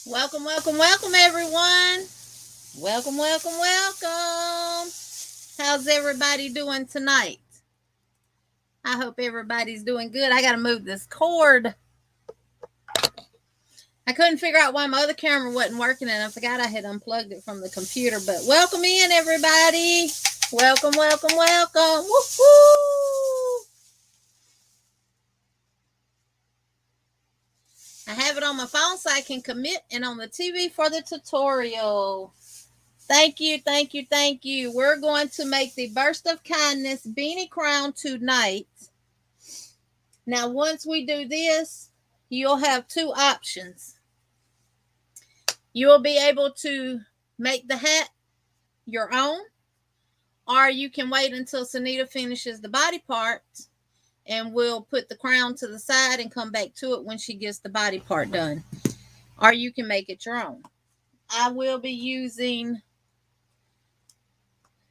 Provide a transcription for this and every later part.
Welcome, welcome, welcome, everyone. Welcome, welcome, welcome. How's everybody doing tonight? I hope everybody's doing good. I got to move this cord. I couldn't figure out why my other camera wasn't working, and I forgot I had unplugged it from the computer. But welcome in, everybody. Welcome, welcome, welcome. Woo-hoo! I have it on my phone so I can commit, and on the TV for the tutorial. Thank you, thank you, thank you. We're going to make the Burst of Kindness Beanie Crown tonight. Now, once we do this, you'll have two options. You'll be able to make the hat your own, or you can wait until Sanita finishes the body part, and we'll put the crown to the side and come back to it when she gets the body part done. Or you can make it your own. I will be using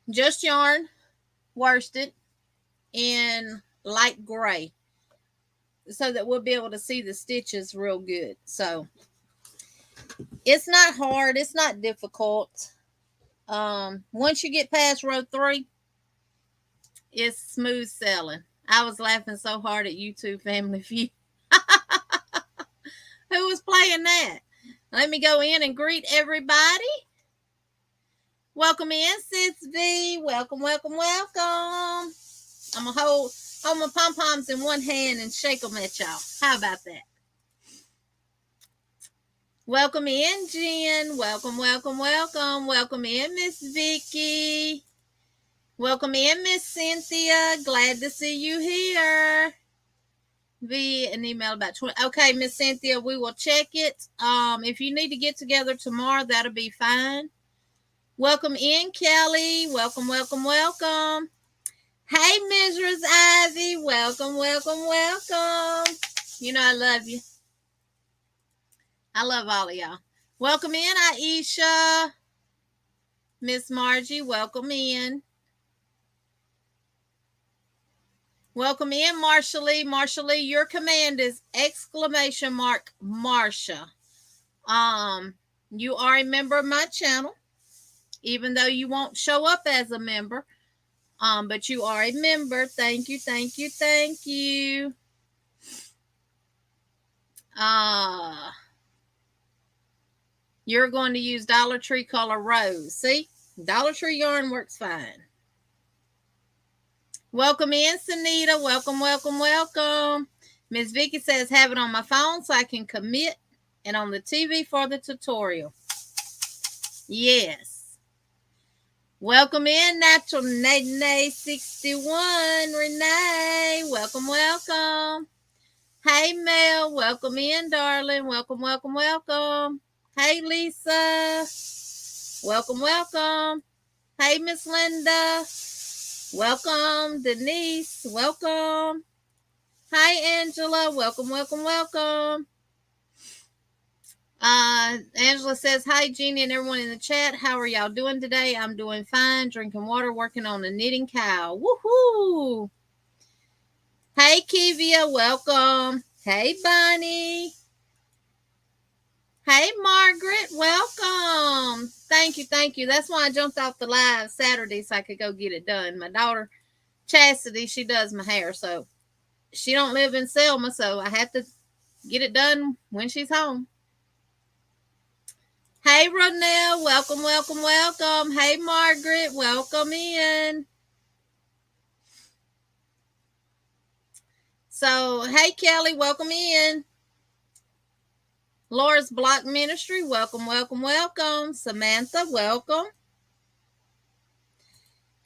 just yarn, worsted, in light gray, so that we'll be able to see the stitches real good. So it's not hard, it's not difficult. Once you get past row 3, it's smooth sailing. I was laughing so hard at YouTube Family Feud. Who was playing that? Let me go in and greet everybody. Welcome in, Sis V. Welcome, welcome, welcome. I'm going to hold my pom-poms in one hand and shake them at y'all. How about that? Welcome in, Jen. Welcome, welcome, welcome. Welcome in, Miss Vicky. Welcome in, Miss Cynthia. Glad to see you here. Via an email about 20. Okay, Miss Cynthia, we will check it. If you need to get together tomorrow, that'll be fine. Welcome in, Kelly. Welcome, welcome, welcome. Hey, Mrs. Ivy. Welcome, welcome, welcome. You know I love you. I love all of y'all. Welcome in, Aisha. Miss Margie, welcome in. Welcome in, Marsha Lee. Marsha Lee, your command is ! Marsha. You are a member of my channel, even though you won't show up as a member. But you are a member. Thank you, thank you, thank you. You're going to use Dollar Tree color rose. See? Dollar Tree yarn works fine. Welcome in, Sanita. Welcome, welcome, welcome. Miss Vicky says, have it on my phone so I can commit, and on the TV for the tutorial. Yes. Welcome in, Natural Nene 61. Renee, welcome, welcome. Hey, Mel, welcome in, darling. Welcome, welcome, welcome. Hey, Lisa. Welcome, welcome. Hey, Miss Linda. Welcome, Denise. Welcome. Hi, Angela. Welcome, welcome, welcome. Angela says, hi, Jeannie and everyone in the chat. How are y'all doing today? I'm doing fine. Drinking water, working on a knitting cow. Woohoo! Hey, Kivia. Welcome. Hey, Bonnie. Hey, Margaret. Welcome. Thank you, thank you. That's why I jumped off the live Saturday so I could go get it done. My daughter, Chastity, she does my hair, so she don't live in Selma, so I have to get it done when she's home. Hey, Ronell, welcome, welcome, welcome. Hey, Margaret, welcome in. So, hey, Kelly, welcome in. Laura's Block Ministry, welcome, welcome, welcome. Samantha, welcome.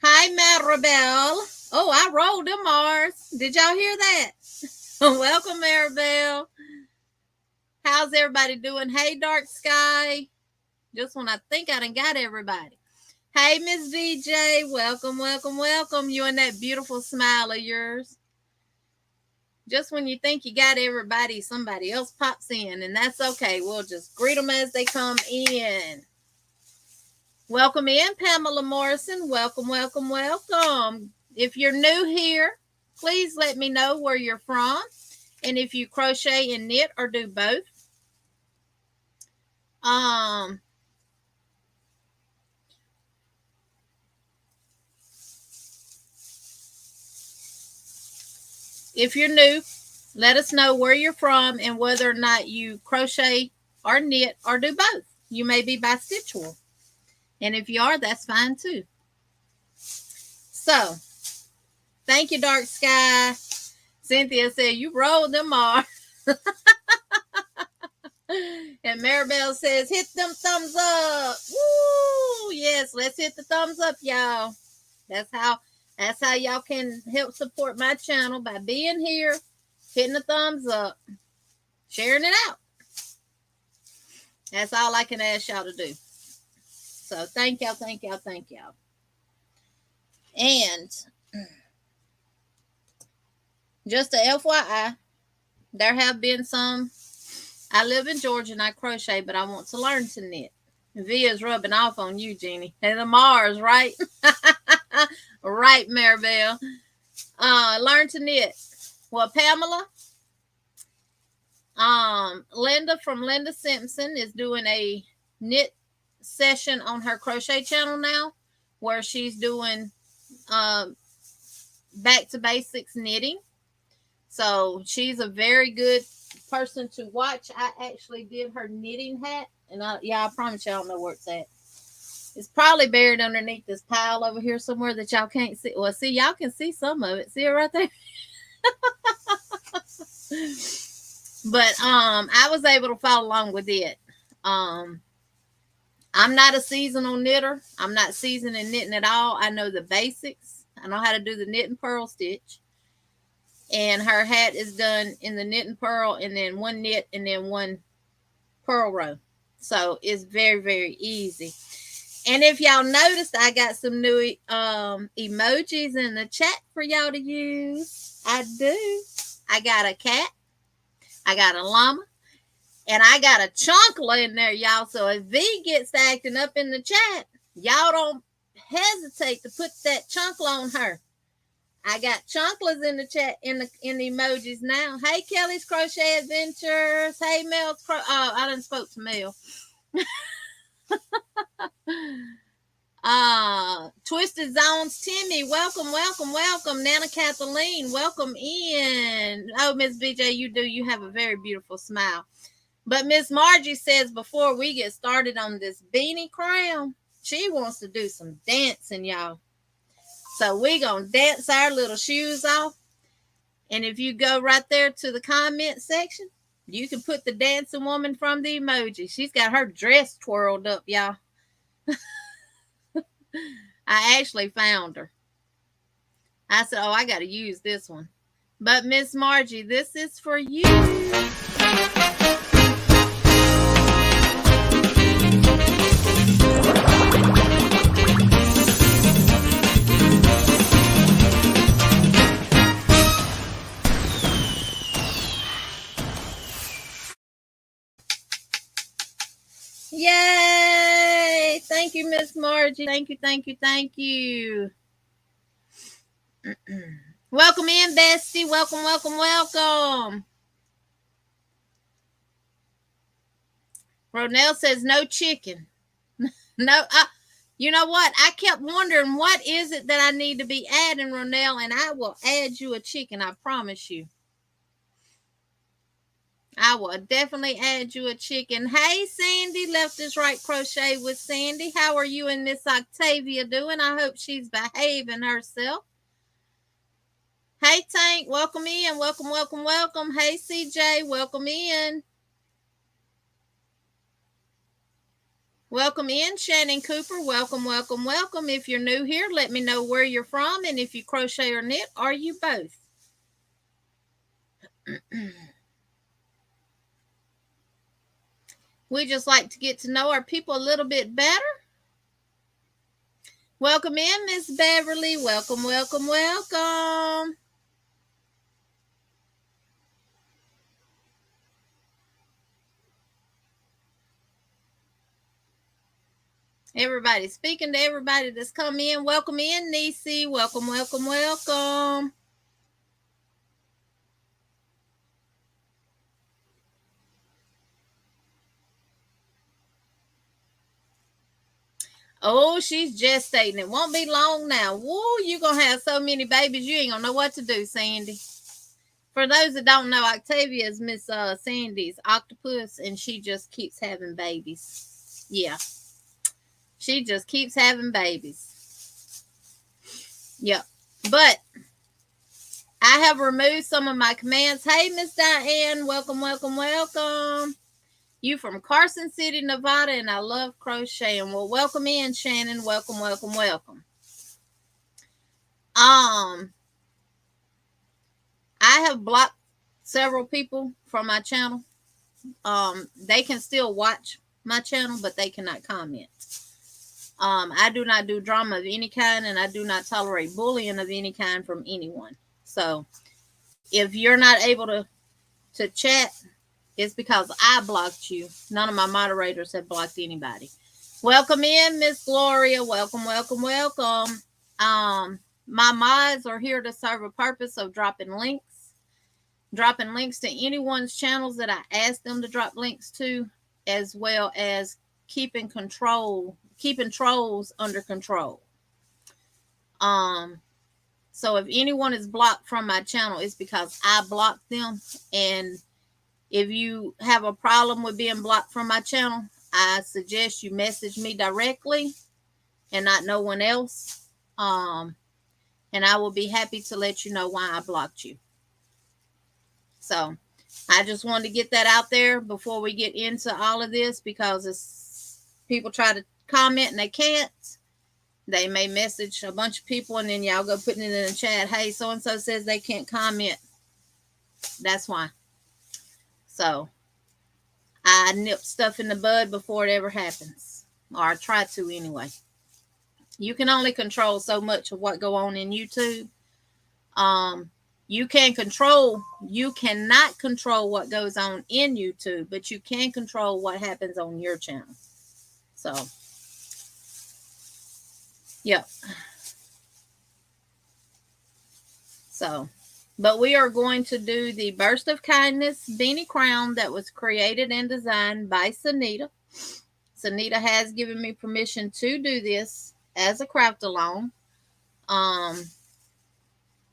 Hi, Maribel. Oh, I rolled them R's. Did y'all hear that? Welcome, Maribel. How's everybody doing? Hey, Dark Sky. Just when I think I done got everybody. Hey, Miss VJ. Welcome, welcome, welcome. You and that beautiful smile of yours. Just when you think you got everybody, somebody else pops in, and that's okay. We'll just greet them as they come in. Welcome in, Pamela Morrison. Welcome, welcome, welcome. If you're new here, please let me know where you're from and if you crochet and knit or do both. If you're new, let us know where you're from and whether or not you crochet or knit or do both. You may be bisexual. And if you are, that's fine too. So, thank you, Dark Sky. Cynthia said, you rolled them all. And Maribel says, hit them thumbs up. Woo! Yes, let's hit the thumbs up, y'all. That's how y'all can help support my channel, by being here, hitting the thumbs up, sharing it out. That's all I can ask y'all to do. So thank y'all, thank y'all, thank y'all. And just a FYI, there have been some. I live in Georgia and I crochet, but I want to learn to knit. Via's rubbing off on you, Jeannie. And the Mars, right? Right, Maribel. Learn to knit. Well, Pamela, Linda from Linda Simpson is doing a knit session on her crochet channel now, where she's doing back to basics knitting. So she's a very good person to watch. I actually did her knitting hat, and I promise you I don't know where it's at. It's probably buried underneath this pile over here somewhere that y'all can't see. Well, see, y'all can see some of it. See it right there? But I was able to follow along with it. I'm not a seasonal knitter. I'm not seasoned in knitting at all. I know the basics. I know how to do the knit and purl stitch. And her hat is done in the knit and purl, and then one knit and then one purl row. So it's very, very easy. And if y'all noticed, I got some new emojis in the chat for y'all to use. I do. I got a cat. I got a llama. And I got a chunkla in there, y'all. So if V gets acting up in the chat, y'all don't hesitate to put that chunkla on her. I got chunklas in the chat, in the emojis now. Hey, Kelly's Crochet Adventures. Hey, Mel's I done spoke to Mel. Twisted Zones Timmy, welcome, welcome, welcome. Nana Kathleen, welcome in. Oh, Miss BJ, you have a very beautiful smile. But Miss Margie says, before we get started on this Beanie Crown, she wants to do some dancing, y'all. So we gonna dance our little shoes off. And if you go right there to the comment section, you can put the dancing woman from the emoji. She's got her dress twirled up, y'all. I actually found her. I said, oh, I got to use this one. But Miss Margie, this is for you. Yay! Thank you, Miss Margie. Thank you, thank you, thank you. Welcome in, bestie. Welcome, welcome, welcome. Ronell says no chicken. No, you know what? I kept wondering, what is it that I need to be adding, Ronell, and I will add you a chicken, I promise you. I will definitely add you a chicken. Hey, Sandy, Left is Right Crochet with Sandy. How are you and Miss Octavia doing? I hope she's behaving herself. Hey, Tank, welcome in. Welcome, welcome, welcome. Hey, CJ, welcome in. Welcome in, Shannon Cooper. Welcome, welcome, welcome. If you're new here, let me know where you're from and if you crochet or knit, or you both. We just like to get to know our people a little bit better. Welcome in, Miss Beverly. Welcome, welcome, welcome. Everybody, speaking to everybody that's come in. Welcome in, Nisi. Welcome, welcome, welcome. Oh, she's gestating. It won't be long now. Woo, you're going to have so many babies, you ain't going to know what to do, Sandy. For those that don't know, Octavia is Miss Sandy's octopus, and she just keeps having babies. Yeah. She just keeps having babies. Yep. But I have removed some of my commands. Hey, Miss Diane. Welcome, welcome, welcome. You from Carson City, Nevada, and I love crocheting. Well, welcome in, Shannon. Welcome, welcome, welcome. I have blocked several people from my channel. They can still watch my channel, but they cannot comment. I do not do drama of any kind, and I do not tolerate bullying of any kind from anyone. So if you're not able to chat, it's because I blocked you. None of my moderators have blocked anybody. Welcome in, Miss Gloria. Welcome, welcome, welcome. My mods are here to serve a purpose of dropping links to anyone's channels that I asked them to drop links to, as well as keeping trolls under control. So if anyone is blocked from my channel, it's because I blocked them. And if you have a problem with being blocked from my channel, I suggest you message me directly and not no one else. And I will be happy to let you know why I blocked you. So I just wanted to get that out there before we get into all of this, because it's, people try to comment and they can't. They may message a bunch of people and then y'all go putting it in the chat. Hey, so-and-so says they can't comment. That's why. So I nip stuff in the bud before it ever happens. Or I try to anyway. You can only control so much of what go on in YouTube. You cannot control what goes on in YouTube, but you can control what happens on your channel. So, yep. So, but we are going to do the Burst of Kindness Beanie Crown that was created and designed by Sanita. Sanita has given me permission to do this as a craft along.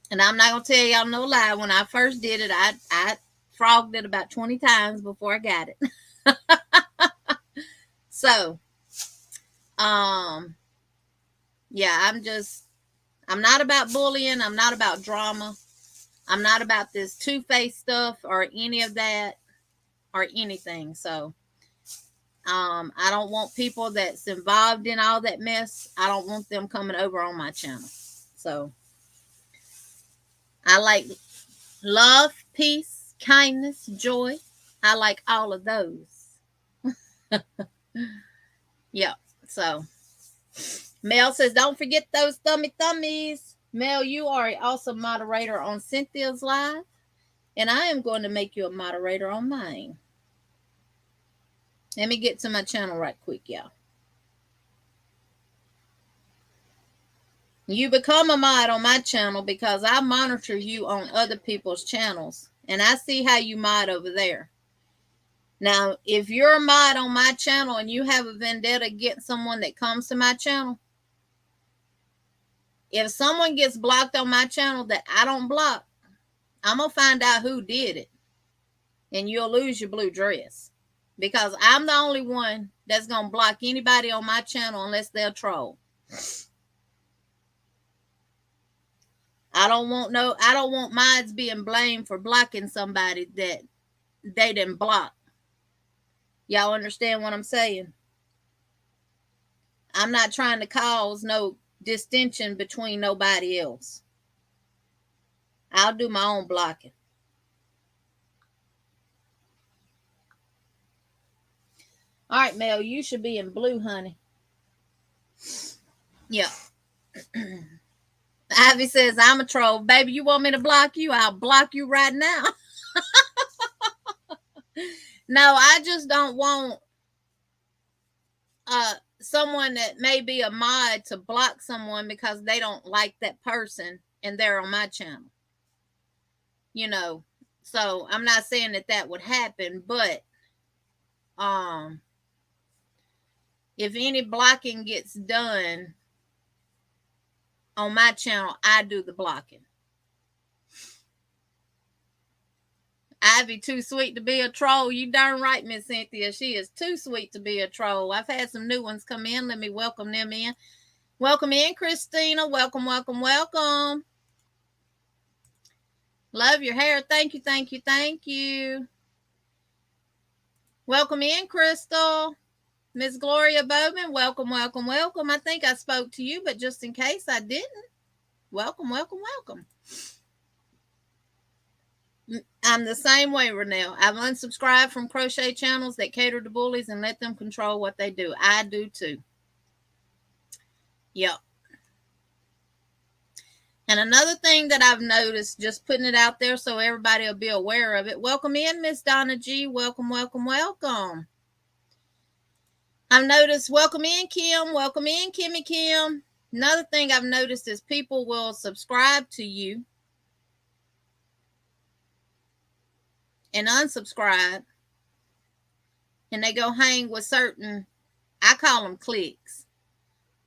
And I'm not going to tell y'all no lie. When I first did it, I frogged it about 20 times before I got it. So, yeah, I'm not about bullying. I'm not about drama. I'm not about this two-faced stuff or any of that or anything. So, I don't want people that's involved in all that mess. I don't want them coming over on my channel. So, I like love, peace, kindness, joy. I like all of those. Yeah. So, Mel says, don't forget those thummies. Mel, you are an awesome moderator on Cynthia's live, and I am going to make you a moderator on mine. Let me get to my channel right quick, y'all. You become a mod on my channel because I monitor you on other people's channels, and I see how you mod over there. Now, if you're a mod on my channel and you have a vendetta against someone that comes to my channel, if someone gets blocked on my channel that I don't block, I'm going to find out who did it, and you'll lose your blue dress, because I'm the only one that's going to block anybody on my channel unless they're troll. I don't want mods being blamed for blocking somebody that they didn't block. Y'all understand what I'm saying? I'm not trying to cause no distinction between nobody else. I'll do my own blocking. All right, Mel, you should be in blue, honey. Yeah. Ivy says, I'm a troll. Baby, you want me to block you? I'll block you right now. No, I just don't want someone that may be a mod to block someone because they don't like that person and they're on my channel. You know, so I'm not saying that would happen, but if any blocking gets done on my channel, I do the blocking. Ivy too sweet to be a troll. You darn right, Miss Cynthia. She is too sweet to be a troll. I've had some new ones come in. Let me welcome them in. Welcome in, Christina. Welcome, welcome, welcome. Love your hair. Thank you, thank you, thank you. Welcome in, Crystal. Miss Gloria Bowman, welcome, welcome, welcome. I think I spoke to you, but just in case I didn't, welcome, welcome, welcome. I'm the same way, Renelle. I've unsubscribed from crochet channels that cater to bullies and let them control what they do. I do too. Yep. And another thing that I've noticed, just putting it out there so everybody will be aware of it. Welcome in, Miss Donna G. Welcome, welcome, welcome. I've noticed, welcome in, Kim. Welcome in, Kimmy Kim. Another thing I've noticed is people will subscribe to you and unsubscribe, and they go hang with certain, I call them cliques.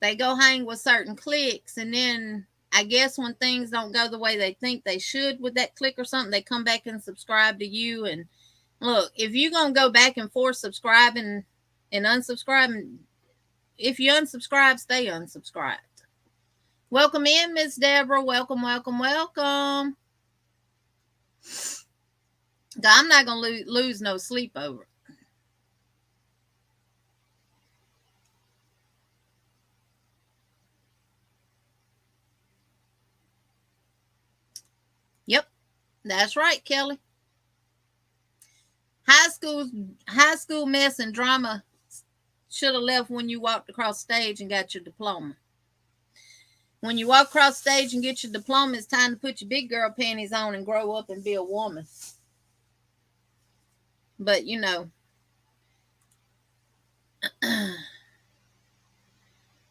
They go hang with certain cliques, and then I guess when things don't go the way they think they should with that clique or something, they come back and subscribe to you. And look, if you're going to go back and forth subscribing and unsubscribing, if you unsubscribe, stay unsubscribed. Welcome in, Miss Deborah. Welcome, welcome, welcome. I'm not going to lose no sleep over it. Yep, that's right, Kelly. High school mess and drama should have left when you walked across stage and got your diploma. When you walk across stage and get your diploma, it's time to put your big girl panties on and grow up and be a woman. But, you know,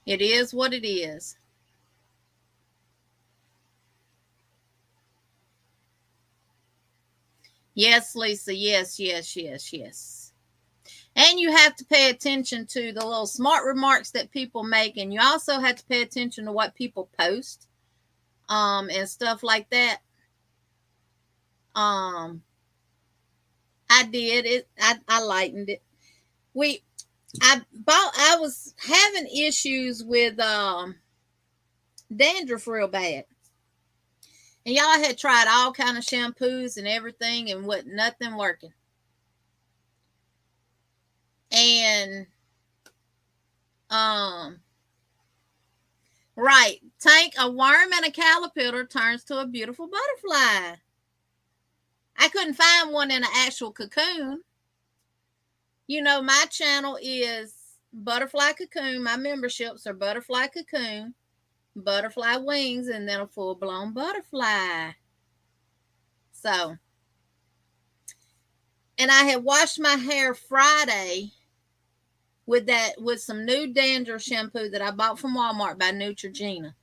it is what it is. Yes, Lisa. Yes, yes, yes, yes. And you have to pay attention to the little smart remarks that people make. And you also have to pay attention to what people post and stuff like that. I did it. I lightened it. I was having issues with dandruff real bad. And y'all had tried all kind of shampoos and everything and nothing working. And right, Tank, a worm and a caterpillar turns to a beautiful butterfly. I couldn't find one in an actual cocoon. You know, my channel is Butterfly Cocoon. My memberships are Butterfly Cocoon, Butterfly Wings, and then a full-blown butterfly. So, and I had washed my hair Friday with some new dandruff shampoo that I bought from Walmart by Neutrogena.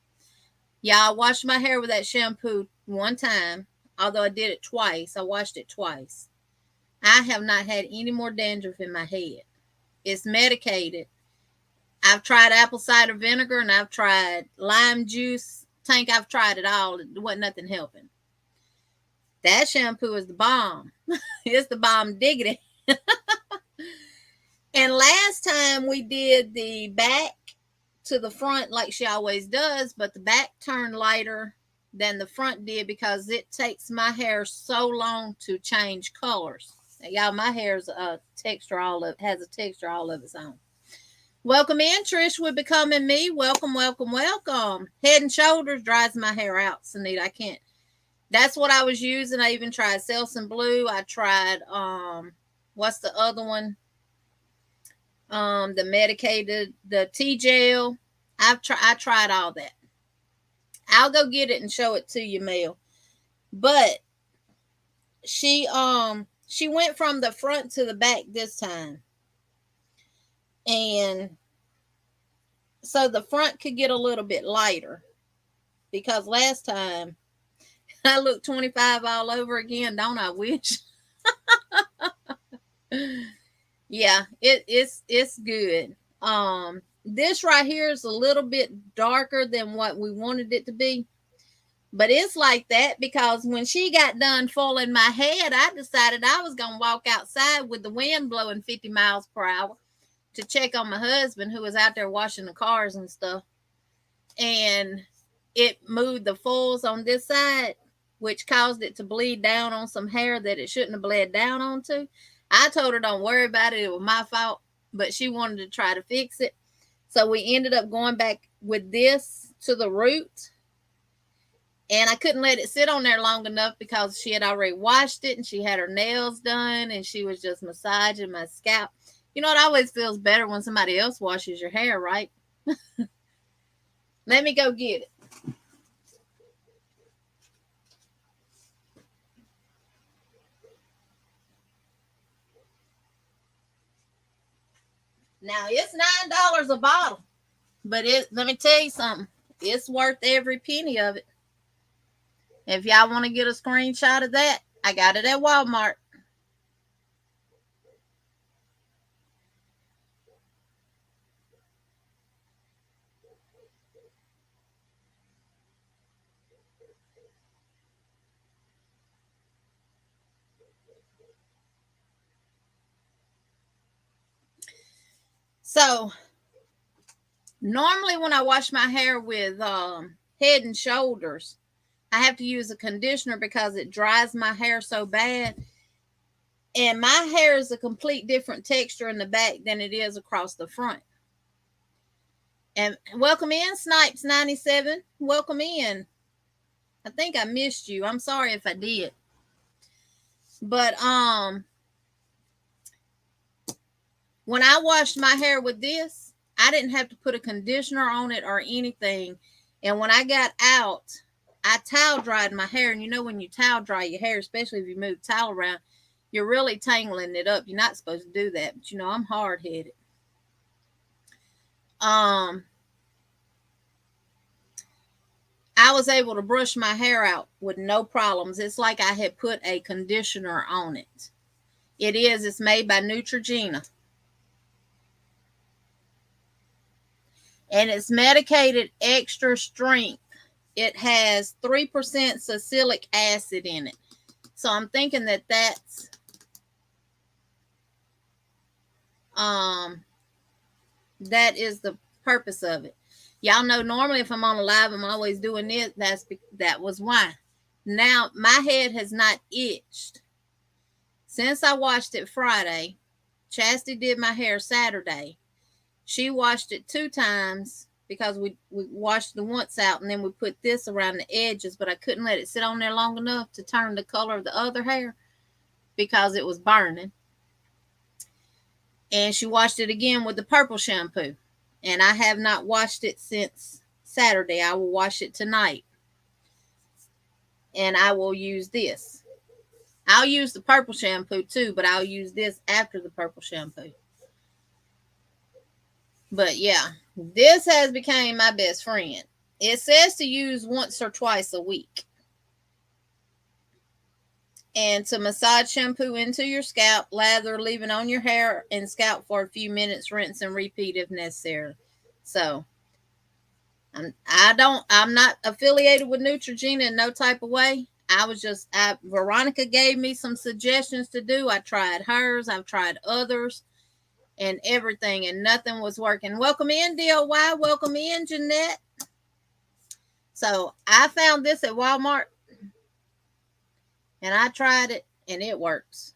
Yeah, I washed my hair with that shampoo one time, although I did it twice. I washed it twice. I have not had any more dandruff in my head. It's medicated. I've tried apple cider vinegar and I've tried lime juice. Tank, I've tried it all. It wasn't nothing helping. That shampoo is the bomb. It's the bomb diggity. And last time we did the back to the front like she always does, but the back turned lighter than the front did because it takes my hair so long to change colors. Now, y'all, my hair's has a texture all of its own. Welcome in, Trish with Becoming Me. Welcome, welcome, welcome. Head and Shoulders dries my hair out, Sanita. I can't. That's what I was using. I even tried Selsun Blue. I tried what's the other one? The medicated, the T-gel. I tried all that. I'll go get it and show it to you, Mel. But she went from the front to the back this time. And so the front could get a little bit lighter because last time I looked 25 all over again, don't I wish? Yeah, it's good. This right here is a little bit darker than what we wanted it to be. But it's like that because when she got done foiling my head, I decided I was going to walk outside with the wind blowing 50 miles per hour to check on my husband who was out there washing the cars and stuff. And it moved the foils on this side, which caused it to bleed down on some hair that it shouldn't have bled down onto. I told her, don't worry about it. It was my fault. But she wanted to try to fix it. So we ended up going back with this to the root. And I couldn't let it sit on there long enough because she had already washed it and she had her nails done and she was just massaging my scalp. You know, it always feels better when somebody else washes your hair, right? Let me go get it. Now, it's $9 a bottle, but let me tell you something. It's worth every penny of it. If y'all want to get a screenshot of that, I got it at Walmart. So, normally when I wash my hair with Head and Shoulders, I have to use a conditioner because it dries my hair so bad. And my hair is a complete different texture in the back than it is across the front. And welcome in, Snipes 97. Welcome in. I think I missed you. I'm sorry if I did. But when I washed my hair with this, I didn't have to put a conditioner on it or anything. And when I got out, I towel dried my hair. And you know, when you towel dry your hair, especially if you move towel around, you're really tangling it up. You're not supposed to do that. But you know, I'm hard-headed. I was able to brush my hair out with no problems. It's like I had put a conditioner on it. It's made by Neutrogena. And it's medicated extra strength. It has 3% salicylic acid in it. So I'm thinking that that's that is the purpose of it. Y'all know normally if I'm on a live, I'm always doing this. That was why. Now my head has not itched since I washed it Friday. Chastity did my hair Saturday. She washed it 2 times because we washed the once out and then we put this around the edges, but I couldn't let it sit on there long enough to turn the color of the other hair because it was burning. And she washed it again with the purple shampoo. And I have not washed it since Saturday. I will wash it tonight. And I will use this. I'll use the purple shampoo too, but I'll use this after the purple shampoo. But yeah, this has become my best friend. It says to use once or twice a week. And to massage shampoo into your scalp, lather, leave it on your hair and scalp for a few minutes, rinse and repeat if necessary. So I'm not affiliated with Neutrogena in no type of way. Veronica gave me some suggestions to do. I tried hers, I've tried others and everything, and nothing was working. Welcome in, DOY. Welcome in, Jeanette. So I found this at Walmart. And I tried it, and it works.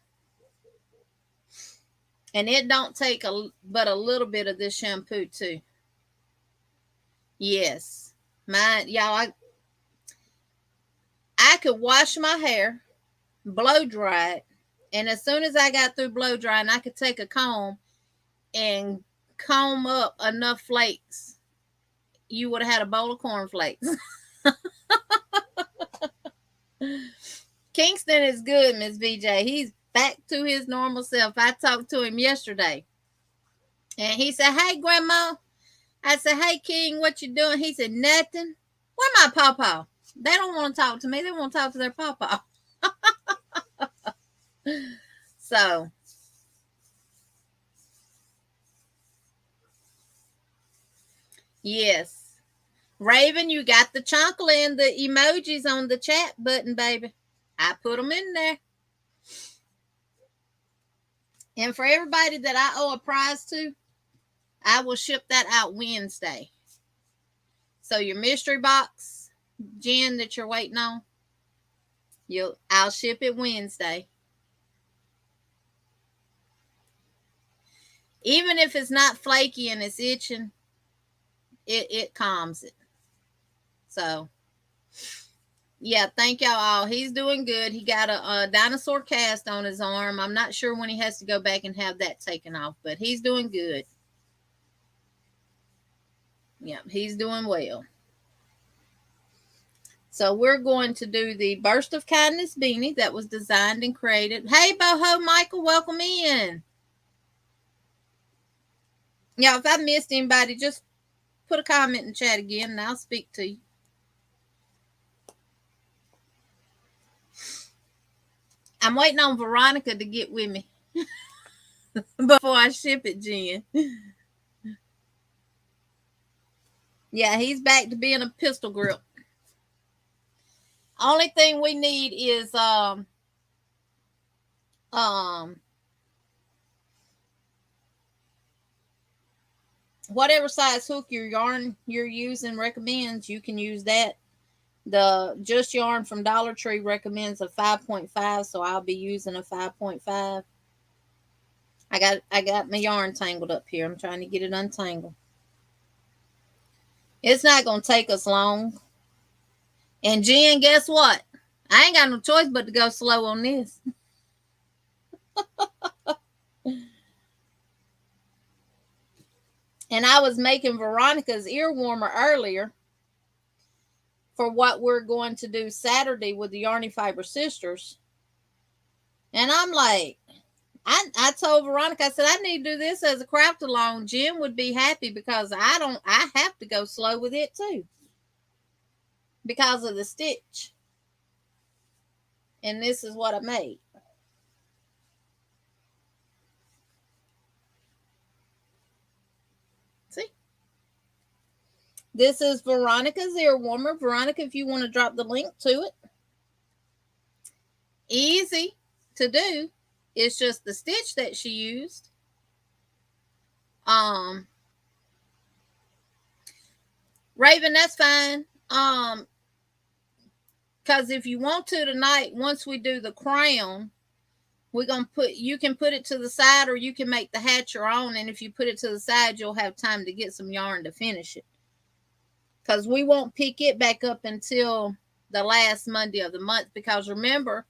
And it don't take but a little bit of this shampoo, too. Yes. Y'all, I could wash my hair, blow dry it, and as soon as I got through blow drying, I could take a comb and comb up enough flakes. You would have had a bowl of cornflakes. Kingston is good, Miss VJ. He's back to his normal self. I talked to him yesterday. And he said, hey, Grandma. I said, hey, King, what you doing? He said, nothing. Where my pawpaw? They don't want to talk to me. They want to talk to their pawpaw. So, Yes. Raven, you got the chunkle and the emojis on the chat button, baby. I put them in there. And for everybody that I owe a prize to, I will ship that out Wednesday. So your mystery box, Jen, that you're waiting on, I'll ship it Wednesday. Even if it's not flaky and it's itching, it calms it. So, yeah, thank y'all all. He's doing good. He got a dinosaur cast on his arm. I'm not sure when he has to go back and have that taken off, but he's doing good. Yeah, he's doing well. So we're going to do the Burst of Kindness beanie that was designed and created. Hey, Boho Michael, welcome in. Yeah, if I missed anybody, just put a comment in the chat again and I'll speak to you. I'm waiting on Veronica to get with me before I ship it, Jen. Yeah, he's back to being a pistol grip. Only thing we need is whatever size hook your yarn you're using recommends, you can use that. The Just Yarn from Dollar Tree recommends a 5.5, so I'll be using a 5.5. I got my yarn tangled up here. I'm trying to get it untangled. It's not going to take us long. And Jen, guess what? I ain't got no choice but to go slow on this. And I was making Veronica's ear warmer earlier for what we're going to do Saturday with the Yarny Fiber Sisters. And I'm like, I told Veronica, I said, I need to do this as a craft along. Jim would be happy because I have to go slow with it too. Because of the stitch. And this is what I made. See? This is Veronica's ear warmer. Veronica, if you want to drop the link to it. Easy to do. It's just the stitch that she used. Raven, that's fine. Because if you want to tonight, once we do the crown, we're going to you can put it to the side or you can make the hat your own. And if you put it to the side, you'll have time to get some yarn to finish it. Because we won't pick it back up until the last Monday of the month. Because remember,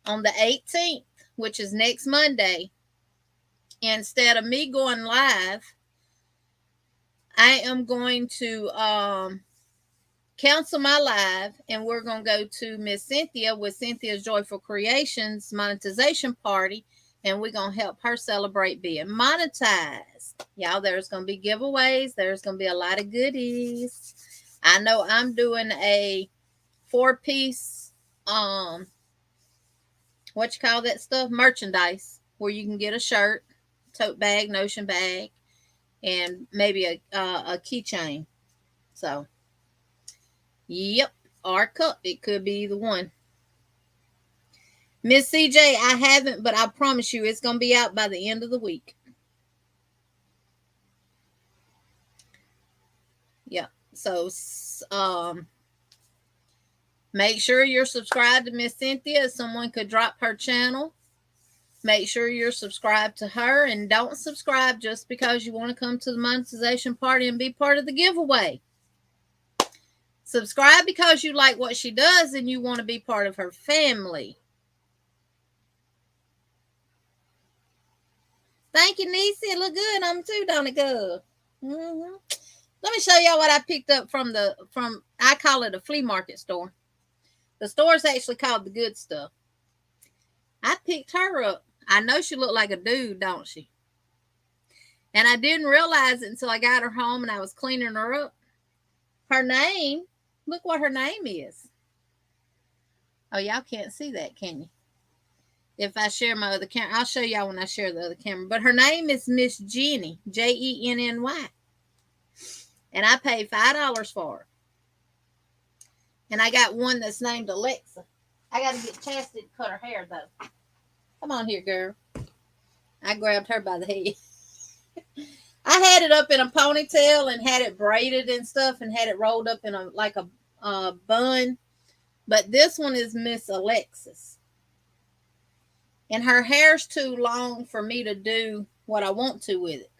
on the 18th, which is next Monday, instead of me going live, I am going to cancel my live and we're going to go to Miss Cynthia with Cynthia's Joyful Creations monetization party, and we're going to help her celebrate being monetized. Y'all, there's going to be giveaways. There's going to be a lot of goodies. I know I'm doing a 4-piece, what you call that stuff? Merchandise, where you can get a shirt, tote bag, notion bag, and maybe a keychain. So, yep, or cup. It could be either one. Miss CJ, I haven't, but I promise you it's going to be out by the end of the week. Yep. So, make sure you're subscribed to Miss Cynthia. Someone could drop her channel. Make sure you're subscribed to her, and don't subscribe just because you want to come to the monetization party and be part of the giveaway. Subscribe because you like what she does and you want to be part of her family. Thank you, Niecy. It look good on too, don't it, go? Mm-hmm. Let me show y'all what I picked up from I call it a flea market store. The store is actually called The Good Stuff. I picked her up. I know she looked like a dude, don't she? And I didn't realize it until I got her home and I was cleaning her up. Her name, look what her name is. Oh, y'all can't see that, can you? If I share my other camera, I'll show y'all when I share the other camera. But her name is Miss Jenny, Jenny. And I paid $5 for her. And I got one that's named Alexa. I got to get Chastity to cut her hair, though. Come on here, girl. I grabbed her by the head. I had it up in a ponytail and had it braided and stuff and had it rolled up in a bun. But this one is Miss Alexis. And her hair's too long for me to do what I want to with it.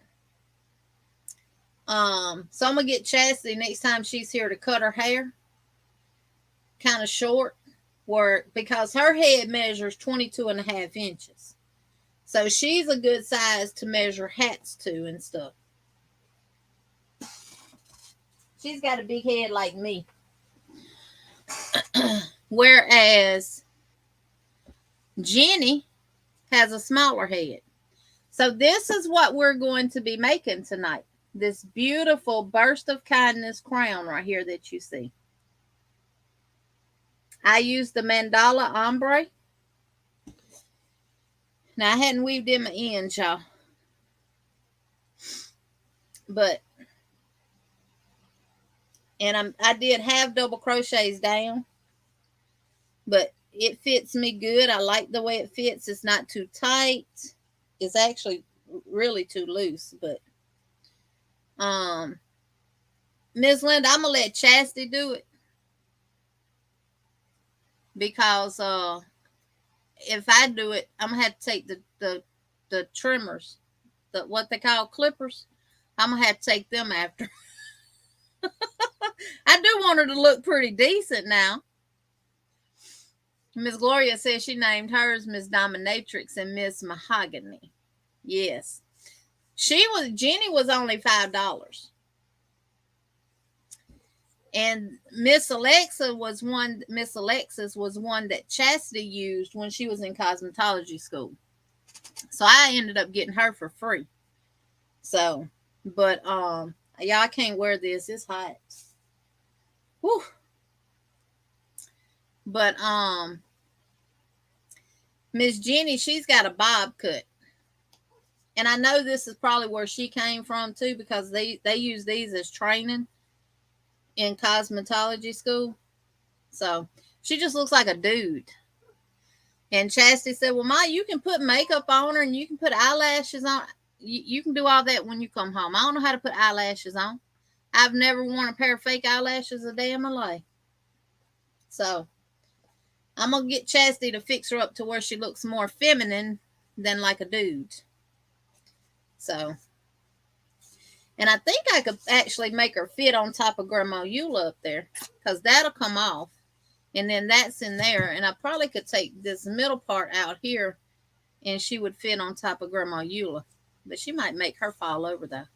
So I'm going to get Chastity next time she's here to cut her hair. Kind of short. Because her head measures 22.5 inches. So she's a good size to measure hats to and stuff. She's got a big head like me. Whereas Jenny has a smaller head. So this is what we're going to be making tonight. This beautiful Burst of Kindness crown right here that you see. I used the mandala ombre. Now, I hadn't weaved in my ends, y'all. But, and I did have double crochets down. But it fits me good. I like the way it fits. It's not too tight. It's actually really too loose. But, Ms. Linda, I'm going to let Chastity do it. Because, if I do it, I'm going to have to take the trimmers, what they call clippers. I'm going to have to take them after. I do want her to look pretty decent now. Miss Gloria says she named hers Miss Dominatrix and Miss Mahogany. Yes. Jenny was only $5. And Miss Alexis was one that Chastity used when she was in cosmetology school. So I ended up getting her for free. So, but y'all, I can't wear this. It's hot. Whew. But Miss Jenny, she's got a bob cut. And I know this is probably where she came from too, because they use these as training in cosmetology school. So she just looks like a dude. And Chastity said, well, Ma, you can put makeup on her and you can put eyelashes on. You can do all that when you come home. I don't know how to put eyelashes on. I've never worn a pair of fake eyelashes a day in my life. So I'm going to get Chastity to fix her up to where she looks more feminine than like a dude. So, and I think I could actually make her fit on top of Grandma Eula up there, because that'll come off. And then that's in there. And I probably could take this middle part out here and she would fit on top of Grandma Eula. But she might make her fall over though.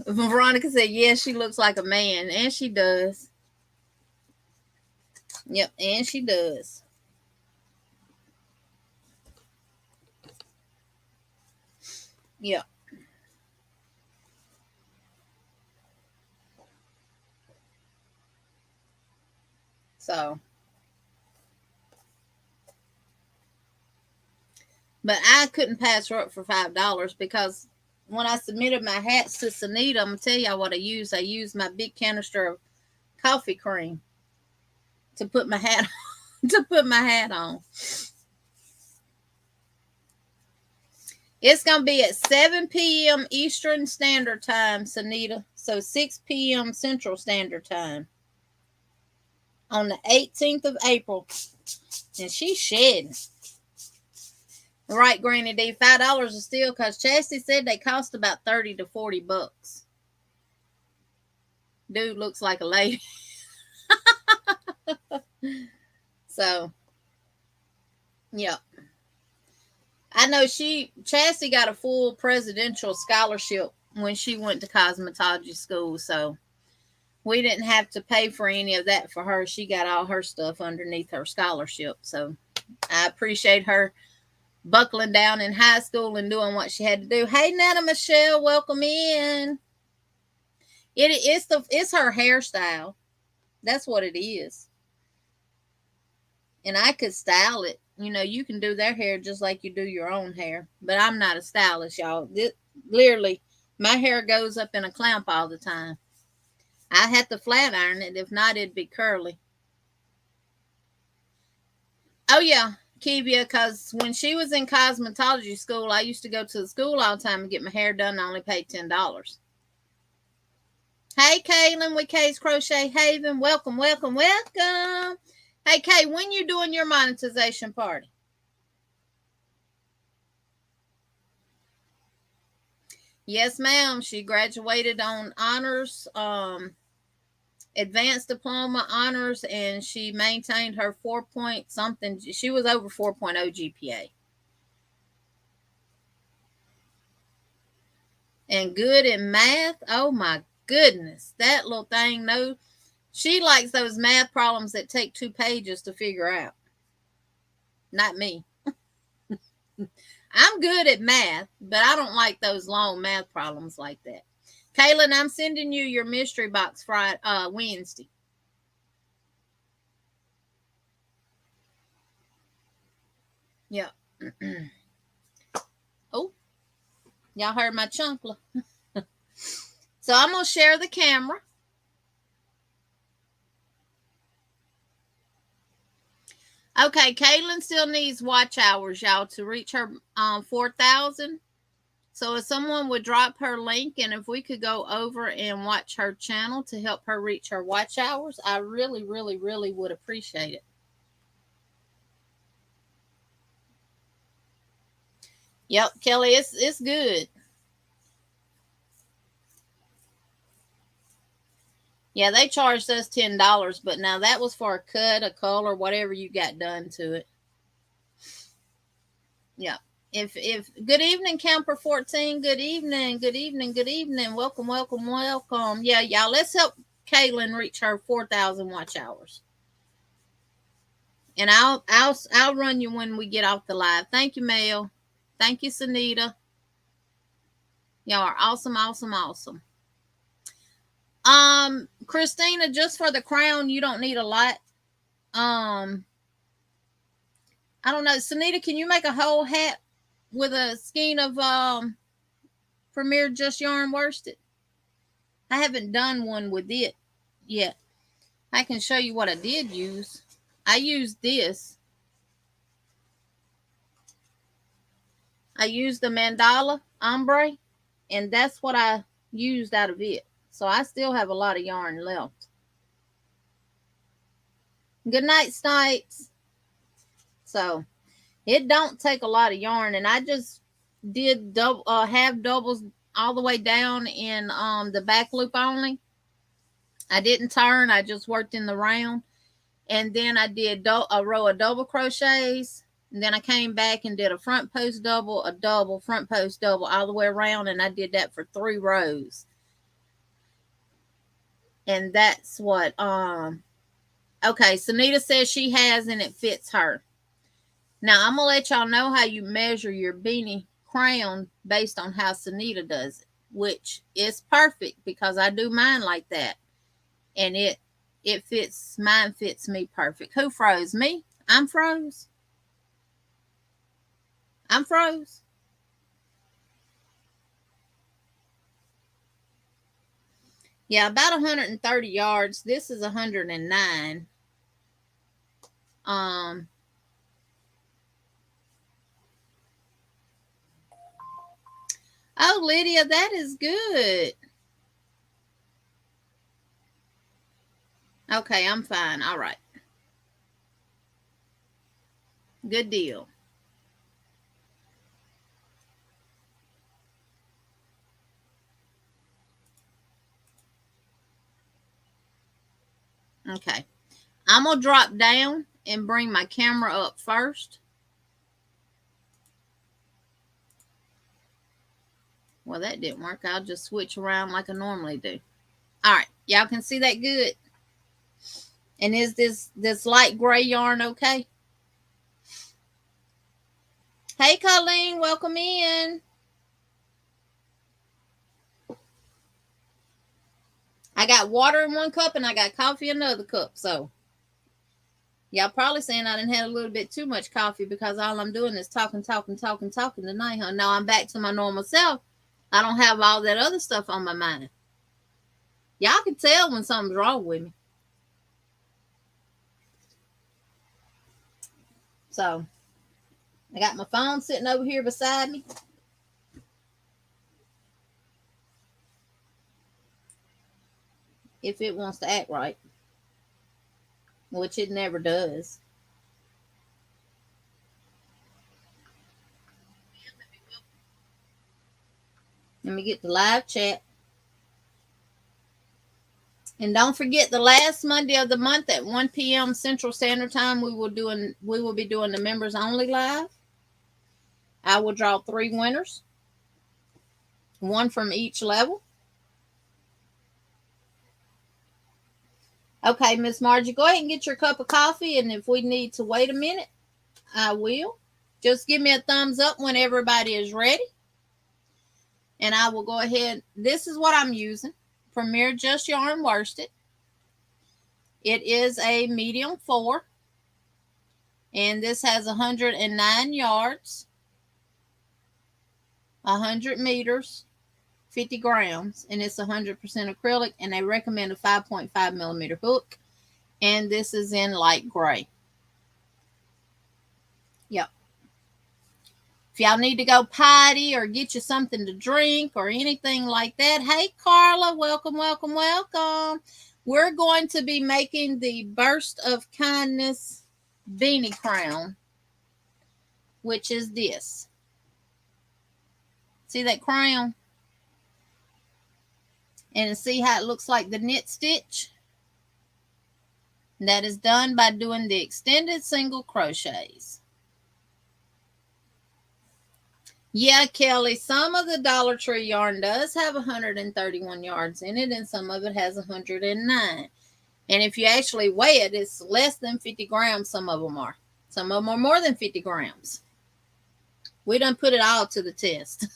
Veronica said, yes, she looks like a man. And she does. Yep, and she does. Yep. So, but I couldn't pass her up for $5 because when I submitted my hats to Sanita, I'm gonna tell y'all what I used. I used my big canister of coffee cream to put my hat on. It's gonna be at 7 p.m. Eastern Standard Time, Sanita. So 6 p.m. Central Standard Time on the 18th of April. And she's shedding. Right, Granny D, $5 is still, because Chastity said they cost about $30 to $40. Dude looks like a lady. So, yeah. I know Chastity got a full presidential scholarship when she went to cosmetology school, so we didn't have to pay for any of that for her. She got all her stuff underneath her scholarship, so I appreciate her buckling down in high school and doing what she had to do. Hey, Nana Michelle, welcome in. It's her hairstyle. That's what it is. And I could style it. You know, you can do their hair just like you do your own hair. But I'm not a stylist, y'all. Literally, My hair goes up in a clamp all the time. I had to flat iron it. If not, it'd be curly. Oh, yeah, Kivia, because when she was in cosmetology school, I used to go to the school all the time and get my hair done. I only paid $10. Hey, Kaylin with Kay's Crochet Haven. Welcome, welcome, welcome. Hey, Kay, when you doing your monetization party? Yes, ma'am. She graduated on honors, advanced diploma honors, and she maintained her 4 point something. She was over 4.0 GPA. And good in math. Oh my goodness. That little thing knows. She likes those math problems that take 2 pages to figure out. Not me. I'm good at math, but I don't like those long math problems like that. Kaylin, I'm sending you your mystery box Friday, Wednesday. Yep. Oh, y'all heard my chunkler. So I'm going to share the camera. Okay, Kaylin still needs watch hours, y'all, to reach her 4,000. So if someone would drop her link and if we could go over and watch her channel to help her reach her watch hours, I really, really, really would appreciate it. Yep, Kelly, it's good. Yeah, they charged us $10, but now that was for a cut, a color, whatever you got done to it. Yeah. If good evening, Camper 14. Good evening, good evening, good evening. Welcome, welcome, welcome. Yeah, y'all, let's help Kaylin reach her 4,000 watch hours. And I'll run you when we get off the live. Thank you, Mel. Thank you, Sanita. Y'all are awesome, awesome, awesome. Christina, just for the crown, you don't need a lot. I don't know. Sanita, can you make a whole hat with a skein of Premier Just Yarn worsted? I haven't done one with it yet. I can show you what I did use. I used this. I used the mandala ombre, and that's what I used out of it. So I still have a lot of yarn left. Good night, Snipes. So it don't take a lot of yarn, and I just did half doubles all the way down in the back loop only. I didn't turn. I just worked in the round, and then I did a row of double crochets. And then I came back and did a front post double, a double, front post double all the way around, and I did that for 3 rows. And that's what okay, Sanita says she has and it fits her. Now I'm gonna let y'all know how you measure your beanie crown based on how Sanita does it, which is perfect because I do mine like that. And it fits, mine fits me perfect. Who froze? Me? I'm froze. I'm froze. Yeah, about 130 yards. This is 109. Oh, Lydia, that is good. Okay, I'm fine. All right. Good deal. Okay. I'm going to drop down and bring my camera up first. Well, that didn't work. I'll just switch around like I normally do. All right. Y'all can see that good. And is this light gray yarn okay? Hey, Colleen. Welcome in. I got water in one cup and I got coffee in another cup. So y'all probably saying I done had a little bit too much coffee because all I'm doing is talking tonight, huh? Now I'm back to my normal self. I don't have all that other stuff on my mind. Y'all can tell when something's wrong with me. So, I got my phone sitting over here beside me. If it wants to act right, which it never does. Let me get the live chat. And don't forget, the last Monday of the month at 1 p.m. Central Standard Time, we will be doing the members only live. I will draw 3 winners, 1 from each level. Okay, Miss Margie, go ahead and get your cup of coffee, and if we need to wait a minute, I will. Just give me a thumbs up when everybody is ready, and I will go ahead. This is what I'm using. Premier Just Yarn Worsted. It is a medium 4, and this has 109 yards, 100 meters, 50 grams, and it's 100% acrylic, and they recommend a 5.5 millimeter hook, and this is in light gray. Yep. If y'all need to go potty or get you something to drink or anything like that, hey, Carla, welcome, welcome, welcome. We're going to be making the Burst of Kindness Beanie Crown, which is this. See that crown? And see how it looks like the knit stitch? That is done by doing the extended single crochets. Yeah, Kelly, some of the Dollar Tree yarn does have 131 yards in it, and some of it has 109. And if you actually weigh it, it's less than 50 grams, some of them are. Some of them are more than 50 grams. We done put it all to the test.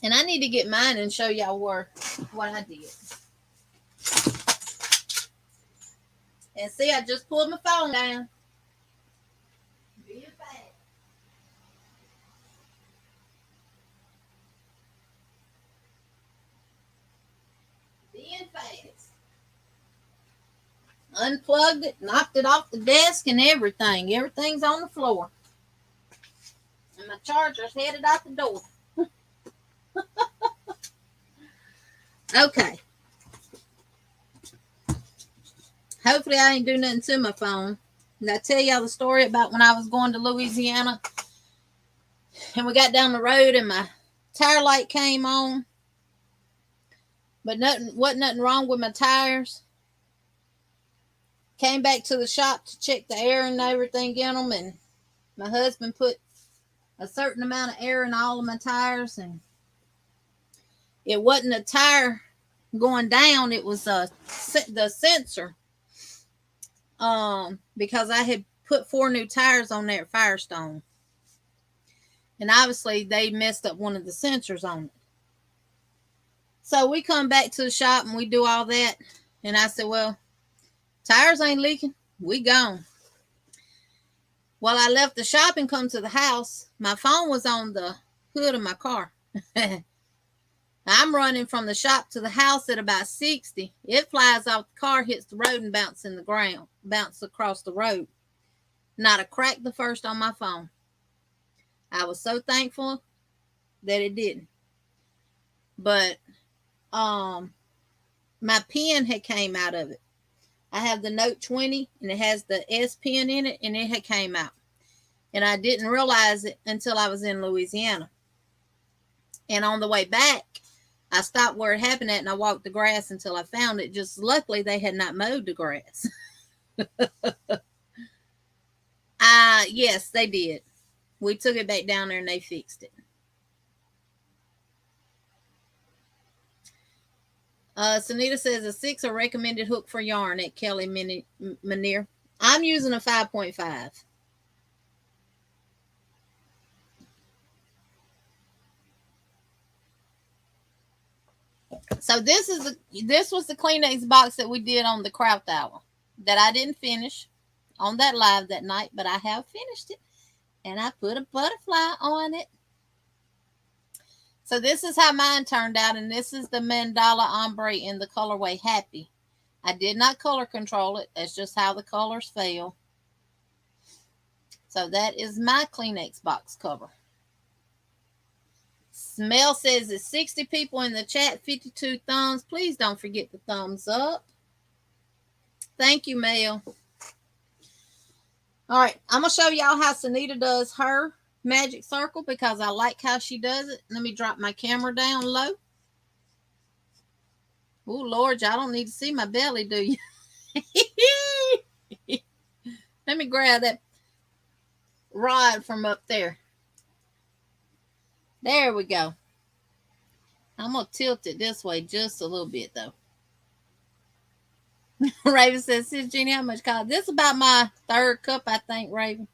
And I need to get mine and show y'all what I did. And see, I just pulled my phone down. Being fast. Being fast. Unplugged it, knocked it off the desk and everything. Everything's on the floor. And my charger's headed out the door. Okay. Hopefully I ain't do nothing to my phone. Did I tell y'all the story about when I was going to Louisiana and we got down the road and my tire light came on? But wasn't nothing wrong with my tires. Came back to the shop to check the air and everything in them, and my husband put a certain amount of air in all of my tires, and it wasn't a tire going down, it was the sensor. Because I had put 4 new tires on there at Firestone, and obviously they messed up one of the sensors on it. So we come back to the shop and we do all that, and I said, well, tires ain't leaking, we gone. Well, I left the shop and come to the house. My phone was on the hood of my car. I'm running from the shop to the house at about 60. It flies off the car, hits the road, and bounces in the ground. Bounces across the road. Not a crack the first on my phone. I was so thankful that it didn't. But my pen had came out of it. I have the Note 20, and it has the S Pen in it, and it had came out. And I didn't realize it until I was in Louisiana. And on the way back, I stopped where it happened at, and I walked the grass until I found it. Just luckily, they had not mowed the grass. Yes, they did. We took it back down there, and they fixed it. Sanita says a 6 a recommended hook for yarn at Kelly Manier. I'm using a 5.5. So this was the Kleenex box that we did on the craft hour that I didn't finish on that live that night, but I have finished it, and I put a butterfly on it. So this is how mine turned out, and this is the mandala ombre in the colorway Happy. I did not color control it. That's just how the colors fell. So that is my Kleenex box cover. Mel says it's 60 people in the chat, 52 thumbs. Please don't forget the thumbs up. Thank you, Mel. All right, I'm going to show y'all how Sanita does her magic circle because I like how she does it. Let me drop my camera down low. Oh, Lord, y'all don't need to see my belly, do you? Let me grab that rod from up there. There we go. I'm going to tilt it this way just a little bit, though. Raven says, Sis Jeannie, how much cost? This is about my third cup, I think, Raven.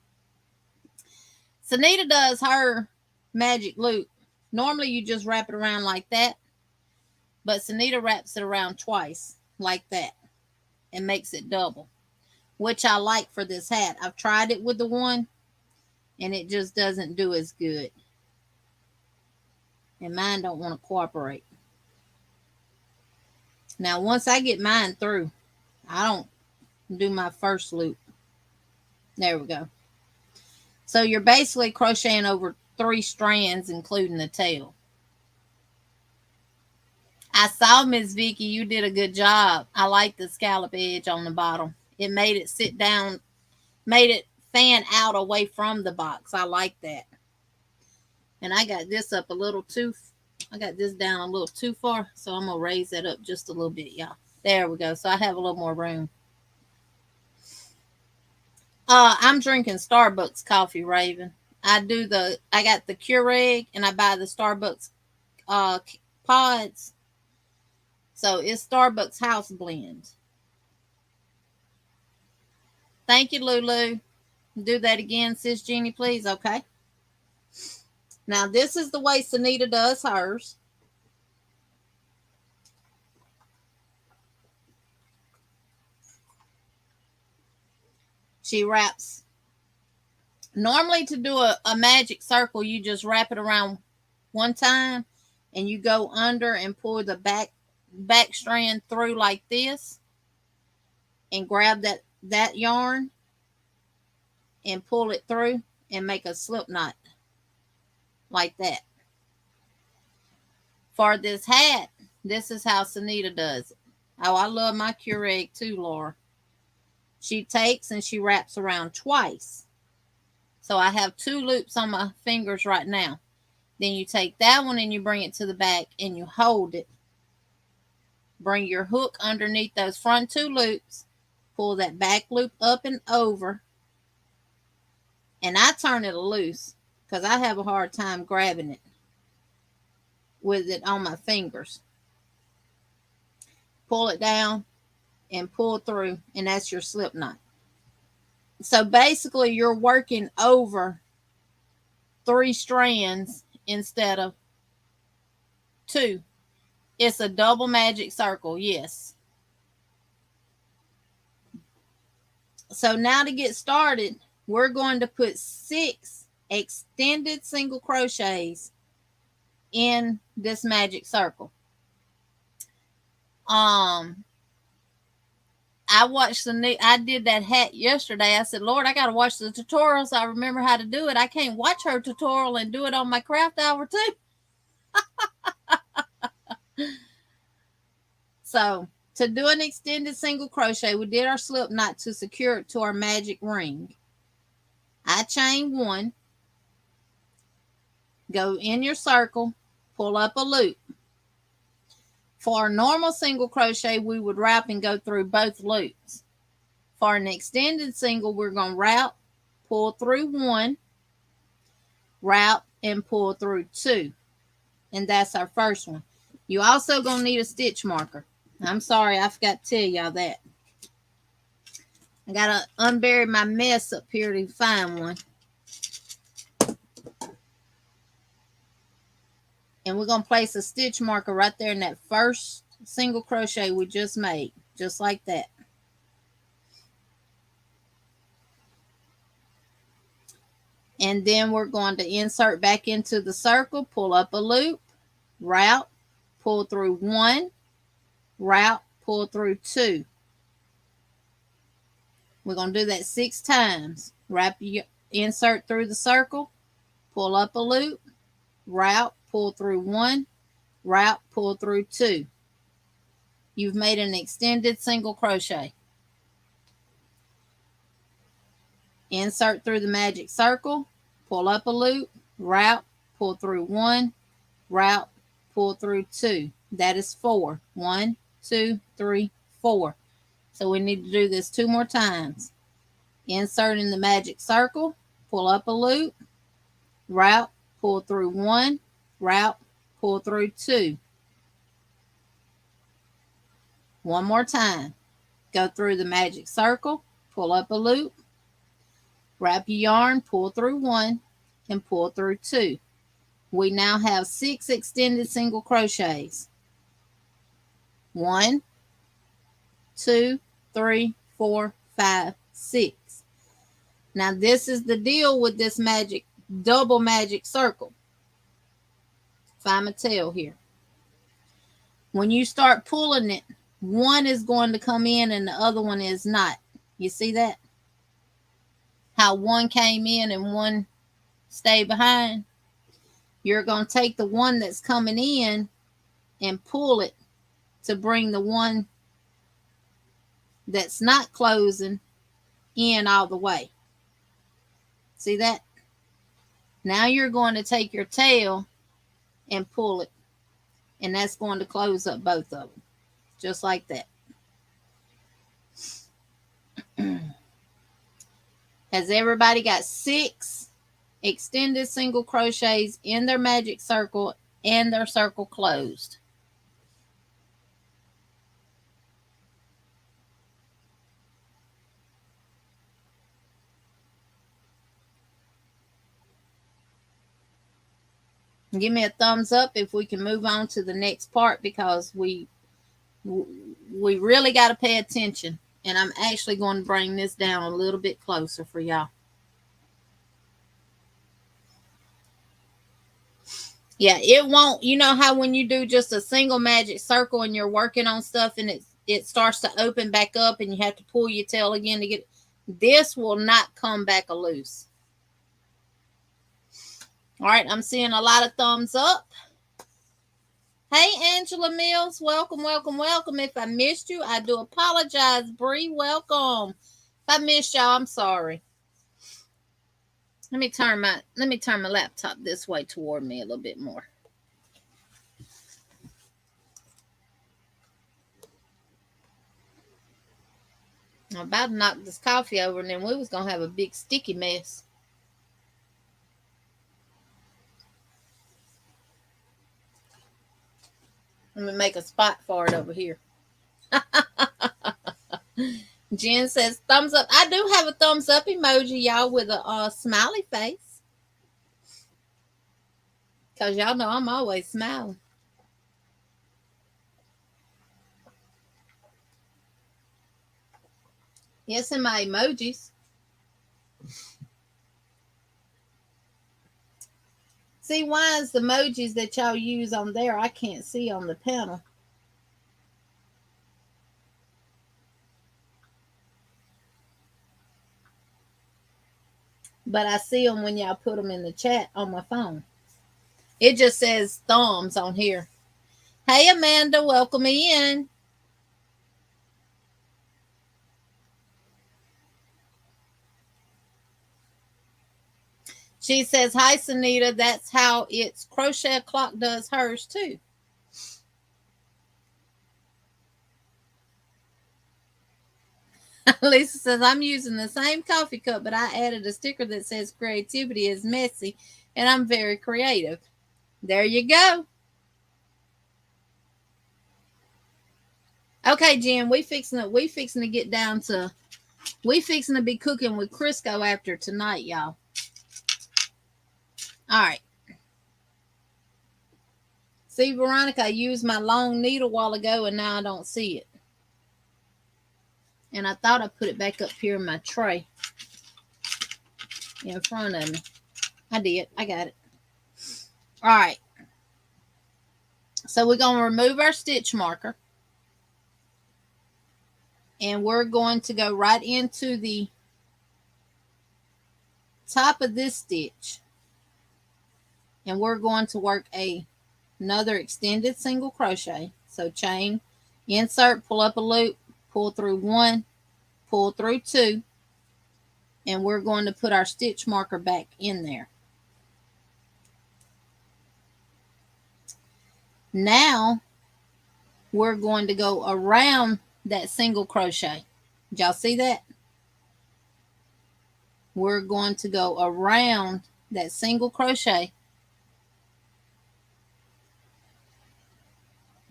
Sanita does her magic loop. Normally, you just wrap it around like that. But Sanita wraps it around twice, like that, and makes it double, which I like for this hat. I've tried it with the one, and it just doesn't do as good. And mine don't want to cooperate. Now, once I get mine through, I don't do my first loop. There we go. So you're basically crocheting over 3 strands, including the tail. I saw, Miss Vicky, you did a good job. I like the scallop edge on the bottom. It made it sit down, made it fan out away from the box. I like that. And I got this up a little too, I got this down a little too far, so I'm going to raise that up just a little bit, y'all. There we go. So I have a little more room. I'm drinking Starbucks coffee, Raven. I got the Keurig, and I buy the Starbucks pods. So it's Starbucks house blend. Thank you, Lulu. Do that again, Sis Jeannie, please. Okay. Now, this is the way Sanita does hers. She wraps. Normally, to do a magic circle, you just wrap it around one time, and you go under and pull the back strand through like this, and grab that yarn and pull it through and make a slip knot like that. For this hat, this is how Sanita does it. Oh, I love my Keurig too, Laura. She takes and she wraps around twice. So I have 2 loops on my fingers right now. Then you take that one and you bring it to the back and you hold it. Bring your hook underneath those front 2 loops. Pull that back loop up and over. And I turn it loose because I have a hard time grabbing it with it on my fingers. Pull it down and pull through, and that's your slip knot. So basically you're working over 3 strands instead of 2. It's a double magic circle, yes. So now to get started, we're going to put 6 extended single crochets in this magic circle. I did that hat yesterday. I said, Lord, I got to watch the tutorial so I remember how to do it. I can't watch her tutorial and do it on my craft hour too. So to do an extended single crochet, we did our slip knot to secure it to our magic ring. I chain 1, go in your circle, pull up a loop. For a normal single crochet, we would wrap and go through both loops. For an extended single, we're going to wrap, pull through 1, wrap, and pull through 2. And that's our first one. You also going to need a stitch marker. I'm sorry, I forgot to tell y'all that. I got to unbury my mess up here to find one. And we're going to place a stitch marker right there in that first single crochet we just made, just like that. And then we're going to insert back into the circle, pull up a loop, route, pull through 1, route, pull through 2. We're going to do that 6 times. Wrap your insert through the circle, pull up a loop, route, pull through 1, route, pull through 2. You've made an extended single crochet. Insert through the magic circle, pull up a loop, route, pull through 1, route, pull through 2. That is 4. 1, 2, 3, 4. So we need to do this 2 more times. Insert in the magic circle, pull up a loop, route, pull through 1, route, pull through 2. One more time. Go through the magic circle, pull up a loop, wrap your yarn, pull through 1, and pull through 2. We now have 6 extended single crochets. 1, 2, 3, 4, 5, 6. Now this is the deal with this magic, double magic circle. Find my tail here. When you start pulling it, one is going to come in and the other one is not. You see that? How one came in and one stayed behind? You're going to take the one that's coming in and pull it to bring the one that's not closing in all the way. See that? Now you're going to take your tail and pull it, and that's going to close up both of them, just like that. Has everybody got 6 extended single crochets in their magic circle and their circle closed? Give me a thumbs up if we can move on to the next part, because we really got to pay attention. And I'm actually going to bring this down a little bit closer for y'all. Yeah, it won't. You know how when you do just a single magic circle and you're working on stuff and it starts to open back up and you have to pull your tail again to get it? This will not come back loose. All right, I'm seeing a lot of thumbs up. Hey, Angela Mills, welcome, welcome, welcome. If I missed you, I do apologize. Bree, welcome. If I missed y'all, I'm sorry. Let me turn my laptop this way toward me a little bit more. I'm about to knock this coffee over, and then we was gonna have a big sticky mess. Let me make a spot for it over here. Jen says, thumbs up. I do have a thumbs up emoji, y'all, with a smiley face. Because y'all know I'm always smiling. Yes, in my emojis. See, why is the emojis that y'all use on there I can't see on the panel? But I see them when y'all put them in the chat on my phone. It just says thumbs on here. Hey, Amanda, welcome in. She says, hi, Sanita. That's how its crochet clock does hers, too. Lisa says, I'm using the same coffee cup, but I added a sticker that says creativity is messy, and I'm very creative. There you go. Okay, Jen, we fixing to get down to, we fixing to be cooking with Crisco after tonight, y'all. All right. See, Veronica, I used my long needle a while ago and now I don't see it. And I thought I put it back up here in my tray in front of me. I did. I got it. All right. So we're going to remove our stitch marker. And we're going to go right into the top of this stitch. And we're going to work another extended single crochet. So chain, insert, pull up a loop, pull through 1, pull through 2. And we're going to put our stitch marker back in there. Now we're going to go around that single crochet. Did y'all see that? We're going to go around that single crochet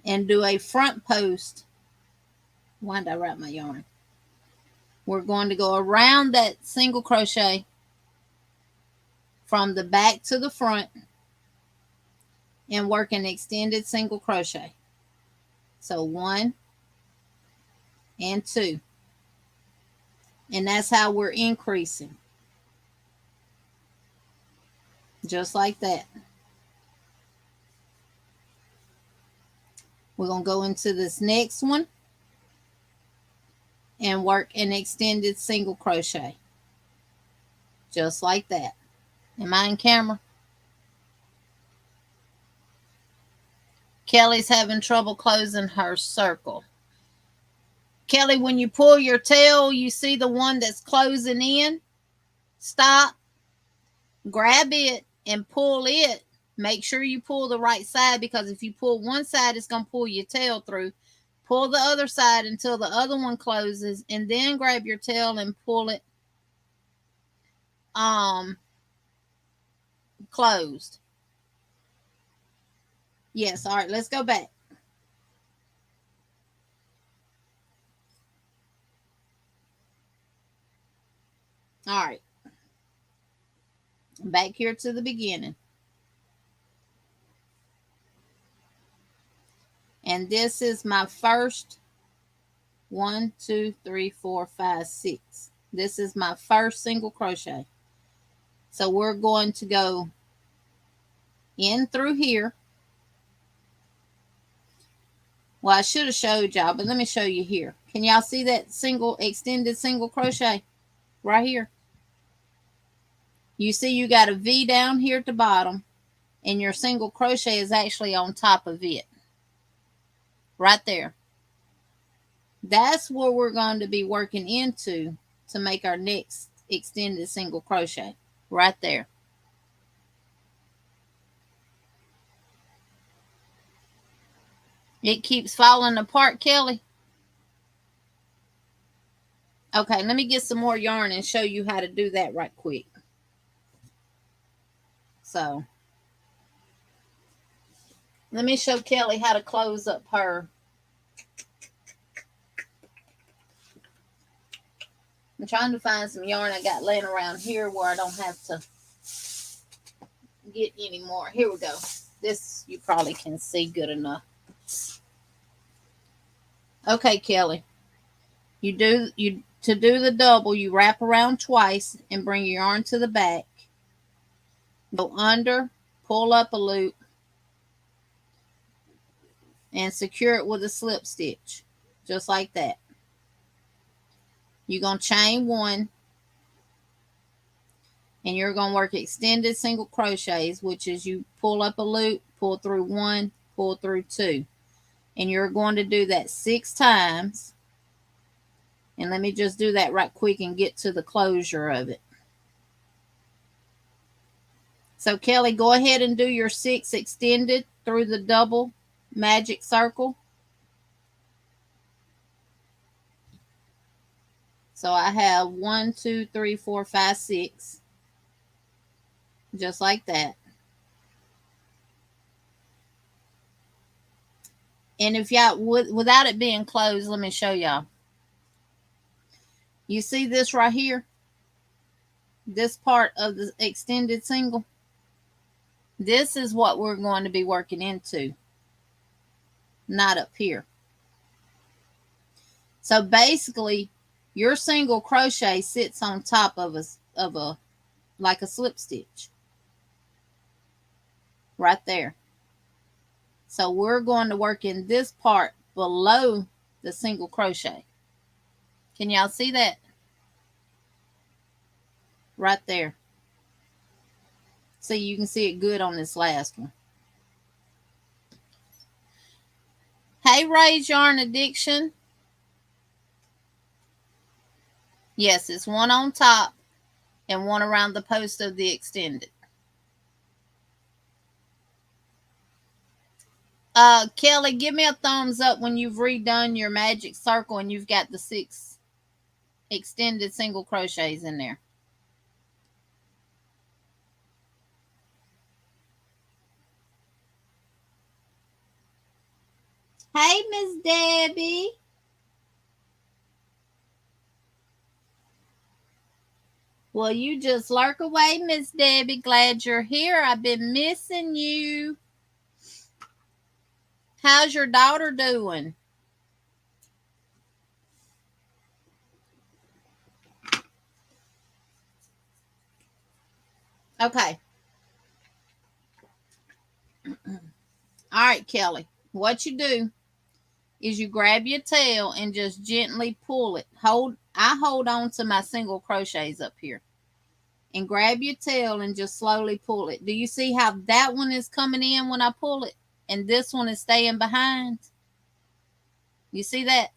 and do a front post. Why did I wrap my yarn? We're going to go around that single crochet from the back to the front and work an extended single crochet. So 1 and 2. And that's how we're increasing. Just like that. We're going to go into this next one and work an extended single crochet. Just like that. Am I in camera? Kelly's having trouble closing her circle. Kelly, when you pull your tail, you see the one that's closing in. Stop. Grab it and pull it. Make sure you pull the right side, because if you pull one side, it's going to pull your tail through. Pull the other side until the other one closes, and then grab your tail and pull it closed. Yes, all right, let's go back. All right. Back here to the beginning. And this is my first 1, 2, 3, 4, 5, 6. This is my first single crochet. So we're going to go in through here. Well, I should have showed y'all, but let me show you here. Can y'all see that single extended single crochet right here? You see you got a V down here at the bottom, and your single crochet is actually on top of it. Right there. That's where we're going to be working into to make our next extended single crochet. Right there. It keeps falling apart, Kelly. Okay, let me get some more yarn and show you how to do that right quick. So, let me show Kelly how to close up her. I'm trying to find some yarn I got laying around here where I don't have to get any more. Here we go. This you probably can see good enough. Okay, Kelly. To do the double, you wrap around twice and bring your yarn to the back. Go under, pull up a loop, and secure it with a slip stitch. Just like that. You're going to chain 1. And you're going to work extended single crochets, which is you pull up a loop, pull through 1, pull through 2. And you're going to do that 6 times. And let me just do that right quick and get to the closure of it. So Kelly, go ahead and do your 6 extended through the double magic circle. So I have 1, 2, 3, 4, 5, 6. Just like that. And if y'all, without it being closed, let me show y'all. You see this right here? This part of the extended single? This is what we're going to be working into. not up here. So basically, your single crochet sits on top of a like a slip stitch right there. So we're going to work in this part below the single crochet. Can y'all see that? Right there. So you can see it good on this last one. Hey, Ray's Yarn Addiction. Yes, it's one on top and one around the post of the extended. Kelly, give me a thumbs up when you've redone your magic circle and you've got the 6 extended single crochets in there. Hey, Miss Debbie. Well, you just lurk away, Miss Debbie. Glad you're here. I've been missing you. How's your daughter doing? Okay. All right, Kelly. What you do is you grab your tail and just gently pull it. I hold on to my single crochets up here. And grab your tail and just slowly pull it. Do you see how that one is coming in when I pull it? And this one is staying behind? You see that?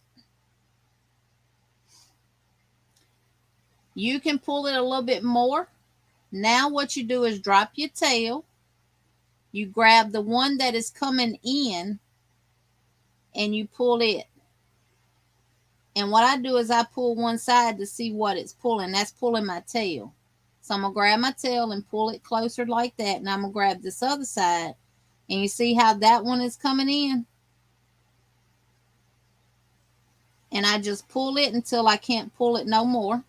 You can pull it a little bit more. Now what you do is drop your tail. You grab the one that is coming in and you pull it. And what I do is I pull one side to see what it's pulling. That's pulling my tail. So I'm going to grab my tail and pull it closer like that. And I'm going to grab this other side. And you see how that one is coming in? And I just pull it until I can't pull it no more.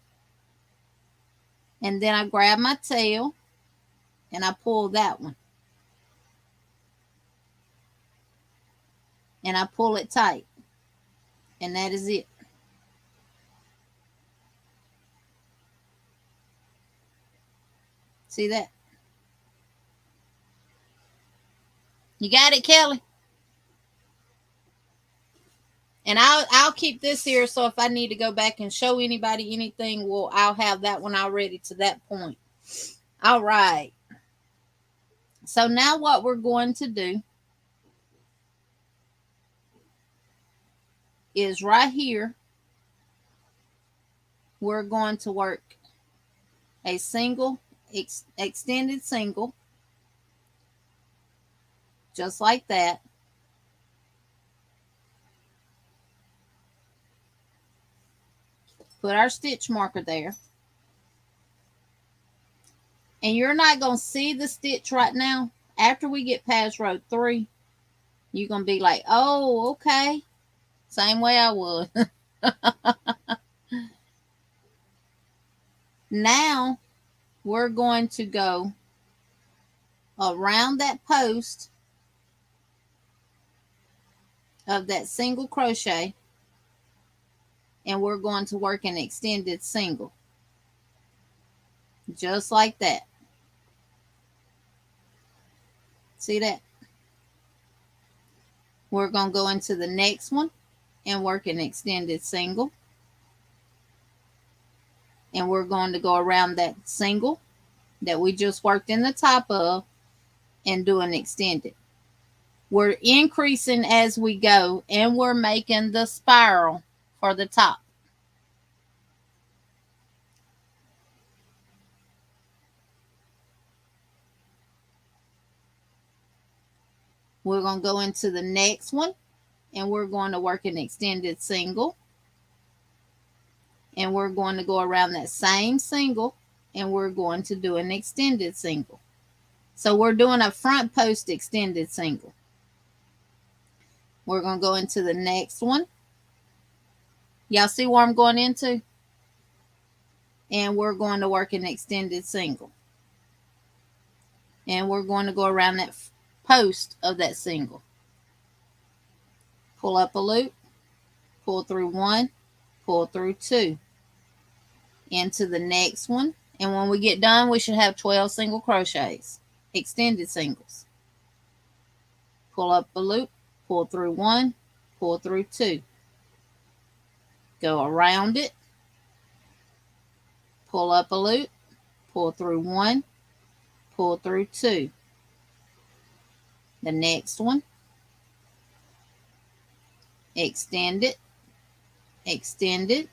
And then I grab my tail and I pull that one. And I pull it tight. And that is it. See that? You got it, Kelly? And I'll keep this here, so if I need to go back and show anybody anything, well, I'll have that one already to that point. All right. So now what we're going to do is right here, we're going to work a single, extended single, just like that. Put our stitch marker there. And you're not going to see the stitch right now. After we get past row 3, you're going to be like, oh, okay. Same way I would. Now, we're going to go around that post of that single crochet. And we're going to work an extended single. Just like that. See that? We're going to go into the next one and work an extended single. And we're going to go around that single that we just worked in the top of and do an extended. We're increasing as we go and we're making the spiral for the top. We're going to go into the next one and we're going to work an extended single. And we're going to go around that same single and we're going to do an extended single. So we're doing a front post extended single. We're going to go into the next one. Y'all see where I'm going into? And we're going to work an extended single. And we're going to go around that post of that single. pull up a loop, pull through 1, pull through 2, into the next one. And when we get done, we should have 12 single crochets, extended singles. Pull up a loop, pull through 1, pull through 2. Go around it, pull up a loop, pull through 1, pull through 2. The next one, extend it, extend it.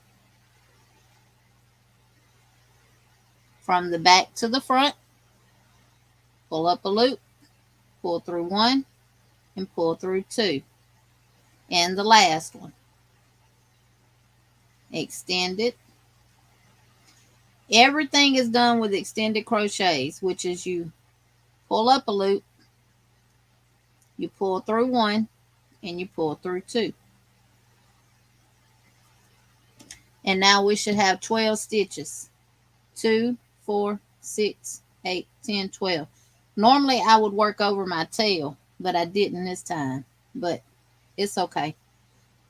From the back to the front, pull up a loop, pull through 1, and pull through 2. And the last one, extend it. Everything is done with extended crochets, which is you pull up a loop, you pull through 1, and you pull through 2. And now we should have 12 stitches. 2, 4, 6, 8, 10, 12. Normally I would work over my tail, but I didn't this time. But it's okay.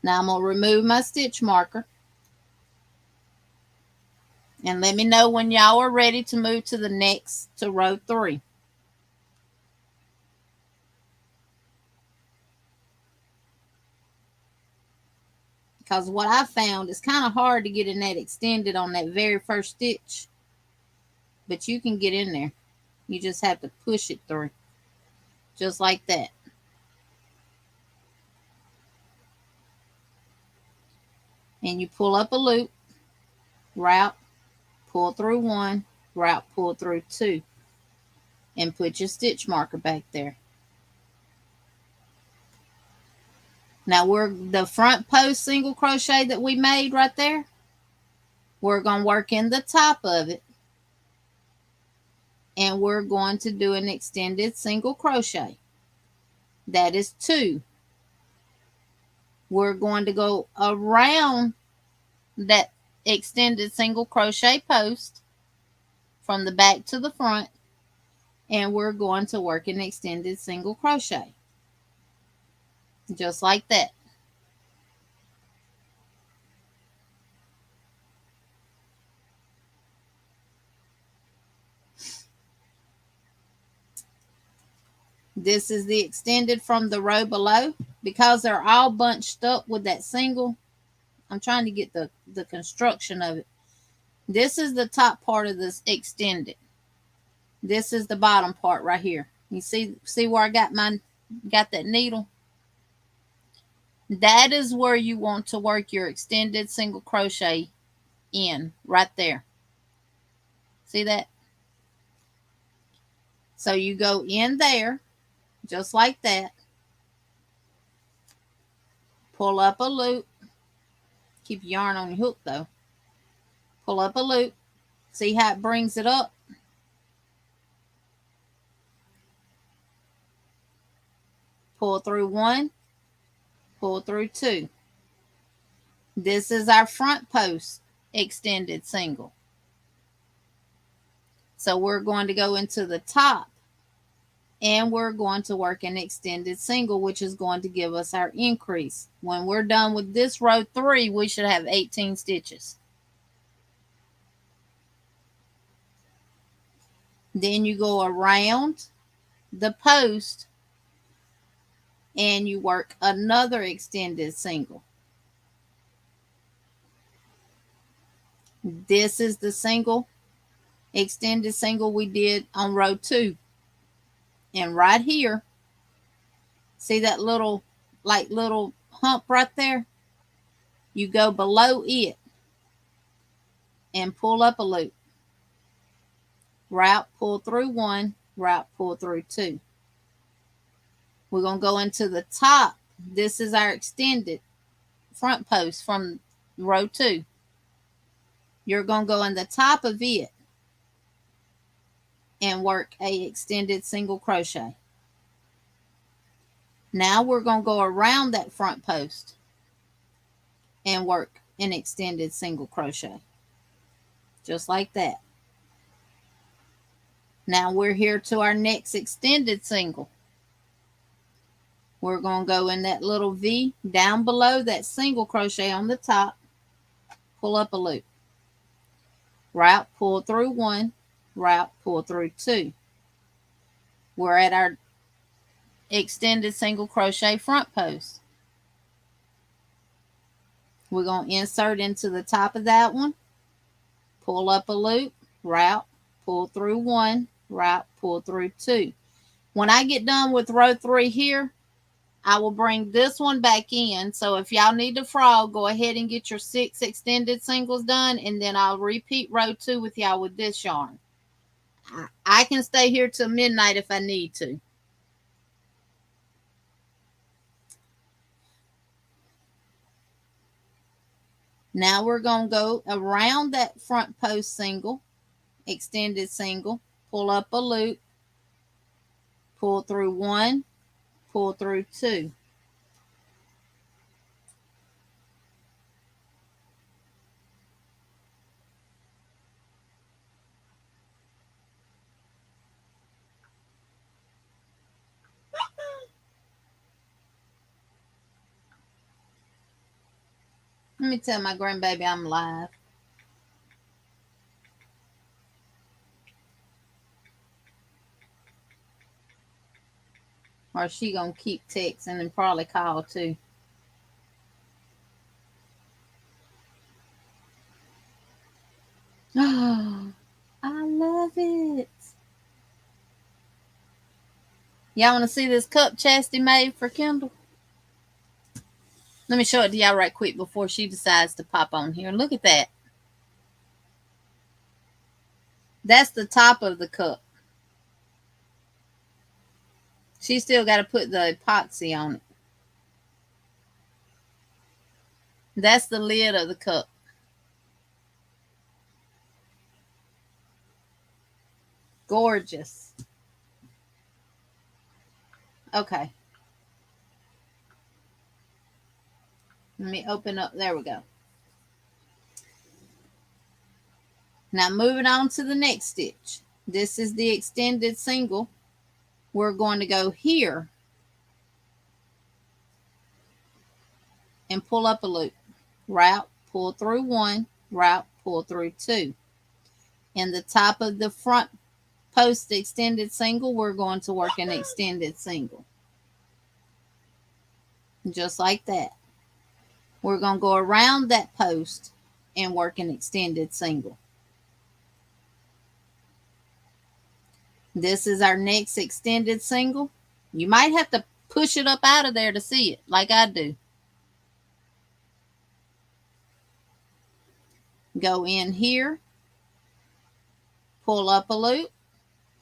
Now I'm going to remove my stitch marker. And let me know when y'all are ready to move to the next, to row 3. Because what I found is kind of hard to get in that extended on that very first stitch. But you can get in there. You just have to push it through. Just like that. And you pull up a loop, route, pull through 1, route, pull through 2. And put your stitch marker back there. Now we're the front post single crochet that we made right there. We're going to work in the top of it. And we're going to do an extended single crochet. That is 2. We're going to go around that extended single crochet post from the back to the front. And we're going to work an extended single crochet. Just like that. This is the extended from the row below. Because they're all bunched up with that single, I'm trying to get the construction of it. This is the top part of this extended. This is the bottom part right here. You see where I got that needle? That is where you want to work your extended single crochet in, right there. See that? So you go in there, just like that. Pull up a loop. Keep your yarn on your hook though. Pull up a loop. See how it brings it up? Pull through 1, pull through 2. This is our front post extended single. So we're going to go into the top and we're going to work an extended single, which is going to give us our increase. When we're done with this row 3, we should have 18 stitches. Then you go around the post and you work another extended single. This is the single, extended single we did on row 2. And right here, see that little hump right there? You go below it and pull up a loop. Route, pull through 1, route, pull through 2. We're going to go into the top. This is our extended front post from row 2. You're going to go in the top of it and work a extended single crochet. Now we're going to go around that front post and work an extended single crochet. Just like that. Now we're here to our next extended single. We're going to go in that little V down below that single crochet on the top, pull up a loop, route, pull through 1, route, pull through 2. We're at our extended single crochet front post. We're going to insert into the top of that one, pull up a loop, route, pull through 1, route, pull through 2. When I get done with row 3 here, I will bring this one back in. So if y'all need to frog, go ahead and get your 6 extended singles done, and then I'll repeat row 2 with y'all with this yarn. I can stay here till midnight if I need to. Now we're going to go around that front post single, extended single, pull up a loop, pull through 1, pull through 2. Let me tell my grandbaby I'm live. Or she gonna keep texting and probably call too. Oh, I love it. Y'all want to see this cup Chastity made for Kendall? Let me show it to y'all right quick before she decides to pop on here. Look at that. That's the top of the cup. She still got to put the epoxy on it. That's the lid of the cup. Gorgeous. Okay. Let me open up. There we go. Now moving on to the next stitch. This is the extended single. We're going to go here and pull up a loop. Route, pull through 1, route, pull through 2. In the top of the front post extended single, we're going to work an extended single. Just like that. We're going to go around that post and work an extended single. This is our next extended single. You might have to push it up out of there to see it, like I do. Go in here, pull up a loop,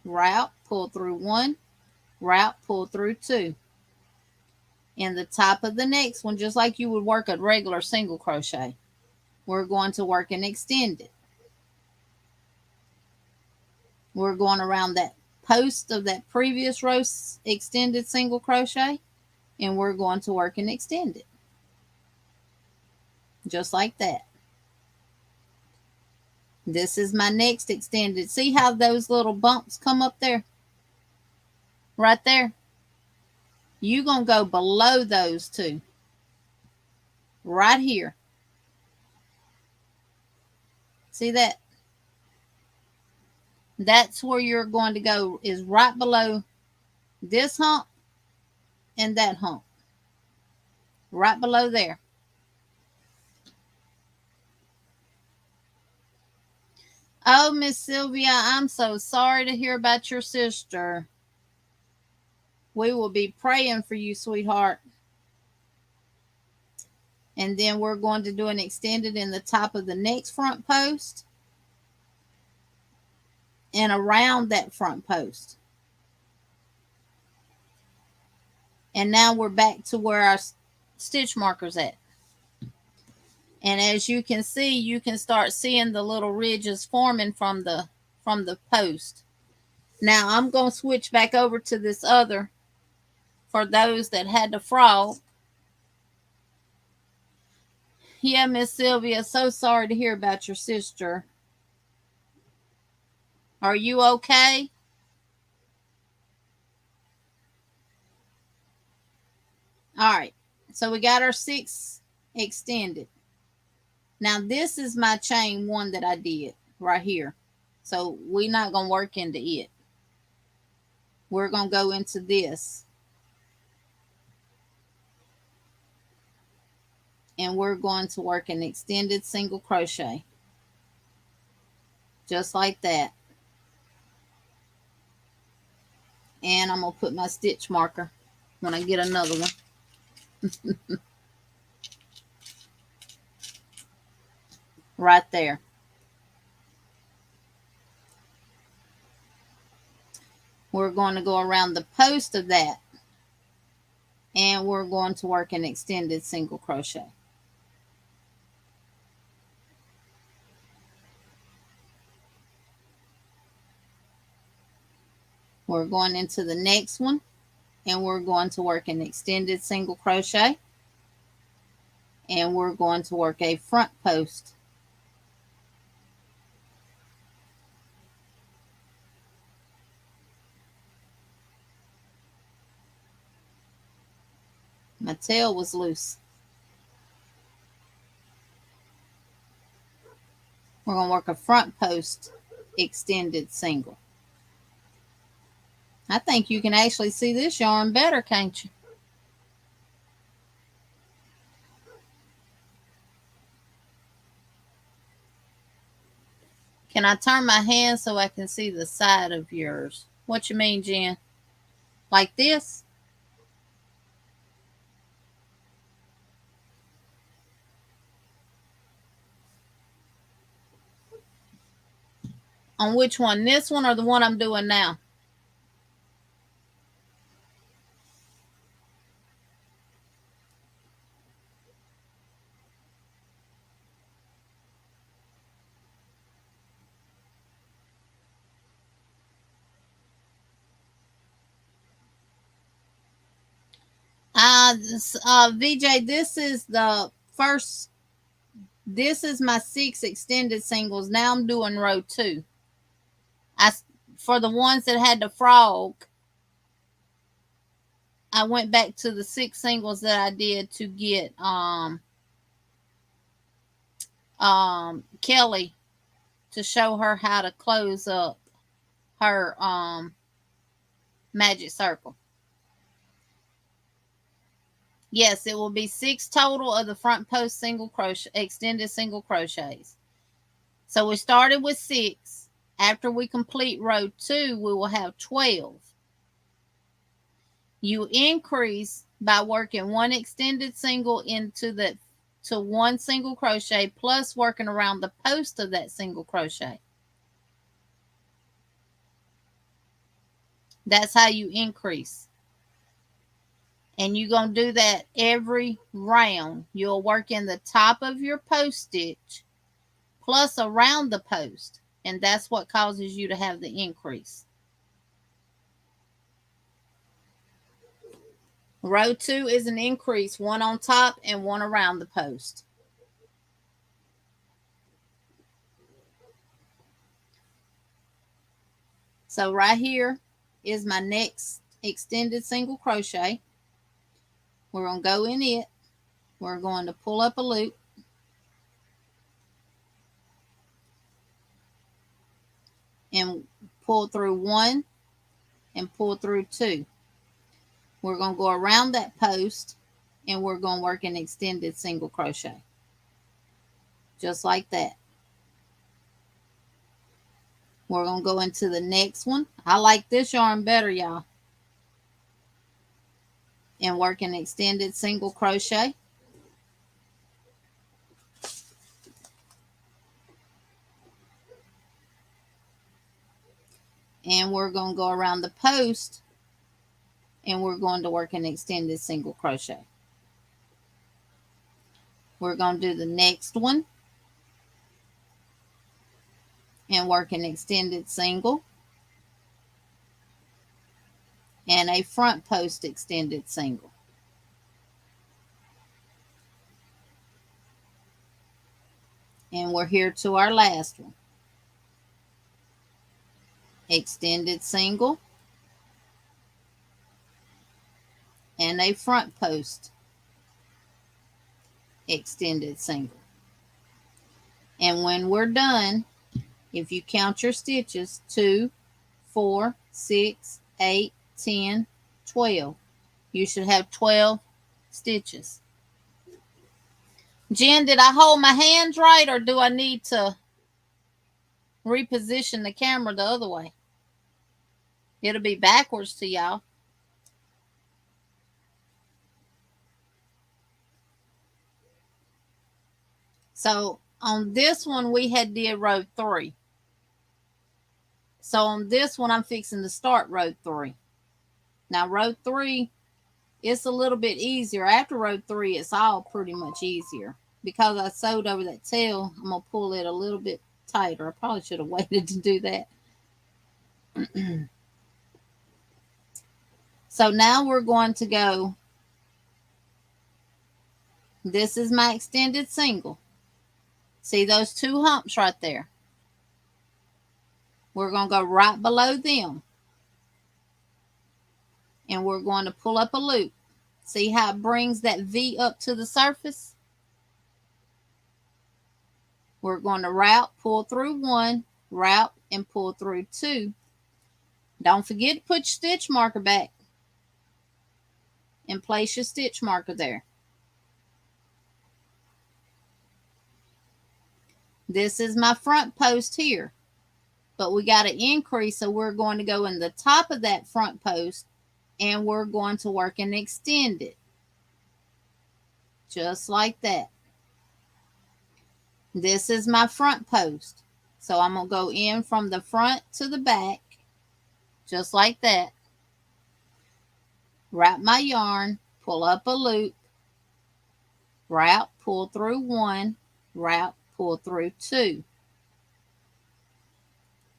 route, pull through 1, route, pull through 2. In the top of the next one, just like you would work a regular single crochet, we're going to work an extended. We're going around that post of that previous row extended single crochet, and we're going to work an extended. Just like that. This is my next extended. See how those little bumps come up there? Right there. You're going to go below those two. Right here. See that? That's where you're going to go, is right below this hump and that hump. Right below there. Oh, Miss Sylvia, I'm so sorry to hear about your sister. We will be praying for you, sweetheart. And then we're going to do an extended in the top of the next front post and around that front post. And now we're back to where our stitch marker's at. And as you can see, you can start seeing the little ridges forming from the post. Now I'm going to switch back over to this other for those that had to frog. Yeah, Miss Sylvia, so sorry to hear about your sister. Are you okay? All right, so we got our 6 extended. Now this is my chain 1 that I did right here. So we're not going to work into it. We're going to go into this. And we're going to work an extended single crochet. Just like that. And I'm going to put my stitch marker when I get another one. Right there. We're going to go around the post of that. And we're going to work an extended single crochet. We're going into the next one. And we're going to work an extended single crochet. And we're going to work a front post. My tail was loose. We're going to work a front post extended single. I think you can actually see this yarn better, can't you? Can I turn my hand so I can see the side of yours? What you mean, Jen? Like this? On which one? This one or the one I'm doing now? VJ, this is the first. This is my 6 extended singles. Now I'm doing row 2. For the ones that had the frog, I went back to the 6 singles that I did to get Kelly to show her how to close up her magic circle. Yes, it will be 6 total of the front post single crochet, extended single crochets. So we started with 6. After we complete row 2, we will have 12. You increase by working 1 extended single to 1 single crochet plus working around the post of that single crochet. That's how you increase. And you're going to do that every round. You'll work in the top of your post stitch plus around the post. And that's what causes you to have the increase. Row 2 is an increase, 1 on top and 1 around the post. So right here is my next extended single crochet. We're going to go in it. We're going to pull up a loop. And pull through 1 and pull through 2. We're going to go around that post and we're going to work an extended single crochet. Just like that. We're going to go into the next one. I like this yarn better, y'all. And work an extended single crochet. And we're going to go around the post and we're going to work an extended single crochet. We're going to do the next one and work an extended single and a front post extended single. And we're here to our last one. Extended single and a front post extended single. And when we're done, if you count your stitches, 2, 4, 6, 8, 10, 12. You should have 12 stitches. Jen, did I hold my hands right, or do I need to reposition the camera the other way? It'll be backwards to y'all. So on this one, we had did row 3. So on this one, I'm fixing to start row 3. Now row 3, it's a little bit easier. After row 3, it's all pretty much easier. Because I sewed over that tail, I'm going to pull it a little bit tighter. I probably should have waited to do that. So now we're going to go, this is my extended single. See those 2 humps right there? We're going to go right below them. And we're going to pull up a loop. See how it brings that V up to the surface? We're going to route, pull through 1, route, and pull through 2. Don't forget to put your stitch marker back and place your stitch marker there. This is my front post here, but we got to increase, so we're going to go in the top of that front post and we're going to work and extend it. Just like that. This is my front post. So I'm going to go in from the front to the back, just like that. Wrap my yarn, pull up a loop, route, pull through 1, route, pull through 2.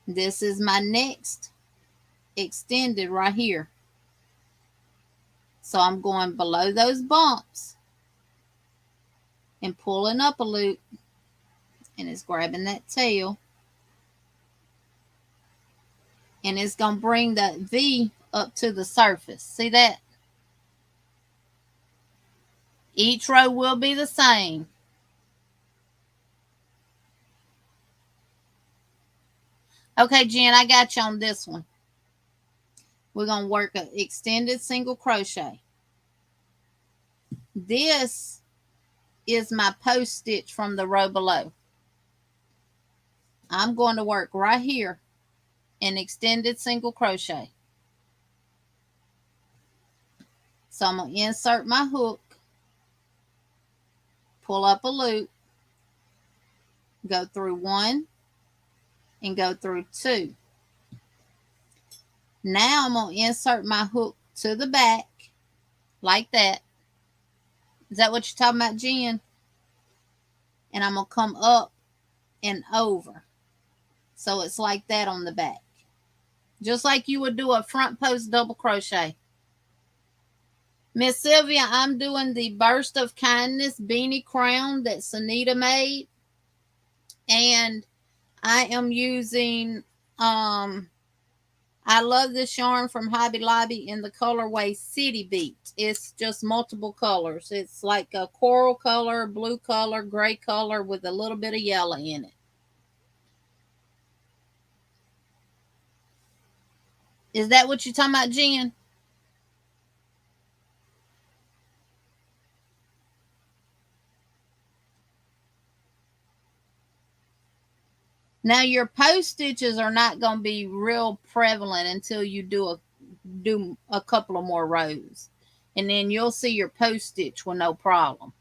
This is my next extended right here. So I'm going below those bumps and pulling up a loop, and it's grabbing that tail. And it's going to bring that V up to the surface. See that? Each row will be the same. Okay, Jen, I got you on this one. We're going to work an extended single crochet. This is my post stitch from the row below. I'm going to work right here an extended single crochet. So I'm going to insert my hook, pull up a loop, go through 1, and go through 2. Now I'm going to insert my hook to the back like that. Is that what you're talking about, Jen? And I'm going to come up and over. So it's like that on the back. Just like you would do a front post double crochet. Miss Sylvia, I'm doing the Burst of Kindness Beanie Crown that Sanita made. And I am using, I love this yarn from Hobby Lobby in the colorway City Beat. It's just multiple colors. It's like a coral color, blue color, gray color with a little bit of yellow in it. Is that what you're talking about, Jen? Now your post stitches are not going to be real prevalent until you do a couple of more rows. And then you'll see your post stitch with no problem.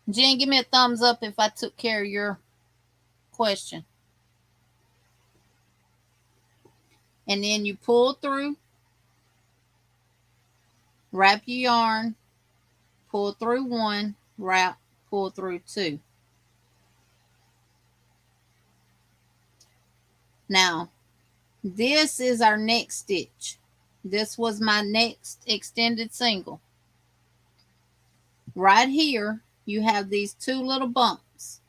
Jen, give me a thumbs up if I took care of your question. And then you pull through, wrap your yarn, pull through 1, wrap, pull through 2. Now, this is our next stitch. This was my next extended single. Right here, you have these 2 little bumps.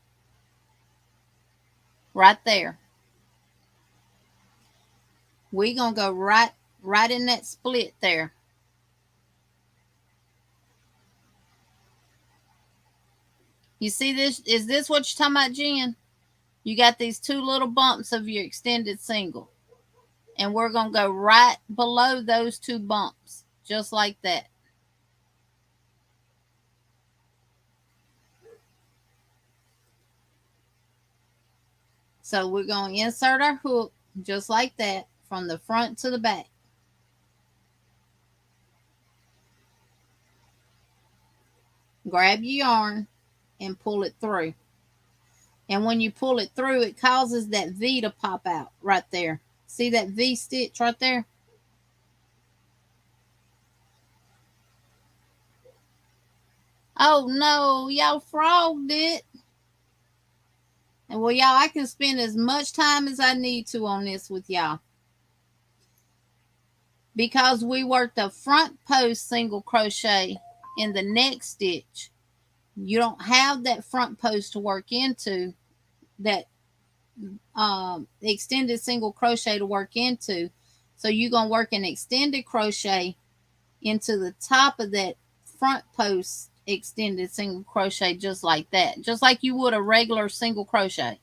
Right there. we're going to go right in that split there. You see this? Is this what you're talking about, Jen? You got these two little bumps of your extended single. And we're going to go right below those two bumps, just like that. So we're going to insert our hook just like that from the front to the back. Grab your yarn and pull it through. And when you pull it through, it causes that V to pop out right there. See that V stitch right there? Oh no, y'all frogged it. And well, y'all, I can spend as much time as I need to on this with y'all. Because we worked a front post single crochet in the next stitch, you don't have that front post to work into, that extended single crochet to work into. So you're going to work an extended crochet into the top of that front post extended single crochet, just like that, just like you would a regular single crochet.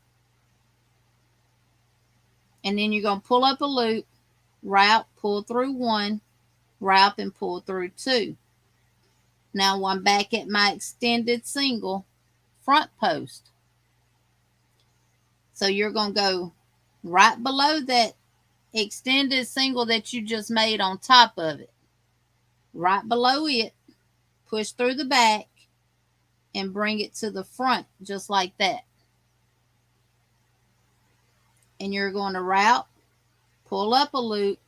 And then you're going to pull up a loop, wrap, pull through one, wrap, and pull through two. Now I'm back at my extended single front post. So you're going to go right below that extended single that you just made on top of it. Right below it, push through the back and bring it to the front just like that. And you're going to wrap, pull up a loop,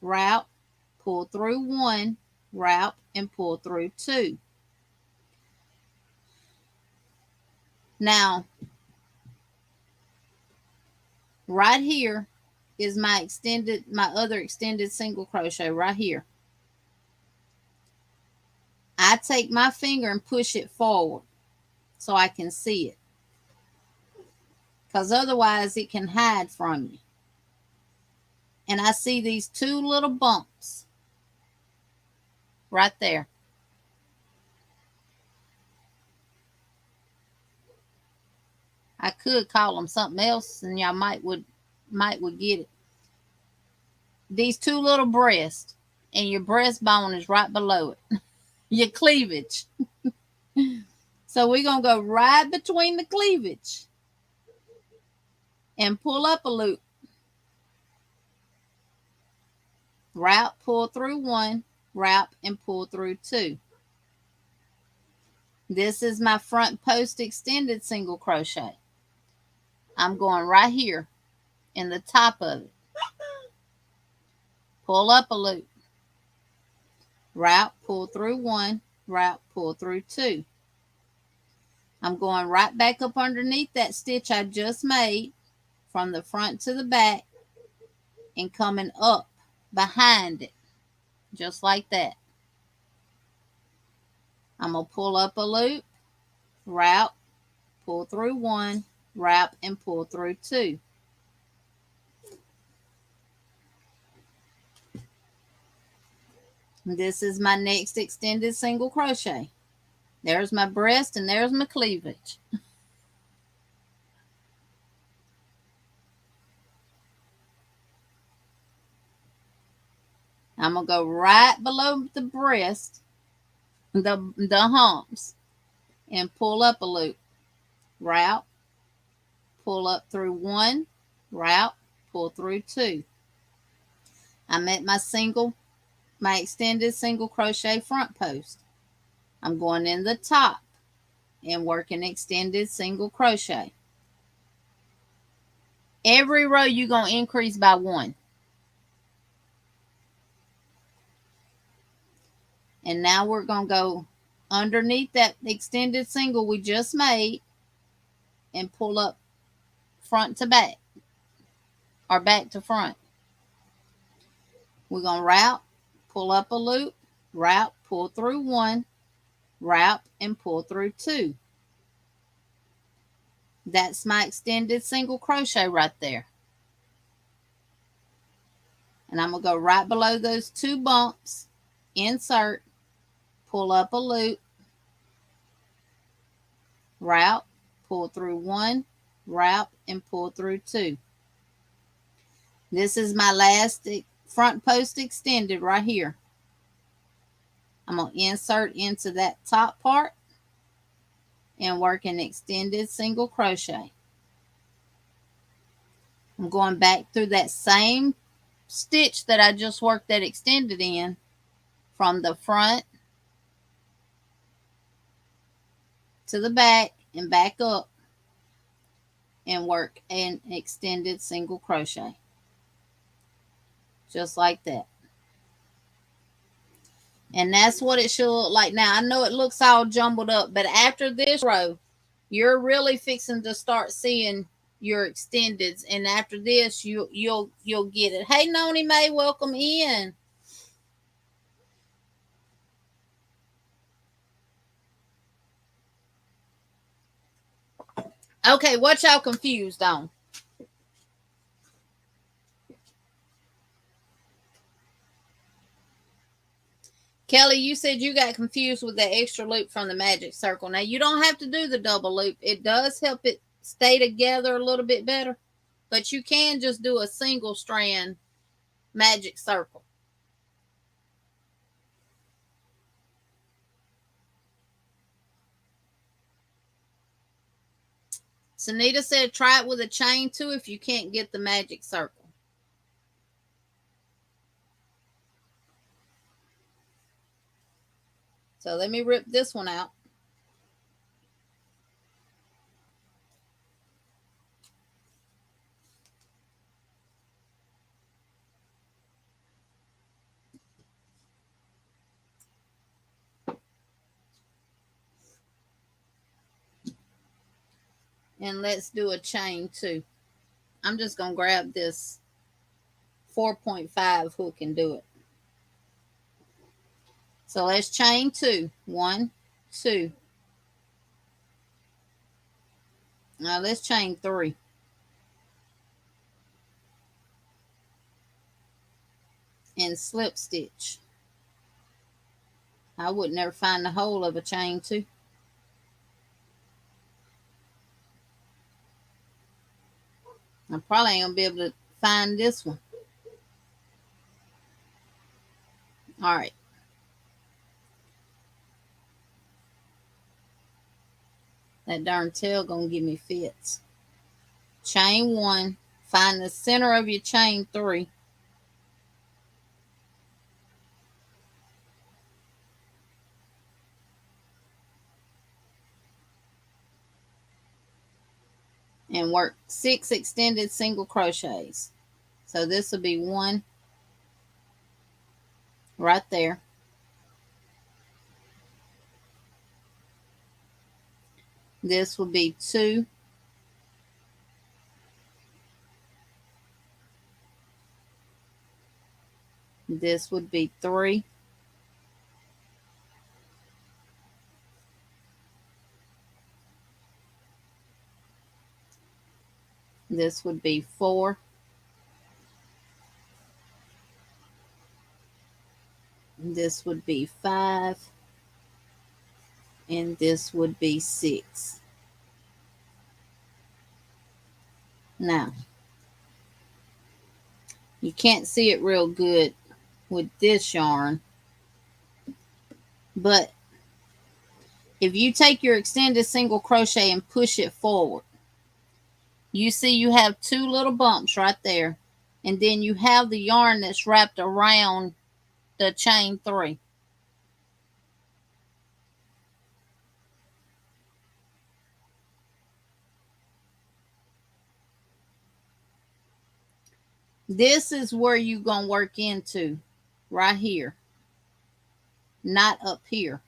wrap, pull through one, wrap, and pull through two. Now, right here is my other extended single crochet right here. I take my finger and push it forward so I can see it, because otherwise it can hide from you. And I see these two little bumps right there. I could call them something else and y'all might would get it. These two little breasts, and your breastbone is right below it. Your cleavage. So we're going to go right between the cleavage and pull up a loop. Wrap, pull through one, wrap, and pull through two. This is my front post extended single crochet. I'm going right here in the top of it. Pull up a loop. Wrap, pull through one, wrap, pull through two. I'm going right back up underneath that stitch I just made from the front to the back and coming up behind it, just like that. I'm going to pull up a loop, wrap, pull through one, wrap, and pull through two. This is my next extended single crochet. There's my breast and there's my cleavage. I'm going to go right below the breast, the humps, and pull up a loop. Wrap, pull up through one, wrap, pull through two. I'm at my extended single crochet front post. I'm going in the top and working extended single crochet. Every row you're going to increase by one. And now we're going to go underneath that extended single we just made and pull up front to back, or back to front. We're going to wrap, pull up a loop, wrap, pull through one, wrap, and pull through two. That's my extended single crochet right there. And I'm going to go right below those 2 bumps, insert, pull up a loop, wrap, pull through 1, wrap, and pull through 2. This is my last front post extended right here. I'm going to insert into that top part and work an extended single crochet. I'm going back through that same stitch that I just worked that extended in from the front to the back and back up and work an extended single crochet. Just like that. And that's what it should look like. Now, I know it looks all jumbled up, but after this row, you're really fixing to start seeing your extendeds. And after this, you'll get it. Hey, Noni May, welcome in. Okay, what y'all confused on? Kelly, you said you got confused with the extra loop from the magic circle. Now, you don't have to do the double loop. It does help it stay together a little bit better. But you can just do a single strand magic circle. Sanita said try it with a chain too if you can't get the magic circle. So let me rip this one out. And let's do a chain too. I'm just going to grab this 4.5 hook and do it. So let's chain 2. 1, 2. Now let's chain 3. And slip stitch. I would never find the hole of a chain 2. I probably ain't going to be able to find this one. All right. That darn tail going to give me fits. Chain 1. Find the center of your chain 3. And work 6 extended single crochets. So this will be 1 right there. This will be 2. This would be 3. This would be 4. This would be 5. And this would be 6. Now, you can't see it real good with this yarn, but if you take your extended single crochet and push it forward, you see you have 2 little bumps right there, and then you have the yarn that's wrapped around the chain 3. This is where you're going to work into, right here, not up here,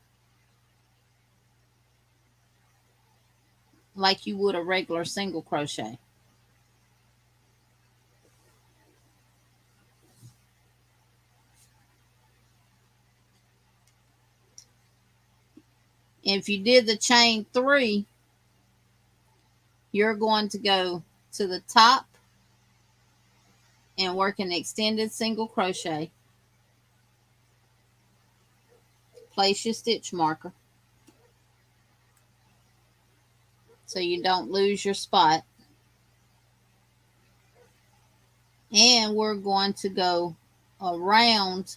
like you would a regular single crochet. If you did the chain 3, you're going to go to the top and work an extended single crochet. Place your stitch marker so you don't lose your spot. And we're going to go around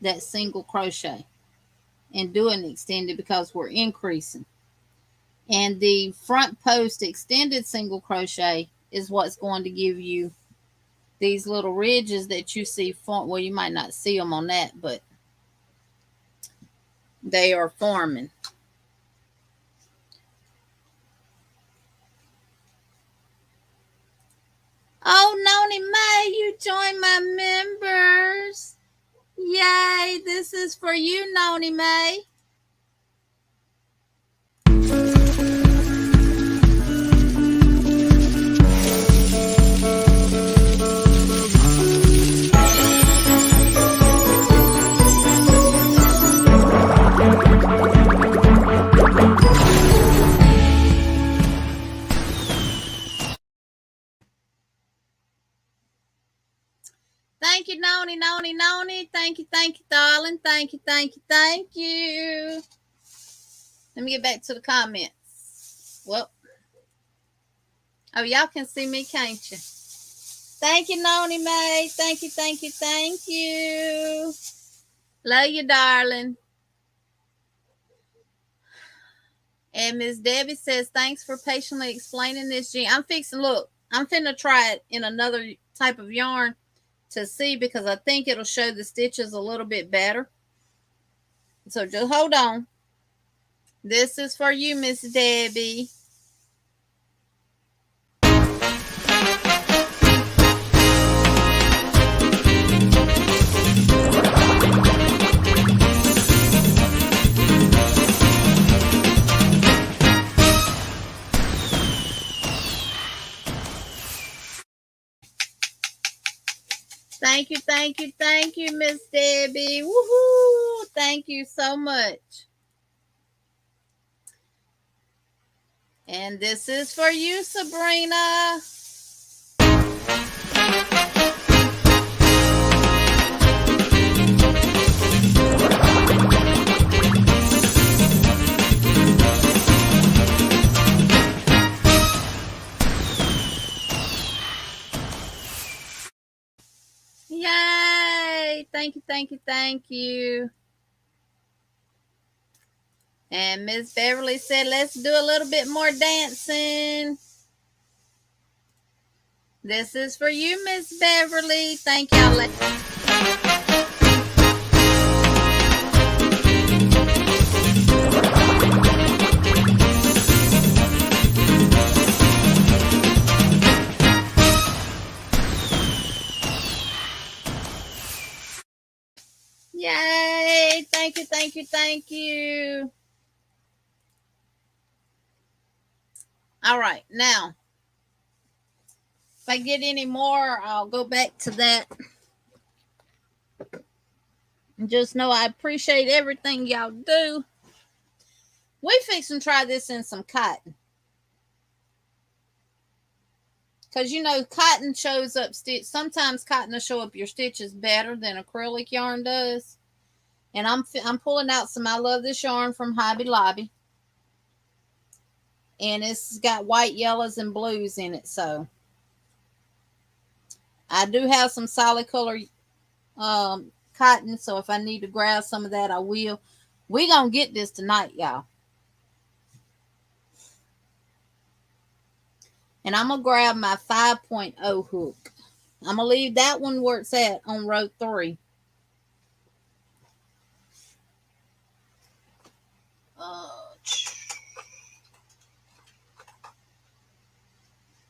that single crochet and do an extended because we're increasing. And the front post extended single crochet is what's going to give you these little ridges that you see. Well, you might not see them on that, but they are forming. Oh, Noni May, you joined my members. Yay, this is for you, Noni May. Thank you, Noni, Noni, Noni. Thank you, darling. Thank you, thank you. Let me get back to the comments. Well, oh, y'all can see me, can't you? Thank you, Noni May. Thank you. Love you, darling. And Miss Debbie says, thanks for patiently explaining this, Jean. I'm finna try it in another type of yarn to see, because I think it'll show the stitches a little bit better. So just hold on. This is for you, Miss Debbie. Thank you, Miss Debbie. Woohoo! Thank you so much. And this is for you, Sabrina. Yay! Thank you. And Miss Beverly said, let's do a little bit more dancing. This is for you, Miss Beverly. Thank y'all. Yay! Thank you. All right, now, if I get any more, I'll go back to that. And just know I appreciate everything y'all do. We fix and try this in some cotton. Because, you know, cotton shows up sometimes cotton will show up your stitches better than acrylic yarn does. And I'm pulling out some I Love This yarn from Hobby Lobby. And it's got white, yellows, and blues in it. So I do have some solid color cotton. So if I need to grab some of that, I will. We're going to get this tonight, y'all. And I'm going to grab my 5.0 hook. I'm going to leave that one where it's at on row 3.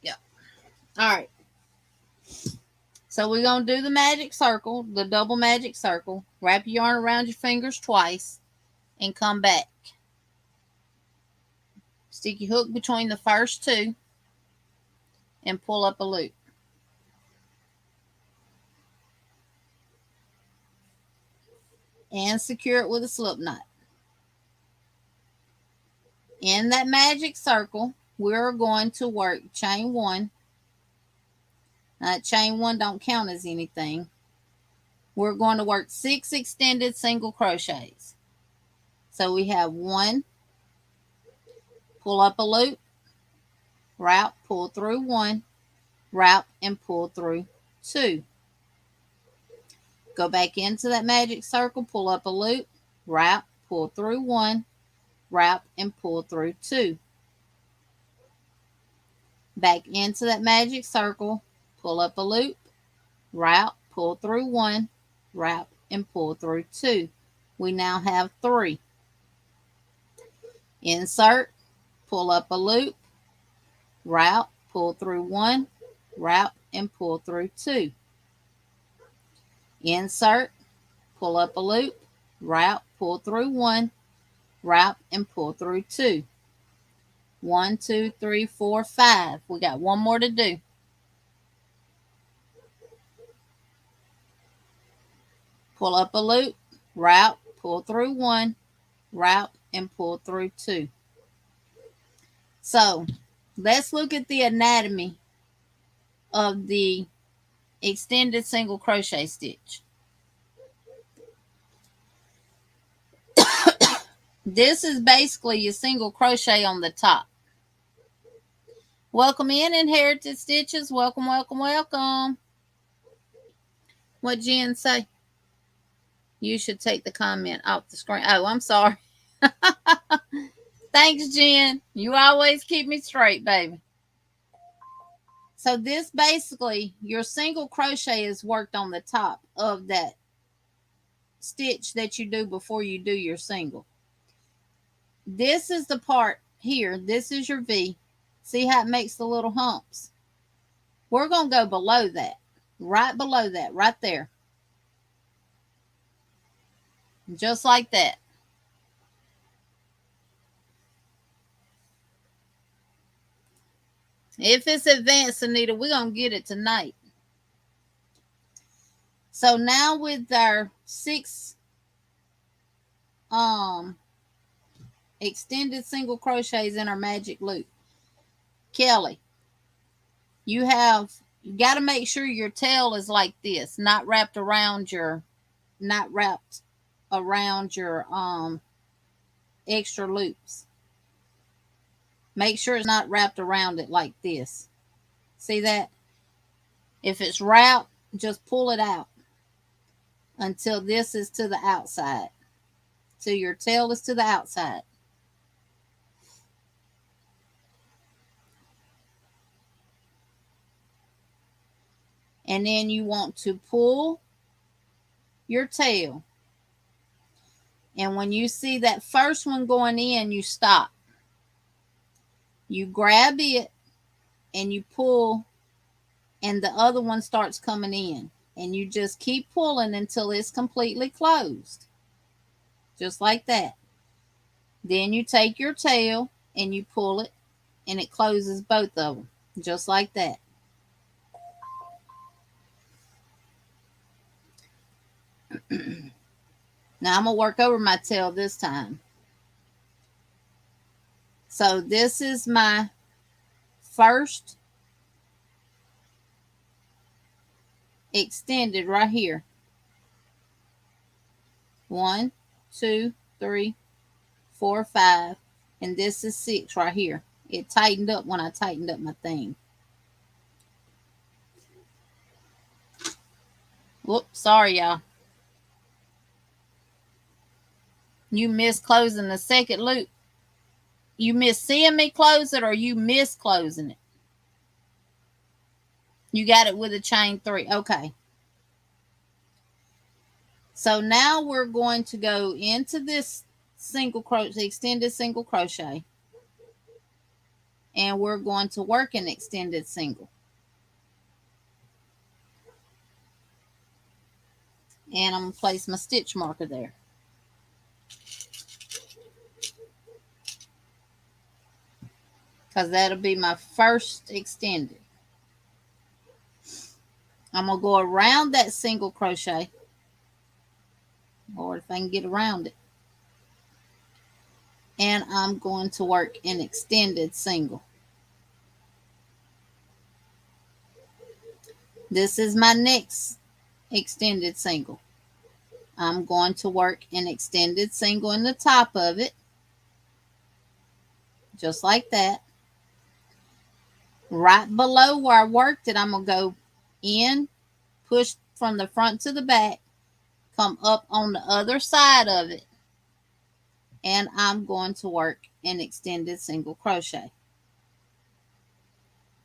Yeah. All right. So we're going to do the magic circle, the double magic circle. Wrap your yarn around your fingers twice and come back. Stick your hook between the first two and pull up a loop. And secure it with a slip knot. In that magic circle, we're going to work chain 1, Chain 1 don't count as anything. We're going to work 6 extended single crochets. So we have 1, pull up a loop, wrap, pull through 1, wrap, and pull through 2. Go back into that magic circle, pull up a loop, wrap, pull through 1, wrap, and pull through 2. Back into that magic circle, pull up a loop, wrap, pull through 1, wrap, and pull through 2. We now have 3. Insert, pull up a loop, wrap, pull through 1, wrap, and pull through 2. Insert, pull up a loop, wrap, pull through 1, wrap, and pull through 2. 1, 2, 3, 4, 5. We got one more to do. Pull up a loop, wrap, pull through 1, wrap, and pull through 2. So let's look at the anatomy of the extended single crochet stitch. This is basically your single crochet on the top. Welcome in, Inherited Stitches. Welcome, welcome, welcome. What Jen say? You should take the comment off the screen. Oh, I'm sorry. Thanks, Jen. You always keep me straight, baby. So this basically, your single crochet is worked on the top of that stitch that you do before you do your single. This is the part here. This is your V. See how it makes the little humps? We're going to go below that. Right below that. Right there. Just like that. If it's advanced, Sanita, we're going to get it tonight. So now with our 6 extended single crochets in our magic loop, Kelly, you got to make sure your tail is like this, not wrapped around your extra loops. Make sure it's not wrapped around it like this. See that? If it's wrapped, just pull it out until this is to the outside. Till your tail is to the outside. And then you want to pull your tail. And when you see that first one going in, you stop. You grab it and you pull, and the other one starts coming in. And you just keep pulling until it's completely closed. Just like that. Then you take your tail and you pull it, and it closes both of them. Just like that. Now I'm going to work over my tail this time. So this is my first extended right here. 1, 2, 3, 4, 5. And this is 6 right here. It tightened up when I tightened up my thing. Whoops, sorry y'all. You missed closing the second loop. You missed seeing me close it, or you missed closing it? You got it with a chain 3. Okay. So now we're going to go into this single crochet, extended single crochet. And we're going to work an extended single. And I'm going to place my stitch marker there. Because that'll be my first extended. I'm going to go around that single crochet. Or if I can get around it. And I'm going to work an extended single. This is my next extended single. I'm going to work an extended single in the top of it, just like that. Right below where I worked it, I'm going to go in, push from the front to the back, come up on the other side of it, and I'm going to work an extended single crochet.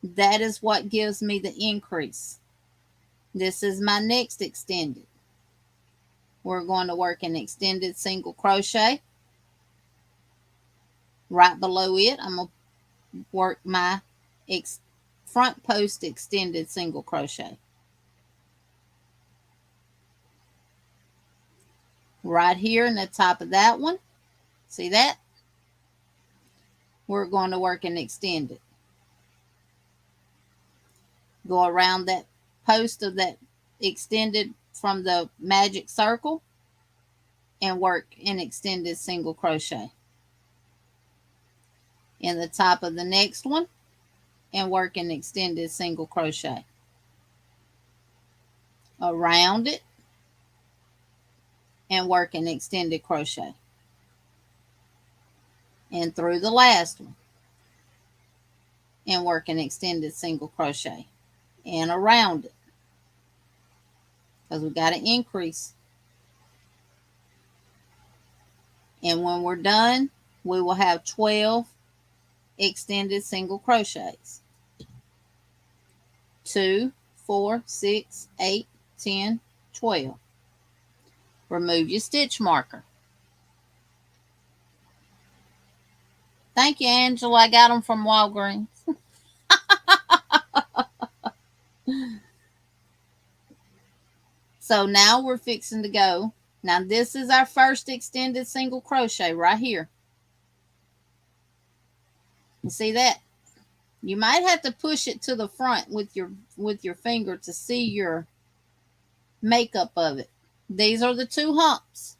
That is what gives me the increase. This is my next extended. We're going to work an extended single crochet. Right below it, I'm going to work my front post extended single crochet. Right here in the top of that one, see that? We're going to work an extended. Go around that post of that extended from the magic circle and work an extended single crochet. In the top of the next one and work an extended single crochet. Around it and work an extended crochet. And through the last one and work an extended single crochet. And around it, because we got to increase. And when we're done, we will have 12 extended single crochets. 2, 4, 6, 8, 10, 12. Remove your stitch marker. Thank you, Angela. I got them from Walgreens. So now we're fixing to go. Now this is our first extended single crochet right here. You see that? You might have to push it to the front with your finger to see your makeup of it. These are the 2 humps.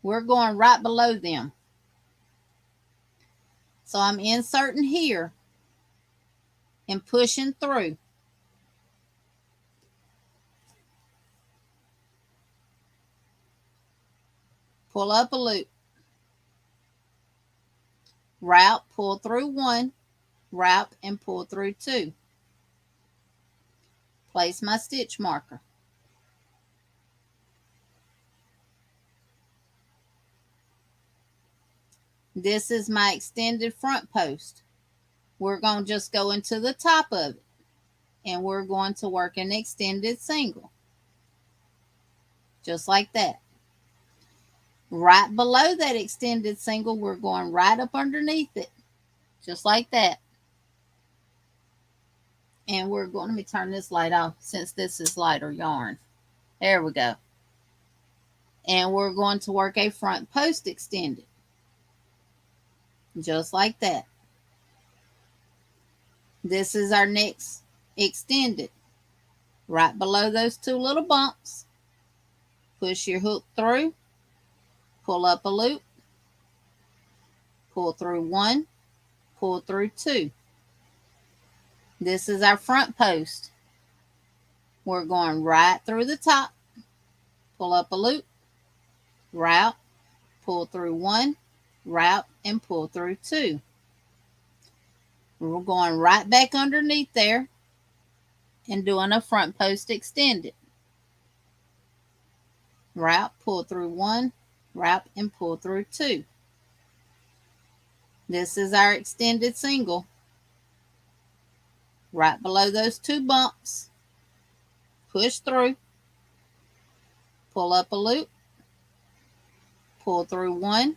We're going right below them. So I'm inserting here and pushing through. Pull up a loop. Wrap, pull through 1, wrap, and pull through 2. Place my stitch marker. This is my extended front post. We're going to just go into the top of it and we're going to work an extended single. Just like that. Right below that extended single, we're going right up underneath it. Just like that. And we're going, let me turn this light off since this is lighter yarn. There we go. And we're going to work a front post extended. Just like that. This is our next extended. Right below those 2 little bumps, push your hook through, pull up a loop, pull through 1, pull through 2. This is our front post. We're going right through the top, pull up a loop, wrap, pull through 1, wrap, and pull through 2. We're going right back underneath there and doing a front post extended. Wrap, pull through 1, wrap, and pull through 2. This is our extended single. Right below those 2 bumps, push through, pull up a loop, pull through 1,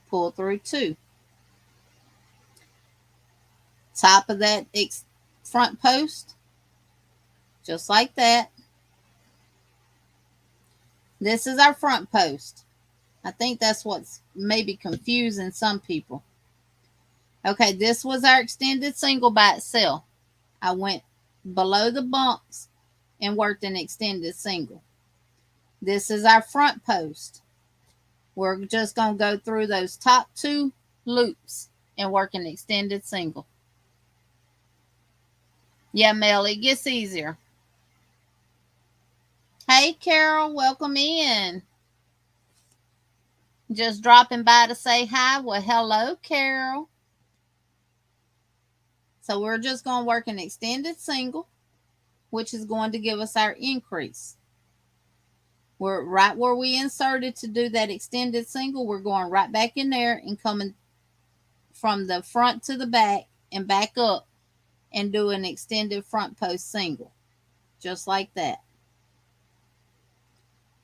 pull through 2. Top of that front post, just like that. This is our front post. I think that's what's maybe confusing some people. Okay, this was our extended single by itself. I went below the bumps and worked an extended single. This is our front post. We're just going to go through those top 2 loops and work an extended single. Yeah, Mel, it gets easier. Hey, Carol, welcome in. Just dropping by to say hi. Well, hello, Carol. So we're just going to work an extended single, which is going to give us our increase. We're right where we inserted to do that extended single. We're going right back in there and coming from the front to the back and back up and do an extended front post single, just like that.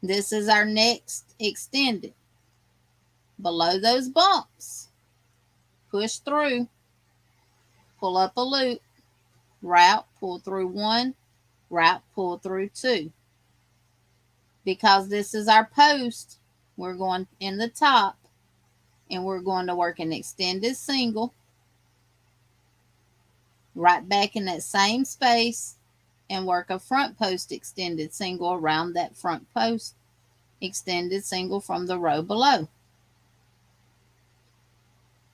This is our next extended. Below those bumps, push through, pull up a loop, route, pull through one, route, pull through two. Because this is our post, we're going in the top and we're going to work an extended single right back in that same space and work a front post extended single around that front post extended single from the row below.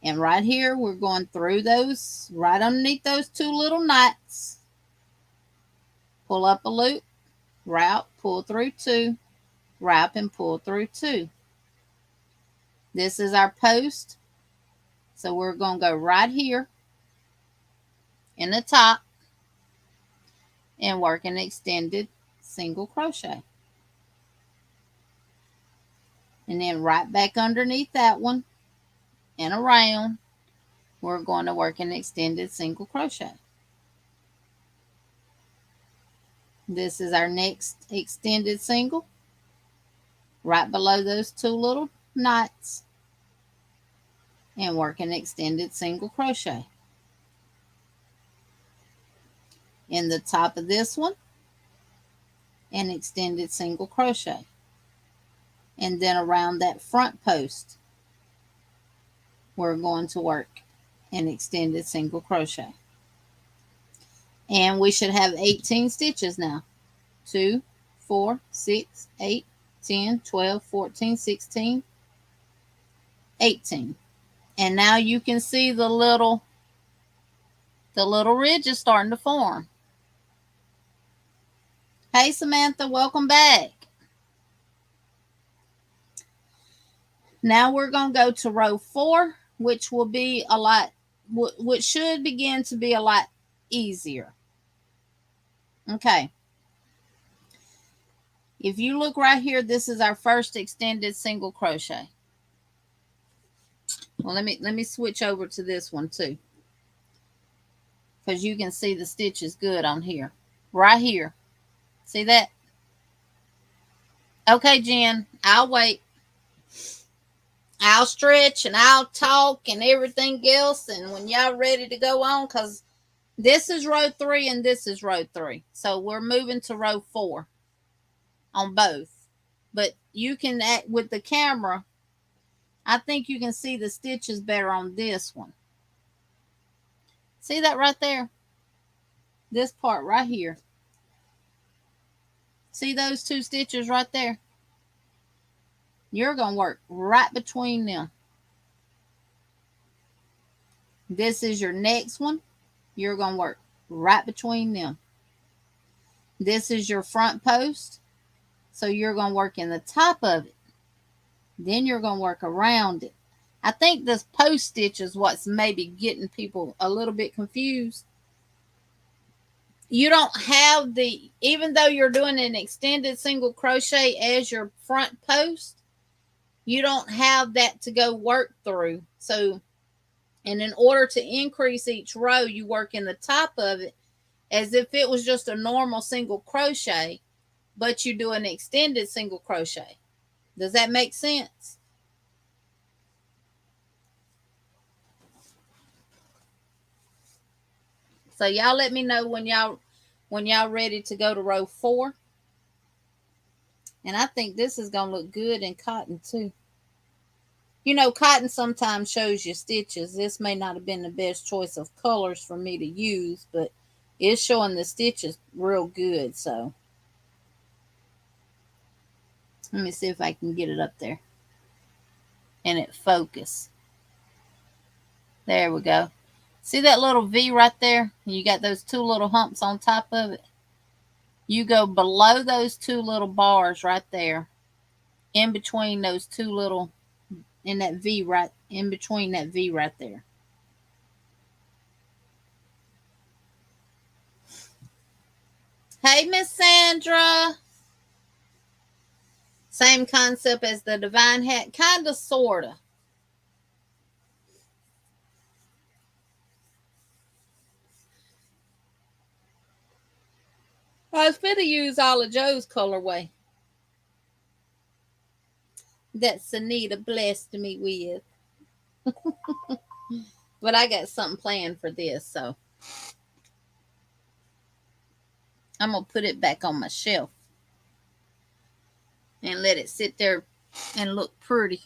And right here, we're going through those, right underneath those two little knots. Pull up a loop, route, pull through two, wrap and pull through two. This is our post. So we're going to go right here in the top and work an extended single crochet. And then right back underneath that one and around, we're going to work an extended single crochet. This is our next extended single, right below those two little knots, and work an extended single crochet. In the top of this one, an extended single crochet. And then around that front post, we're going to work an extended single crochet. And we should have 18 stitches now. 2, 4, 6, 8, 10, 12, 14, 16, 18. And now you can see the little ridge is starting to form. Hey, Samantha, welcome back. Now we're going to go to row 4, which will be a lot, which should begin to be a lot easier. Okay. If you look right here, this is our first extended single crochet. Well, let me switch over to this one too, because you can see the stitches good on here. Right here. See that? Okay, Jen, I'll wait. I'll stretch and I'll talk and everything else, and when y'all ready to go on, because this is row 3 and this is row 3. So we're moving to row 4 on both. But you can act with the camera. I think you can see the stitches better on this one. See that right there? This part right here. See those two stitches right there? You're going to work right between them. This is your next one. You're going to work right between them. This is your front post. So you're going to work in the top of it. Then you're going to work around it. I think this post stitch is what's maybe getting people a little bit confused. You don't have the, even though you're doing an extended single crochet as your front post, you don't have that to go work through. So, and in order to increase each row, you work in the top of it as if it was just a normal single crochet, but you do an extended single crochet. Does that make sense? So y'all let me know when y'all ready to go to row 4. And I think this is going to look good in cotton too. You know, cotton sometimes shows you stitches. This may not have been the best choice of colors for me to use, but it's showing the stitches real good. So let me see if I can get it up there and it focus. There we go. See that little V right there? You got those two little humps on top of it. You go below those two little bars right there, in between those two little, in that V right, in between that V right there. Hey, Miss Sandra. Same concept as the divine hat, kind of, sort of. I was going to use all of Joe's colorway that Sanita blessed me with. But I got something planned for this, so I'm going to put it back on my shelf and let it sit there and look pretty.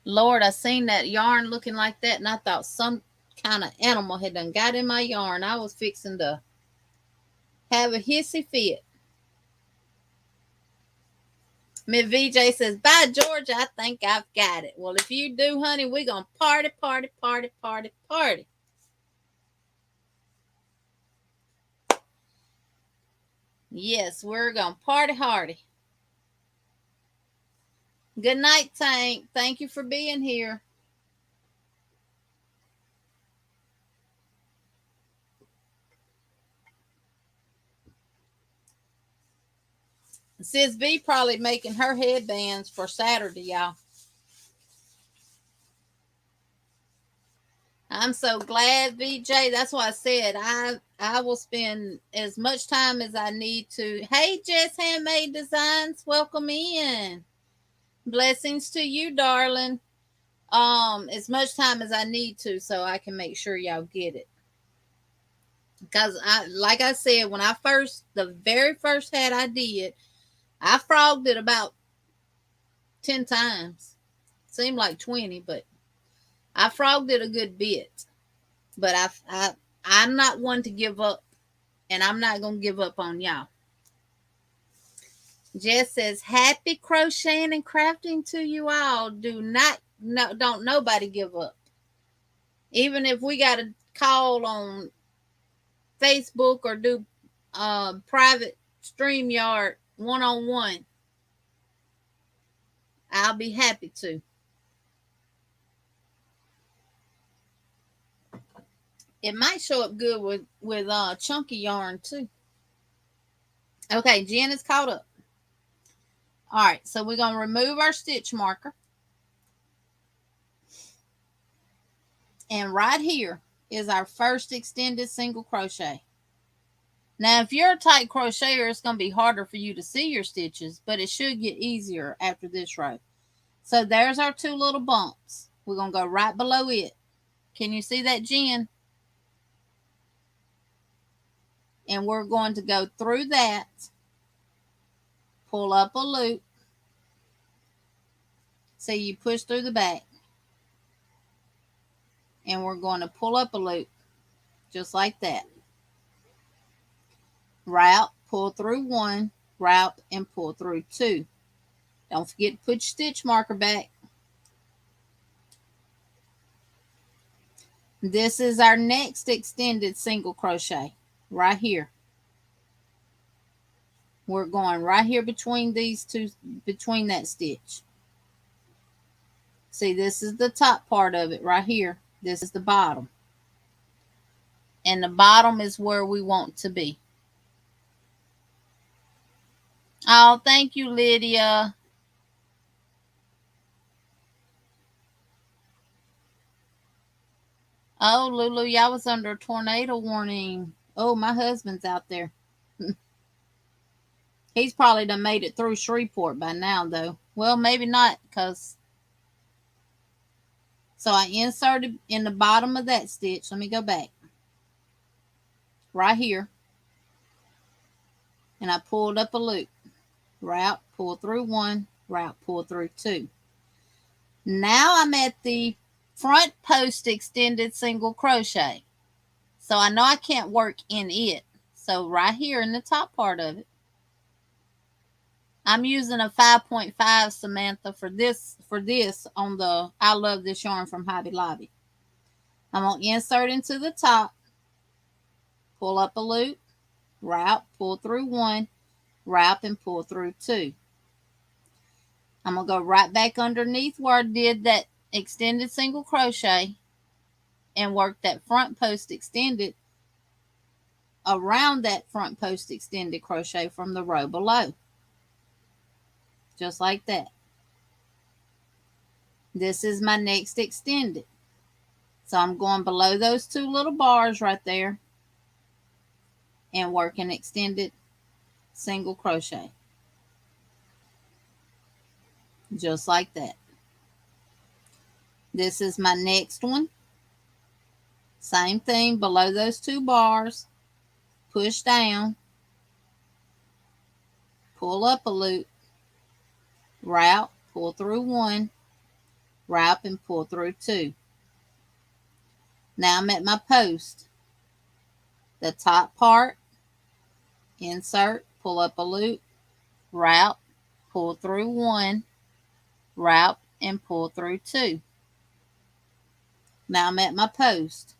Lord, I seen that yarn looking like that, and I thought some kind of animal had done got in my yarn. I was fixing to have a hissy fit. Miss VJ says, "By Georgia, I think I've got it." Well, if you do, honey, we're going to party, party, party, party, party. Yes, we're going to party hardy. Good night, Tank. Thank you for being here. Sis V probably making her headbands for Saturday, y'all. I'm so glad, VJ. That's why I said I will spend as much time as I need to. Hey, Jess Handmade Designs, welcome in. Blessings to you, darling. As much time as I need to, so I can make sure y'all get it. Because like I said, when the very first hat I did, I frogged it about 10 times. Seemed like 20, but I frogged it a good bit. But I'm not one to give up, and I'm not going to give up on y'all. Jess says, "Happy crocheting and crafting to you all. Don't nobody give up. Even if we got to call on Facebook or do private StreamYard one-on-one, I'll be happy to." It might show up good with chunky yarn too. Okay, Jen is caught up. All right, so we're going to remove our stitch marker. And right here is our first extended single crochet. Now, if you're a tight crocheter, it's going to be harder for you to see your stitches, but it should get easier after this row. So there's our two little bumps. We're going to go right below it. Can you see that, Jen? And we're going to go through that, pull up a loop. See, you push through the back. And we're going to pull up a loop, just like that. Route, pull through one, route, and pull through two. Don't forget to put your stitch marker back. This is our next extended single crochet right here. We're going right here between these two, between that stitch. See, this is the top part of it right here. This is the bottom. And the bottom is where we want to be. Oh, thank you, Lydia. Oh, Lulu, y'all was under a tornado warning. Oh, my husband's out there. He's probably done made it through Shreveport by now, though. Well, maybe not, because... So I inserted in the bottom of that stitch. Let me go back. Right here. And I pulled up a loop. Route, pull through one, route, pull through two. Now I'm at the front post extended single crochet. So I know I can't work in it. So right here in the top part of it, I'm using a 5.5 Samantha for this on the I Love This Yarn from Hobby Lobby. I'm going to insert into the top, pull up a loop, wrap, pull through one, wrap, and pull through two. I'm going to go right back underneath where I did that extended single crochet and work that front post extended around that front post extended crochet from the row below. Just like that. This is my next extended. So I'm going below those two little bars right there and work an extended single crochet. Just like that. This is my next one. Same thing, below those two bars, push down, pull up a loop, wrap, pull through one, wrap, and pull through two. Now I'm at my post. The top part, insert, pull up a loop, wrap, pull through one, wrap, and pull through two. Now I'm at my post.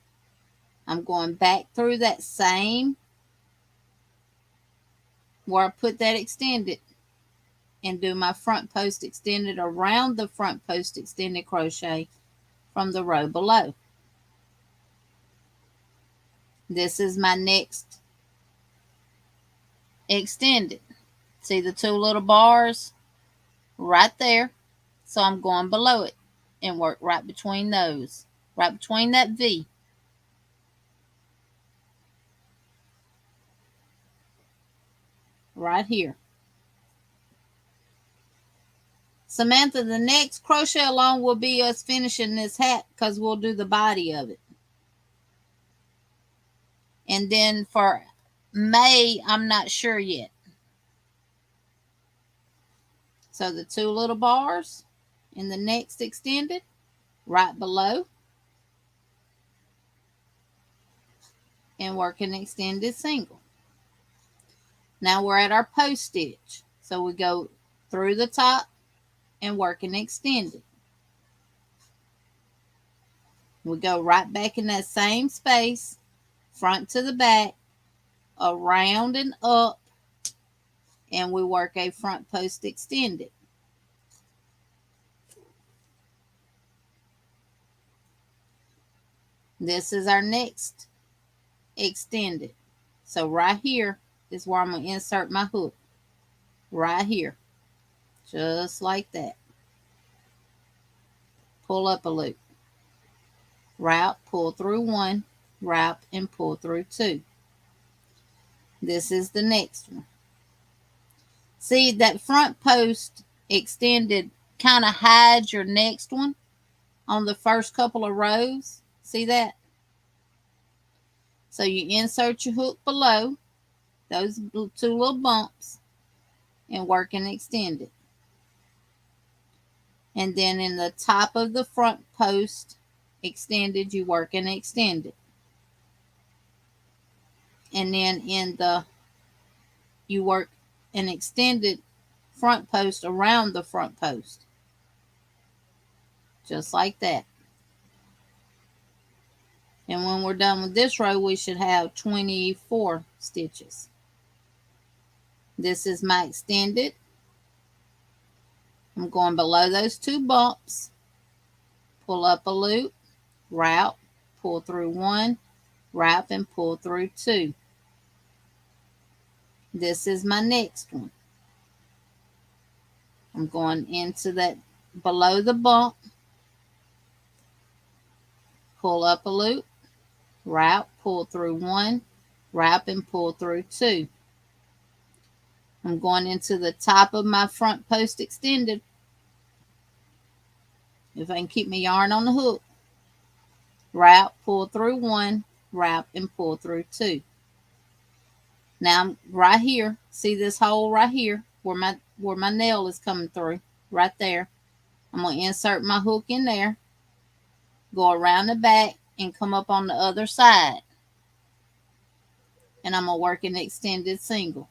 I'm going back through that same where I put that extended and do my front post extended around the front post extended crochet from the row below. This is my next extended. See the two little bars right there? So I'm going below it and work right between those, right between that V. Right here. Samantha, the next crochet along will be us finishing this hat because we'll do the body of it. And then for May, I'm not sure yet. So the two little bars in the next extended, right below, and work an extended single. Now we're at our post stitch. So we go through the top and work an extended. We go right back in that same space, front to the back, around and up, and we work a front post extended. This is our next extended. So right here is where I'm going to insert my hook. Right here. Just like that. Pull up a loop. Wrap, pull through one, wrap, and pull through two. This is the next one. See, that front post extended kind of hides your next one on the first couple of rows. See that? So you insert your hook below those two little bumps and work an extended. And then in the top of the front post extended, you work an extended. And then you work an extended front post around the front post. Just like that. And when we're done with this row, we should have 24 stitches. This is my extended. I'm going below those two bumps, pull up a loop, wrap, pull through one, wrap, and pull through two. This is my next one. I'm going into that below the bump, pull up a loop, wrap, pull through one, wrap, and pull through two. I'm going into the top of my front post extended. If I can keep my yarn on the hook, wrap, pull through one, wrap, and pull through two. Now I'm right here. See this hole right here where my nail is coming through? Right there. I'm going to insert my hook in there, go around the back, and come up on the other side. And I'm going to work an extended single.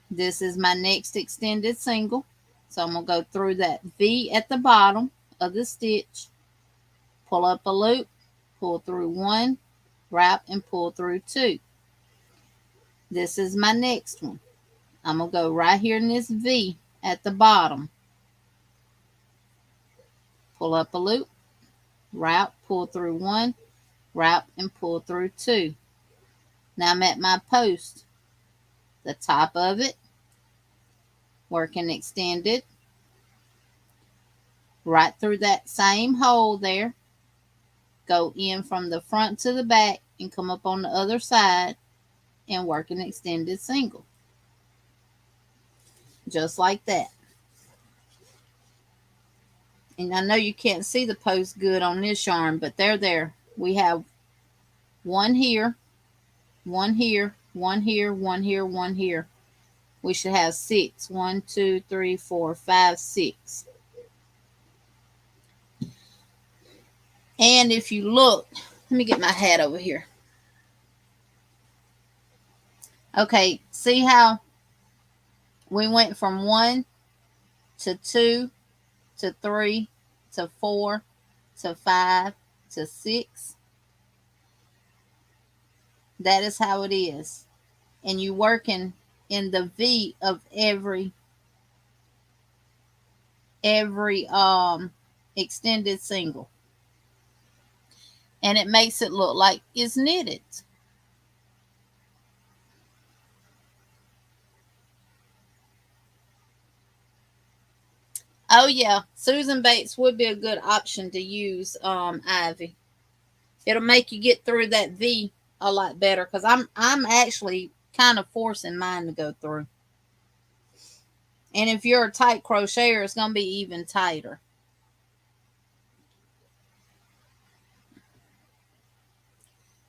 This is my next extended single. So I'm going to go through that V at the bottom of the stitch, pull up a loop, pull through 1, wrap, and pull through 2. This is my next one. I'm going to go right here in this V at the bottom. Pull up a loop, wrap, pull through 1, wrap, and pull through 2. Now I'm at my post, the top of it, working extended, right through that same hole there, go in from the front to the back and come up on the other side and work an extended single. Just like that. And I know you can't see the post good on this yarn, but they're there. We have one here, one here, one here, one here, one here. We should have 6. 1, 2, 3, 4, 5, 6. And if you look, let me get my hat over here. Okay, see how we went from 1 to 2 to 3 to 4 to 5 to 6? That is how it is. And you working in the V of every extended single. And it makes it look like it's knitted. Oh yeah, Susan Bates would be a good option to use, Ivy. It'll make you get through that V a lot better, because I'm actually kind of forcing mine to go through. And if you're a tight crocheter, it's going to be even tighter.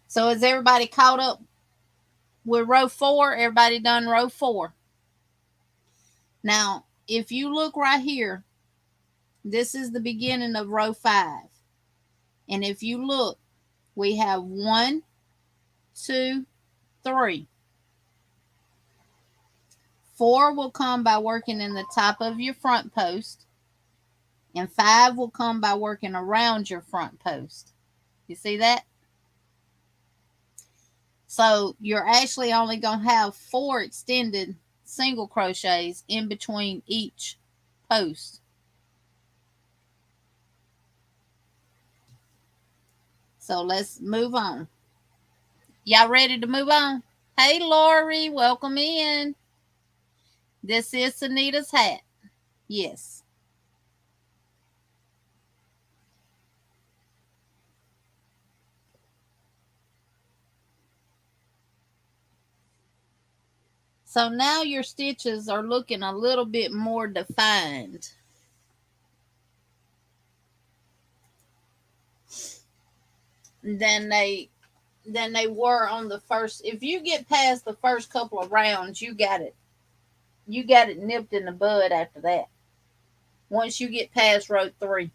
So is everybody caught up with row 4? Everybody done row 4? Now, if you look right here, this is the beginning of row 5. And if you look, we have 1, 2, 3. 4 will come by working in the top of your front post. And 5 will come by working around your front post. You see that? So you're actually only going to have 4 extended single crochets in between each post. So let's move on. Y'all ready to move on? Hey, Lori, welcome in. This is Sanita's hat. Yes. So now your stitches are looking a little bit more defined. Than they were on the first. If you get past the first couple of rounds, you got it nipped in the bud after that. Once you get past row 3.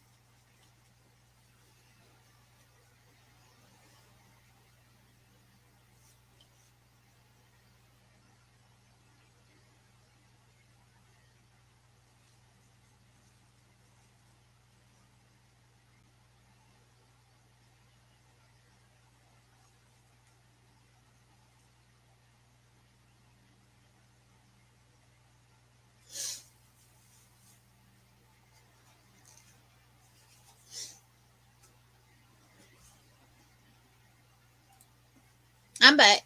I'm back.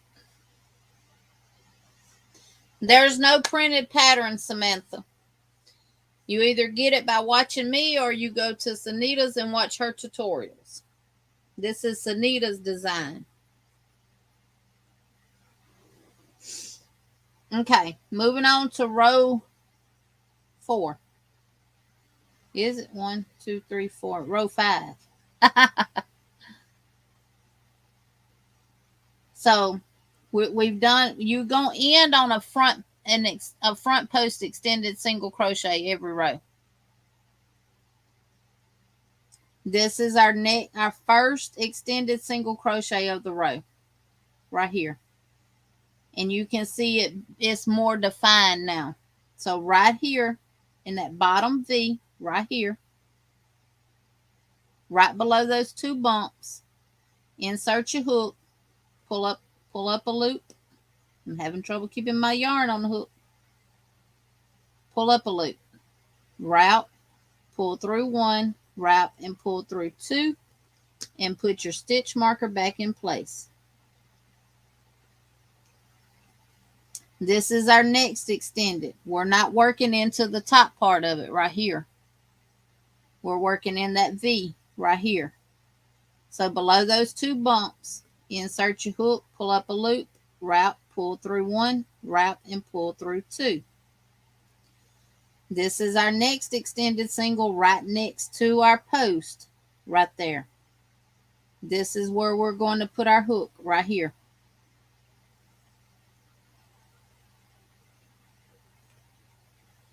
There's no printed pattern, Samantha. You either get it by watching me or you go to Sanita's and watch her tutorials. This is Sanita's design. Okay, moving on to row 4. Is it 1, 2, 3, 4? Row 5. So we've done. You're gonna end on a front post extended single crochet every row. This is our first extended single crochet of the row, right here. And you can see it's more defined now. So right here in that bottom V, right here, right below those 2 bumps, insert your hook, pull up a loop. I'm having trouble keeping my yarn on the hook. Pull up a loop, wrap, pull through 1, wrap and pull through 2, and put your stitch marker back in place. This is our next extended. We're not working into the top part of it right here. We're working in that V right here. So below those 2 bumps, insert your hook, pull up a loop, wrap, pull through 1, wrap and pull through 2. This is our next extended single right next to our post right there. This is where we're going to put our hook right here.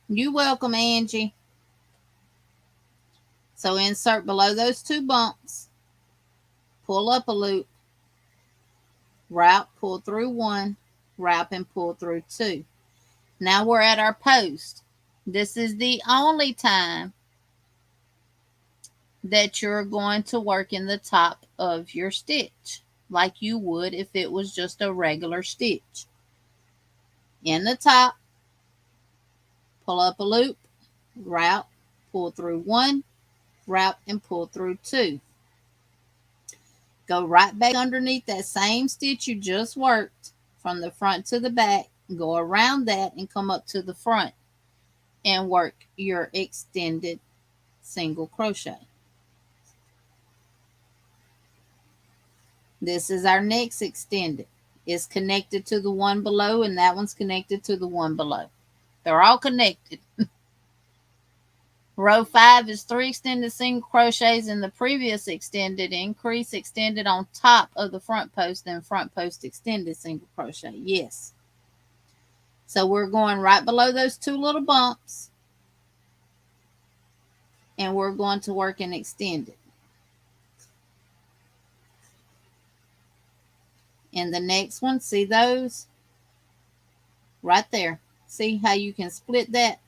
You're welcome, Angie. So insert below those 2 bumps, pull up a loop, wrap, pull through 1, wrap and pull through 2. Now we're at our post. This is the only time that you're going to work in the top of your stitch like you would if it was just a regular stitch. In the top, pull up a loop, wrap, pull through 1, wrap and pull through 2. Go right back underneath that same stitch you just worked from the front to the back. Go around that and come up to the front and work your extended single crochet. This is our next extended. It's connected to the one below, and that one's connected to the one below. They're all connected. Row 5 is 3 extended single crochets in the previous extended, increase extended on top of the front post, then front post extended single crochet. Yes. So we're going right below those 2 little bumps, and we're going to work an extended. And the next one, see those? Right there. See how you can split that?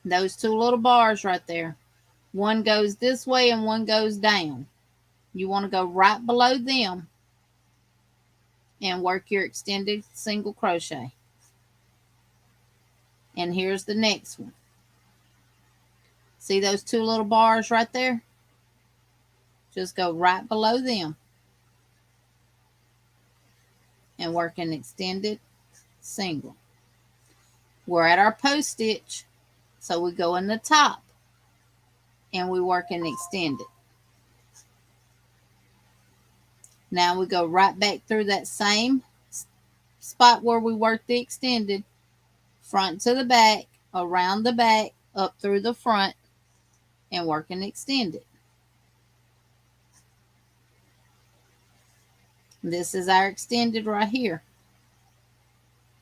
Those 2 little bars right there. One goes this way and one goes down. You want to go right below them and work your extended single crochet. And here's the next one. See those 2 little bars right there? Just go right below them and work an extended single. We're at our post stitch, so we go in the top and we work an extended. Now we go right back through that same spot where we worked the extended, front to the back, around the back, up through the front, and work an extended. This is our extended right here.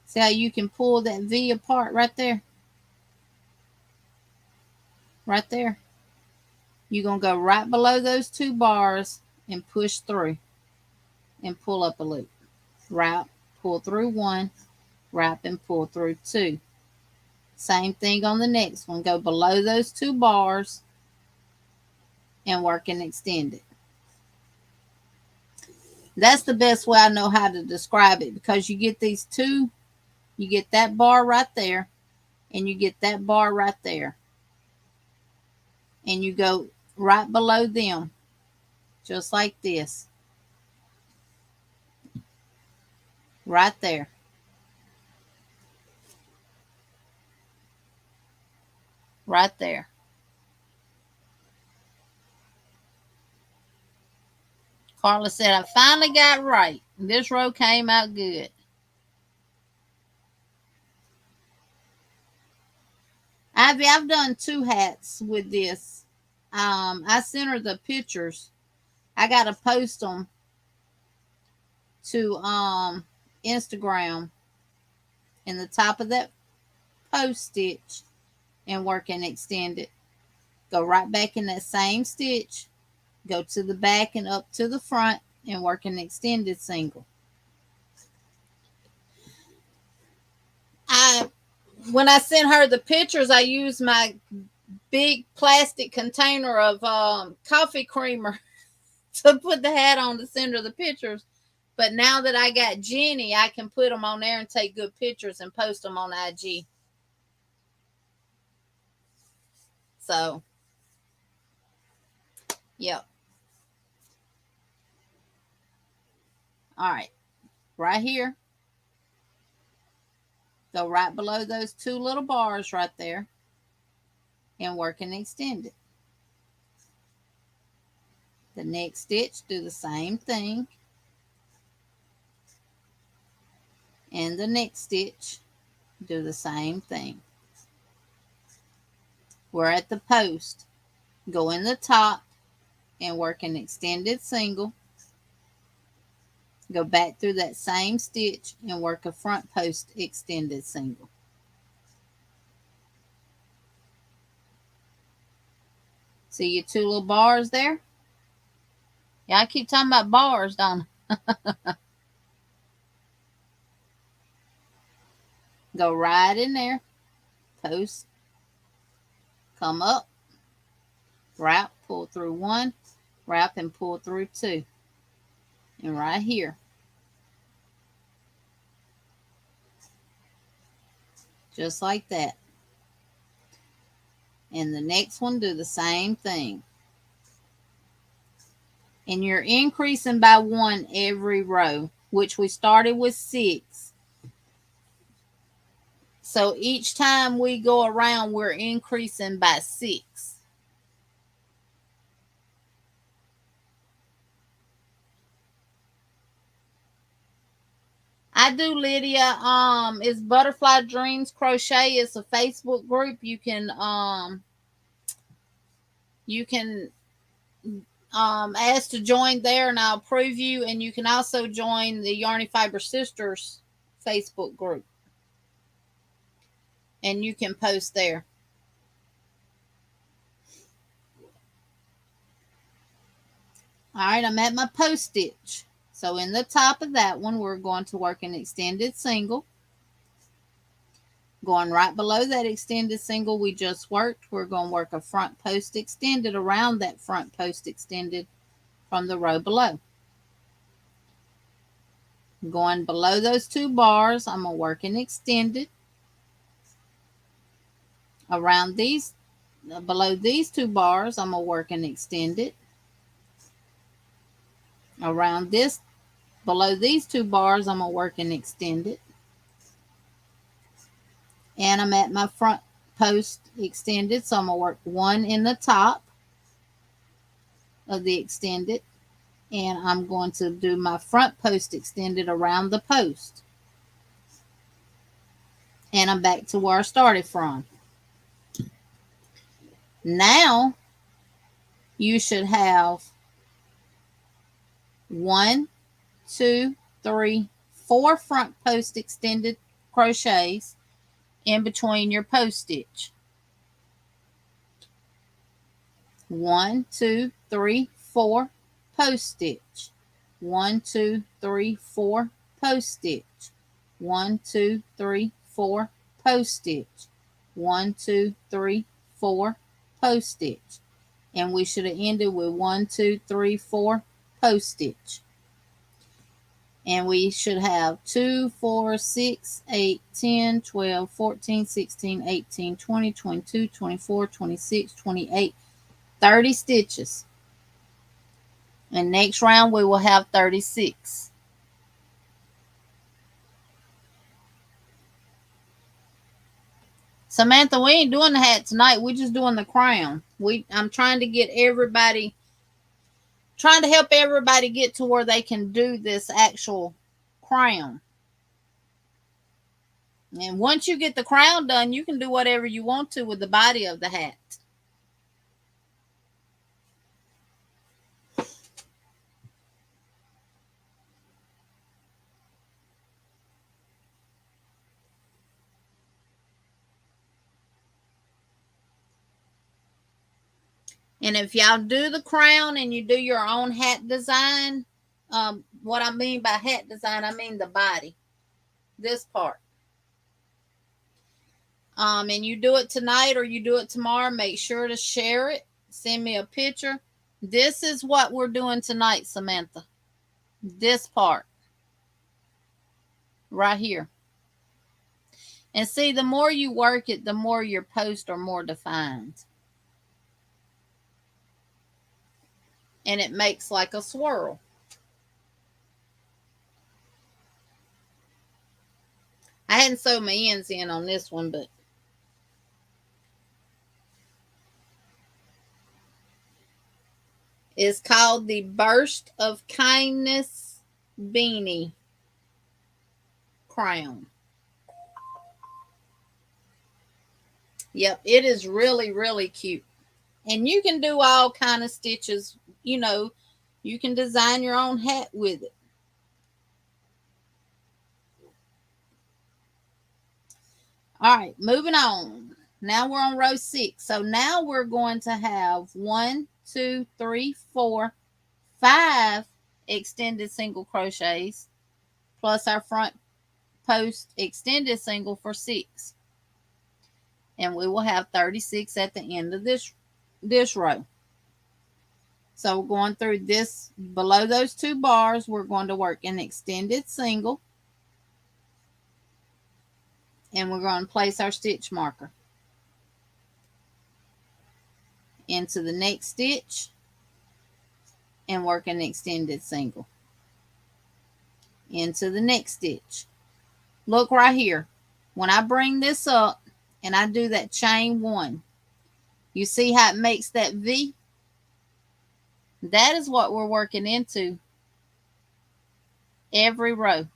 See how you can pull that V apart right there? Right there. You're going to go right below those 2 bars and push through and pull up a loop. Wrap, pull through 1, wrap and pull through 2. Same thing on the next one. Go below those 2 bars and work an extended. That's the best way I know how to describe it, because you get these 2, you get that bar right there, and you get that bar right there. And you go right below them, just like this. Right there. Right there. Carla said, I finally got it right. This row came out good. Ivy, I've done 2 hats with this. I sent her the pictures. I got to post them to Instagram in the top of that post stitch and work and extend it. Go right back in that same stitch. Go to the back and up to the front and work an extended single. When I sent her the pictures, I used my big plastic container of coffee creamer to put the hat on the center of the pictures. But now that I got Jenny, I can put them on there and take good pictures and post them on IG. So, yep. All right. Right here. Go right below those two little bars right there and work and extend it. The next stitch, do the same thing. And the next stitch, do the same thing. We're at the post. Go in the top and work an extended single. Go back through that same stitch and work a front post extended single. See your two little bars there? Yeah, I keep talking about bars, don't I? Go right in there, post, come up, wrap, pull through one, wrap and pull through two. And right here, just like that. And the next one, do the same thing. And you're increasing by one every row, which we started with 6. So each time we go around, we're increasing by 6. I do, Lydia. It's Butterfly Dreams Crochet. It's a Facebook group. You can ask to join there, and I'll approve you. And you can also join the Yarny Fiber Sisters Facebook group, and you can post there. All right, I'm at my post stitch. So in the top of that one, we're going to work an extended single. Going right below that extended single we just worked, we're going to work a front post extended around that front post extended from the row below. Going below those two bars, I'm going to work an extended. Around these, below these two bars, I'm going to work an extended. Around this, below these two bars, I'm going to work an extended. And I'm at my front post extended, so I'm going to work one in the top of the extended, and I'm going to do my front post extended around the post. And I'm back to where I started from. Now, you should have 1, 2, 3, 4 front post extended crochets in between your post stitch. 1, 2, 3, 4 post stitch. 1, 2, 3, 4 post stitch. 1, 2, 3, 4 post stitch. 1, 2, 3, 4 post stitch. And we should have ended with 1, 2, 3, 4 post stitch. And we should have 2, 4, 6, 8, 10, 12, 14, 16, 18, 20, 22, 24, 26, 28, 30 stitches. And next round we will have 36. Samantha, we ain't doing the hat tonight. We're just doing the crown. I'm trying to get everybody, trying to help everybody get to where they can do this actual crown. And once you get the crown done, you can do whatever you want to with the body of the hat. And if y'all do the crown and you do your own hat design, what I mean by hat design, I mean the body, this part. and you do it tonight or you do it tomorrow, make sure to share it. Send me a picture. This is what we're doing tonight, Samantha. This part right here. And see, the more you work it, the more your posts are more defined. And it makes like a swirl. I hadn't sewed my ends in on this one, but it's called the Burst of Kindness Beanie Crown. Yep, it is really, really cute. And you can do all kind of stitches. You know, you can design your own hat with it. All right, moving on. Now we're on row 6. So now we're going to have 1, 2, 3, 4, 5 extended single crochets plus our front post extended single for 6. And we will have 36 at the end of this row. So we're going through this, below those 2 bars, we're going to work an extended single. And we're going to place our stitch marker into the next stitch and work an extended single into the next stitch. Look right here. When I bring this up and I do that chain 1, you see how it makes that V? That is what we're working into every row.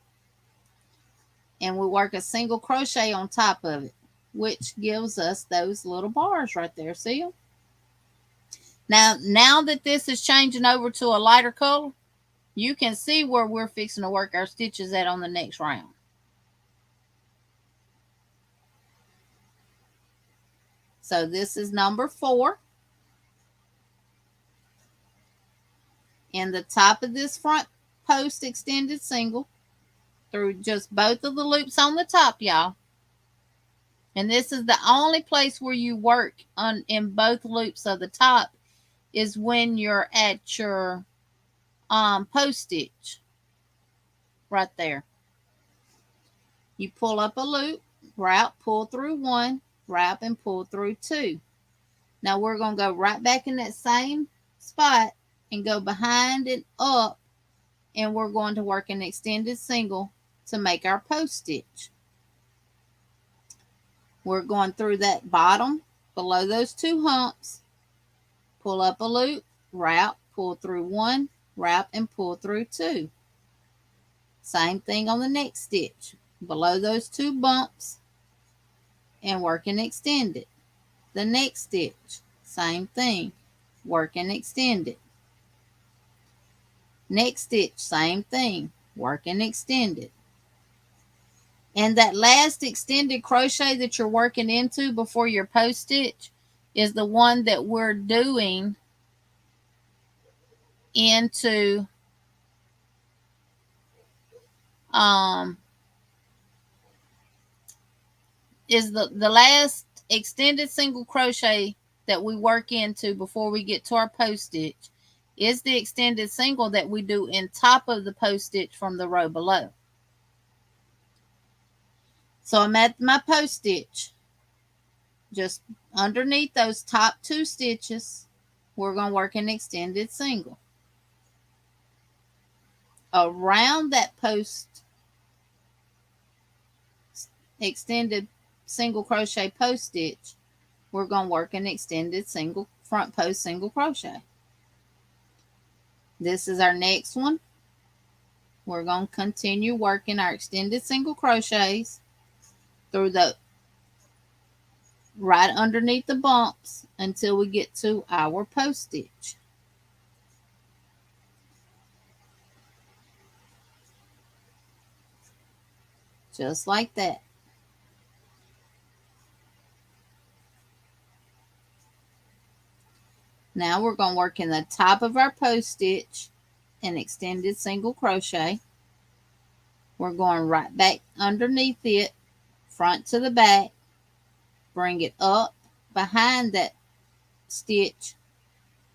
And we work a single crochet on top of it, which gives us those little bars right there. See them? Now that this is changing over to a lighter color, you can see where we're fixing to work our stitches at on the next round. So this is number 4. In the top of this front post extended single, through just both of the loops on the top, y'all. And this is the only place where you work in both loops of the top is when you're at your post stitch right there. You pull up a loop, wrap, pull through 1, wrap, and pull through 2. Now we're going to go right back in that same spot and go behind and up, and we're going to work an extended single to make our post stitch. We're going through that bottom below those 2 humps, pull up a loop, wrap, pull through 1, wrap, and pull through 2. Same thing on the next stitch, below those 2 bumps and work and extend it. The next stitch, same thing, work and extend it. Next stitch, same thing, work and extend it. And that last extended crochet that you're working into before your post stitch is the one that we're doing into is the last extended single crochet that we work into before we get to our post stitch is the extended single that we do in top of the post stitch from the row below. So I'm at my post stitch. Just underneath those top 2 stitches, we're going to work an extended single. Around that post extended single crochet post stitch, we're going to work an extended single front post single crochet. This is our next one. We're going to continue working our extended single crochets through the right underneath the bumps until we get to our post stitch. Just like that. Now we're going to work in the top of our post stitch an extended single crochet. We're going right back underneath it, front to the back, bring it up behind that stitch,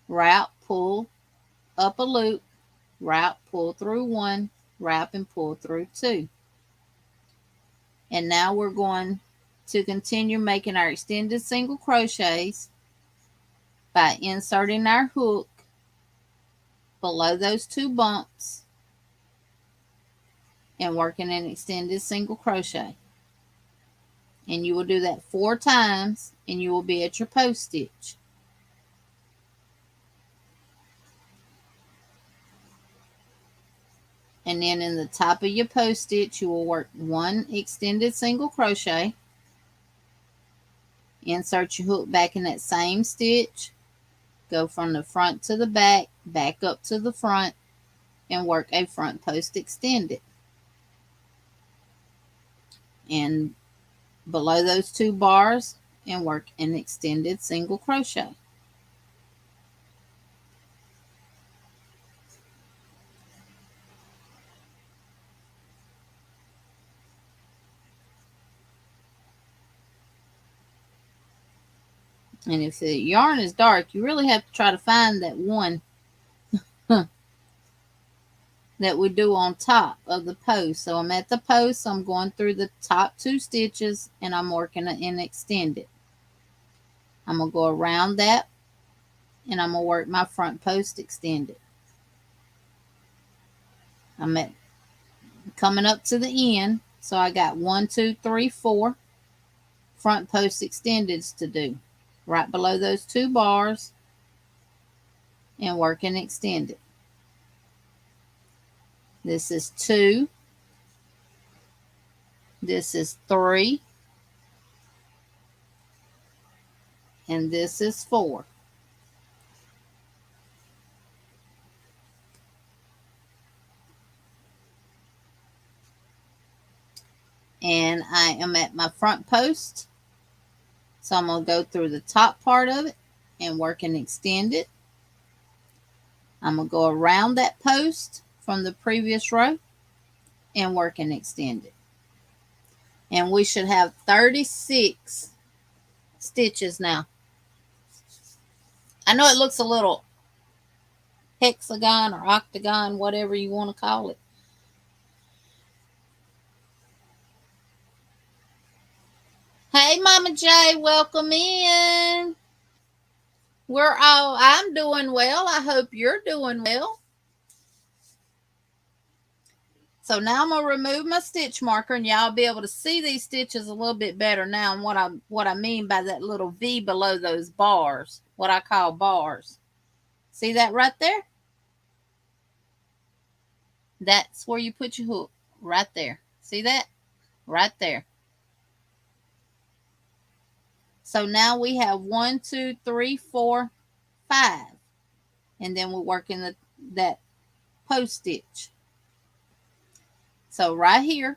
wrap, pull up a loop, wrap, pull through one, wrap and pull through two. And now we're going to continue making our extended single crochets by inserting our hook below those two bumps and working an extended single crochet. And you will do that 4 times and you will be at your post stitch. And then in the top of your post stitch, you will work 1 extended single crochet. Insert your hook back in that same stitch. Go from the front to the back, back up to the front, and work a front post extended. And below those 2 bars, and work an extended single crochet. And if the yarn is dark, you really have to try to find that one that we do on top of the post. So I'm at the post, I'm going through the top 2 stitches and I'm working an extended. I'm going to go around that and I'm going to work my front post extended. I'm coming up to the end, so I got 1, 2, 3, 4 front post extendeds to do. Right below those 2 bars and work an extended. This is 2. This is 3. And this is 4. And I am at my front post. So I'm going to go through the top part of it and work an extended. I'm going to go around that post from the previous row and work an extended. And we should have 36 stitches now. I know it looks a little hexagon or octagon, whatever you want to call it. Hey, Mama J, welcome in. I'm doing well. I hope you're doing well. So now I'm going to remove my stitch marker and y'all be able to see these stitches a little bit better now and what I mean by that little V below those bars, what I call bars. See that right there? That's where you put your hook, right there. See that? Right there. So now we have 1, 2, 3, 4, 5. And then we're working that post stitch. So right here,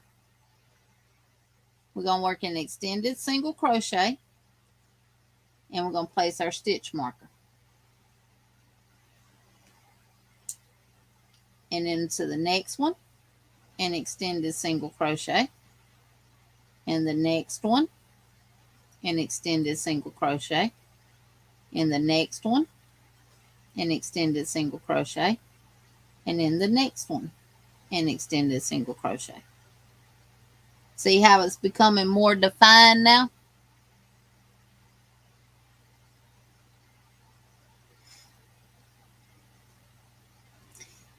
we're going to work an extended single crochet. And we're going to place our stitch marker. And into the next one, an extended single crochet. And the next one, an extended single crochet. In the next one, an extended single crochet. And in the next one, an extended single crochet. See how it's becoming more defined now?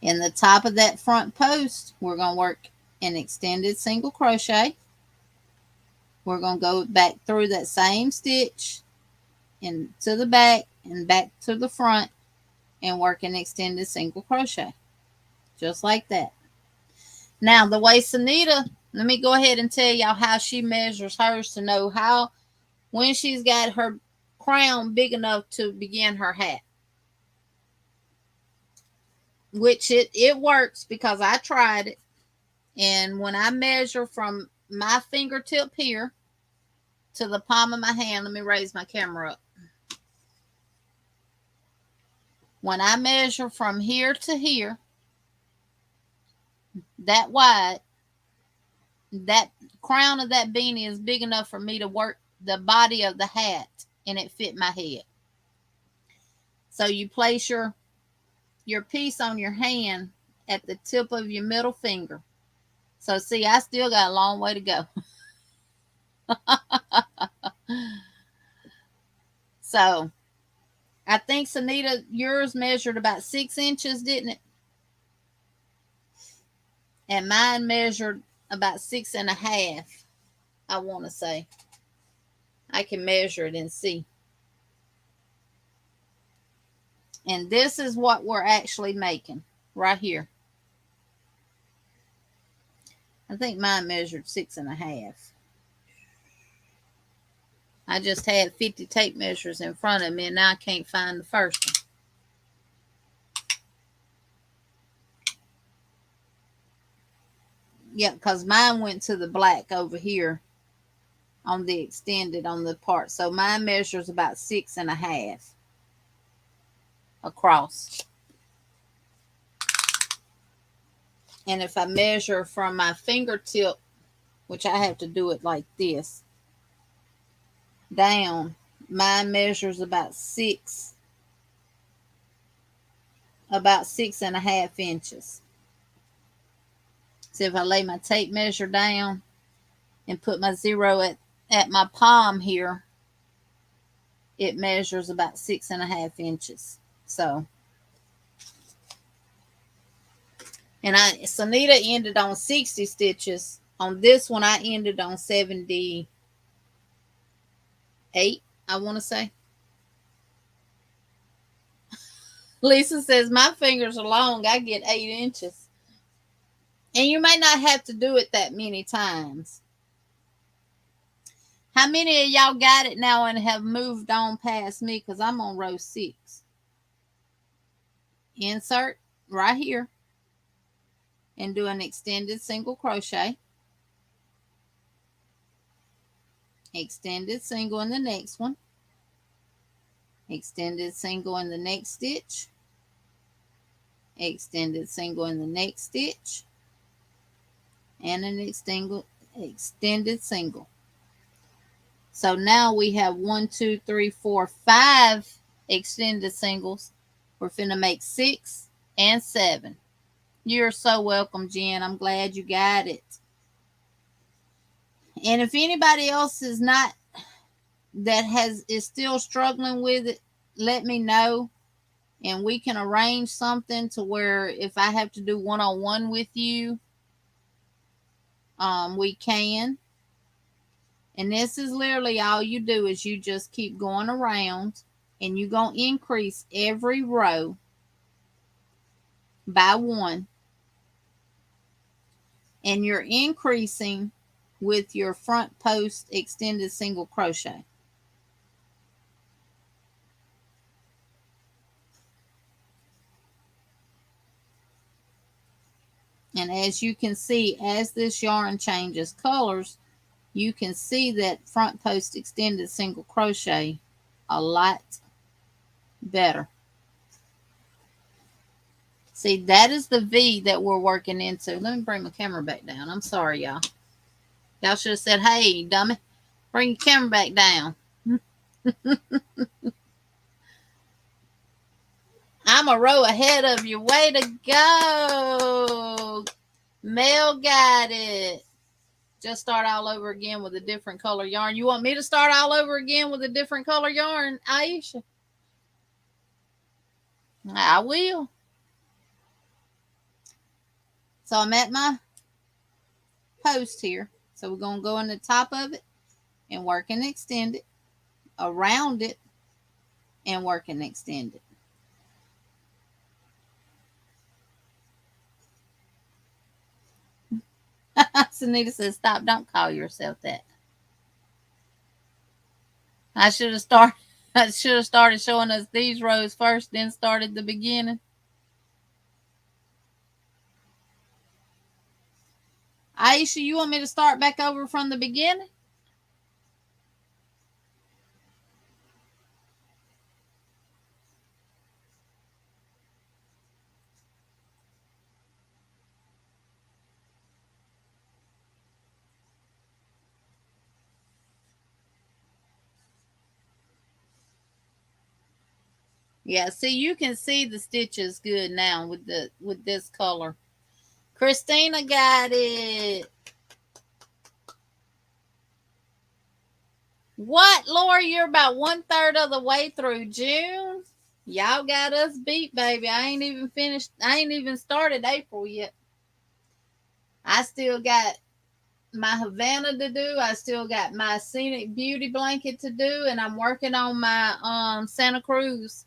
In the top of that front post, we're going to work an extended single crochet. We're going to go back through that same stitch and to the back and back to the front and work an extended single crochet. Just like that. Now, the way Sanita, let me go ahead and tell y'all how she measures hers to know when she's got her crown big enough to begin her hat. Which it works because I tried it. And when I measure from my fingertip here to the palm of my hand, let me raise my camera up. When I measure from here to here, that wide, that crown of that beanie is big enough for me to work the body of the hat, and it fit my head. So you place your piece on your hand at the tip of your middle finger. So see, I still got a long way to go. So I think, Sanita, yours measured about 6 inches, didn't it? And mine measured about 6.5, I want to say. I can measure it and see. And this is what we're actually making right here. I think mine measured 6.5. I just had 50 tape measures in front of me, and now I can't find the first one. Yeah, because mine went to the black over here on the extended on the part. So mine measures about 6.5 across. And if I measure from my fingertip, which I have to do it like this, down, mine measures about 6.5 inches. So if I lay my tape measure down and put my zero at my palm here, it measures about 6.5 inches. So, and Sanita ended on 60 stitches. On this one, I ended on 78, I want to say. Lisa says, my fingers are long. I get 8 inches. And you may not have to do it that many times. How many of y'all got it now and have moved on past me? Because I'm on row 6. Insert right here and do an extended single crochet. Extended single in the next one. Extended single in the next stitch. Extended single in the next stitch. And an extended single. So now we have 1, 2, 3, 4, 5 extended singles. We're finna make 6 and 7. You're so welcome, Jen. I'm glad you got it. And if anybody else is still struggling with it, let me know, and we can arrange something to where if I have to do one-on-one with you, we can. And this is literally all you do is you just keep going around, and you're going to increase every row by 1. And you're increasing with your front post extended single crochet. And as you can see, as this yarn changes colors, you can see that front post extended single crochet a lot better. See, that is the V that we're working into. Let me bring my camera back down. I'm sorry, y'all. Y'all should have said, hey, dummy, bring your camera back down. I'm a row ahead of you. Way to go. Mel got it. Just start all over again with a different color yarn. You want me to start all over again with a different color yarn, Aisha? I will. So I'm at my post here. So we're going to go in the top of it and work and extend it, around it, and work and extend it. Sanita says, stop, don't call yourself that. I should have started showing us these rows first, then started the beginning. Aisha, you want me to start back over from the beginning? Yeah, see, you can see the stitches good now with this color. Christina got it. What, Laura? You're about 1/3 of the way through June. Y'all got us beat, baby. I ain't even finished. I ain't even started April yet. I still got my Havana to do. I still got my Scenic Beauty blanket to do, and I'm working on my Santa Cruz.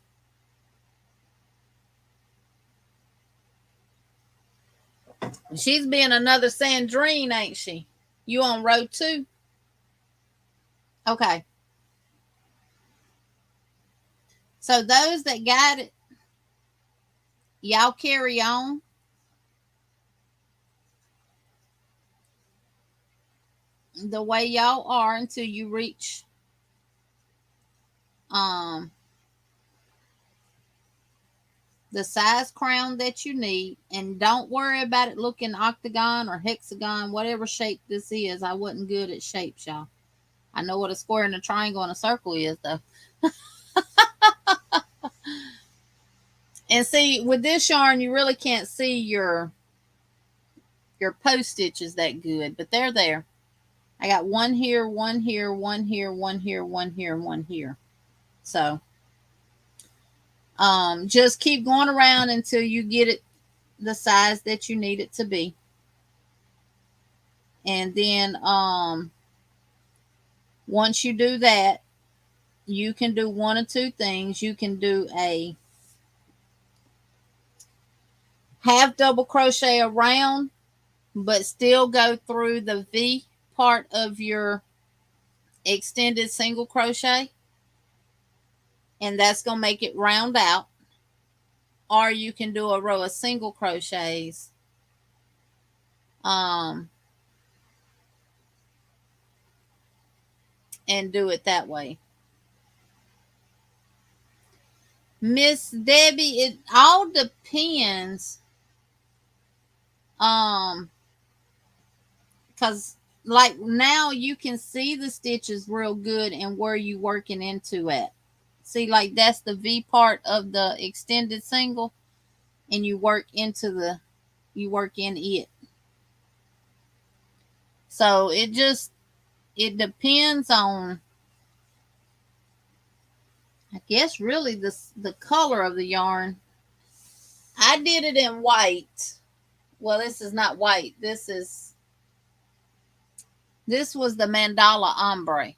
She's being another Sandrine, ain't she? You on row 2? Okay. So those that got it, y'all carry on. The way y'all are until you reach the size crown that you need, and don't worry about it looking octagon or hexagon, whatever shape this is. I wasn't good at shapes, y'all. I know what a square and a triangle and a circle is, though. And see, with this yarn, you really can't see your post stitches that good, but they're there. I got one here, one here, one here, one here, one here, and one here. So just keep going around until you get it the size that you need it to be. And then once you do that, you can do one or two things. You can do a half double crochet around, but still go through the V part of your extended single crochet, and that's going to make it round out. Or you can do a row of single crochets and do it that way. Miss Debbie, it all depends because like now you can see the stitches real good and where you working into at. See, like that's the V part of the extended single, and you work in it. So it depends on, I guess, really the color of the yarn. I did it in white. Well, this is not white. This was the mandala ombre.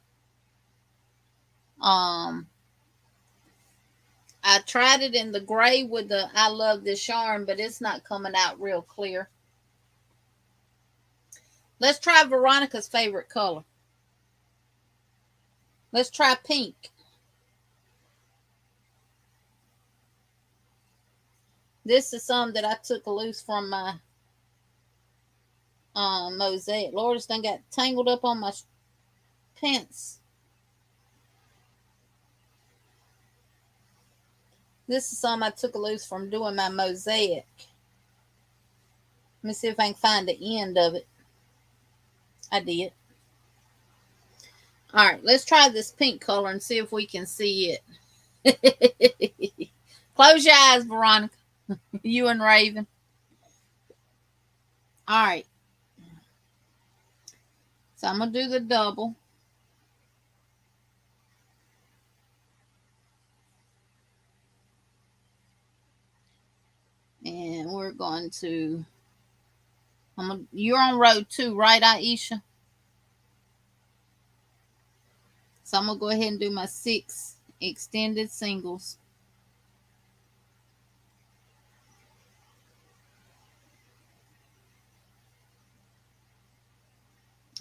I tried it in the gray with the I love this yarn, but it's not coming out real clear. Let's try Veronica's favorite color. Let's try pink. This is some that I took loose from my mosaic. Lord, this thing got tangled up on my pants. This is some I took loose from doing my mosaic. Let me see if I can find the end of it. I did. All right, let's try this pink color and see if we can see it. Close your eyes, Veronica. You and Raven. All right. So I'm going to do the double. And we're going to, you're on row 2, right, Aisha? So I'm going to go ahead and do my 6 extended singles.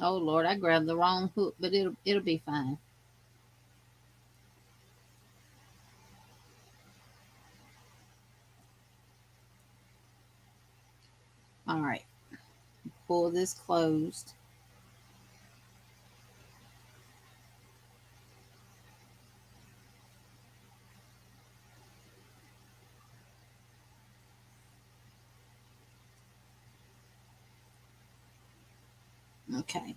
Oh, Lord, I grabbed the wrong hook, but it'll be fine. All right. Pull this closed. Okay.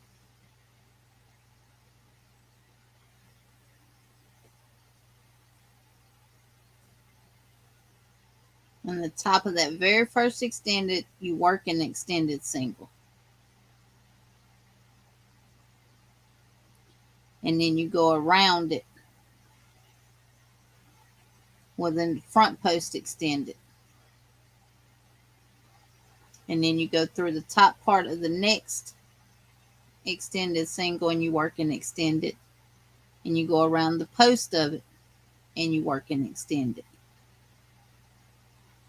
On the top of that very first extended, you work an extended single. And then you go around it with the front post extended. And then you go through the top part of the next extended single and you work an extended. And you go around the post of it and you work an extended.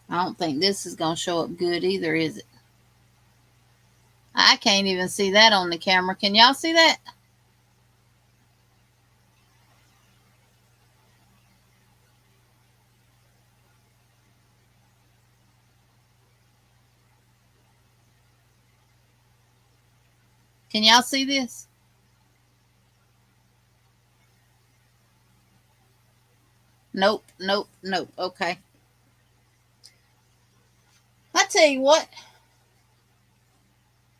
I don't think this is going to show up good either, is it? I can't even see that on the camera. Can y'all see that? Can y'all see this? Nope, nope, nope. Okay. I tell you what.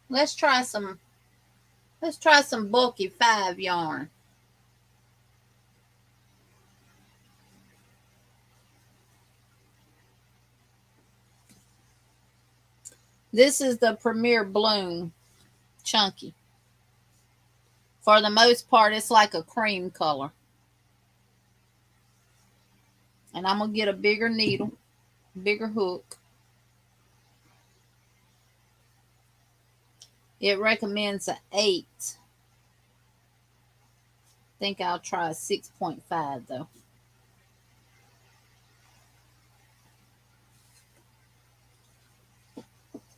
Let's try some bulky 5 yarn. This is the Premier Bloom Chunky. For the most part, it's like a cream color. And I'm going to get a bigger needle, bigger hook. It recommends an 8. I think I'll try a 6.5 though.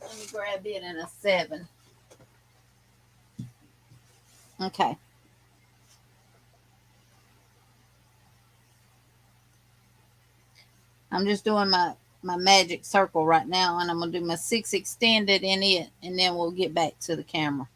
Let me grab it in a 7. Okay. I'm just doing my magic circle right now, and I'm going to do my 6 extended in it, and then we'll get back to the camera.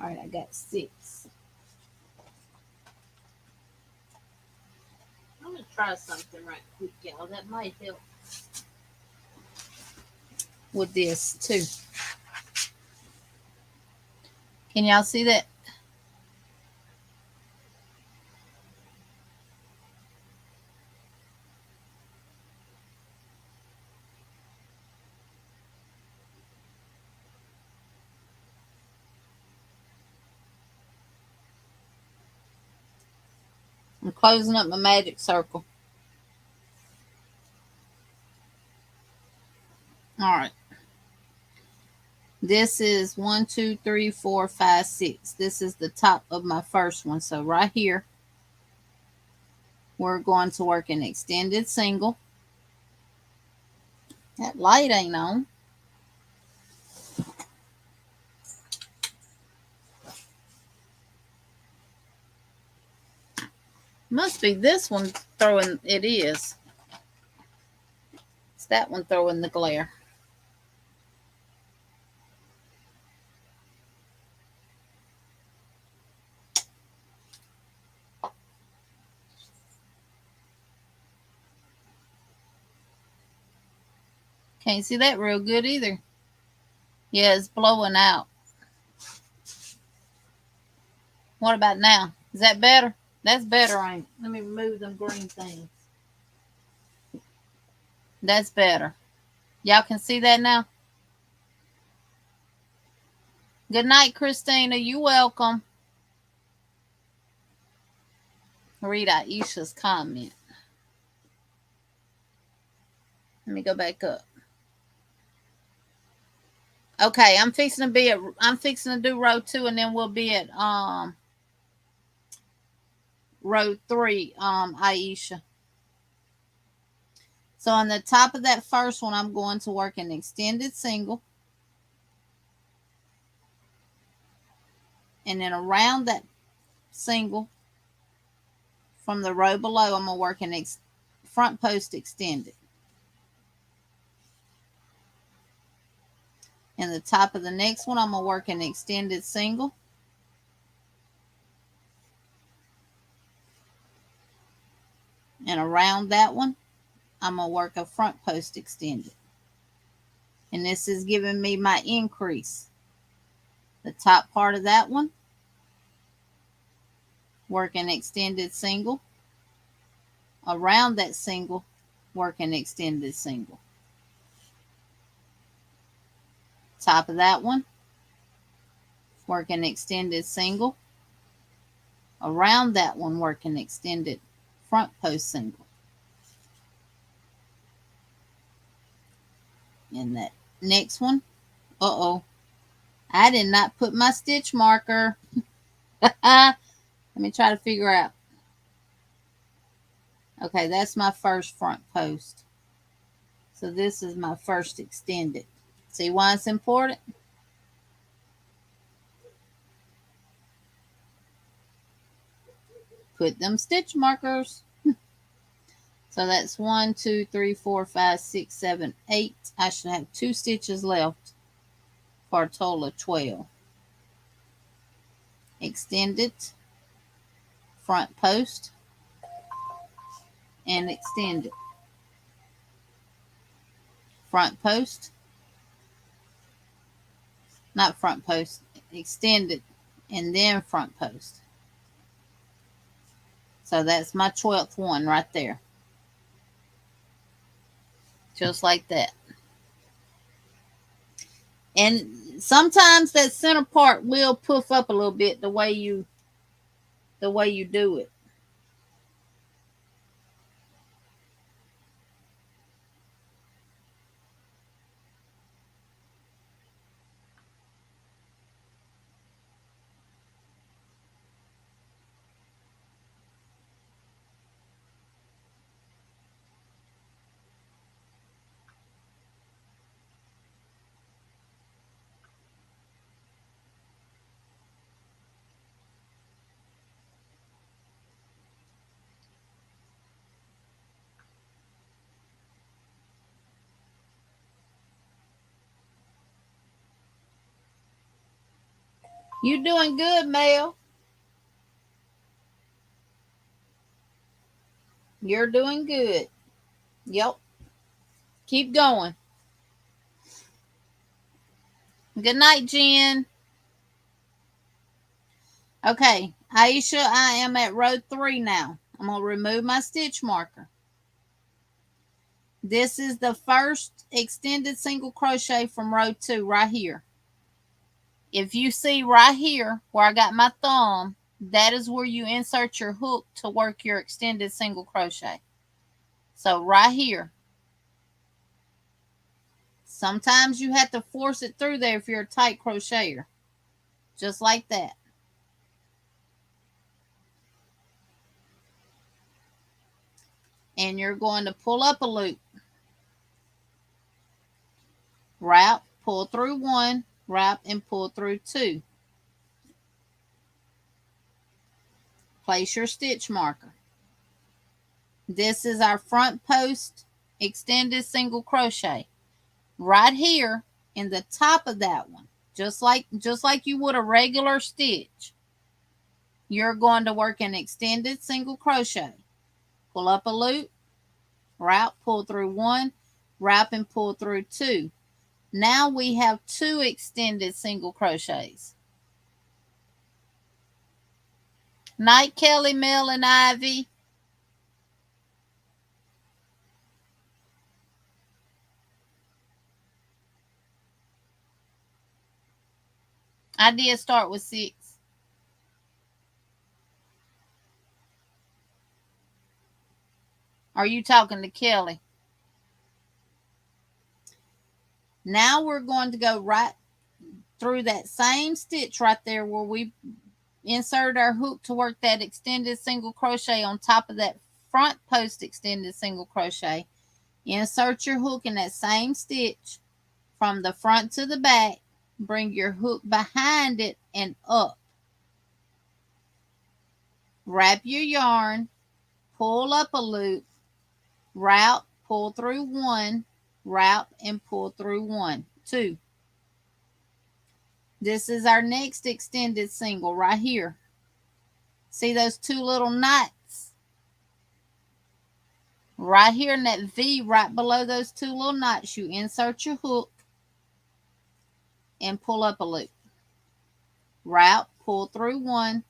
All right, I got 6. I'm going to try something right quick, y'all. That might help with this too. Can y'all see that? I'm closing up my magic circle. All right. This is 1, 2, 3, 4, 5, 6. This is the top of my first one. So right here, we're going to work an extended single. That light ain't on. Must be this one throwing, it is. It's that one throwing the glare. Can't see that real good either. Yeah, it's blowing out. What about now? Is that better? That's better, ain't it? Let me remove them green things. That's better. Y'all can see that now? Good night, Christina. You welcome. Read Aisha's comment. Let me go back up. Okay, I'm fixing to do row 2, and then we'll be at row 3, Aisha. So on the top of that first one, I'm going to work an extended single. And then around that single, from the row below, I'm going to work an front post extended. In the top of the next one, I'm going to work an extended single. And around that one, I'm going to work a front post extended. And this is giving me my increase. The top part of that one, work an extended single. Around that single, work an extended single. Top of that one, work an extended single. Around that one, work an extended front post single. And that next one, I did not put my stitch marker. Let me try to figure out. Okay, that's my first front post. So this is my first extended. See why it's important? Put them stitch markers. So that's 1, 2, 3, 4, 5, 6, 7, 8. I should have 2 stitches left for a total of 12. Extended, front post, and extended. Front post, not front post, extended, and then front post. So that's my 12th one right there. Just like that. And sometimes that center part will puff up a little bit the way you do it. You're doing good, Mel. You're doing good. Yep. Keep going. Good night, Jen. Okay, Aisha, I am at row 3 now. I'm going to remove my stitch marker. This is the first extended single crochet from row 2 right here. If you see right here where I got my thumb, that is where you insert your hook to work your extended single crochet. So right here. Sometimes you have to force it through there if you're a tight crocheter. Just like that. And you're going to pull up a loop. Wrap, pull through 1, wrap, and pull through 2. Place your stitch marker. This is our front post extended single crochet. Right here in the top of that one, just like you would a regular stitch, you're going to work an extended single crochet. Pull up a loop, wrap, pull through 1, wrap, and pull through 2. Now we have 2 extended single crochets. Night, Kelly, Mel, and Ivy. I did start with 6. Are you talking to Kelly? Now we're going to go right through that same stitch right there where we insert our hook to work that extended single crochet on top of that front post extended single crochet. Insert your hook in that same stitch from the front to the back. Bring your hook behind it and up. Wrap your yarn pull up a loop, route, pull through one, route, and pull through one, two. This is our next extended single right here. See those two little knots? Right here in that V, right below those two little knots, you insert your hook and pull up a loop. Route, pull through one,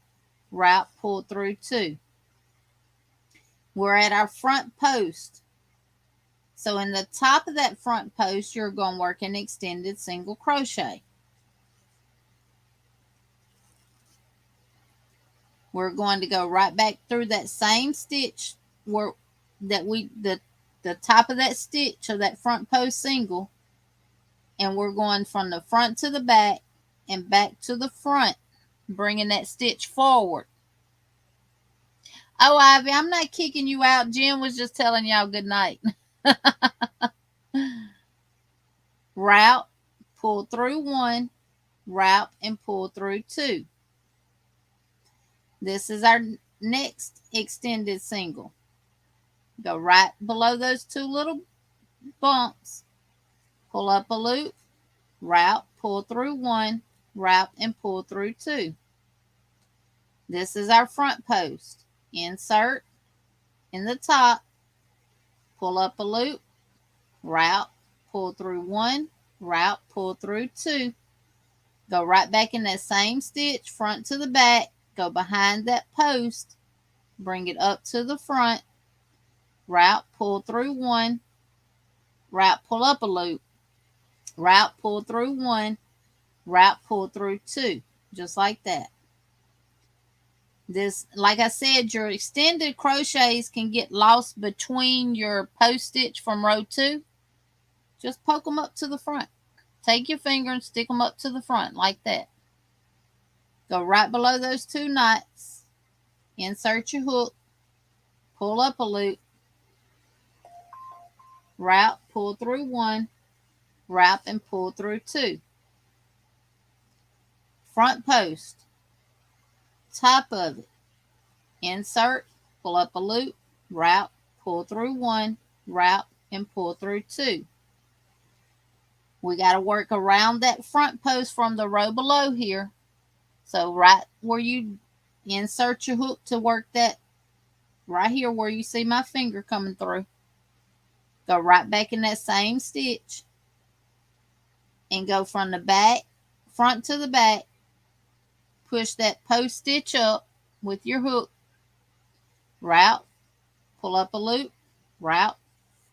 route, pull through two. We're at our front post. So in the top of that front post, you're going to work an extended single crochet. We're going to go right back through that same stitch where the top of that stitch of that front post single, and we're going from the front to the back and back to the front, bringing that stitch forward. Oh, Ivy, I'm not kicking you out. Jen was just telling y'all good night. Route, pull through one, route, and pull through two. This is our next extended single. Go right below those two little bumps, pull up a loop, route, pull through one, route, and pull through two. This is our front post. Insert in the top, pull up a loop, route, pull through one, route, pull through two. Go right back in that same stitch, front to the back, go behind that post, bring it up to the front, route, pull through one, route, pull up a loop, route, pull through one, route, pull through two, just like that. This, like I said, your extended crochets can get lost between your post stitch from row 2. Just poke them up to the front. Take your finger and stick them up to the front like that. Go right below those two knots. Insert your hook. Pull up a loop. Route, pull through one. Route and pull through two. Front post. Top of it. Insert, pull up a loop, route, pull through one, route, and pull through two. We got to work around that front post from the row below here. So right where you insert your hook to work that, right here where you see my finger coming through, go right back in that same stitch and go from the back, front to the back. Push that post stitch up with your hook, route, pull up a loop, route,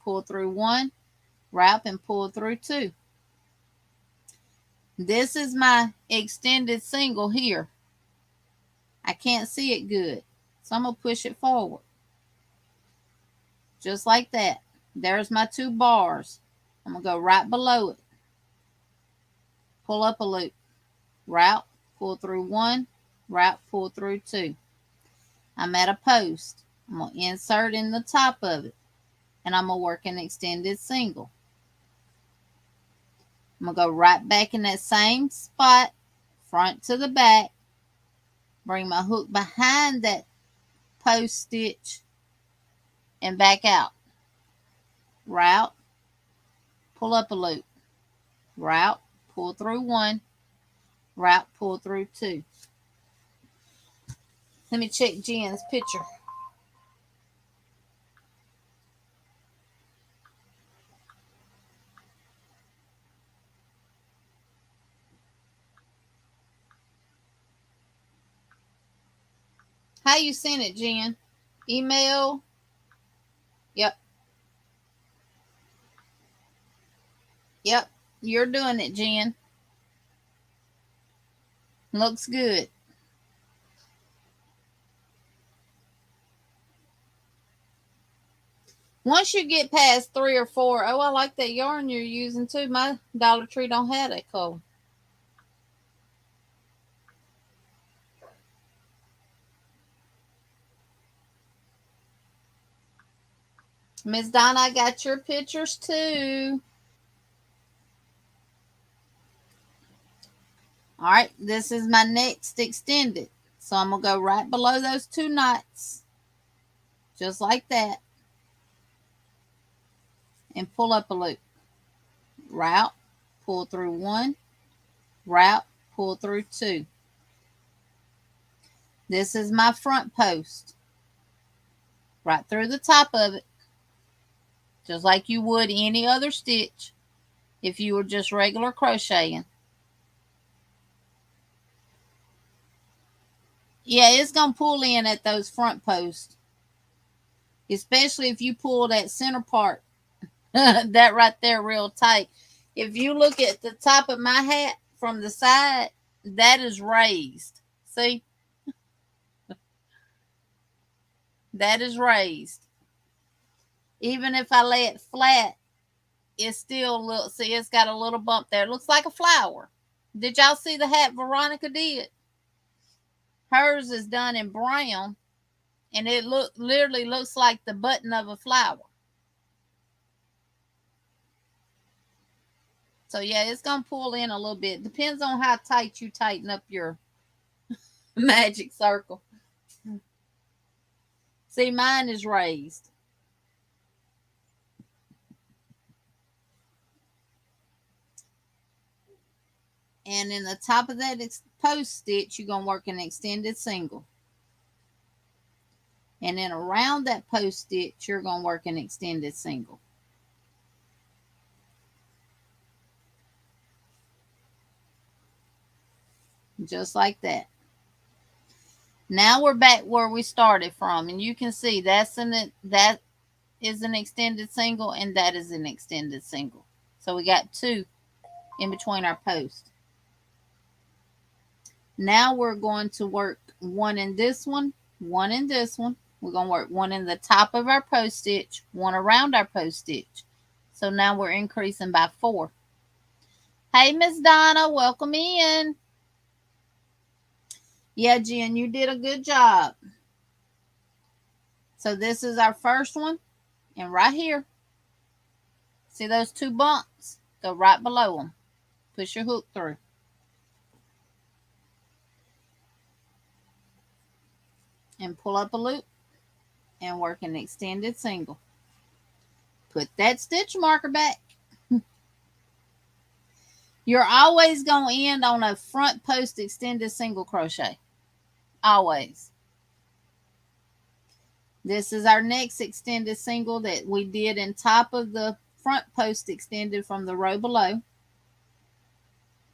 pull through one, route, and pull through two. This is my extended single here. I can't see it good, so I'm going to push it forward. Just like that. There's my two bars. I'm going to go right below it. Pull up a loop, route, pull through one, route, pull through two. I'm at a post. I'm going to insert in the top of it, and I'm going to work an extended single. I'm going to go right back in that same spot, front to the back, bring my hook behind that post stitch, and back out. Route, pull up a loop, route, pull through one, route, pull through two. Let me check Jen's picture. How you send it, Jen? Email? Yep. Yep. You're doing it, Jen. Looks good. Once you get past 3 or 4, oh, I like that yarn you're using too. My Dollar Tree don't have that color. Miss Donna, I got your pictures too. All right, this is my next extended. So I'm going to go right below those two knots. just like that, and pull up a loop. Route, pull through 1, route, pull through 2. This is my front post. Right through the top of it, just like you would any other stitch if you were just regular crocheting. Yeah, it's going to pull in at those front posts, especially if you pull that center part, that right there real tight. If you look at the top of my hat from the side, that is raised. See? That is raised. Even if I lay it flat, it still looks, see, it's got a little bump there. It looks like a flower. Did y'all see the hat Veronica did? Hers is done in brown, and it literally looks like the button of a flower. So yeah, it's going to pull in a little bit. Depends on how tight you tighten up your magic circle. See, mine is raised. And in the top of that post stitch, you're going to work an extended single. And then around that post stitch, you're going to work an extended single. Just like that. Now we're back where we started from. And you can see that is an extended single, and that is an extended single. So we got 2 in between our posts. Now we're going to work 1 in this one, 1 in this one. We're going to work 1 in the top of our post stitch, 1 around our post stitch. So now we're increasing by 4. Hey, Miss Donna, welcome in. Yeah, Jen, you did a good job. So this is our first one. And right here, see those 2 bumps? Go right below them. Push your hook through. And pull up a loop and work an extended single. Put that stitch marker back. You're always going to end on a front post extended single crochet. Always. This is our next extended single that we did in top of the front post extended from the row below.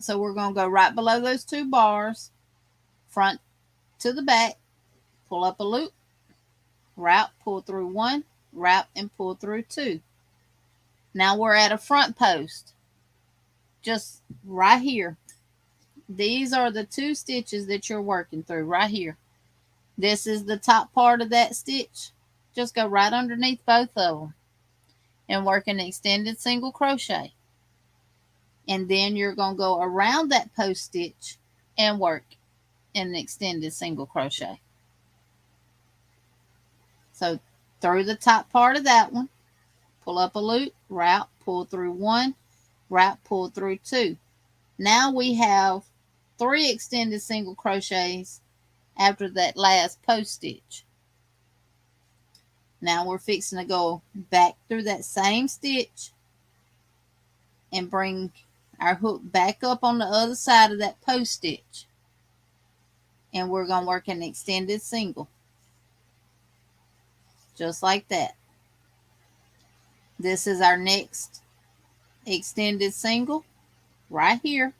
So we're going to go right below those 2 bars, front to the back, pull up a loop, route, pull through 1, route, and pull through 2. Now we're at a front post, just right here. These are the 2 stitches that you're working through right here. This is the top part of that stitch. Just go right underneath both of them and work an extended single crochet. And then you're going to go around that post stitch and work an extended single crochet. So through the top part of that one, pull up a loop, route, pull through 1, route, pull through 2. Now we have 3 extended single crochets after that last post stitch. Now we're fixing to go back through that same stitch and bring our hook back up on the other side of that post stitch. And we're going to work an extended single. Just like that. This is our next extended single right here.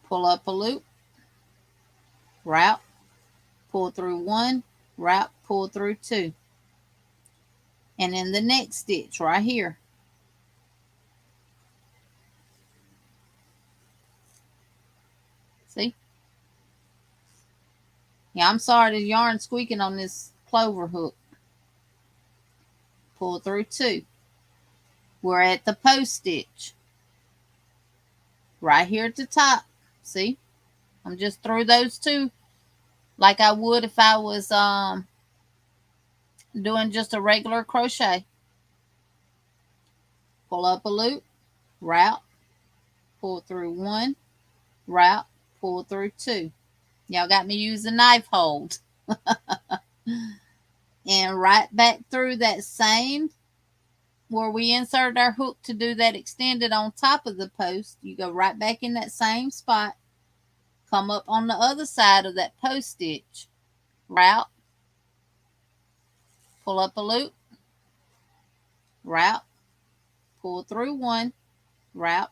Pull up a loop, route, pull through 1, route, pull through 2. And in the next stitch right here, see? Yeah, I'm sorry, the yarn squeaking on this clover hook. Pull through 2. We're at the post stitch right here at the top. See, I'm just through those 2 like I would if I was doing just a regular crochet. Pull up a loop, route, pull through 1, route, pull through 2. Y'all got me using knife hold. And right back through that same where we inserted our hook to do that extended on top of the post. You go right back in that same spot, come up on the other side of that post stitch, route, pull up a loop, route, pull through one, route,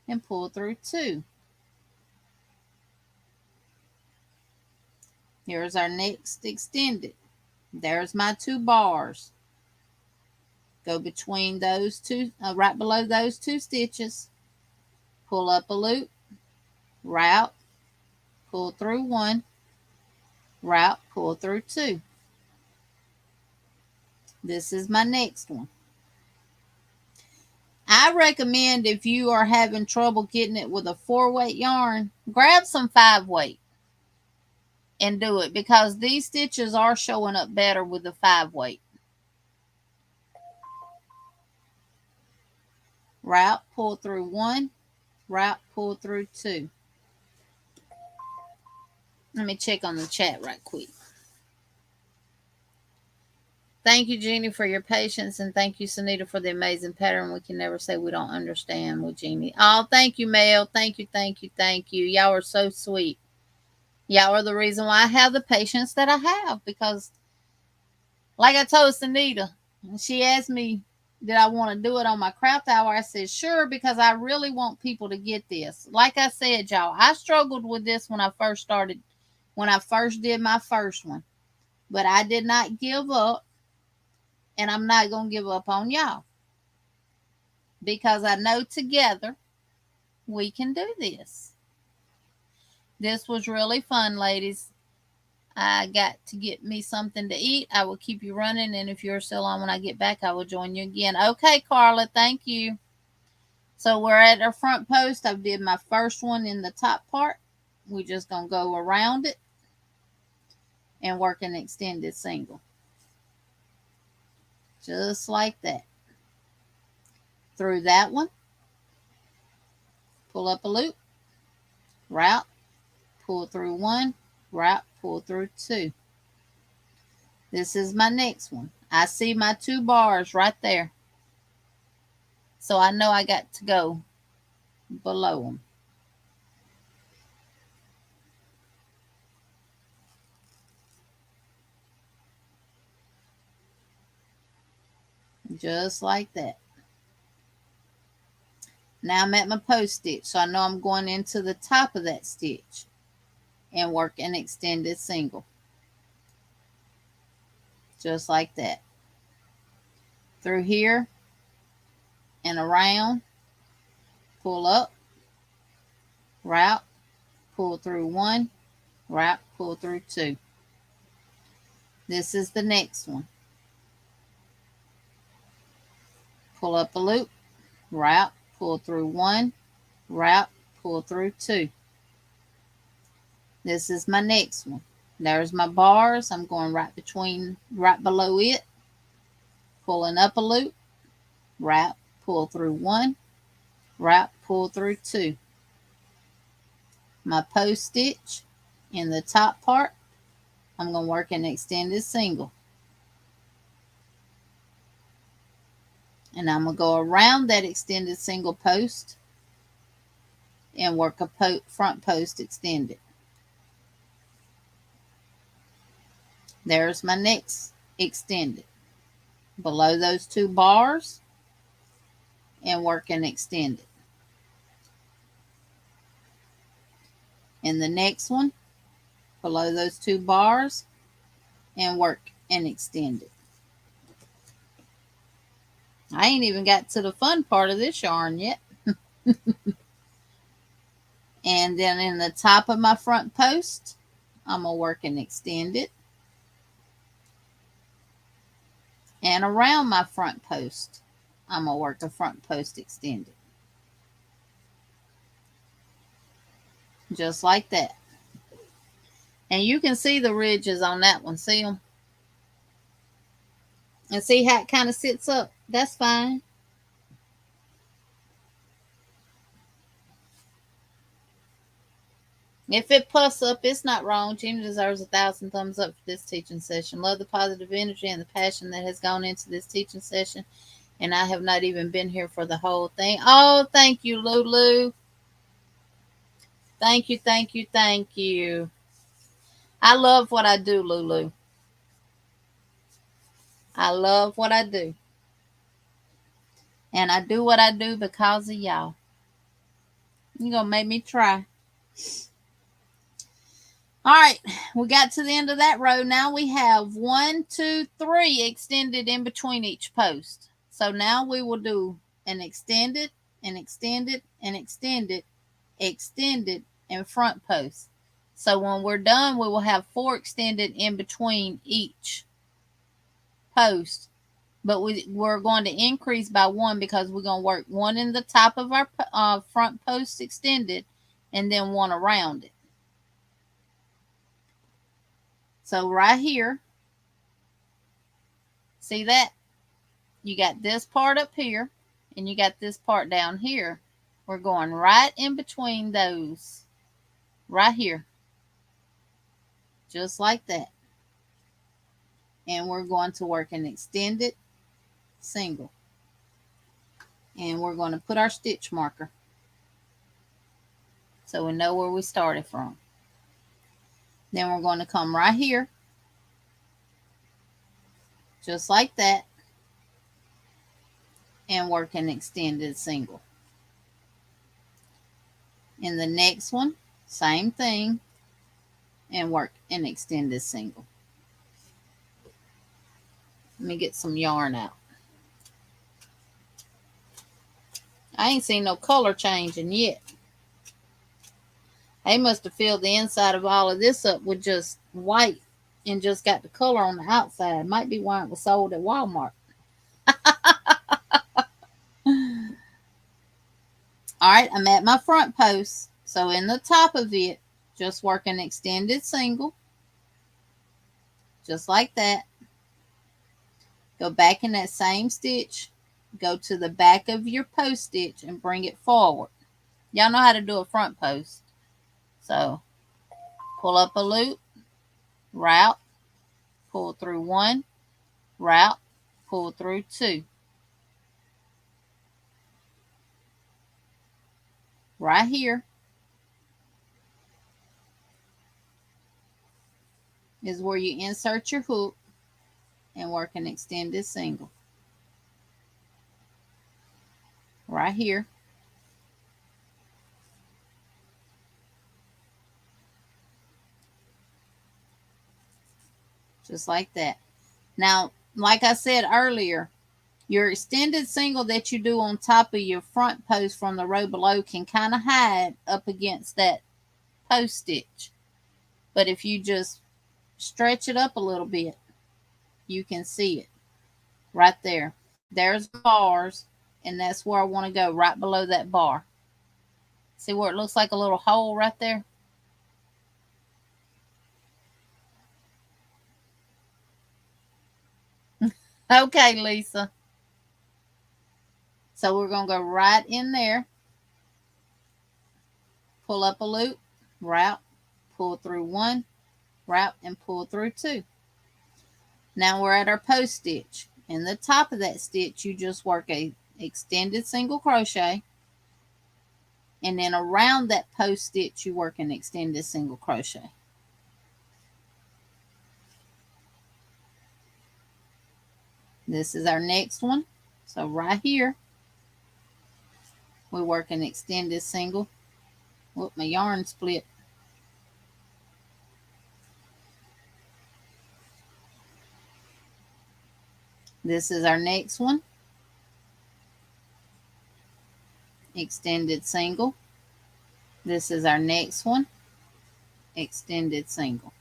and pull through two. Here's our next extended. There's my 2 bars. Go between those two, right below those 2 stitches, pull up a loop, route, pull through one, route, pull through two. This is my next one. I recommend if you are having trouble getting it with a 4-weight yarn, grab some 5-weight and do it, because these stitches are showing up better with the 5-weight. Route, pull through one, route, pull through two. Let me check on the chat right quick. Thank you, Jeannie, for your patience, and thank you, Sanita, for the amazing pattern. We can never say we don't understand with Jeannie. Oh, thank you, Mel. Thank you, thank you, thank you. Y'all are so sweet. Y'all are the reason why I have the patience that I have, because like I told Sanita, she asked me, did I want to do it on my craft hour? I said, sure, because I really want people to get this. Like I said, y'all, I struggled with this when I first started, when I first did my first one. But I did not give up, and I'm not going to give up on y'all, because I know together we can do this. This was really fun, ladies. I got to get me something to eat. I will keep you running, and if you're still on when I get back, I will join you again. Okay, Carla, thank you. So we're at our front post. I did my first one in the top part. We're just going to go around it and work an extended single. Just like that. Through that one, pull up a loop, route, pull through one, route, pull through two. This is my next one. I see my 2 bars right there, so I know I got to go below them. Just like that. Now I'm at my post stitch, so I know I'm going into the top of that stitch and work an extended single. Just like that. Through here and around, pull up, route, pull through one, route, pull through two. This is the next one. Pull up a loop, route, pull through one, route, pull through two. This is my next one. There's my bars. I'm going right below it, pulling up a loop, route, pull through one, route, pull through two. My post stitch in the top part, I'm going to work an extended single. And I'm going to go around that extended single post and work a front post extended. There's my next extended. Below those 2 bars and work an extended. And the next one, below those 2 bars and work an extended. I ain't even got to the fun part of this yarn yet. And then in the top of my front post, I'm going to work an extended. And around my front post, I'm going to work a front post extended. Just like that. And you can see the ridges on that one. See them? And see how it kind of sits up? That's fine. If it puffs up, it's not wrong. Gina deserves 1,000 thumbs up for this teaching session. Love the positive energy and the passion that has gone into this teaching session. And I have not even been here for the whole thing. Oh, thank you, Lulu. Thank you, thank you, thank you. I love what I do, Lulu. I love what I do. And I do what I do because of y'all. You're going to make me try. All right, we got to the end of that row. Now we have 1, 2, 3 extended in between each post. So now we will do an extended, an extended, an extended, extended, and front post. So when we're done, we will have 4 extended in between each post. But we're going to increase by 1 because we're going to work 1 in the top of our front post extended and then 1 around it. So right here, see that? You got this part up here and you got this part down here. We're going right in between those, right here, just like that. And we're going to work an extended single. And we're going to put our stitch marker so we know where we started from. Then we're going to come right here, just like that, and work an extended single. In the next one, same thing, and work an extended single. Let me get some yarn out. I ain't seen no color changing yet. They must have filled the inside of all of this up with just white and just got the color on the outside. Might be why it was sold at Walmart. All right, I'm at my front post. So in the top of it, just work an extended single. Just like that. Go back in that same stitch. Go to the back of your post stitch and bring it forward. Y'all know how to do a front post. So pull up a loop, route, pull through 1, route, pull through 2. Right here is where you insert your hook and work an extended single. Right here. Just like that. Now, like I said earlier, your extended single that you do on top of your front post from the row below can kind of hide up against that post stitch. But if you just stretch it up a little bit, you can see it right there. There's bars, and that's where I want to go, right below that bar. See where it looks like a little hole right there? Okay, Lisa. So we're going to go right in there, pull up a loop, route, pull through 1, route, and pull through 2. Now we're at our post stitch. In the top of that stitch, you just work a extended single crochet, and then around that post stitch, you work an extended single crochet. This is our next one. So right here, we work an extended single. Whoop, my yarn split. This is our next one. Extended single. This is our next one. Extended single.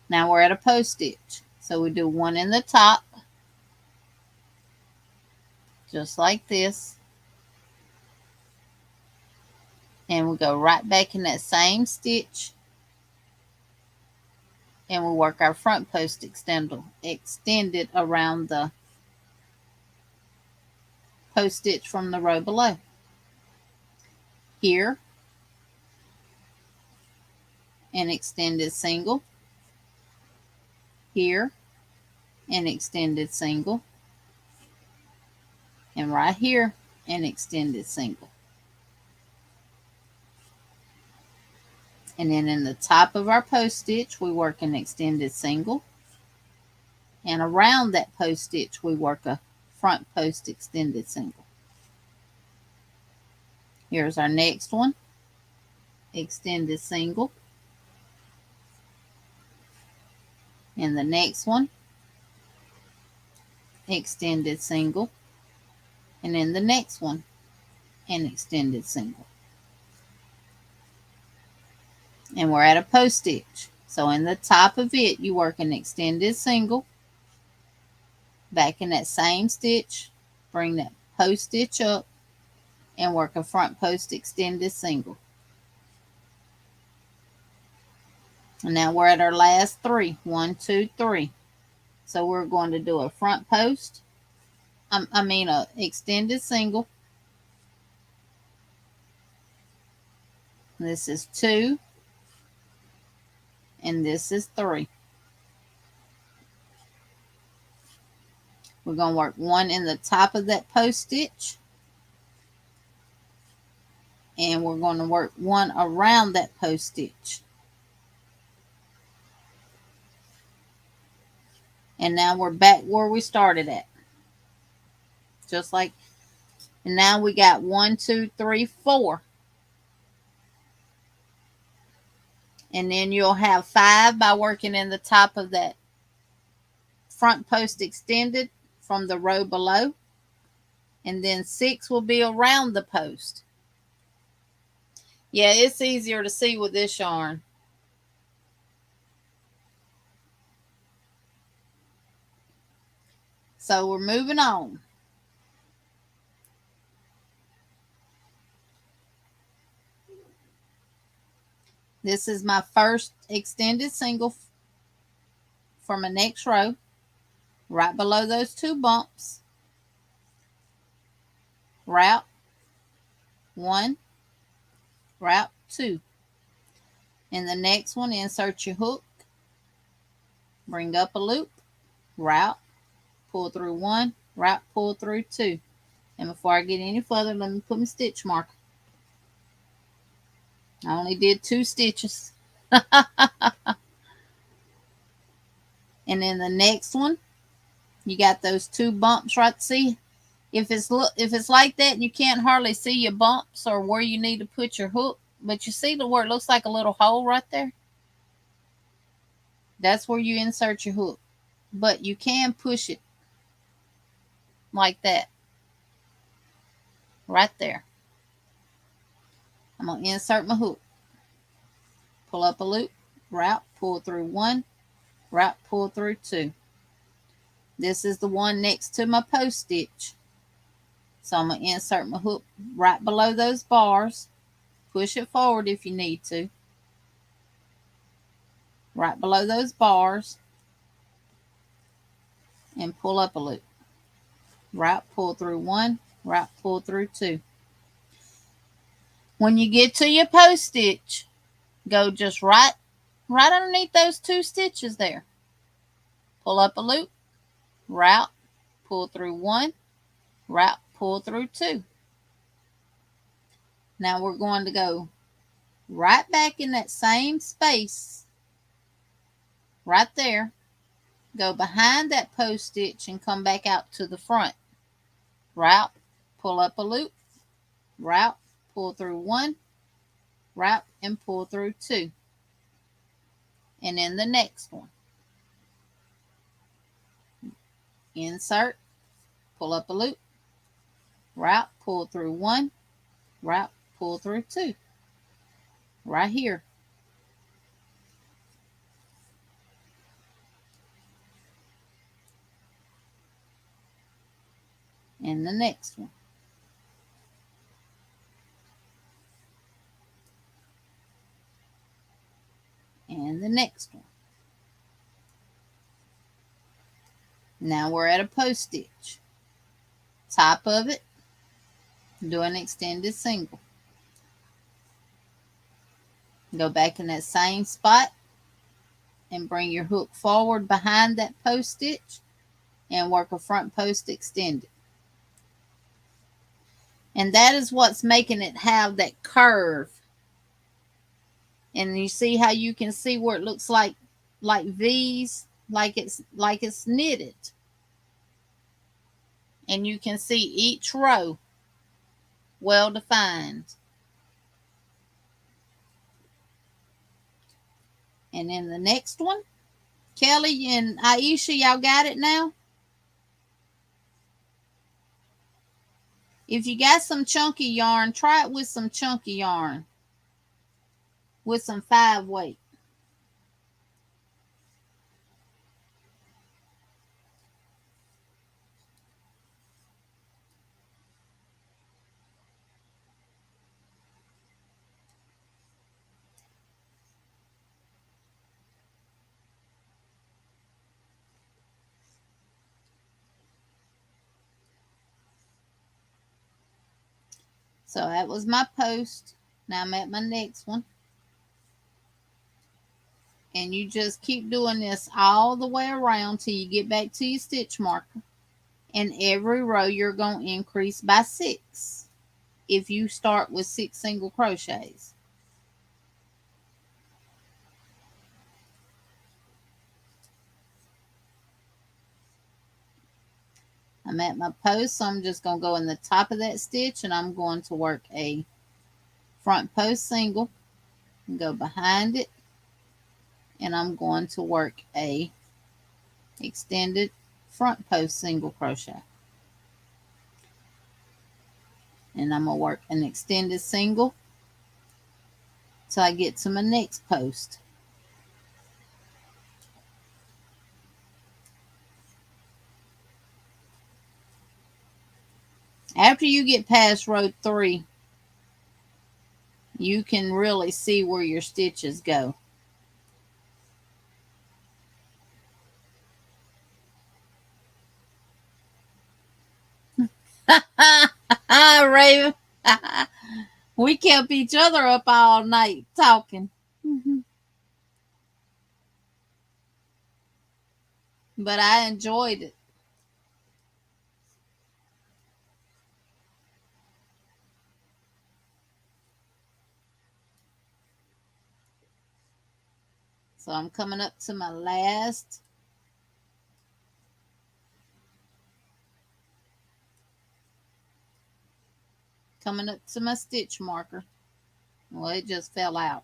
Now we're at a post stitch. So we do 1 in the top, just like this. And we go right back in that same stitch. And we work our front post extended around the post stitch from the row below. Here, an extended single, here an extended single, and right here an extended single. And then in the top of our post stitch we work an extended single, and around that post stitch we work a front post extended single. Here's our next one, extended single, and the next one, extended single, and then the next one, an extended single. And we're at a post stitch. So in the top of it, you work an extended single, back in that same stitch, bring that post stitch up, and work a front post extended single. And now we're at our last three, 1, 2, 3. So we're going to do a front post, a extended single. This is 2, and this is 3. We're going to work 1 in the top of that post stitch, and we're going to work 1 around that post stitch. And now we're back where we started at. Just like, and now we got 1, 2, 3, 4. And then you'll have 5 by working in the top of that front post extended from the row below. And then 6 will be around the post. Yeah, it's easier to see with this yarn. So we're moving on. This is my first extended single for my next row. Right below those 2 bumps, route 1, route 2. In the next one, insert your hook, bring up a loop, route, pull through 1, route, pull through 2. And before I get any further, let me put my stitch marker. I only did 2 stitches. And then the next one, you got those 2 bumps right. See, if it's like that and you can't hardly see your bumps or where you need to put your hook, but you see where it looks like a little hole right there? That's where you insert your hook. But you can push it like that. Right there. I'm going to insert my hook. Pull up a loop, route, pull through 1, route, pull through 2. This is the one next to my post stitch. So I'm going to insert my hook right below those bars. Push it forward if you need to. Right below those bars. And pull up a loop. Route, pull through 1, route, pull through 2. When you get to your post stitch, go just right underneath those 2 stitches there. Pull up a loop, route, pull through 1, route, pull through 2. Now we're going to go right back in that same space, right there. Go behind that post stitch and come back out to the front. Route, pull up a loop, route, pull through 1, route, and pull through 2. And then the next one. Insert, pull up a loop, route, pull through 1, route, pull through 2. Right here. And the next one. And the next one. Now we're at a post stitch. Top of it, do an extended single. Go back in that same spot and bring your hook forward behind that post stitch and work a front post extended. And that is what's making it have that curve. And you see how you can see where it looks like V's, like it's knitted. And you can see each row well defined. And in the next one, Kelly and Aisha, y'all got it now? If you got some chunky yarn, try it with some chunky yarn. With some 5-weight. So that was my post. Now I'm at my next one. And you just keep doing this all the way around till you get back to your stitch marker. And every row you're going to increase by 6 if you start with 6 single crochets. I'm at my post, so I'm just going to go in the top of that stitch and I'm going to work a front post single and go behind it, and I'm going to work a extended front post single crochet, and I'm going to work an extended single till I get to my next post. After you get past row 3, you can really see where your stitches go. Raven. We kept each other up all night talking. But I enjoyed it. So I'm coming up to my last stitch marker. Well, it just fell out.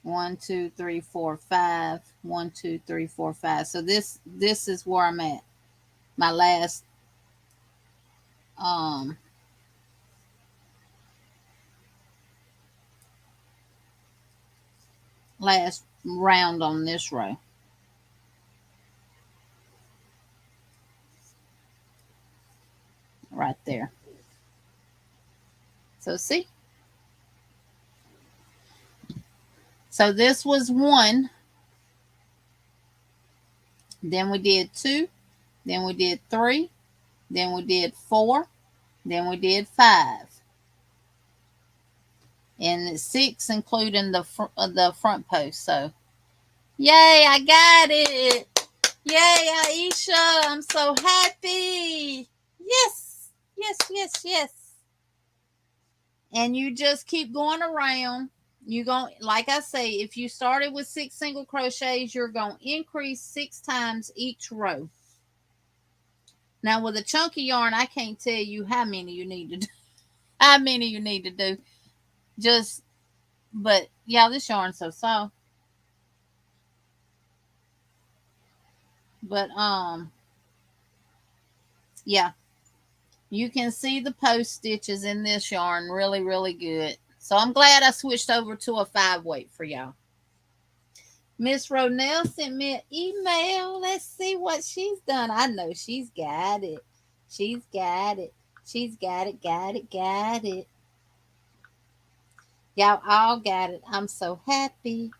1, 2, 3, 4, 5. 1, 2, 3, 4, 5. So this is where I'm at. My last last round on this row. Right there. So see? So this was 1. Then we did 2. Then we did 3. Then we did 4. Then we did 5. And 6 including the front post. So yay, I got it. Yay, Aisha. I'm so happy. Yes. Yes, yes, yes. And you just keep going around. You're going, like I say, if you started with 6 single crochets, you're going to increase 6 times each row. Now with a chunky yarn, I can't tell you how many you need to do. How many you need to do. Just, but yeah, this yarn's so soft. But yeah, you can see the post stitches in this yarn really, really good. So I'm glad I switched over to a 5-weight for y'all. Miss Ronell sent me an email. Let's see what she's done. I know she's got it. She's got it. She's got it, got it, got it. Y'all all got it. I'm so happy.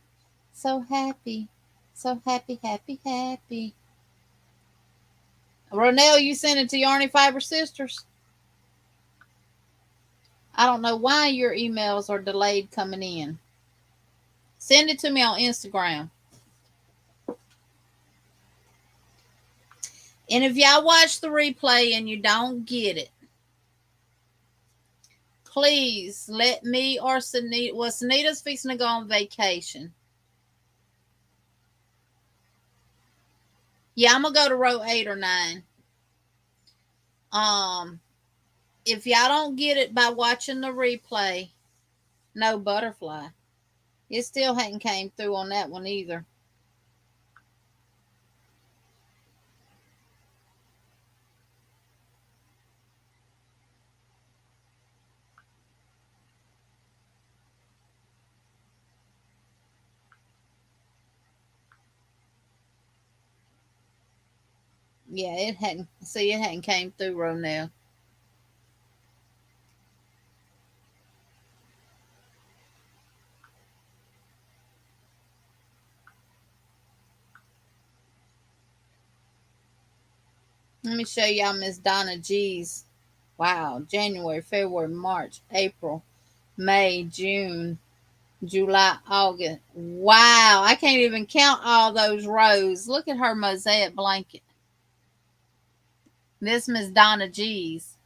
So happy. So happy, happy, happy. Ronell, you sent it to Yarny Fiber Sisters? I don't know why your emails are delayed coming in. Send it to me on Instagram. And if y'all watch the replay and you don't get it, please let me or Sanita. Well, Sanita's fixing to go on vacation. Yeah, I'm gonna go to row 8 or 9. If y'all don't get it by watching the replay, no butterfly. It still hadn't came through on that one either. Yeah, it hadn't. See, it hadn't came through, Ronell. Let me show y'all Miss Donna G's. Wow, January, February, March, April, May, June, July, August. Wow, I can't even count all those rows. Look at her mosaic blanket. This Miss Donna G's.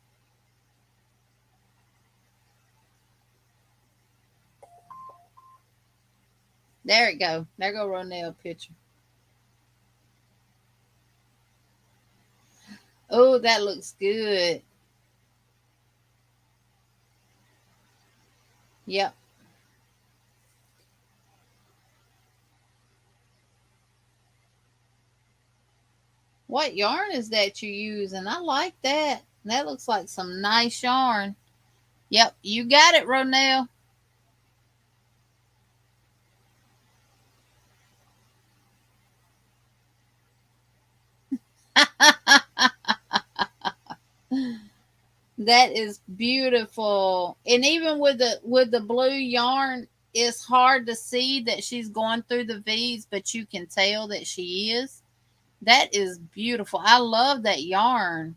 There it go. There go Ronell picture. Oh, that looks good. Yep. What yarn is that you're using? I like that. That looks like some nice yarn. Yep, you got it, Ronell. That is beautiful. And even with the blue yarn, it's hard to see that she's going through the V's, but you can tell that she is. That is beautiful. I love that yarn.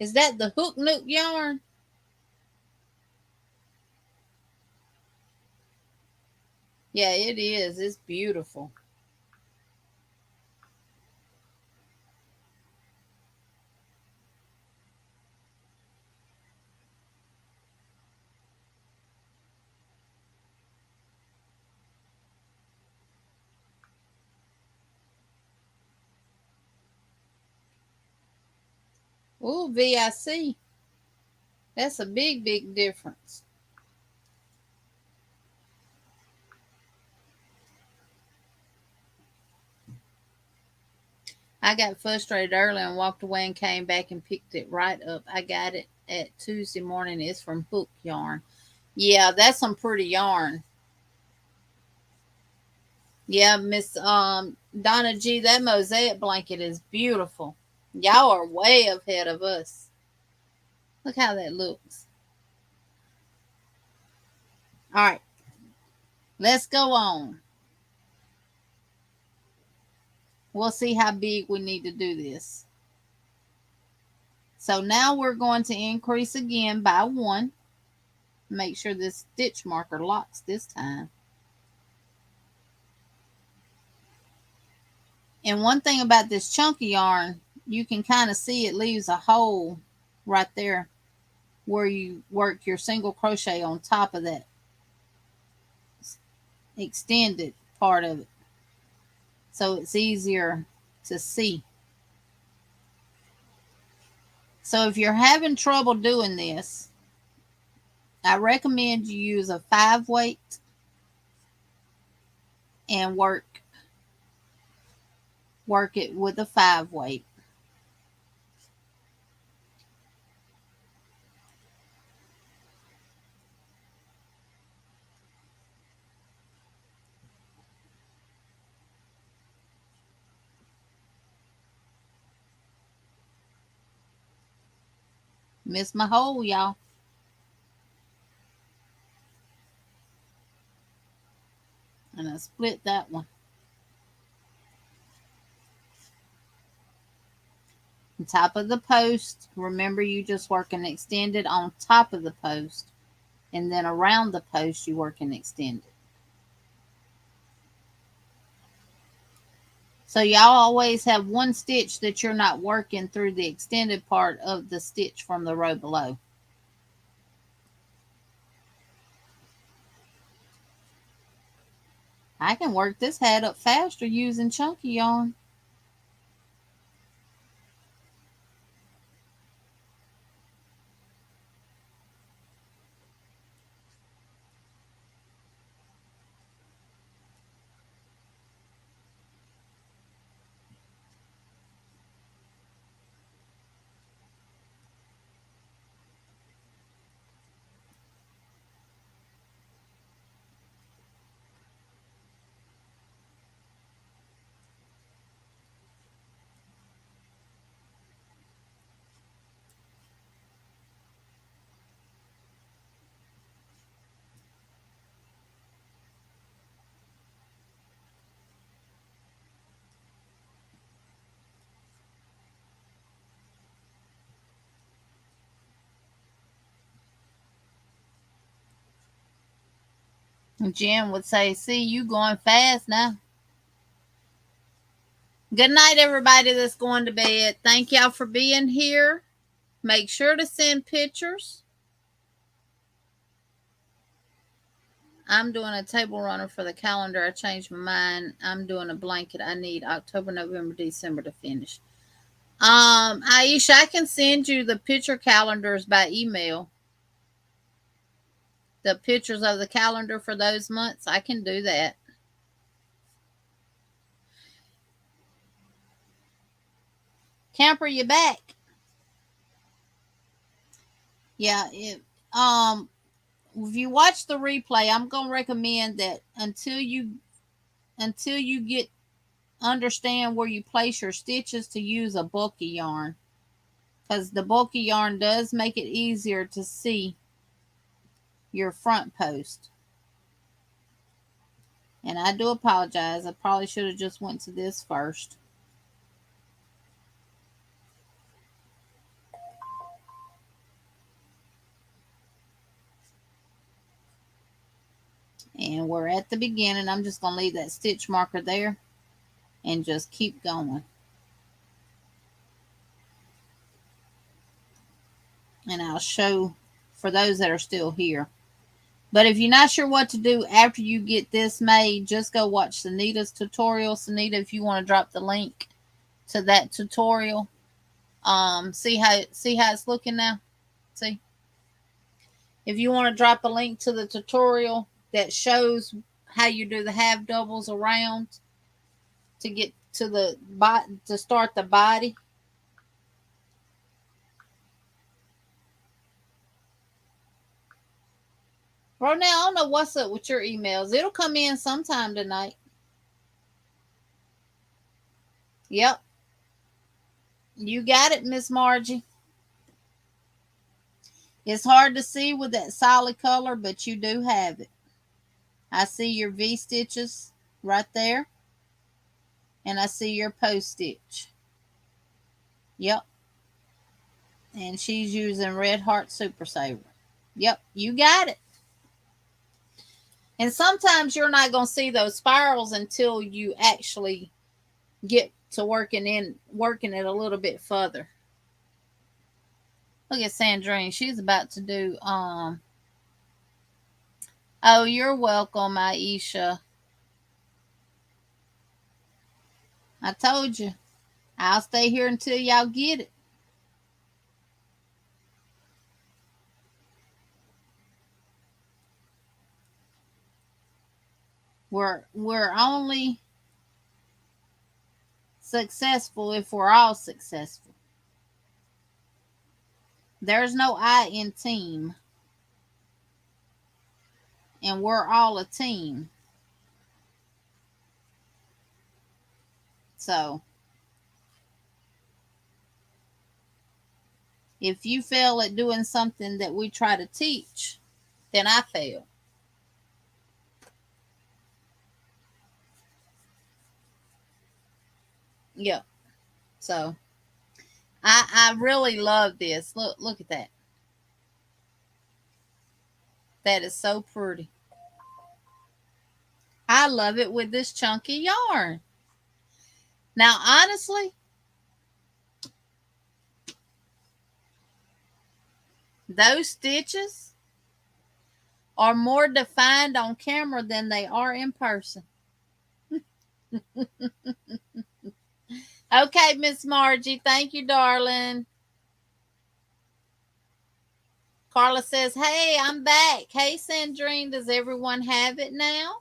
Is that the Hook Nook yarn? Yeah, it is. It's beautiful. Ooh, VIC. That's a big, big difference. I got frustrated early and walked away and came back and picked it right up. I got it at Tuesday morning. It's from Hook Yarn. Yeah, that's some pretty yarn. Yeah, Miss Donna G, that mosaic blanket is beautiful. Y'all are way ahead of us. Look how that looks. All right, let's go on. We'll see how big we need to do this. So now we're going to increase again by 1. Make sure this stitch marker locks this time. And one thing about this chunky yarn, you can kind of see it leaves a hole right there where you work your single crochet on top of that extended part of it. So it's easier to see. So if you're having trouble doing this, I recommend you use a 5 weight and work it with a 5 weight. Missed my hole, y'all. And I split that one. The top of the post, remember you just work an extended on top of the post, and then around the post you work an extended. So y'all always have one stitch that you're not working through the extended part of the stitch from the row below. I can work this hat up faster using chunky yarn. Jen would say, see, you going fast now. Good night, everybody that's going to bed. Thank y'all for being here. Make sure to send pictures. I'm doing a table runner for the calendar. I changed my mind. I'm doing a blanket. I need October, November, December to finish. Aisha, I can send you the picture calendars by email. The pictures of the calendar for those months. I can do that. Camper, you back? Yeah. If you watch the replay, I'm gonna recommend that until you get understand where you place your stitches, to use a bulky yarn, because the bulky yarn does make it easier to see your front post. And I do apologize. I probably should have just went to this first. And we're at the beginning. I'm just going to leave that stitch marker there and just keep going. And I'll show for those that are still here. But if you're not sure what to do after you get this made, just go watch Sanita's tutorial. Sanita, if you want to drop the link to that tutorial, see how it's looking now. See, if you want to drop a link to the tutorial that shows how you do the half doubles around to get to the to start the body. Right now, I don't know what's up with your emails. It'll come in sometime tonight. Yep. You got it, Miss Margie. It's hard to see with that solid color, but you do have it. I see your V stitches right there. And I see your post stitch. Yep. And she's using Red Heart Super Saver. Yep, you got it. And sometimes you're not going to see those spirals until you actually get to working it a little bit further. Look at Sandrine. She's about to do oh, you're welcome, Aisha. I told you. I'll stay here until y'all get it. We're only successful if we're all successful. There's no I in team. And we're all a team. So if you fail at doing something that we try to teach, then I fail. Yep. So I really love this. Look at that. That is so pretty. I love it with this chunky yarn. Now, honestly, those stitches are more defined on camera than they are in person. Okay, Miss Margie. Thank you, darling. Carla says, hey, I'm back. Hey, Sandrine, does everyone have it now?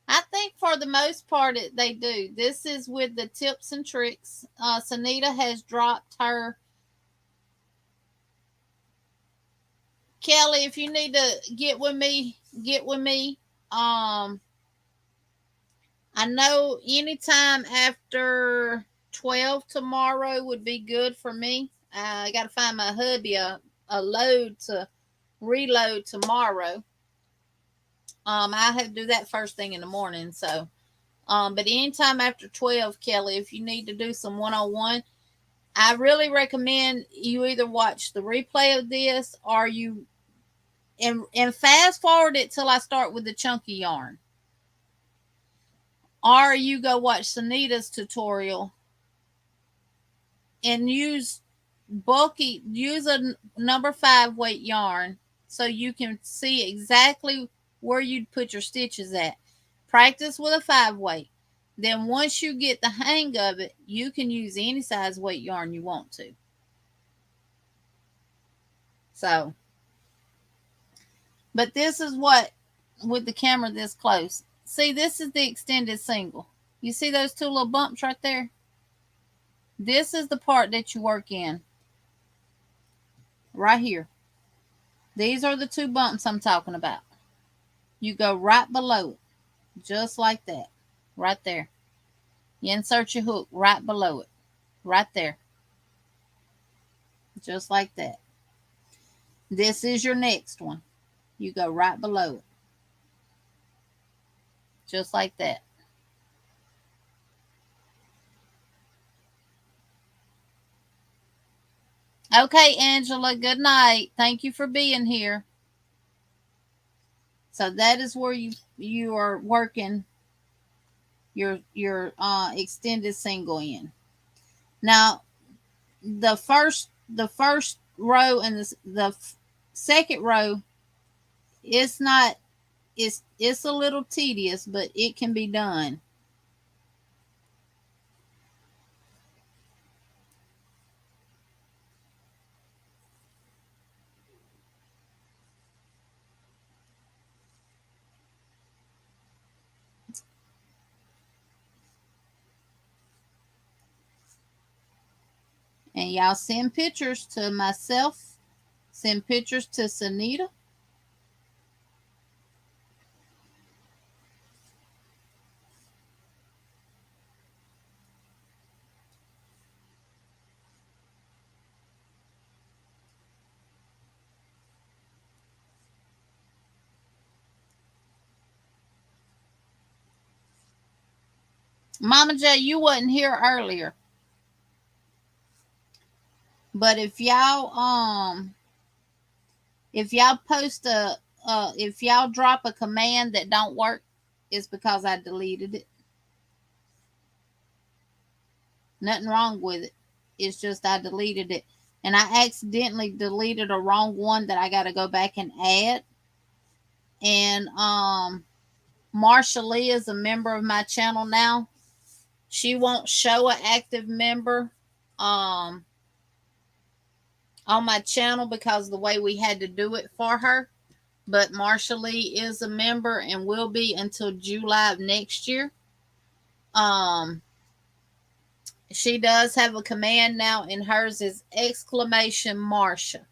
I think for the most part they do. This is with the tips and tricks. Sanita has dropped her. Kelly, if you need to get with me, get with me. I know anytime after 12 tomorrow would be good for me. I got to find my hubby a load to reload tomorrow. I have to do that first thing in the morning. So, but anytime after 12, Kelly, if you need to do some one-on-one, I really recommend you either watch the replay of this or you and fast forward it till I start with the chunky yarn. Or you go watch Sanita's tutorial and use a number 5 weight yarn so you can see exactly where you'd put your stitches at. Practice with a 5 weight. Then once you get the hang of it, you can use any size weight yarn you want to. So, but this is what, with the camera this close. See, this is the extended single. You see those 2 little bumps right there? This is the part that you work in. Right here. These are the 2 bumps I'm talking about. You go right below it. Just like that. Right there. You insert your hook right below it. Right there. Just like that. This is your next one. You go right below it. Just like that. Okay, Angela, good night. Thank you for being here. So that is where you are working your extended single in. Now, the first row and the second row, it's not it's a little tedious, but it can be done. And y'all send pictures to myself. Send pictures to Sanita. Mama J, you wasn't here earlier. But if y'all post if y'all drop a command that don't work, it's because I deleted it. Nothing wrong with it. It's just I deleted it. And I accidentally deleted a wrong one that I got to go back and add. And Marsha Lee is a member of my channel now. She won't show an active member on my channel because of the way we had to do it for her. But Marsha Lee is a member and will be until July of next year. She does have a command now, and hers is exclamation Marsha.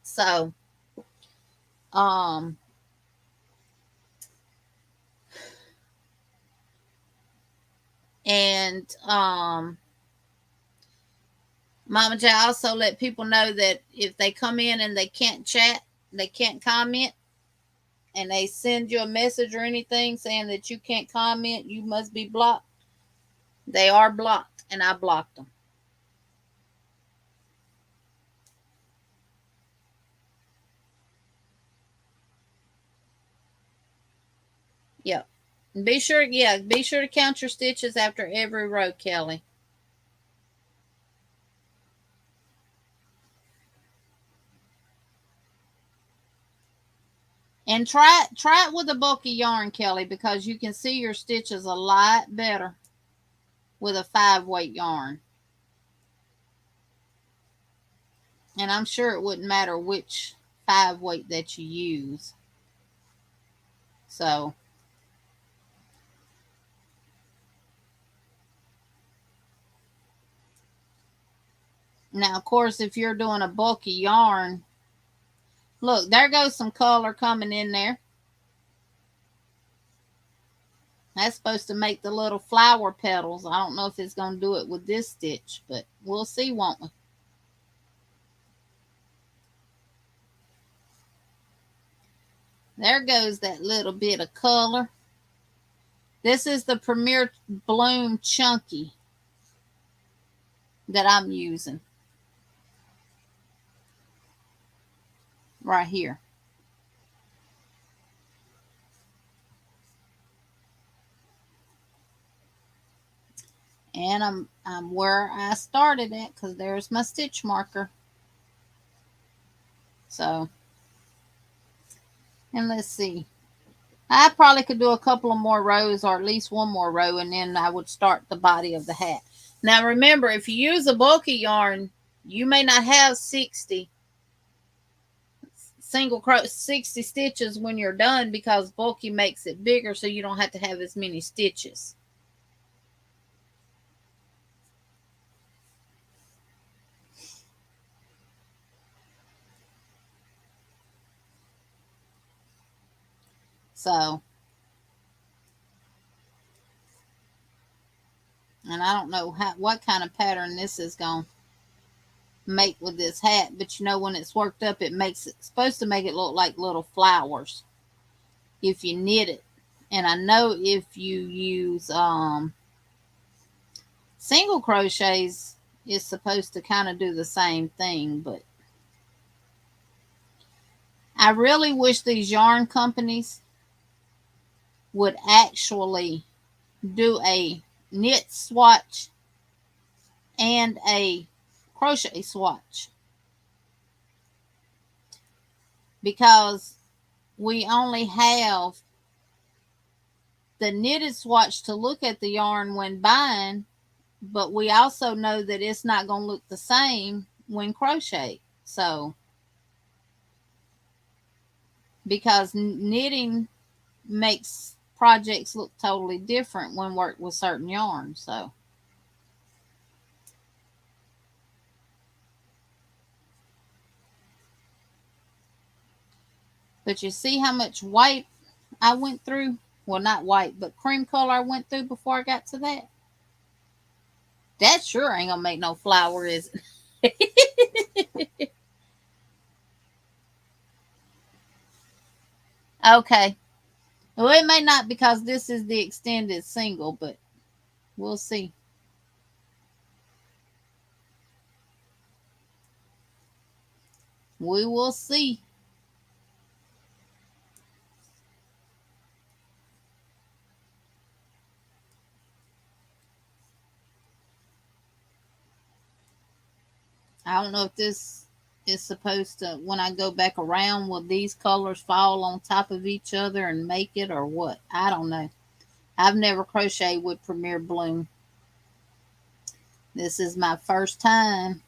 So, and Mama J also let people know that if they come in and they can't chat, they can't comment, and they send you a message or anything saying that you can't comment, you must be blocked. They are blocked. and I blocked them. Yep. Be sure to count your stitches after every row, Kelly. And try it with a bulky yarn, Kelly, because you can see your stitches a lot better with a 5-weight yarn. And I'm sure it wouldn't matter which 5-weight that you use. So now, of course, if you're doing a bulky yarn, look, there goes some color coming in there. That's supposed to make the little flower petals. I don't know if it's going to do it with this stitch, but we'll see, won't we? There goes that little bit of color. This is the Premier Bloom Chunky that I'm using right here. And I'm where I started at, because there's my stitch marker. So, and let's see. I probably could do a couple of more rows, or at least one more row, and then I would start the body of the hat. Now remember, if you use a bulky yarn, you may not have 60 stitches when you're done, because bulky makes it bigger, so you don't have to have as many stitches. So, and I don't know what kind of pattern this is going to make with this hat, but you know, when it's worked up, it's supposed to make it look like little flowers if you knit it. And I know if you use single crochets, it's supposed to kind of do the same thing. But I really wish these yarn companies would actually do a knit swatch and a crochet swatch, because we only have the knitted swatch to look at the yarn when buying, but we also know that it's not going to look the same when crochet. So, because knitting makes projects look totally different when worked with certain yarns. So, but you see how much white I went through? Well, not white, but cream color I went through before I got to that. That sure ain't gonna make no flower, is it? Okay. Well, it may not, because this is the extended single, but we'll see. We will see. I don't know if this is supposed to, when I go back around, will these colors fall on top of each other and make it, or what? I don't know. I've never crocheted with Premier Bloom. This is my first time.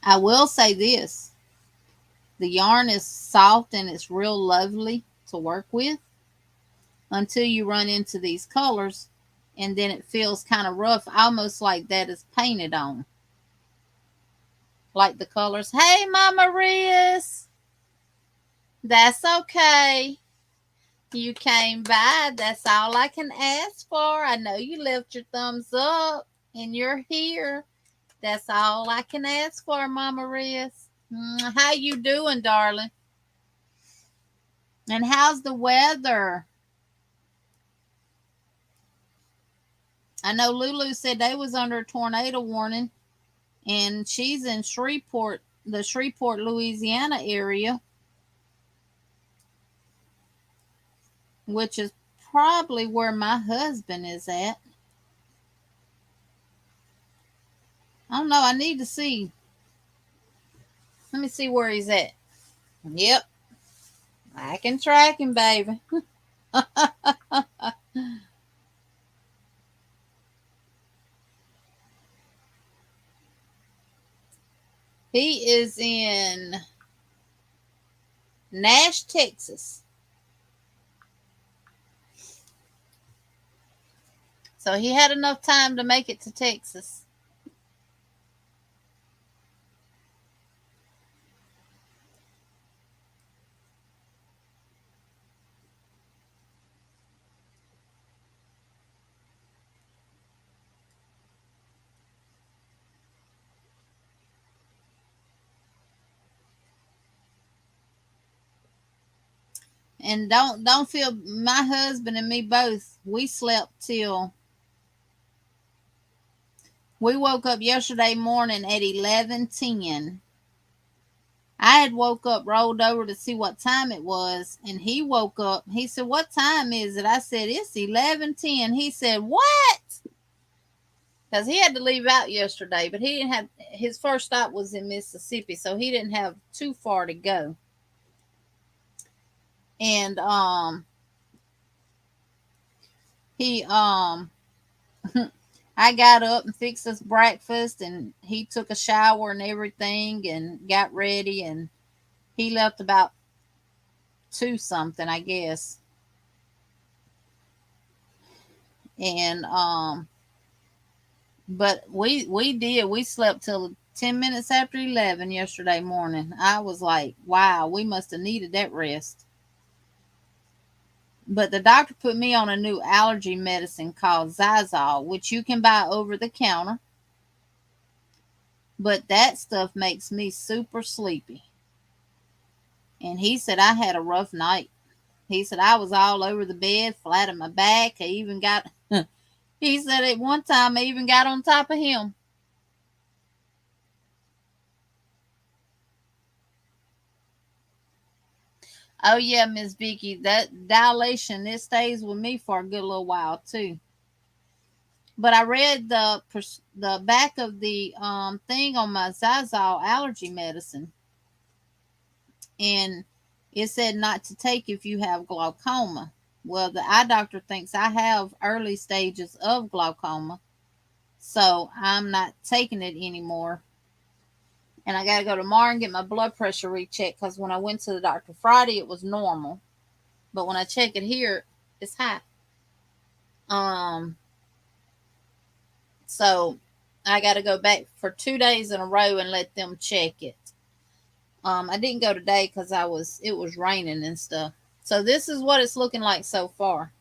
I will say this. The yarn is soft and it's real lovely to work with until you run into these colors, and then it feels kind of rough, almost like that is painted on. Like the colors. Hey, Mama Riz. That's okay. You came by. That's all I can ask for. I know you left your thumbs up and you're here. That's all I can ask for, Mama Riz. How you doing, darling? And how's the weather? I know Lulu said they was under a tornado warning, and she's in Shreveport, the Shreveport, Louisiana area, which is probably where my husband is at. I don't know. I need to see. Let me see where he's at. Yep. I can track him, baby. He is in Nash, Texas. So he had enough time to make it to Texas. And don't feel, my husband and me both, we slept till we woke up yesterday morning at 11:10. I had woke up, rolled over to see what time it was, and he woke up. He said, "What time is it?" I said, "It's 11:10." He said, "What?" Because he had to leave out yesterday, but he didn't have, his first stop was in Mississippi, so he didn't have too far to go. And he I got up and fixed us breakfast, and he took a shower and everything and got ready, and he left about 2 something, I guess. And but we slept till 10 minutes after 11 yesterday morning. I was like, wow, we must have needed that rest. But the doctor put me on a new allergy medicine called Zazol, which you can buy over the counter. But that stuff makes me super sleepy. And he said I had a rough night. He said I was all over the bed, flat on my back. I even got, he said at one time I even got on top of him. Oh yeah, Miss Vicky, that dilation, it stays with me for a good little while too. But I read the back of the thing on my Zazol allergy medicine, and it said not to take if you have glaucoma. Well, the eye doctor thinks I have early stages of glaucoma, so I'm not taking it anymore. And I got to go tomorrow and get my blood pressure rechecked, because when I went to the doctor Friday, it was normal. But when I check it here, it's high. Um, so I got to go back for 2 days in a row and let them check it. I didn't go today because it was raining and stuff. So this is what it's looking like so far.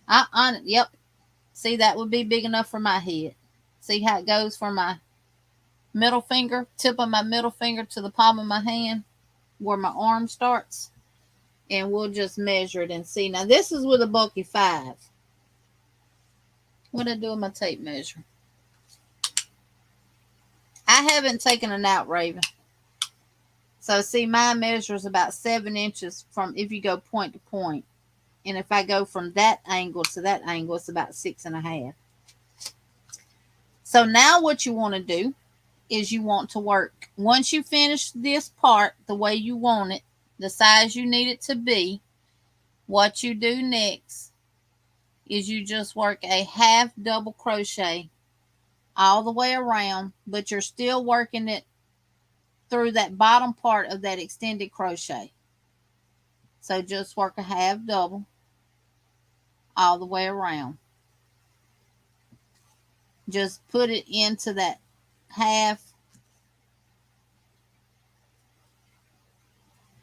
Yep. See, that would be big enough for my head. See how it goes from my middle finger, tip of my middle finger to the palm of my hand, where my arm starts. And we'll just measure it and see. Now this is with a bulky 5. What did I do with my tape measure? I haven't taken it out, Raven. So see, my measure is about 7 inches from, if you go point to point. And if I go from that angle to that angle, it's about 6.5. So now what you want to do is you want to work. Once you finish this part the way you want it, the size you need it to be, what you do next is you just work a half double crochet all the way around, but you're still working it through that bottom part of that extended crochet. So just work a half double all the way around. Just put it into that half,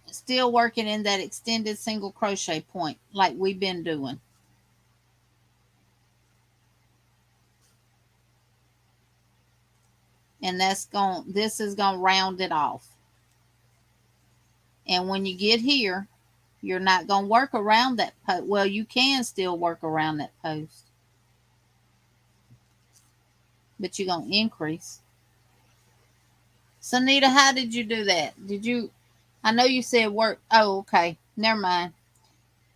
still working in that extended single crochet point like we've been doing. And this is going to round it off. And when you get here, you're not going to work around that post. Well, you can still work around that post. but you're going to increase. Sanita, how did you do that? I know you said work. Oh, okay. Never mind.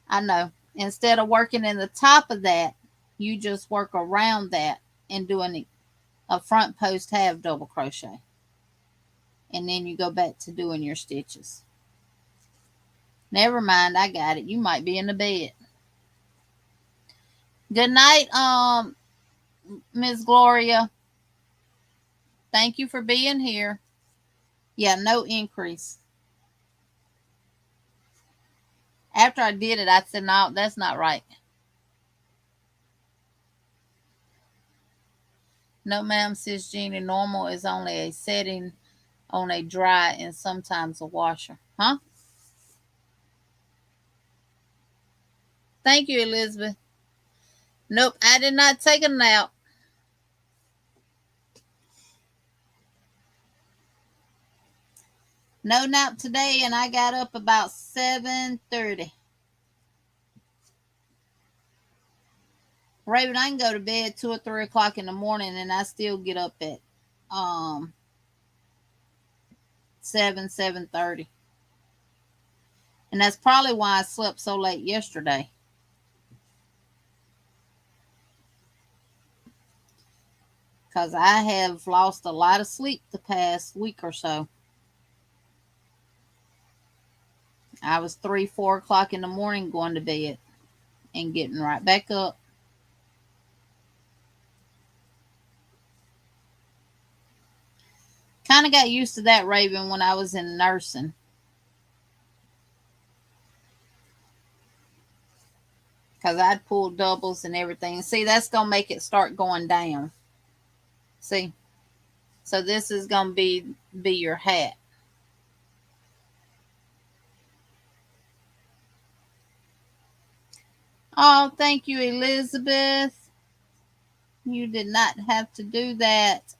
I know. Instead of working in the top of that, you just work around that and doing a front post half double crochet. And then you go back to doing your stitches. Never mind, I got it. You might be in the bed. Good night, Miss Gloria. Thank you for being here. Yeah, no increase. After I did it, I said, no, that's not right. No, ma'am, Sis Jeannie, normal is only a setting on a dry and sometimes a washer. Huh? Thank you, Elizabeth. Nope, I did not take a nap. No nap today, and I got up about 7:30. Raven, I can go to bed 2 or 3 o'clock in the morning, and I still get up at 7:30. And that's probably why I slept so late yesterday. Because I have lost a lot of sleep the past week or so. I was 3, 4 o'clock in the morning going to bed and getting right back up. Kind of got used to that, Raven, when I was in nursing. Because I'd pull doubles and everything. See, that's going to make it start going down. See? So this is going to be your hat. Oh, thank you, Elizabeth. You did not have to do that.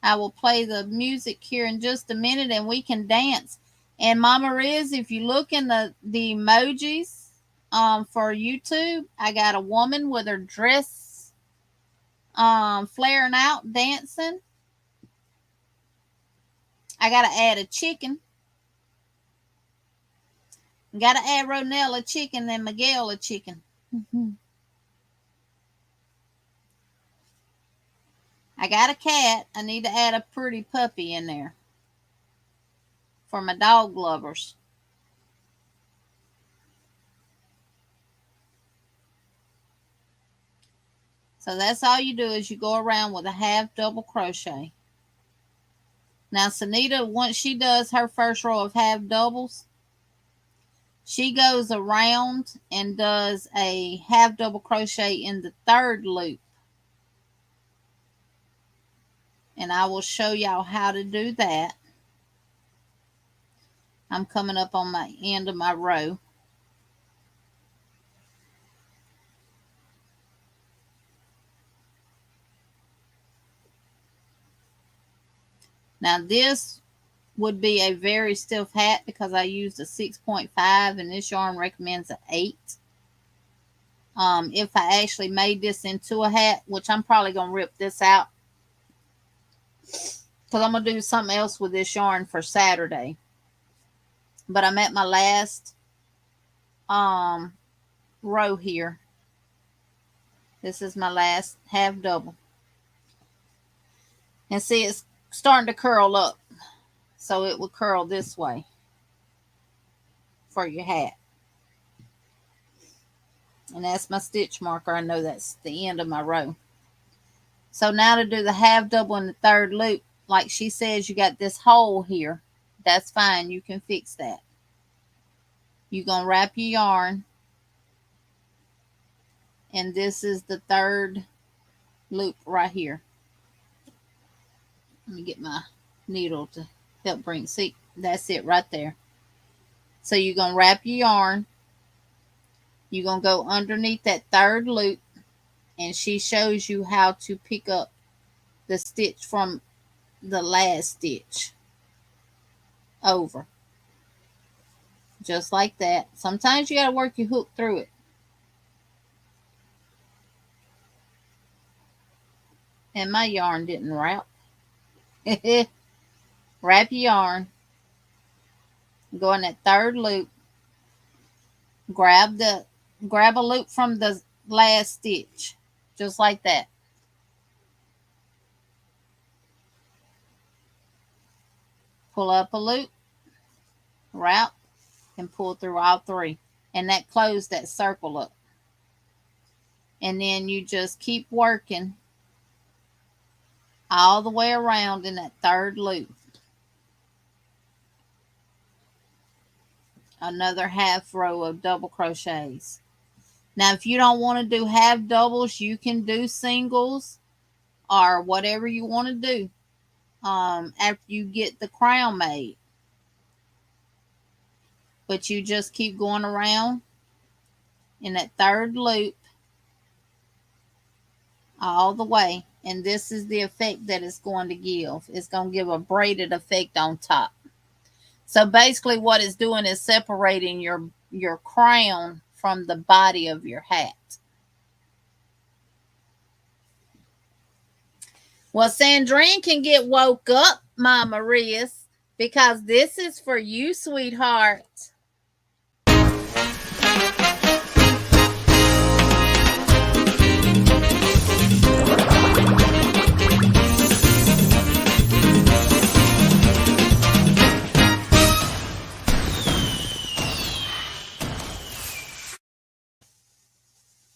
I will play the music here in just a minute and we can dance. And Mama Riz, if you look in the emojis for YouTube, I got a woman with her dress flaring out, dancing. I got to add a chicken. Got to add Ronell a chicken and Miguel a chicken. I got a cat. I need to add a pretty puppy in there for my dog lovers. So that's all you do is you go around with a half double crochet. Now, Sanita, once she does her first row of half doubles, she goes around and does a half double crochet in the third loop. And I will show y'all how to do that. I'm coming up on my end of my row. Now this would be a very stiff hat because I used a 6.5 and this yarn recommends an 8. If I actually made this into a hat, which I'm probably going to rip this out because I'm going to do something else with this yarn for Saturday. But I'm at my last row here. This is my last half double. And see, it's starting to curl up. So it will curl this way for your hat. And that's my stitch marker. I know that's the end of my row. So now to do the half double in the third loop, like she says, you got this hole here. That's fine. You can fix that. You're going to wrap your yarn. And this is the third loop right here. Let me get my needle to help bring. See, that's it right there. So you're going to wrap your yarn. You're going to go underneath that third loop. And she shows you how to pick up the stitch from the last stitch over. Just like that. Sometimes you got to work your hook through it. And my yarn didn't wrap. Wrap your yarn. Go in that third loop. Grab a loop from the last stitch. Just like that. Pull up a loop. Wrap. And pull through all three. And that closed that circle up. And then you just keep working all the way around in that third loop. Another half row of double crochets. Now, if you don't want to do half doubles, you can do singles or whatever you want to do after you get the crown made. But you just keep going around in that third loop all the way. And this is the effect that it's going to give. It's going to give a braided effect on top. So basically what it's doing is separating your crown from the body of your hat. Well, Sandrine can get woke up, Mama Riz, because this is for you, sweetheart.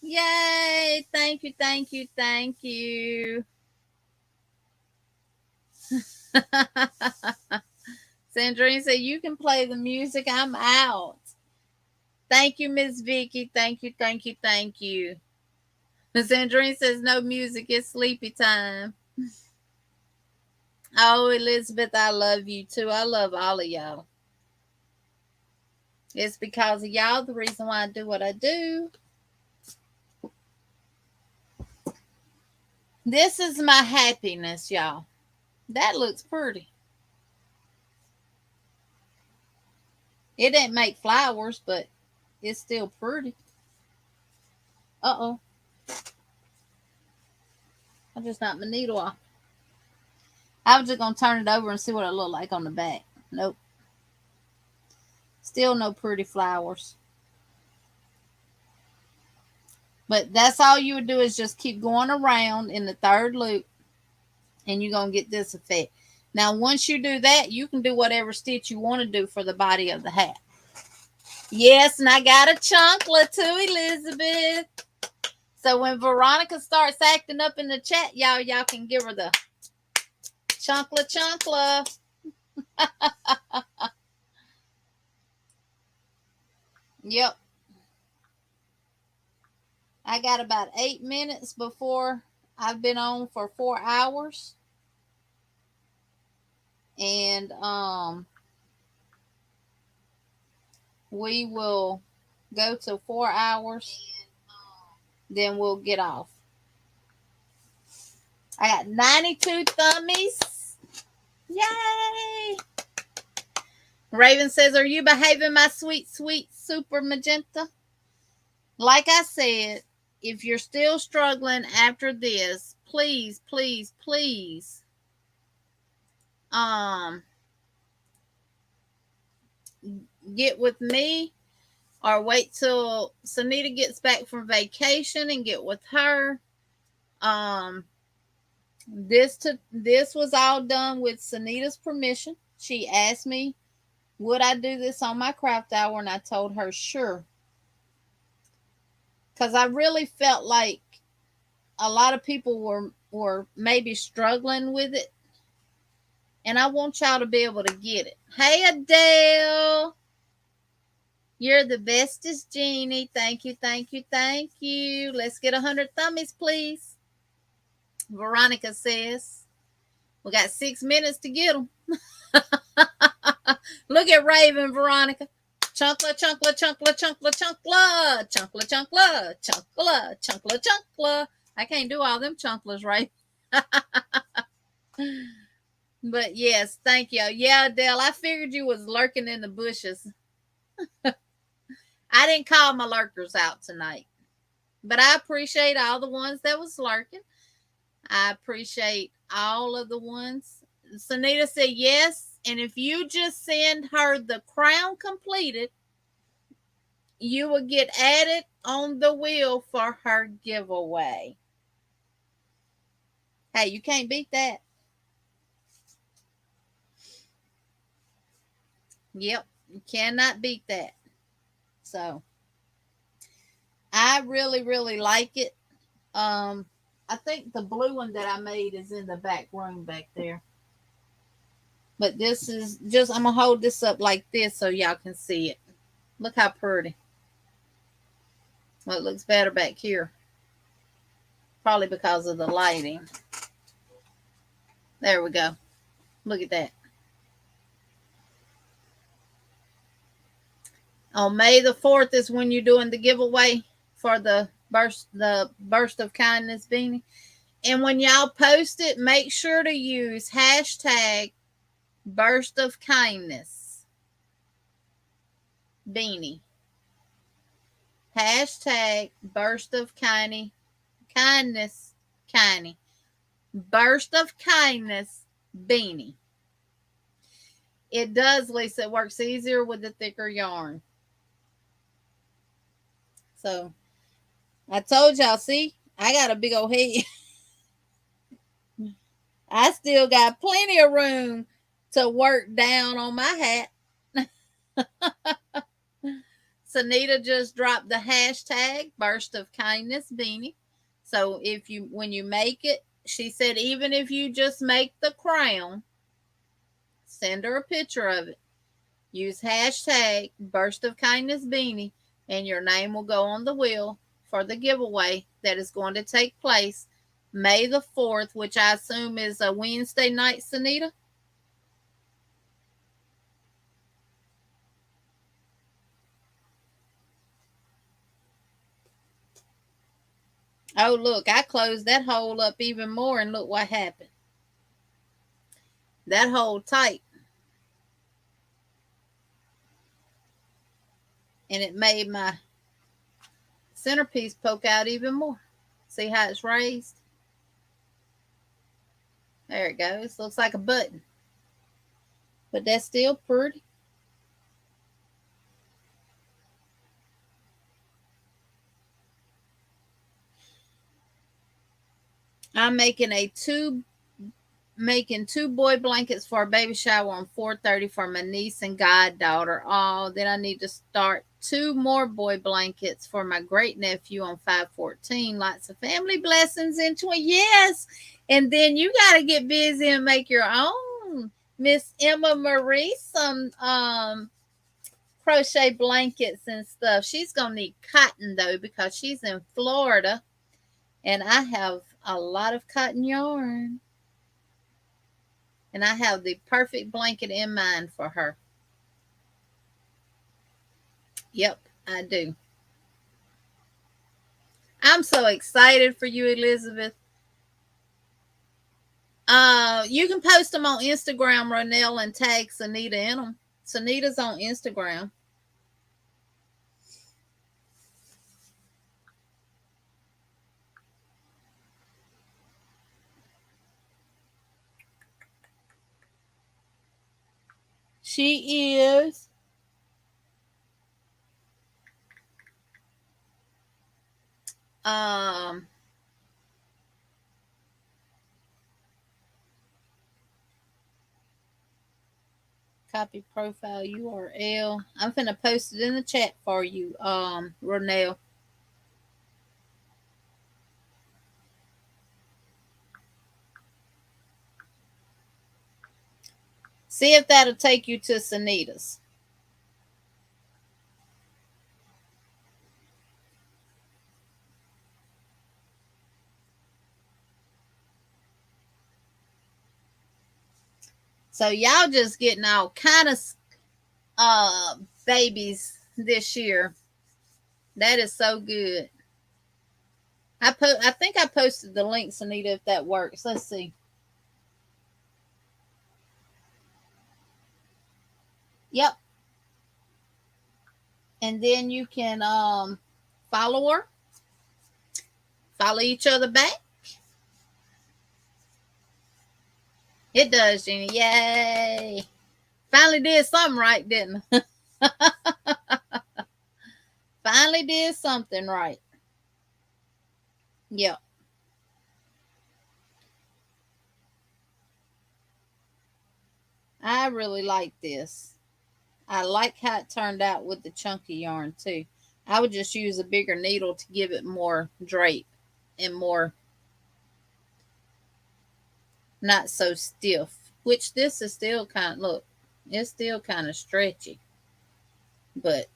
Yay! Thank you, thank you, thank you. Sandrine said, you can play the music. I'm out. Thank you, Miss Vicky. Thank you, thank you, thank you. Sandrine says, no music. It's sleepy time. Oh, Elizabeth, I love you too. I love all of y'all. It's because of y'all the reason why I do what I do. This is my happiness, y'all. That looks pretty. It didn't make flowers, but it's still pretty. Uh-oh. I just knocked my needle off. I was just going to turn it over and see what it looked like on the back. Nope. Still no pretty flowers. But that's all you would do is just keep going around in the third loop. And you're going to get this effect. Now, once you do that, you can do whatever stitch you want to do for the body of the hat. Yes, and I got a chunkla too, Elizabeth. So when Veronica starts acting up in the chat, y'all can give her the chunkla. Yep. I got about 8 minutes before I've been on for 4 hours. And we will go to 4 hours. Then we'll get off. I got 92 thummies. Yay! Raven says, are you behaving, my sweet, sweet super magenta? Like I said, if you're still struggling after this, please, please, please, get with me or wait till Sanita gets back from vacation and get with her. This was all done with Sanita's permission. She asked me, would I do this on my craft hour? And I told her, sure. Because I really felt like a lot of people were maybe struggling with it. And I want y'all to be able to get it. Hey, Adele. You're the bestest, Jeannie. Thank you, thank you, thank you. Let's get 100 thummies, please. Veronica says, we got 6 minutes to get them. Look at Raven, Veronica. Chunkla, chunkla, chunkla, chunkla, chunkla, chunkla, chunkla, chunkla, chunkla, chunkla. I can't do all them chunklas, right? But yes, thank you. Yeah, Adele, I figured you was lurking in the bushes. I didn't call my lurkers out tonight. But I appreciate all the ones that was lurking. I appreciate all of the ones. Sanita said yes. And if you just send her the crown completed, you will get added on the wheel for her giveaway. Hey, you can't beat that. Yep, you cannot beat that. So I really, really like it. I think the blue one that I made is in the back room back there. But this is just, I'm going to hold this up like this so y'all can see it. Look how pretty. Well, it looks better back here. Probably because of the lighting. There we go. Look at that. On May the 4th is when you're doing the giveaway for the burst of kindness beanie. And when y'all post it, make sure to use hashtag burst of kindness beanie. Hashtag burst of kindness burst of kindness beanie. It does, Lisa. It works easier with the thicker yarn. So I told y'all, see, I got a big old head. I still got plenty of room to work down on my hat. Sanita just dropped the hashtag burst of kindness beanie. So when you make it, she said, even if you just make the crown, send her a picture of it. Use hashtag burst of kindness beanie, and your name will go on the wheel for the giveaway that is going to take place May the 4th, which I assume is a Wednesday night, Sanita. Oh, look, I closed that hole up even more, and look what happened. That hole tight. And it made my centerpiece poke out even more. See how it's raised? There it goes. Looks like a button. But that's still pretty. I'm making two boy blankets for a baby shower on 4:30 for my niece and goddaughter. Oh, then I need to start 2 more boy blankets for my great nephew on 5/14. Lots of family blessings into it. Yes. And then you got to get busy and make your own. Miss Emma Marie, some crochet blankets and stuff. She's going to need cotton though because she's in Florida. And I have a lot of cotton yarn. And I have the perfect blanket in mind for her. Yep, I do. I'm so excited for you, Elizabeth. You can post them on Instagram, Ronell, and tag Sanita in them. Sanita's on Instagram. She is. Copy profile URL. I'm finna post it in the chat for you, Ronell. See if that'll take you to Sanita's. So y'all just getting all kind of babies this year. That is so good. I think I posted the link, Sanita, if that works. Let's see. Yep. And then you can follow her. Follow each other back. It does, Jeannie. Yay. Finally did something right, didn't I? Finally did something right. Yep. I really like this. I like how it turned out with the chunky yarn too. I would just use a bigger needle to give it more drape and more not so stiff. Which this is still kind of, look, it's still kind of stretchy. But,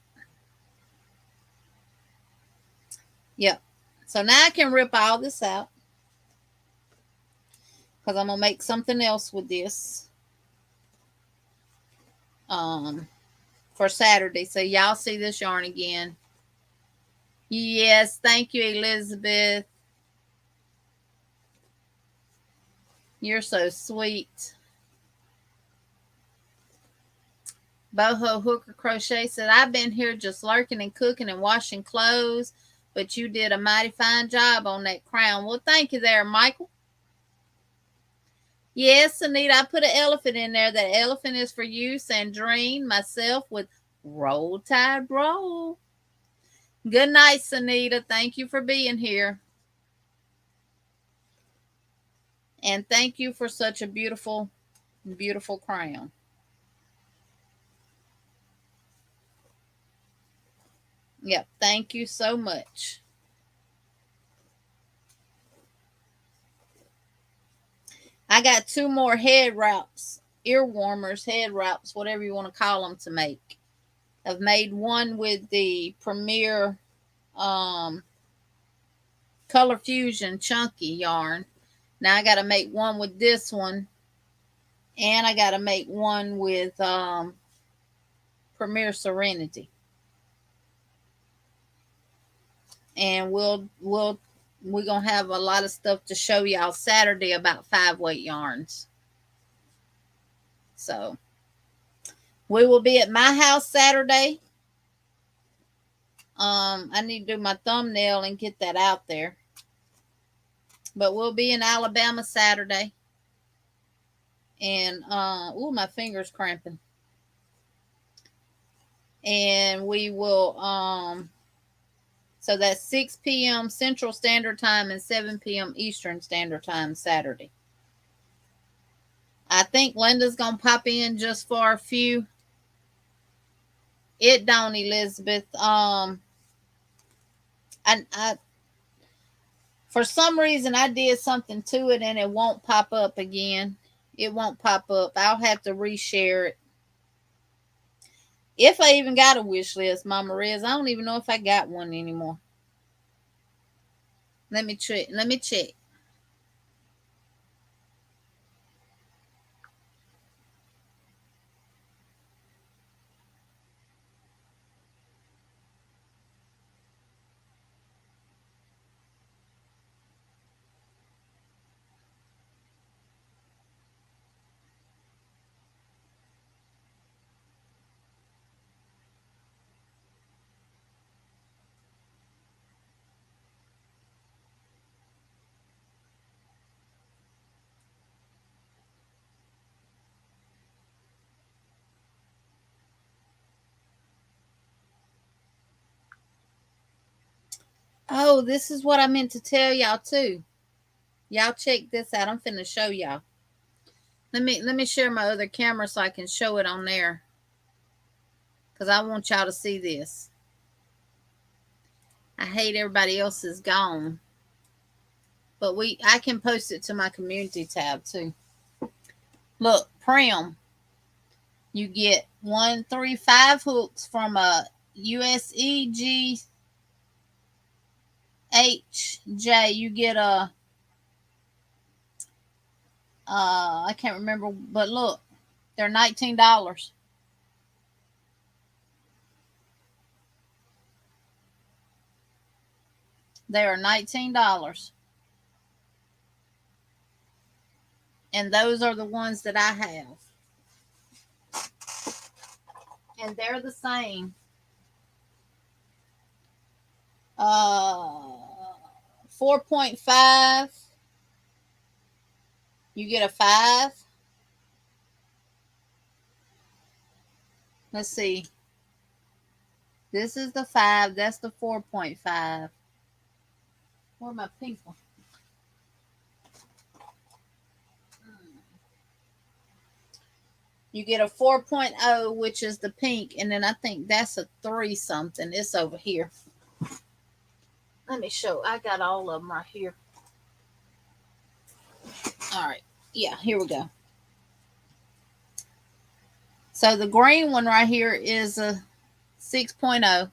yep. So now I can rip all this out. Because I'm going to make something else with this. For Saturday. So y'all see this yarn again. Yes, thank you, Elizabeth. You're so sweet. Boho Hooker Crochet said, I've been here just lurking and cooking and washing clothes, but you did a mighty fine job on that crown. Well, thank you there, Michael. Yes, Sanita, I put an elephant in there. That elephant is for you, Sandrine, myself with Roll Tide Roll. Good night, Sanita. Thank you for being here. And thank you for such a beautiful, beautiful crown. Yep, thank you so much. I got 2 more head wraps, ear warmers, head wraps, whatever you want to call them, to make. I've made one with the Premier Color Fusion Chunky yarn. Now I got to make one with this one. And I got to make one with Premier Serenity. And we're going to have a lot of stuff to show y'all Saturday about 5-weight yarns. So we will be at my house Saturday. I need to do my thumbnail and get that out there. But we'll be in Alabama Saturday. And, my finger's cramping. And we will, so that's 6 p.m. Central Standard Time and 7 p.m. Eastern Standard Time Saturday. I think Linda's going to pop in just for a few. It don't, Elizabeth. I for some reason I did something to it and it won't pop up again. It won't pop up. I'll have to reshare it. If I even got a wish list, Mama Riz, I don't even know if I got one anymore. Let me check. Oh, this is what I meant to tell y'all too. Y'all check this out. I'm finna show y'all. Let me share my other camera so I can show it on there. Because I want y'all to see this. I hate everybody else is gone. But I can post it to my community tab too. Look, Prim. You get 1, 3, 5 hooks from a USEG HJ. You get a I can't remember, but look, they're $19. They are $19. And those are the ones that I have. And they're the same. 4.5. You get a 5. Let's see. This is the 5. That's the 4.5. Where are my pink one? You get a 4.0, which is the pink, and then I think that's a 3 something. It's over here. Let me show. I got all of them right here. All right. Yeah, here we go. So the green one right here is a 6.0.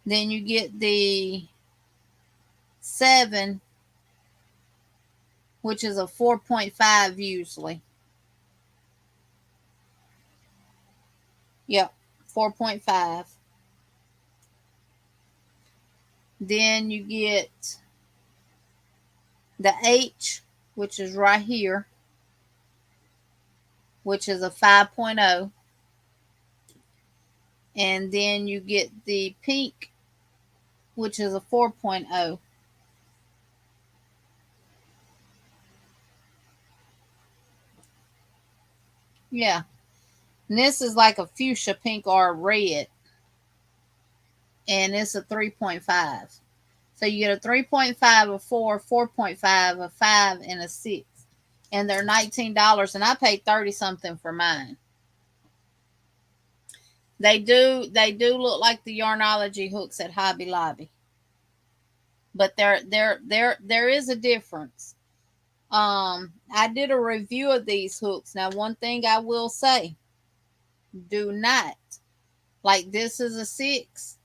Then you get the 7, which is a 4.5 usually. Yep, 4.5. Then you get the H, which is right here, which is a 5.0. And then you get the pink, which is a 4.0. Yeah. And this is like a fuchsia pink or a red. And it's a 3.5. So you get a 3.5, a 4, 4.5, a 5, and a 6. And they're $19. And I paid 30 something for mine. They do look like the Yarnology hooks at Hobby Lobby. But there is a difference. I did a review of these hooks. Now, one thing I will say, do not, like this is a 6.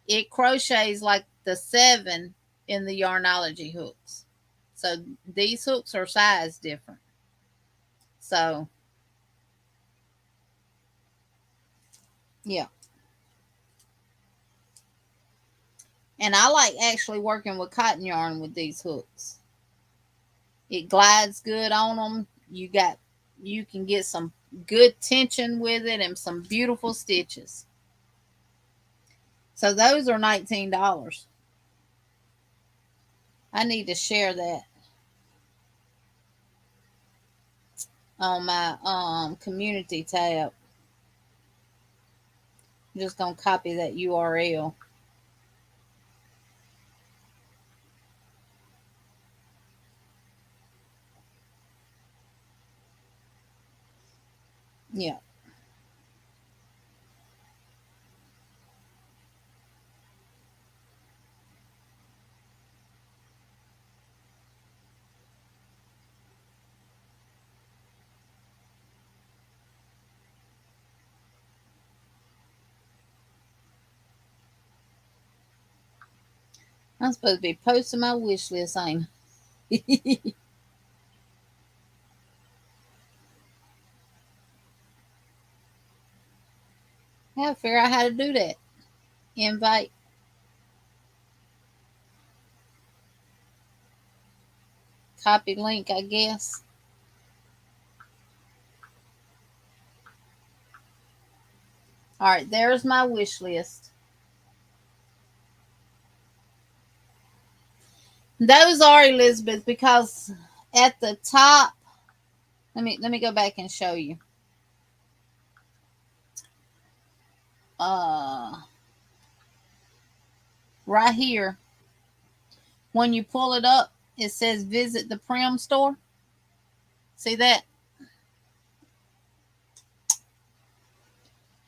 It crochets like the 7 in the Yarnology hooks. So these hooks are size different. So yeah. And I like actually working with cotton yarn with these hooks. It glides good on them. You can get some good tension with it and some beautiful stitches. So those are $19. I need to share that on my community tab. I'm just gonna copy that URL. Yeah. I'm supposed to be posting my wish list, ain't I? I have to figure out how to do that. Invite. Copy link, I guess. All right, there's my wish list. Those are, Elizabeth, because at the top, let me go back and show you. Right here, when you pull it up, it says visit the Prim store. See that?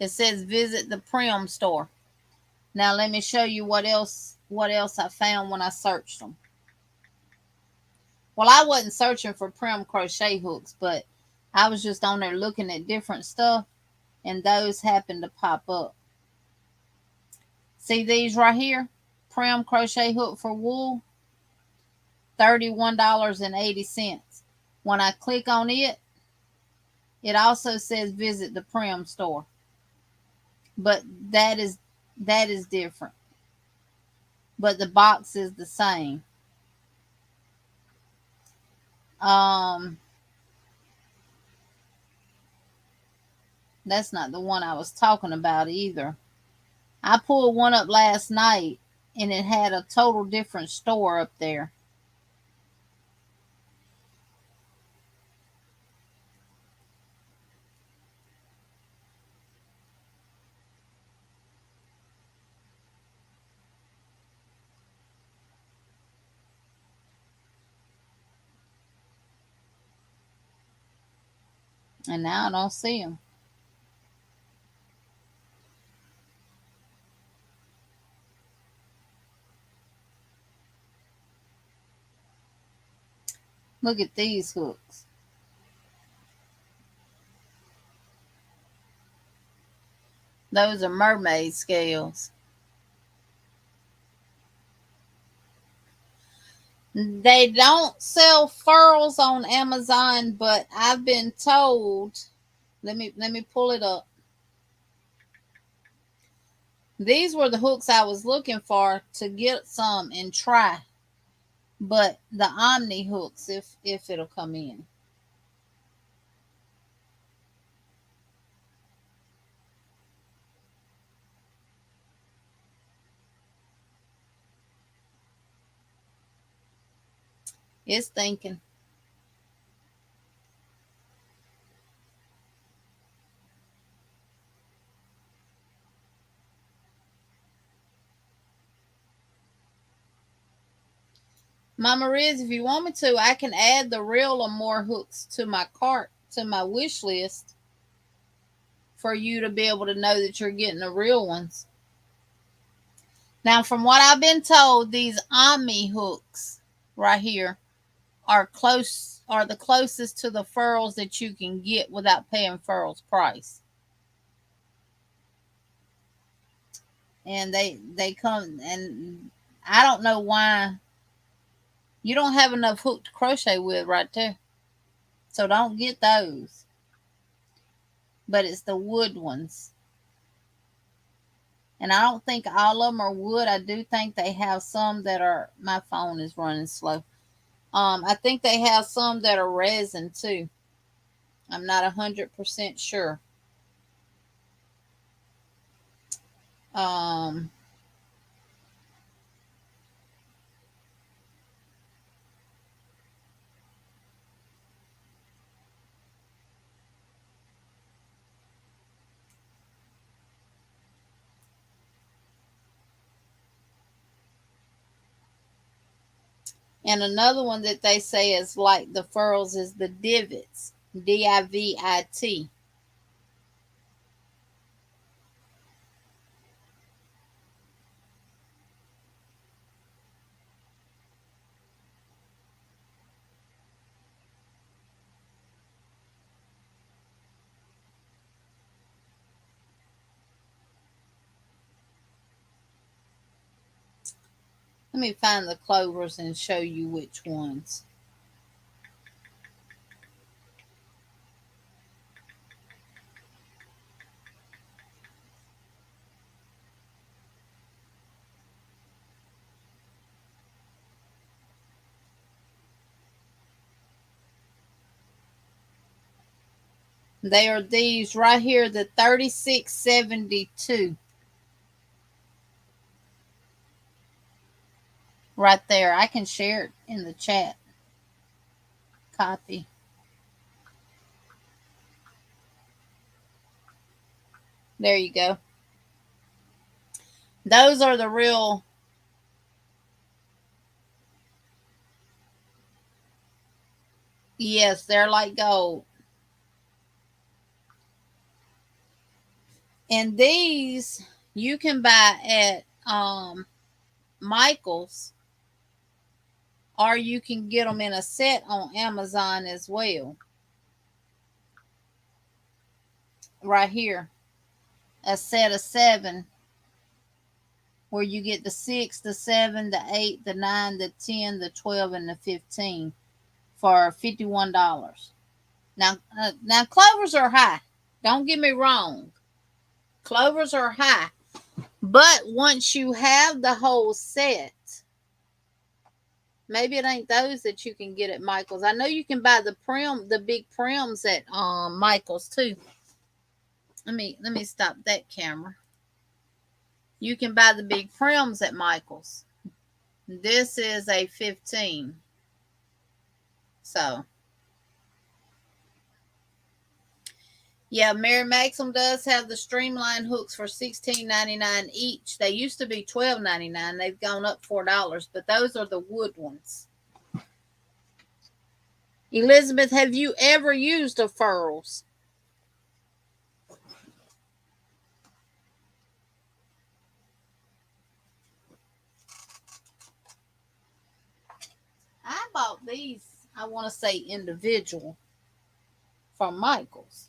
It says visit the Prim store. Now let me show you what else I found when I searched them. Well, I wasn't searching for Prim crochet hooks, but I was just on there looking at different stuff, and those happened to pop up. See these right here? Prim crochet hook for wool, $31.80. When I click on it, it also says visit the Prim store. But that is different. But the box is the same. That's not the one I was talking about either. I pulled one up last night and it had a total different store up there. And now I don't see them. Look at these hooks. Those are mermaid scales. They don't sell furls on Amazon, but I've been told, let me pull it up. These were the hooks I was looking for to get some and try. But the Omni hooks, if it'll come in. It's thinking. Mama Riz, if you want me to, I can add the real or more hooks to my cart, to my wish list, for you to be able to know that you're getting the real ones. Now, from what I've been told, these Omni hooks right here are the closest to the furls that you can get without paying furls price. And they come, and I don't know why you don't have enough hook to crochet with right there. So don't get those. But it's the wood ones. And I don't think all of them are wood. I do think they have some that are, my phone is running slow. I think they have some that are resin too. I'm not 100% sure. Um, and another one that they say is like the furls is the divots, DIVIT. Let me find the clovers and show you which ones. They are these right here, the 3672. Right there. I can share it in the chat. Copy. There you go. Those are the real. Yes, they're like gold. And these you can buy at Michael's, or you can get them in a set on Amazon as well. Right here, a set of 7, where you get the 6, the 7, the 8, the 9, the 10, the 12, and the 15 for $51. Now clovers are high. Don't get me wrong. Clovers are high. But once you have the whole set, maybe it ain't those that you can get at Michael's. I know you can buy the big prims at Michael's too. Let me stop that camera. You can buy the big prims at Michael's. This is a 15. So yeah, Mary Maxim does have the streamline hooks for $16.99 each. They used to be $12.99. They've gone up $4, but those are the wood ones. Elizabeth, have you ever used a furls? I bought these, I want to say individual, from Michael's.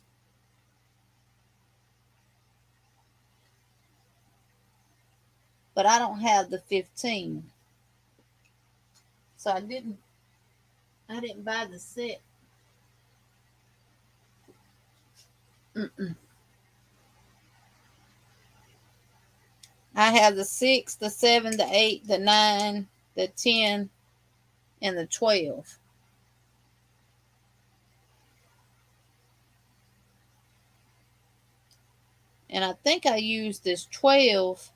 But I don't have the 15. So I didn't buy the set. Mm-mm. I have the 6, the 7, the 8, the 9, the 10, and the 12. And I think I used this 12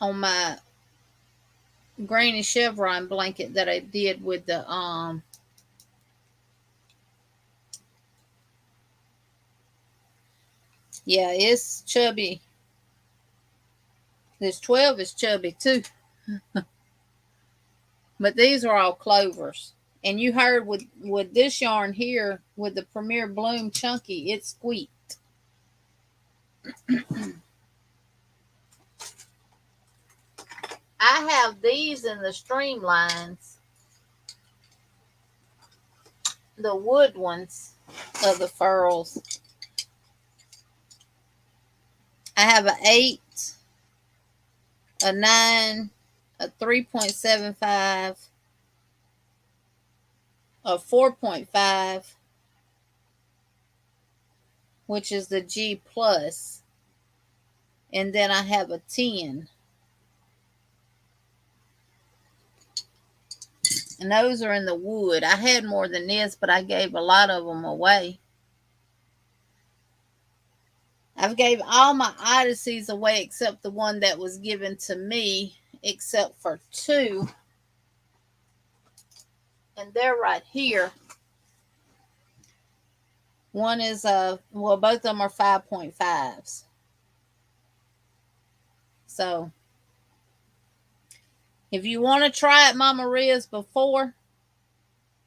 on my granny chevron blanket that I did with the yeah, it's chubby. This 12 is chubby too. But these are all clovers. And you heard with this yarn here, with the Premier Bloom Chunky, it squeaked. I have these in the streamlines, the wood ones of the furls. I have an 8, a 9, a 3.75, a 4.5, which is the G plus, and then I have a 10. And those are in the wood. I had more than this, but I gave a lot of them away. I've gave all my Odysseys away except the one that was given to me, except for 2. And they're right here. One is well, both of them are 5.5s. So if you want to try it, Mama Riz, before,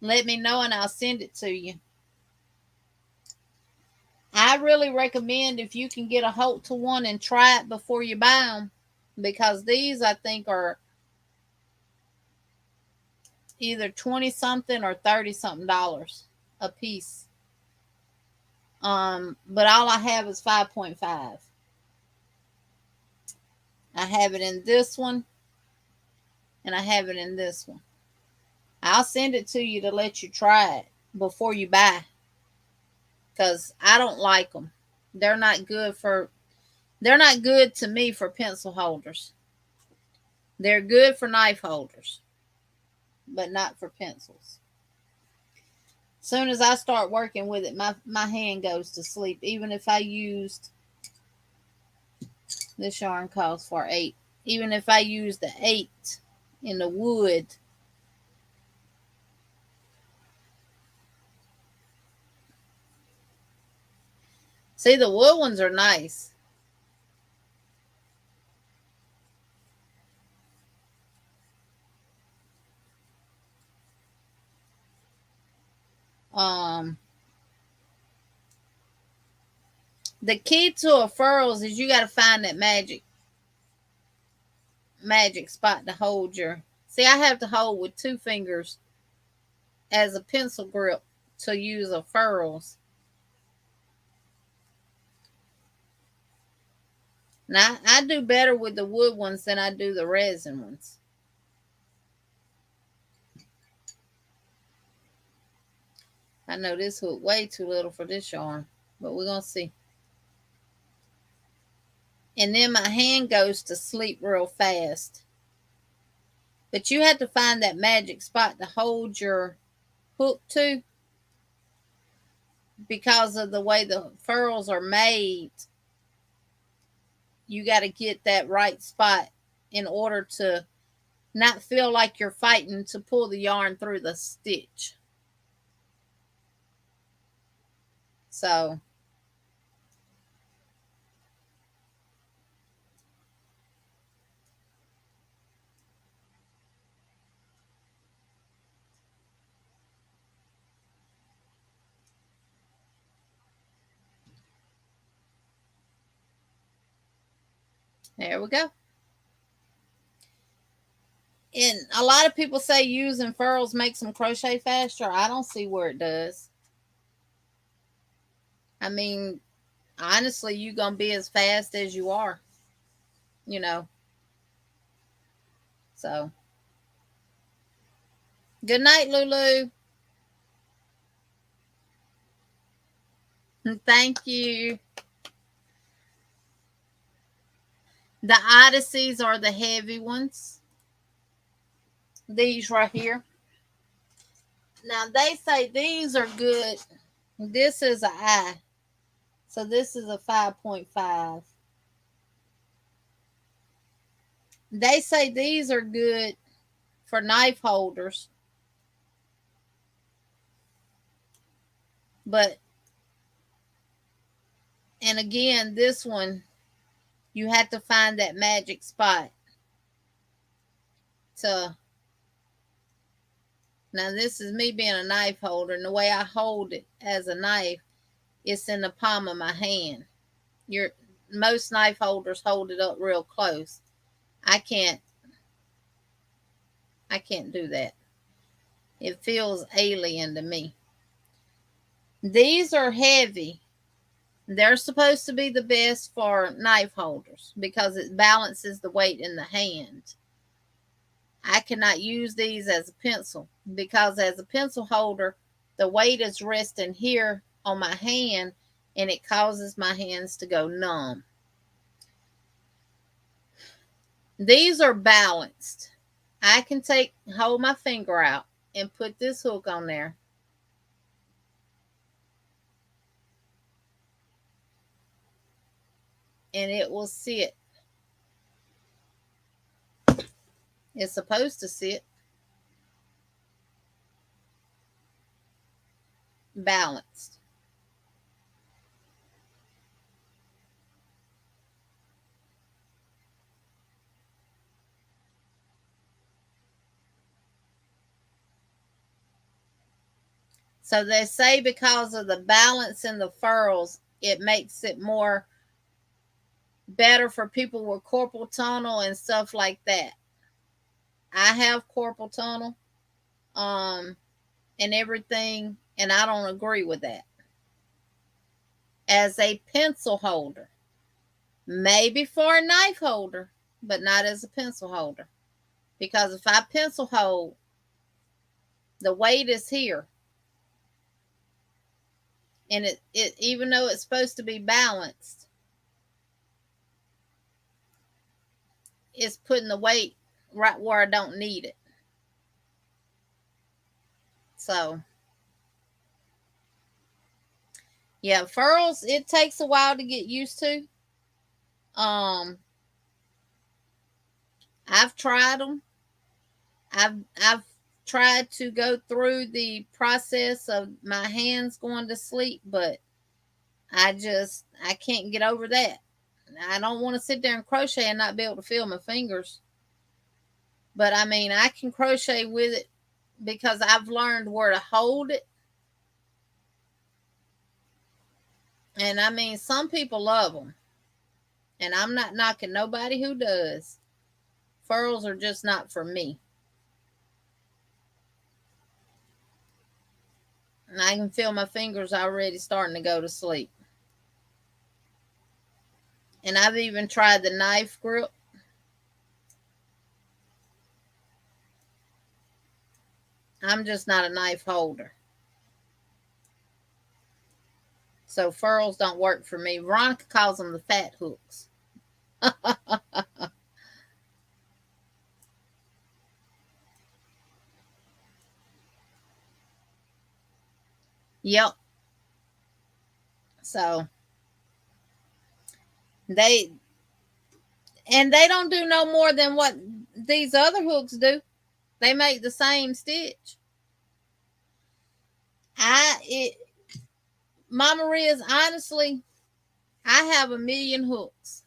let me know and I'll send it to you. I really recommend if you can get a hold to one and try it before you buy them, because these I think are either 20 something or 30 something dollars a piece. But all I have is 5.5. I have it in this one and I have it in this one. I'll send it to you to let you try it before you buy, because I don't like them. They're not good to me for pencil holders. They're good for knife holders, but not for pencils. As soon as I start working with it, my hand goes to sleep. Even if I used, this yarn calls for 8. Even if I use the 8 in the wood, see, the wood ones are nice. The key to a furls is you got to find that magic spot to hold your. See, I have to hold with 2 fingers as a pencil grip to use a furls. Now, I do better with the wood ones than I do the resin ones. I know this hook way too little for this yarn, but we're going to see. And then my hand goes to sleep real fast. But you have to find that magic spot to hold your hook to, because of the way the furls are made. You got to get that right spot in order to not feel like you're fighting to pull the yarn through the stitch. So there we go. And a lot of people say using furls makes them crochet faster. I don't see where it does. I mean, honestly, you're going to be as fast as you are, you know. So, good night, Lulu. Thank you. The Odysseys are the heavy ones. These right here. Now, they say these are good. This is an I. So, this is a 5.5. They say these are good for knife holders. But, and again, this one, you have to find that magic spot to. Now, this is me being a knife holder, and the way I hold it as a knife, it's in the palm of my hand. Most knife holders hold it up real close. I can't do that. It feels alien to me. These are heavy. They're supposed to be the best for knife holders because it balances the weight in the hand. I cannot use these as a pencil because as a pencil holder, the weight is resting here on my hand and it causes my hands to go numb. These are balanced. I can hold my finger out and put this hook on there. And it will sit. It's supposed to sit balanced. So they say because of the balance in the furls, it makes it more better for people with carpal tunnel and stuff like that. I have carpal tunnel and everything, and I don't agree with that. As a pencil holder, maybe for a knife holder, but not as a pencil holder. Because if I pencil hold, the weight is here. And it even though it's supposed to be balanced, it's putting the weight right where I don't need it. So, yeah, furls, it takes a while to get used to. I've tried them. I've tried to go through the process of my hands going to sleep, but I can't get over that. I don't want to sit there and crochet and not be able to feel my fingers. But I mean, I can crochet with it because I've learned where to hold it. And I mean, some people love them. And I'm not knocking nobody who does. Furls are just not for me. And I can feel my fingers already starting to go to sleep. And I've even tried the knife grip. I'm just not a knife holder. So furls don't work for me. Veronica calls them the fat hooks. Yep. So they don't do no more than what these other hooks do. They make the same stitch. Mama Riz, honestly, I have a million hooks.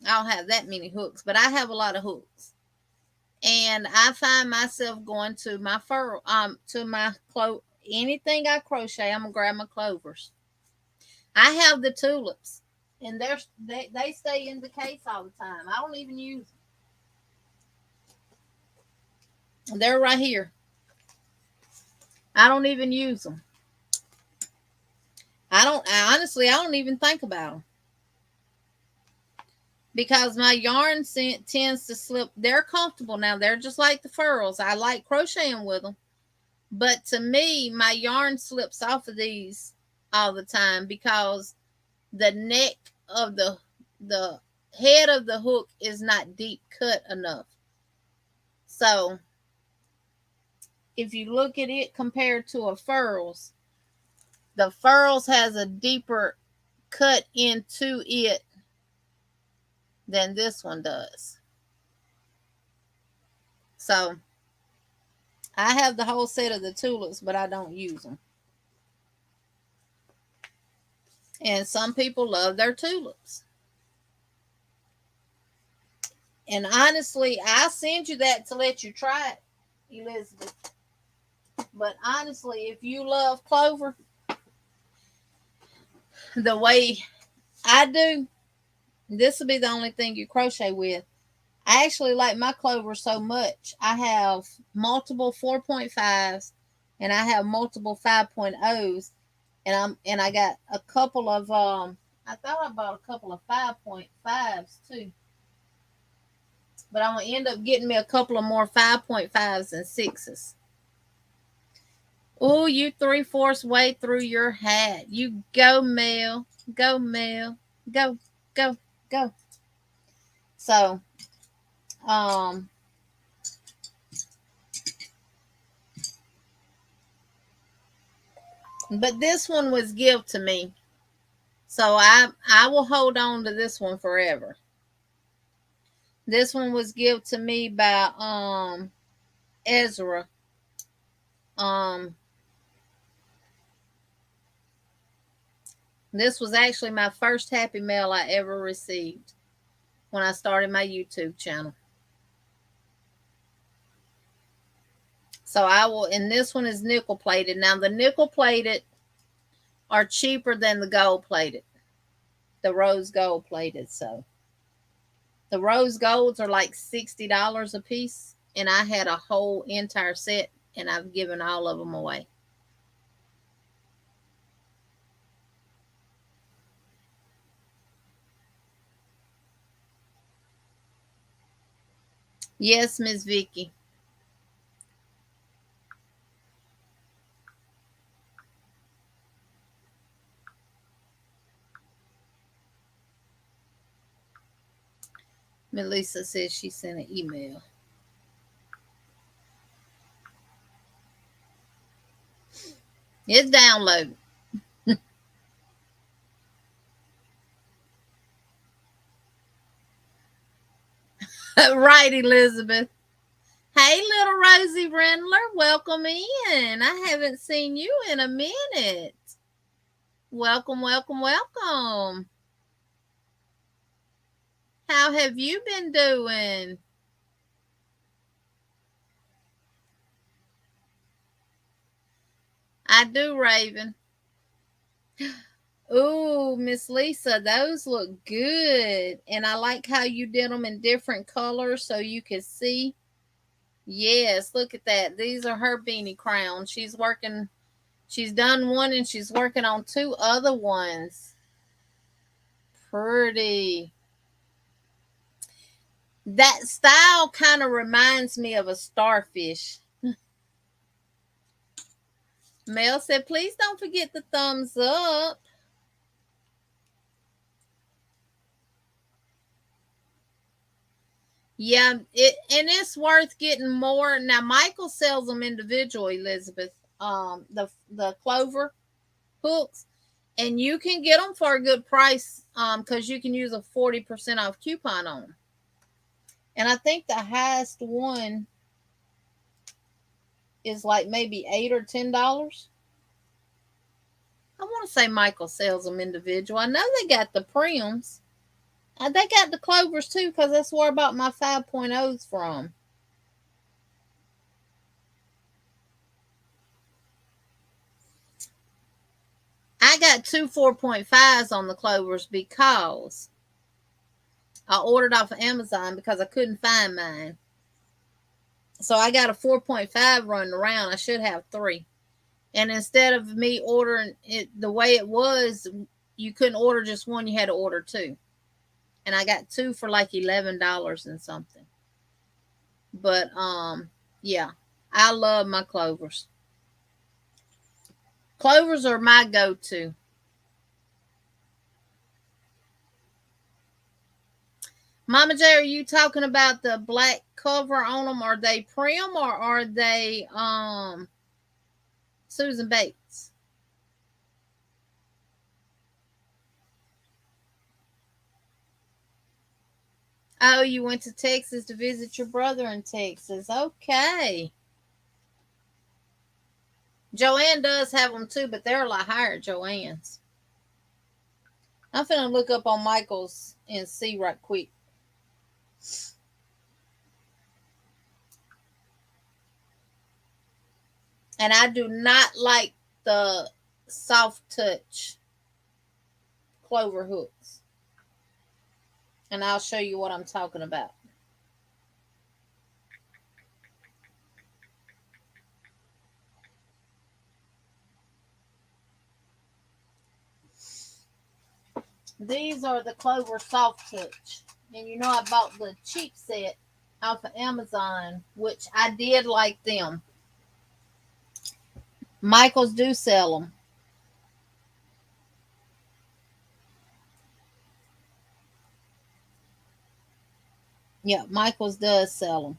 I don't have that many hooks, but I have a lot of hooks. And I find myself going to my anything I crochet, I'm gonna grab my clovers. I have the tulips, and they stay in the case all the time. I don't even use them. They're right here. I don't even use them. Honestly, I don't even think about them. Because my yarn tends to slip. They're comfortable now. They're just like the furls. I like crocheting with them. But to me, my yarn slips off of these all the time because the neck of the head of the hook is not deep cut enough. So if you look at it compared to a furls, the furls has a deeper cut into it than this one does. So I have the whole set of the tulips, but I don't use them. And some people love their tulips. And honestly, I'll send you that to let you try it, Elizabeth. But honestly, if you love clover the way I do, this will be the only thing you crochet with. I actually like my clover so much. I have multiple 4.5s and I have multiple 5.0s. And I got a couple of I thought I bought a couple of 5.5s too. But I'm gonna end up getting me a couple of more 5.5s and 6s. Oh, you 3/4 way through your hat. You go, Mel. Go, Mel. Go, go, go. So, but this one was given to me. So I will hold on to this one forever. This one was given to me by Ezra. This was actually my first Happy Mail I ever received when I started my YouTube channel. So I will, and this one is nickel plated. Now the nickel plated are cheaper than the gold plated, the rose gold plated. So the rose golds are like $60 a piece, and I had a whole entire set, and I've given all of them away. Yes, Miss Vicky. Melissa says she sent an email. It's downloaded. Right, Elizabeth. Hey, little Rosie Rendler, welcome in. I haven't seen you in a minute. Welcome, welcome, welcome. How have you been doing? I do, Raven. Ooh, Miss Lisa, those look good. And I like how you did them in different colors so you can see. Yes, look at that. These are her beanie crowns. She's done one and she's working on two other ones. Pretty. That style kind of reminds me of a starfish. Mel said, please don't forget the thumbs up. Yeah, and it's worth getting more. Now, Michael sells them individual, Elizabeth. The clover hooks, and you can get them for a good price. Because you can use a 40% off coupon on them. And I think the highest one is like maybe $8 or $10. I want to say Michael sells them individual. I know they got the prims. They got the clovers too, because that's where I bought my 5.0s from. I got two 4.5s on the clovers because I ordered off of Amazon because I couldn't find mine. So I got a 4.5 running around. I should have 3. And instead of me ordering it the way it was, you couldn't order just one, you had to order 2. And I got 2 for like $11 and something. But yeah, I love my clovers. Clovers are my go-to. Mama J, are you talking about the black cover on them? Are they Prim or are they Susan Bates? Oh, you went to Texas to visit your brother in Texas. Okay. Joanne does have them too, but they're a lot higher at Joanne's. I'm finna look up on Michael's and see right quick. And I do not like the soft touch clover hooks. And I'll show you what I'm talking about. These are the Clover Soft Touch. And you know I bought the cheap set off of Amazon, which I did like them. Michaels do sell them. Yeah, Michaels does sell them.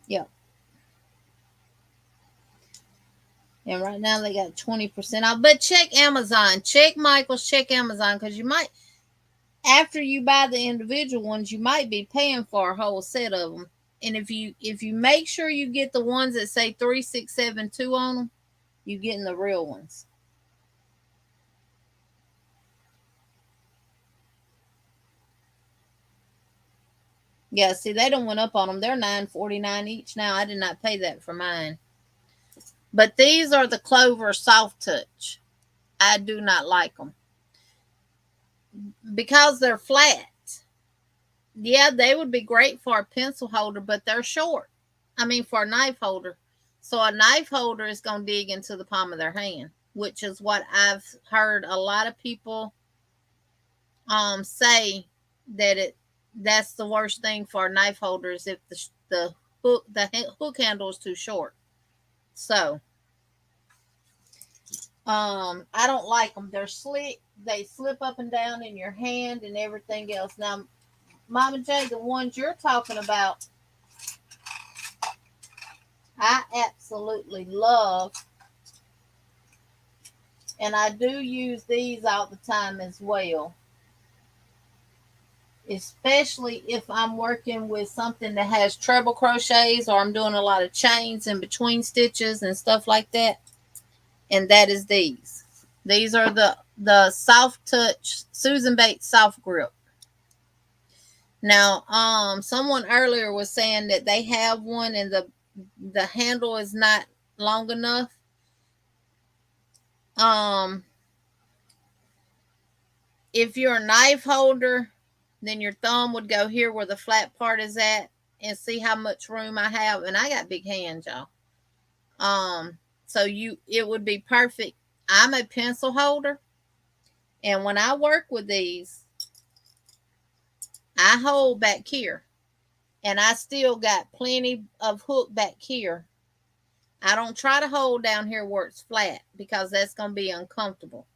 Yeah. And right now they got 20% off. But check Amazon. Check Michaels. Check Amazon. Because you might, after you buy the individual ones, you might be paying for a whole set of them. And if you make sure you get the ones that say 3672 on them, you're getting the real ones. Yeah, see, they don't went up on them. They're $9.49 each now. I did not pay that for mine. But these are the Clover Soft Touch. I do not like them because they're flat. Yeah, they would be great for a pencil holder, but they're short. I mean, for a knife holder. So a knife holder is going to dig into the palm of their hand, which is what I've heard a lot of people say that that's the worst thing for a knife holder is if the hook handle is too short. So I don't like them. They're slick. They slip up and down in your hand and everything else. Now, Mama J, the ones you're talking about, I absolutely love. And I do use these all the time as well. Especially if I'm working with something that has treble crochets or I'm doing a lot of chains in between stitches and stuff like that. And that is these. These are the Soft Touch Susan Bates Soft Grip. Now, someone earlier was saying that they have one and the handle is not long enough. If you're a knife holder, then your thumb would go here where the flat part is at and see how much room I have. And I got big hands, y'all. So it would be perfect. I'm a pencil holder. And when I work with these, I hold back here. And I still got plenty of hook back here. I don't try to hold down here where it's flat because that's going to be uncomfortable.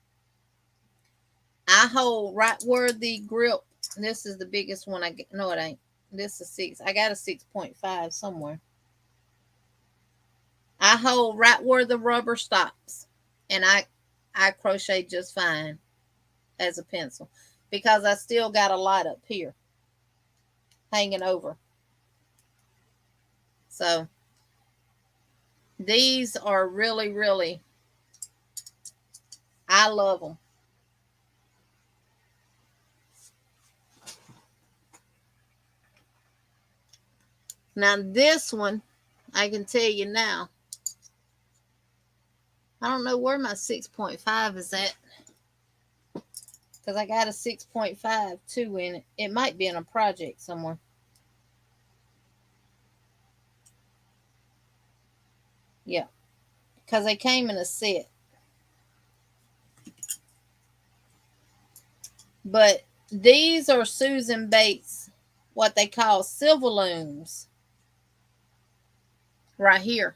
I hold right where the grip. This is the biggest one I get. No, it ain't. This is 6. I got a 6.5 somewhere. I hold right where the rubber stops. And I crochet just fine as a pencil because I still got a lot up here hanging over. So these are really, really, I love them. Now this one, I can tell you now, I don't know where my 6.5 is at. Because I got a 6.5 too in it. It might be in a project somewhere. Yeah. Because they came in a set. But these are Susan Bates, what they call silver looms. Right here.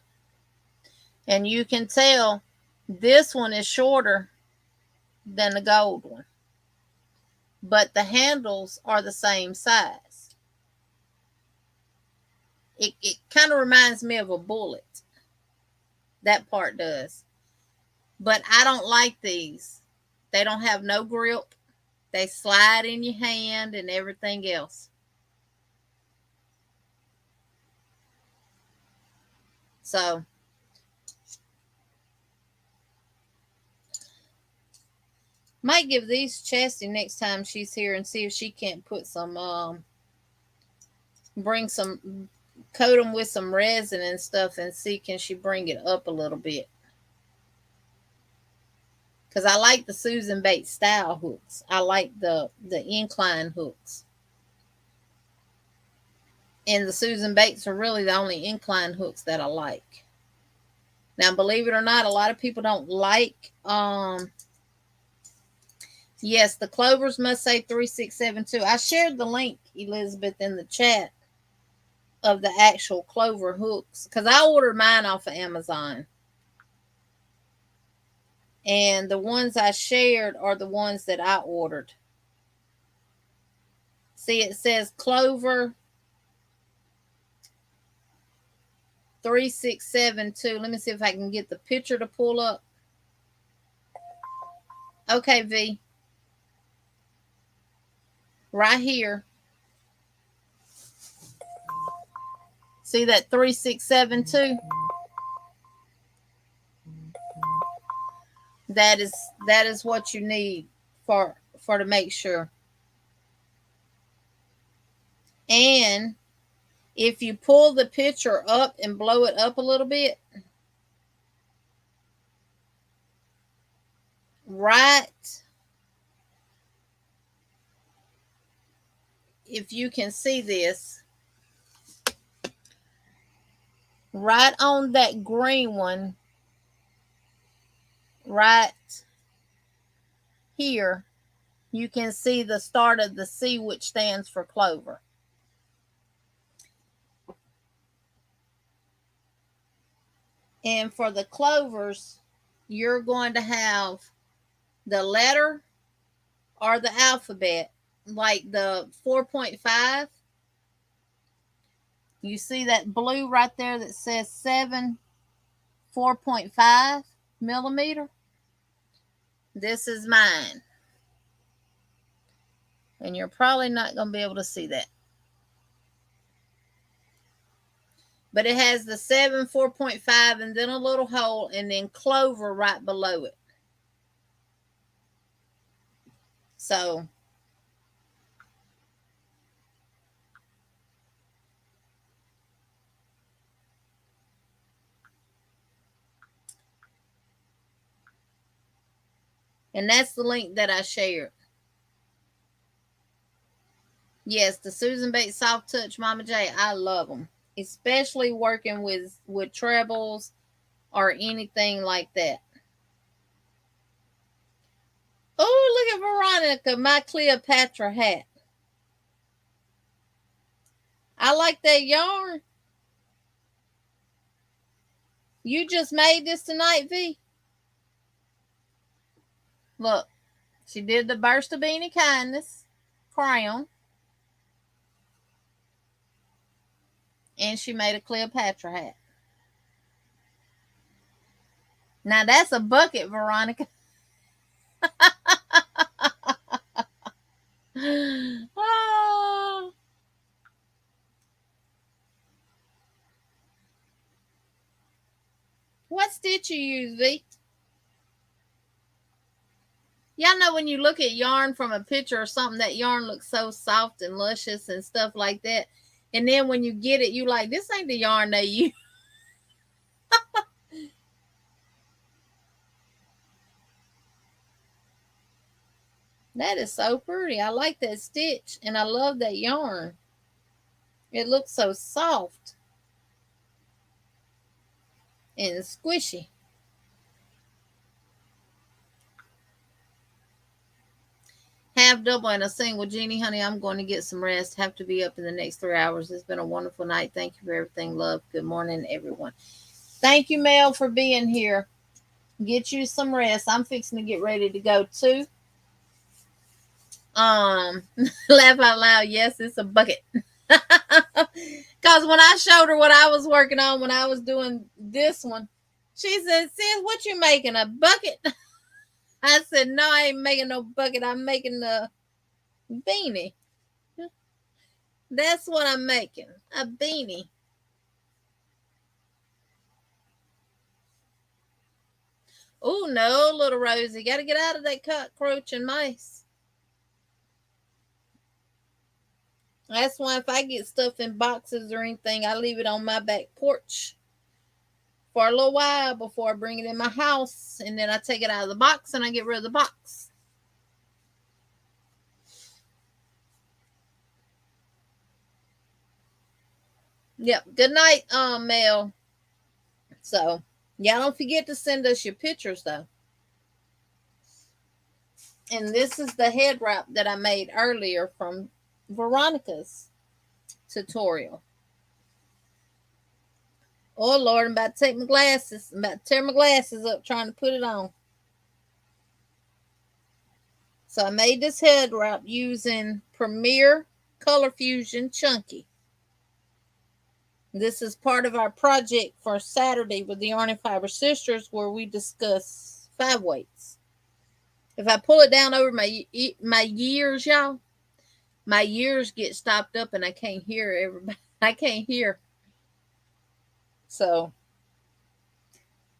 And you can tell this one is shorter than the gold one. But the handles are the same size. It kind of reminds me of a bullet. That part does. But I don't like these. They don't have no grip. They slide in your hand and everything else. So might give these Chastity next time she's here and see if she can't put some bring some, coat them with some resin and stuff and see can she bring it up a little bit. Because I like the Susan Bates style hooks. I like the incline hooks. And the Susan Bates are really the only incline hooks that I like. Now, believe it or not, a lot of people don't like, yes, the clovers must say 3672. I shared the link, Elizabeth, in the chat of the actual clover hooks because I ordered mine off of Amazon. And the ones I shared are the ones that I ordered. See, it says clover 3672. Let me see if I can get the picture to pull up. Okay, V. Right here. See that 3672? That is what you need for to make sure. And if you pull the picture up and blow it up a little bit, right, if you can see this, right on that green one, right here, you can see the start of the C, which stands for clover. And for the clovers, you're going to have the letter or the alphabet, like the 4.5. You see that blue right there that says 4.5 millimeter? This is mine. And you're probably not going to be able to see that. But it has the 4.5 and then a little hole and then clover right below it. So and that's the link that I shared. Yes, the Susan Bates Soft Touch Mama J, I love them. Especially working with trebles or anything like that. Oh, look at Veronica, my Cleopatra hat. I like that yarn. You just made this tonight, V? Look, she did the Burst of Beanie Kindness crown. And she made a Cleopatra hat. Now that's a bucket, Veronica. Oh. What stitch you use, V? Y'all know when you look at yarn from a picture or something, that yarn looks so soft and luscious and stuff like that. And then when you get it, you like, this ain't the yarn they use. That is so pretty. I like that stitch and I love that yarn. It looks so soft and squishy. Half double and a single. Jeannie, honey, I'm going to get some rest. Have to be up in the next 3 hours. It's been a wonderful night. Thank you for everything, love. Good morning, everyone. Thank you, Mel, for being here. Get you some rest. I'm fixing to get ready to go too. Laugh out loud. Yes, it's a bucket. Because when I showed her what I was working on when I was doing this one, she said, "Sis, what you making? A bucket?" I said, "No, I ain't making no bucket. I'm making a beanie. That's what I'm making. A beanie." Oh no, little Rosie, got to get out of that cockroach and mice. That's why if I get stuff in boxes or anything, I leave it on my back porch for a little while before I bring it in my house, and then I take it out of the box and I get rid of the box. Yep. Good night, Mel. So, yeah, don't forget to send us your pictures though. And this is the head wrap that I made earlier from Veronica's tutorial. Oh Lord, I'm about to take my glasses. I'm about to tear my glasses up trying to put it on. So I made this head wrap using Premier Color Fusion Chunky. This is part of our project for Saturday with the Yarn and Fiber Sisters, where we discuss 5 weights. If I pull it down over my ears, y'all, my ears get stopped up and I can't hear everybody. I can't hear. So,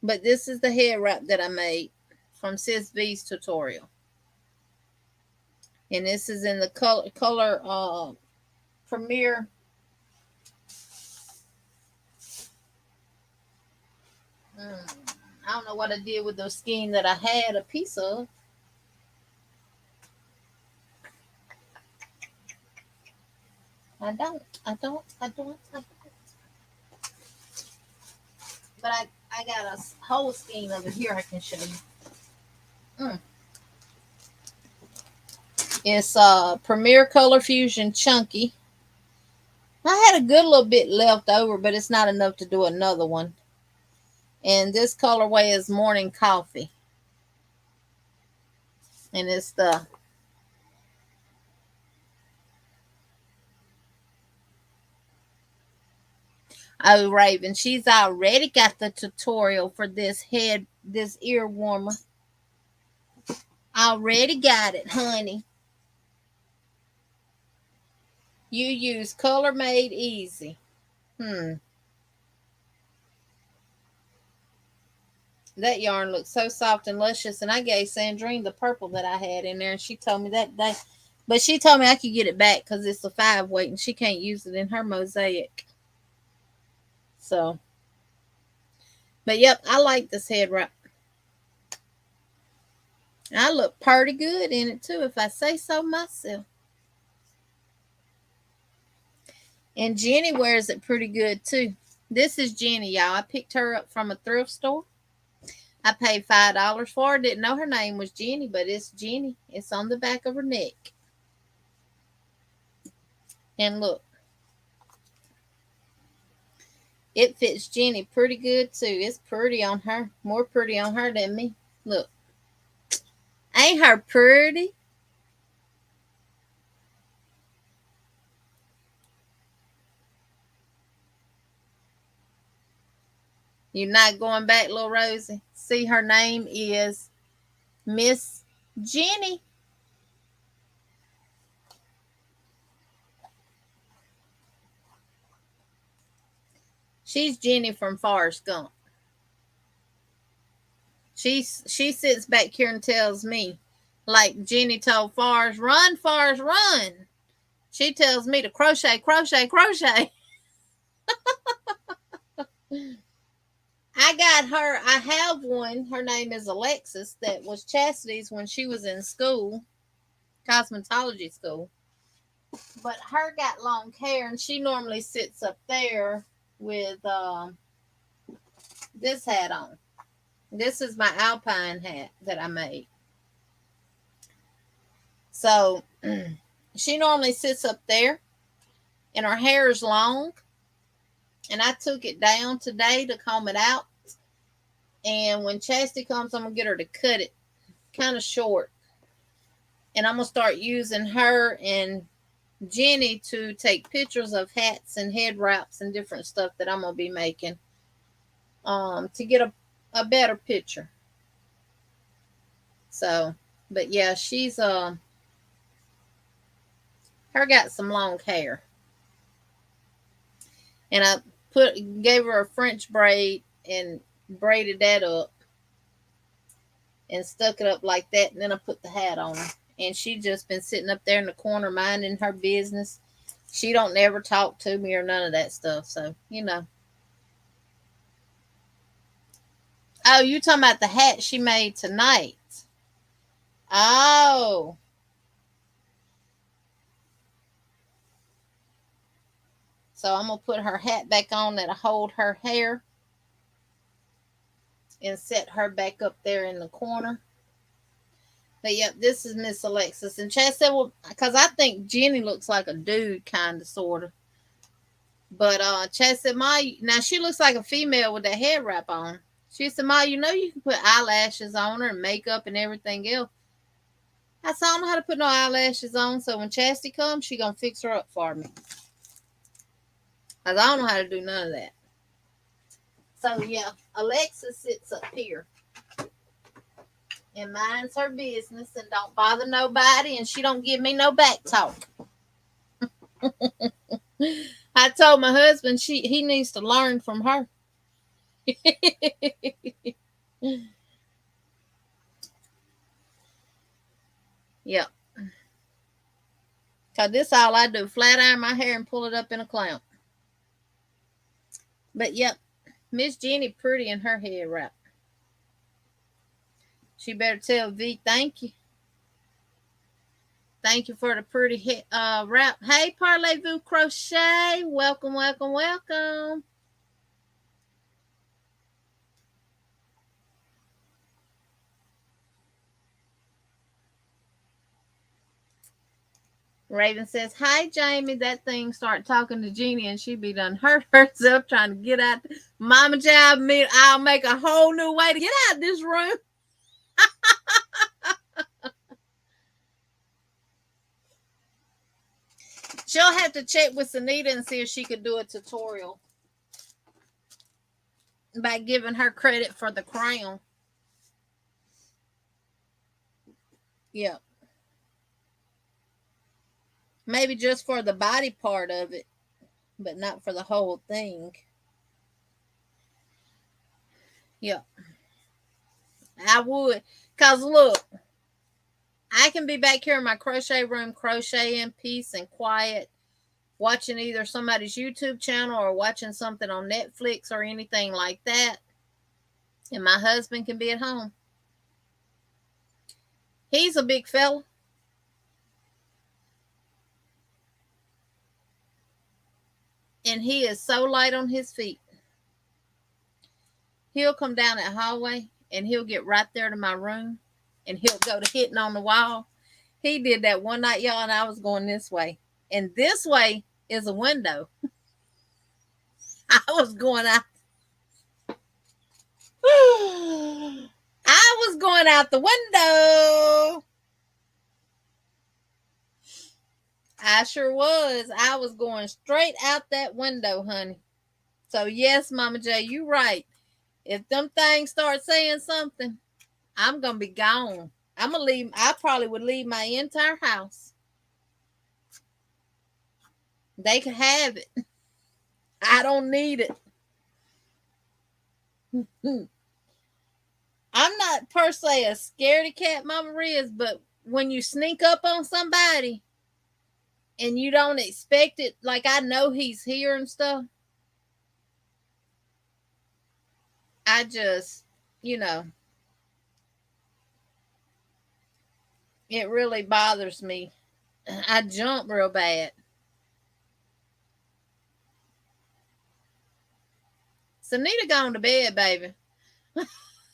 but this is the head wrap that I made from Sis V's tutorial. And this is in the color Premier. I don't know what I did with the skein that I had a piece of. I don't. But I got a whole skein of it here I can show you. It's Premier Color Fusion Chunky. I had a good little bit left over, but it's not enough to do another one. And this colorway is Morning Coffee. And it's the Oh, Raven, she's already got the tutorial for this ear warmer. Already got it, honey. You use Color Made Easy. That yarn looks so soft and luscious, and I gave Sandrine the purple that I had in there, and she told me that day. But she told me I could get it back because it's a 5 weight, and she can't use it in her mosaic. So, but yep, I like this head wrap. I look pretty good in it too, if I say so myself. And Jenny wears it pretty good too. This is Jenny, y'all. I picked her up from a thrift store. I paid $5 for her. Didn't know her name was Jenny, but it's Jenny. It's on the back of her neck. And look. It fits Jenny pretty good too. It's pretty on her. More pretty on her than me. Look. Ain't her pretty? You're not going back, little Rosie. See, her name is Miss Jenny. She's Jenny from Forrest Gump. She sits back here and tells me, like Jenny told Forrest, "Run, Forrest, run." She tells me to crochet, crochet, crochet. I got her. I have one. Her name is Alexis. That was Chastity's when she was in school. cosmetology school. But her got long hair, and she normally sits up there with this hat on. This is my alpine hat that I made. So she normally sits up there, and her hair is long. And I took it down today to comb it out. And when Chastity comes, I'm going to get her to cut it kind of short. And I'm going to start using her and Jenny to take pictures of hats and head wraps and different stuff that I'm going to be making to get a better picture. So, but yeah, she's her got some long hair. And I gave her a French braid and braided that up and stuck it up like that, and then I put the hat on her. And she just been sitting up there in the corner minding her business. She don't never talk to me or none of that stuff. So, you know. Oh, you talking about the hat she made tonight? Oh. So I'm going to put her hat back on that'll hold her hair and set her back up there in the corner. But yep, this is Miss Alexis. And Chad said, well, because I think Jenny looks like a dude, kind of, sort of. But Chad said, Ma, now she looks like a female with that head wrap on. She said, Ma, you know you can put eyelashes on her and makeup and everything else. I said, I don't know how to put no eyelashes on, so when Chastity comes, she going to fix her up for me. Because I don't know how to do none of that. So, yeah, Alexis sits up here. And minds her business and don't bother nobody, and she don't give me no back talk. I told my husband he needs to learn from her. Yep. Because this all I do, flat iron my hair and pull it up in a clamp. But yep, Miss Jenny pretty in her head wrap. She better tell V thank you. Thank you for the pretty wrap. Hey, Parlez-vous Crochet. Welcome, welcome, welcome. Raven says, hi, Jamie. That thing start talking to Jeannie and she be done hurt herself trying to get out. Mama Job, I'll make a whole new way to get out of this room. She'll have to check with Sanita and see if she could do a tutorial by giving her credit for the crown. Yep. Maybe just for the body part of it, but not for the whole thing. Yep. I would. Because look, I can be back here in my crochet room, crochet in peace and quiet, watching either somebody's YouTube channel or watching something on Netflix or anything like that. And my husband can be at home. He's a big fella. And he is so light on his feet. He'll come down that hallway and he'll get right there to my room and he'll go to hitting on the wall. He did that one night, y'all, and I was going this way. And this way is a window. I was going out. I was going out the window. I sure was. I was going straight out that window, honey. So, yes, Mama J, you right. If them things start saying something, I'm going to be gone. I'm going to leave. I probably would leave my entire house. They can have it. I don't need it. I'm not per se a scaredy cat, Mama Riz, but when you sneak up on somebody and you don't expect it, like I know he's here and stuff, I just, you know, It really bothers me. I jump real bad. Sanita gone to bed, baby.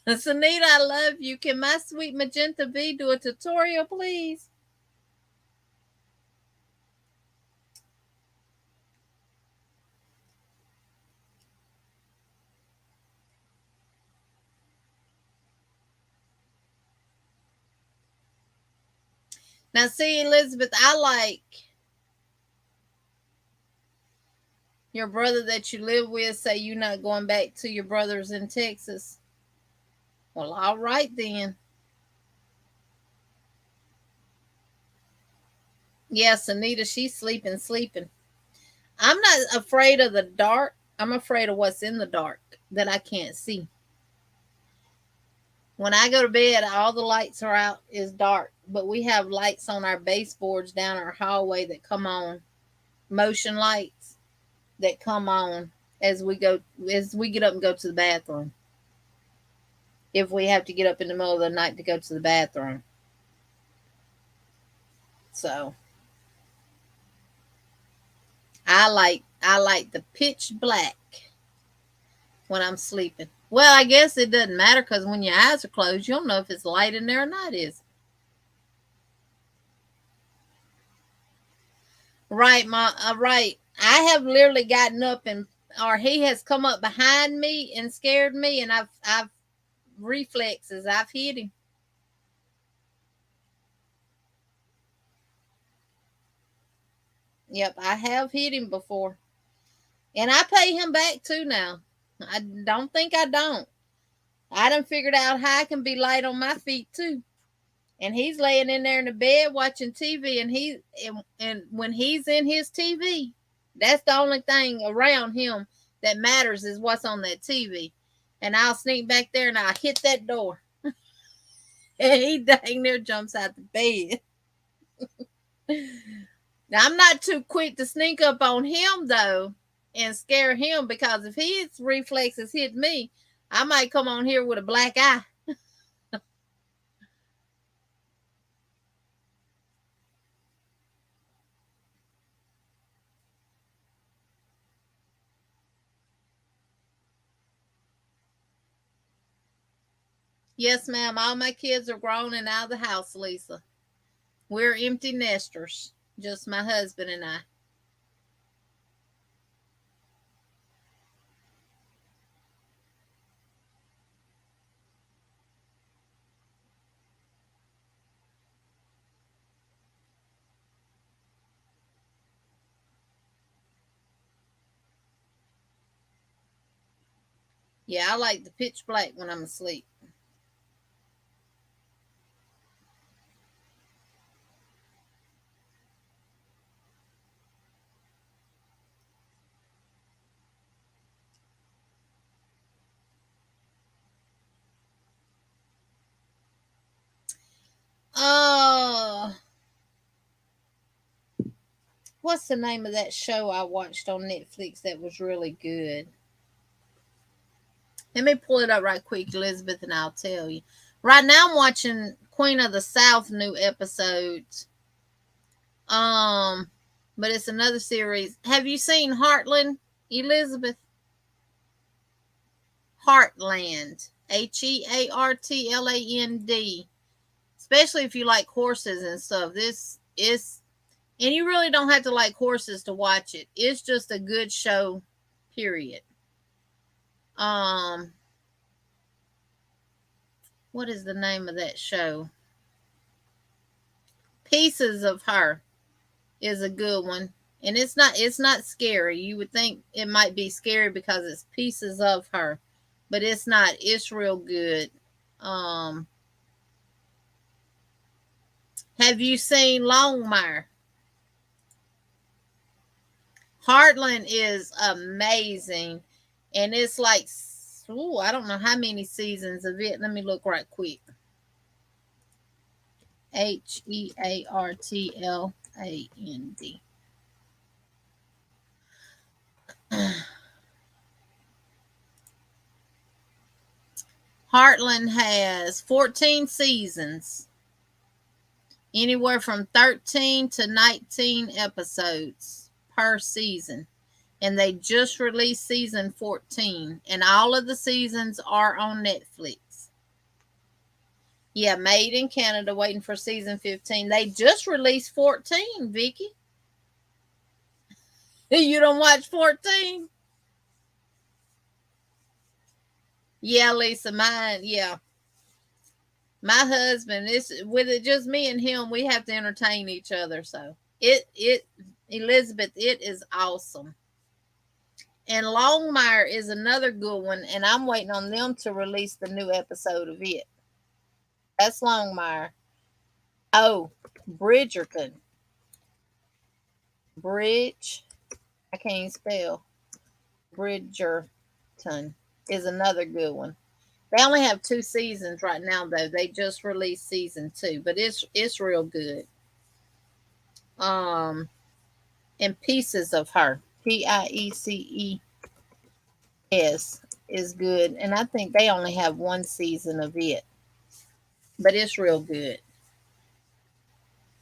Sanita, I love you. Can my sweet Magenta V do a tutorial, please? Now, see, Elizabeth, I like your brother that you live with say you're not going back to your brothers in Texas. Well, all right then. Yes, Anita, she's sleeping. I'm not afraid of the dark. I'm afraid of what's in the dark that I can't see. When I go to bed, all the lights are out, it's dark, but we have lights on our baseboards down our hallway that come on, motion lights that come on as we get up and go to the bathroom. If we have to get up in the middle of the night to go to the bathroom. So I like the pitch black when I'm sleeping. Well, I guess it doesn't matter because when your eyes are closed, you don't know if it's light in there or not, is it? Right, right. I have literally gotten up and or he has come up behind me and scared me, and I've reflexes. I've hit him. Yep, I have hit him before, and I pay him back too now. I don't think I don't. I done figured out how I can be light on my feet too. And he's laying in there in the bed watching TV, and when he's in his TV, that's the only thing around him that matters is what's on that TV. And I'll sneak back there and I'll hit that door, and he dang near jumps out the bed. Now I'm not too quick to sneak up on him though and scare him, because if his reflexes hit me, I might come on here with a black eye. Yes, ma'am. All my kids are grown and out of the house, Lisa. We're empty nesters, just my husband and I. Yeah, I like the pitch black when I'm asleep. Oh, what's the name of that show I watched on Netflix that was really good? Let me pull it up right quick, Elizabeth, and I'll tell you. Right now, I'm watching Queen of the South new episodes. Um, but it's another series. Have you seen Heartland, Elizabeth? Heartland, Heartland. Especially if you like horses and stuff. This is, and you really don't have to like horses to watch it. It's just a good show, period. Um, what is the name of that show? Pieces of Her is a good one. And it's not scary. You would think it might be scary because it's pieces of her, but it's not. It's real good. Um, have you seen Longmire? Heartland is amazing, and it's like, ooh, I don't know how many seasons of it. Let me look right quick. Heartland. Heartland has 14 seasons. Anywhere from 13 to 19 episodes per season. And they just released season 14. And all of the seasons are on Netflix. Yeah, Made in Canada, waiting for season 15. They just released 14, Vicky. You don't watch 14? Yeah, Lisa, mine, yeah. My husband, is with it just me and him, we have to entertain each other. So Elizabeth, it is awesome. And Longmire is another good one, and I'm waiting on them to release the new episode of it. That's Longmire. Oh, Bridgerton. Bridge. I can't even spell. Bridgerton is another good one. They only have 2 seasons right now, though. They just released season 2, but it's real good. And Pieces of Her, Piecess, is good, and I think they only have 1 season of it, but it's real good.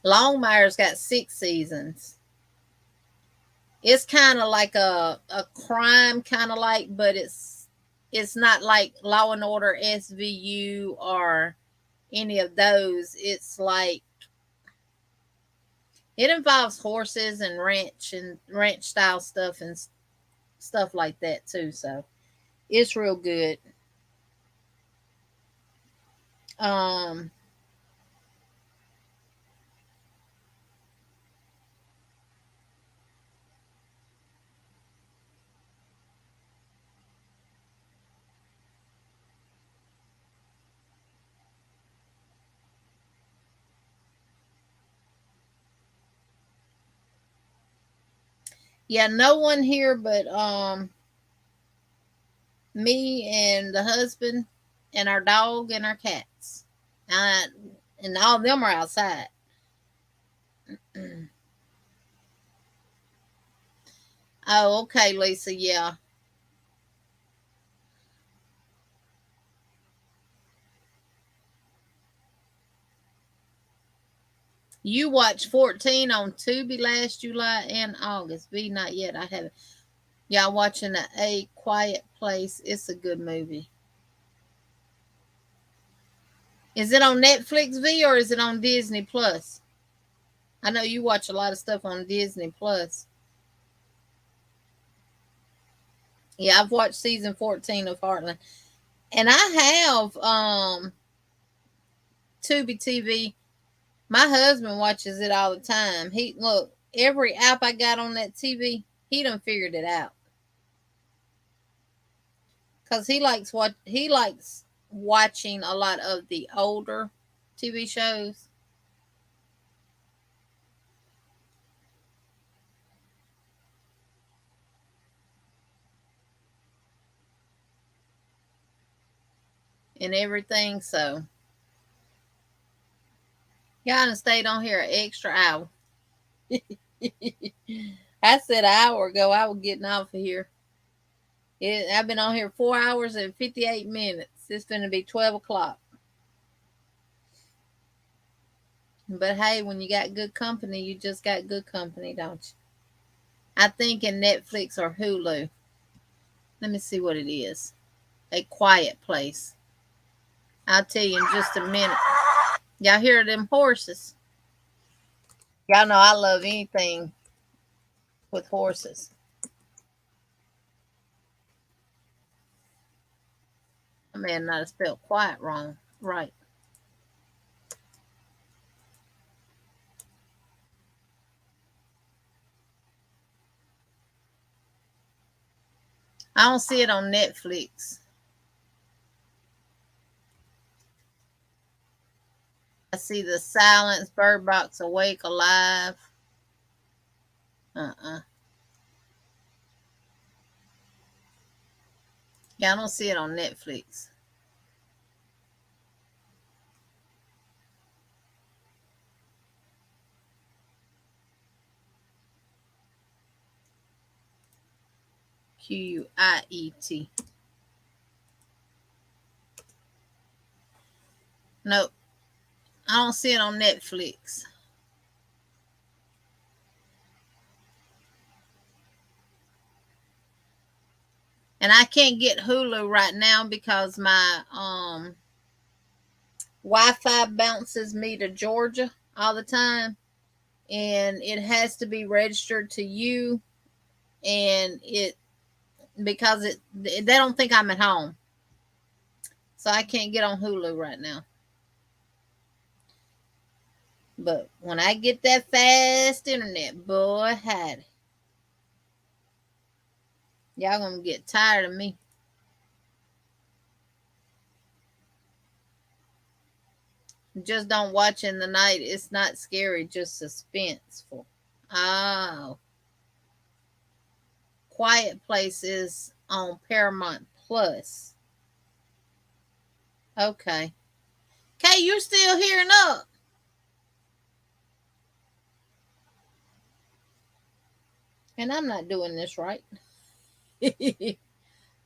Longmire's got 6 seasons. It's kind of like a crime, kind of like, but it's not like Law and Order, SVU, or any of those. It's like it involves horses and ranch style stuff and stuff like that too. So it's real good. Um, yeah, no one here but me and the husband and our dog and our cats. Uh, and all of them are outside. Oh, okay, Lisa. Yeah. You watched 14 on Tubi last July and August. B, not yet. I haven't. Y'all watching A Quiet Place. It's a good movie. Is it on Netflix, V, or is it on Disney Plus? I know you watch a lot of stuff on Disney Plus. Yeah, I've watched season 14 of Heartland. And I have Tubi TV. My husband watches it all the time. He look, every app I got on that TV, he done figured it out. Cause he likes watching a lot of the older TV shows. And everything. So y'all done stayed on here an extra hour. I said an hour ago I was getting off of here. I've been on here 4 hours and 58 minutes. It's going to be 12 o'clock. But hey, when you got good company, you just got good company, don't you? I think in Netflix or Hulu. Let me see what it is. A Quiet Place. I'll tell you in just a minute. Y'all hear them horses? Y'all know I love anything with horses. I may not have spelled quiet wrong. Right. I don't see it on Netflix. I see The Silence, Bird Box, Awake, Alive. Yeah, I don't see it on Netflix. Quiet. Nope. I don't see it on Netflix. And I can't get Hulu right now because my Wi-Fi bounces me to Georgia all the time, and it has to be registered to you, and it because they don't think I'm at home, so I can't get on Hulu right now. But when I get that fast internet, boy, howdy, y'all gonna get tired of me. Just don't watch in the night. It's not scary, just suspenseful. Oh, Quiet Place is on Paramount Plus. Okay. Kay, you're still hearing up. And I'm not doing this right.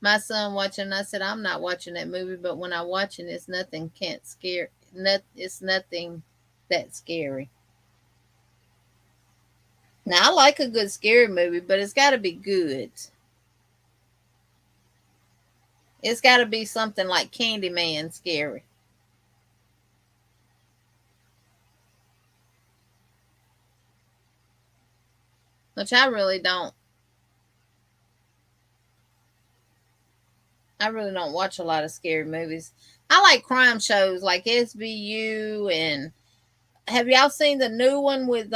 My son watching, I said, I'm not watching that movie, but when I watch it, it's nothing can't scare. It's nothing that scary. Now, I like a good scary movie, but it's got to be good. It's got to be something like Candyman scary. Which I really don't. I really don't watch a lot of scary movies. I like crime shows like SVU, and have y'all seen the new one with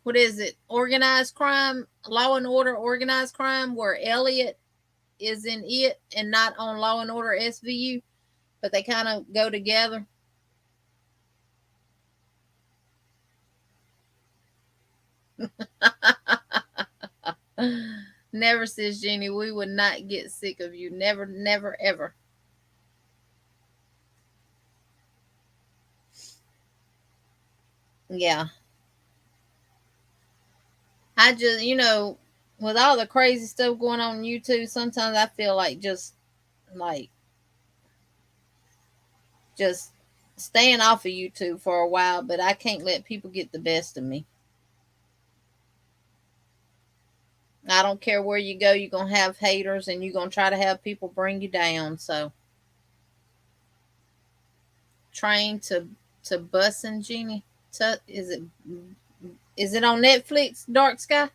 what is it? Organized crime, Law and Order Organized Crime, where Elliot is in it and not on Law and Order SVU, but they kind of go together. Never, says Jenny. We would not get sick of you. Never, never, ever. Yeah. I just, with all the crazy stuff going on YouTube, sometimes I feel like just staying off of YouTube for a while, but I can't let people get the best of me. I don't care where you go, you're going to have haters and you're going to try to have people bring you down. So, Train to Bussin', Jeannie. Is it on Netflix, Dark Sky?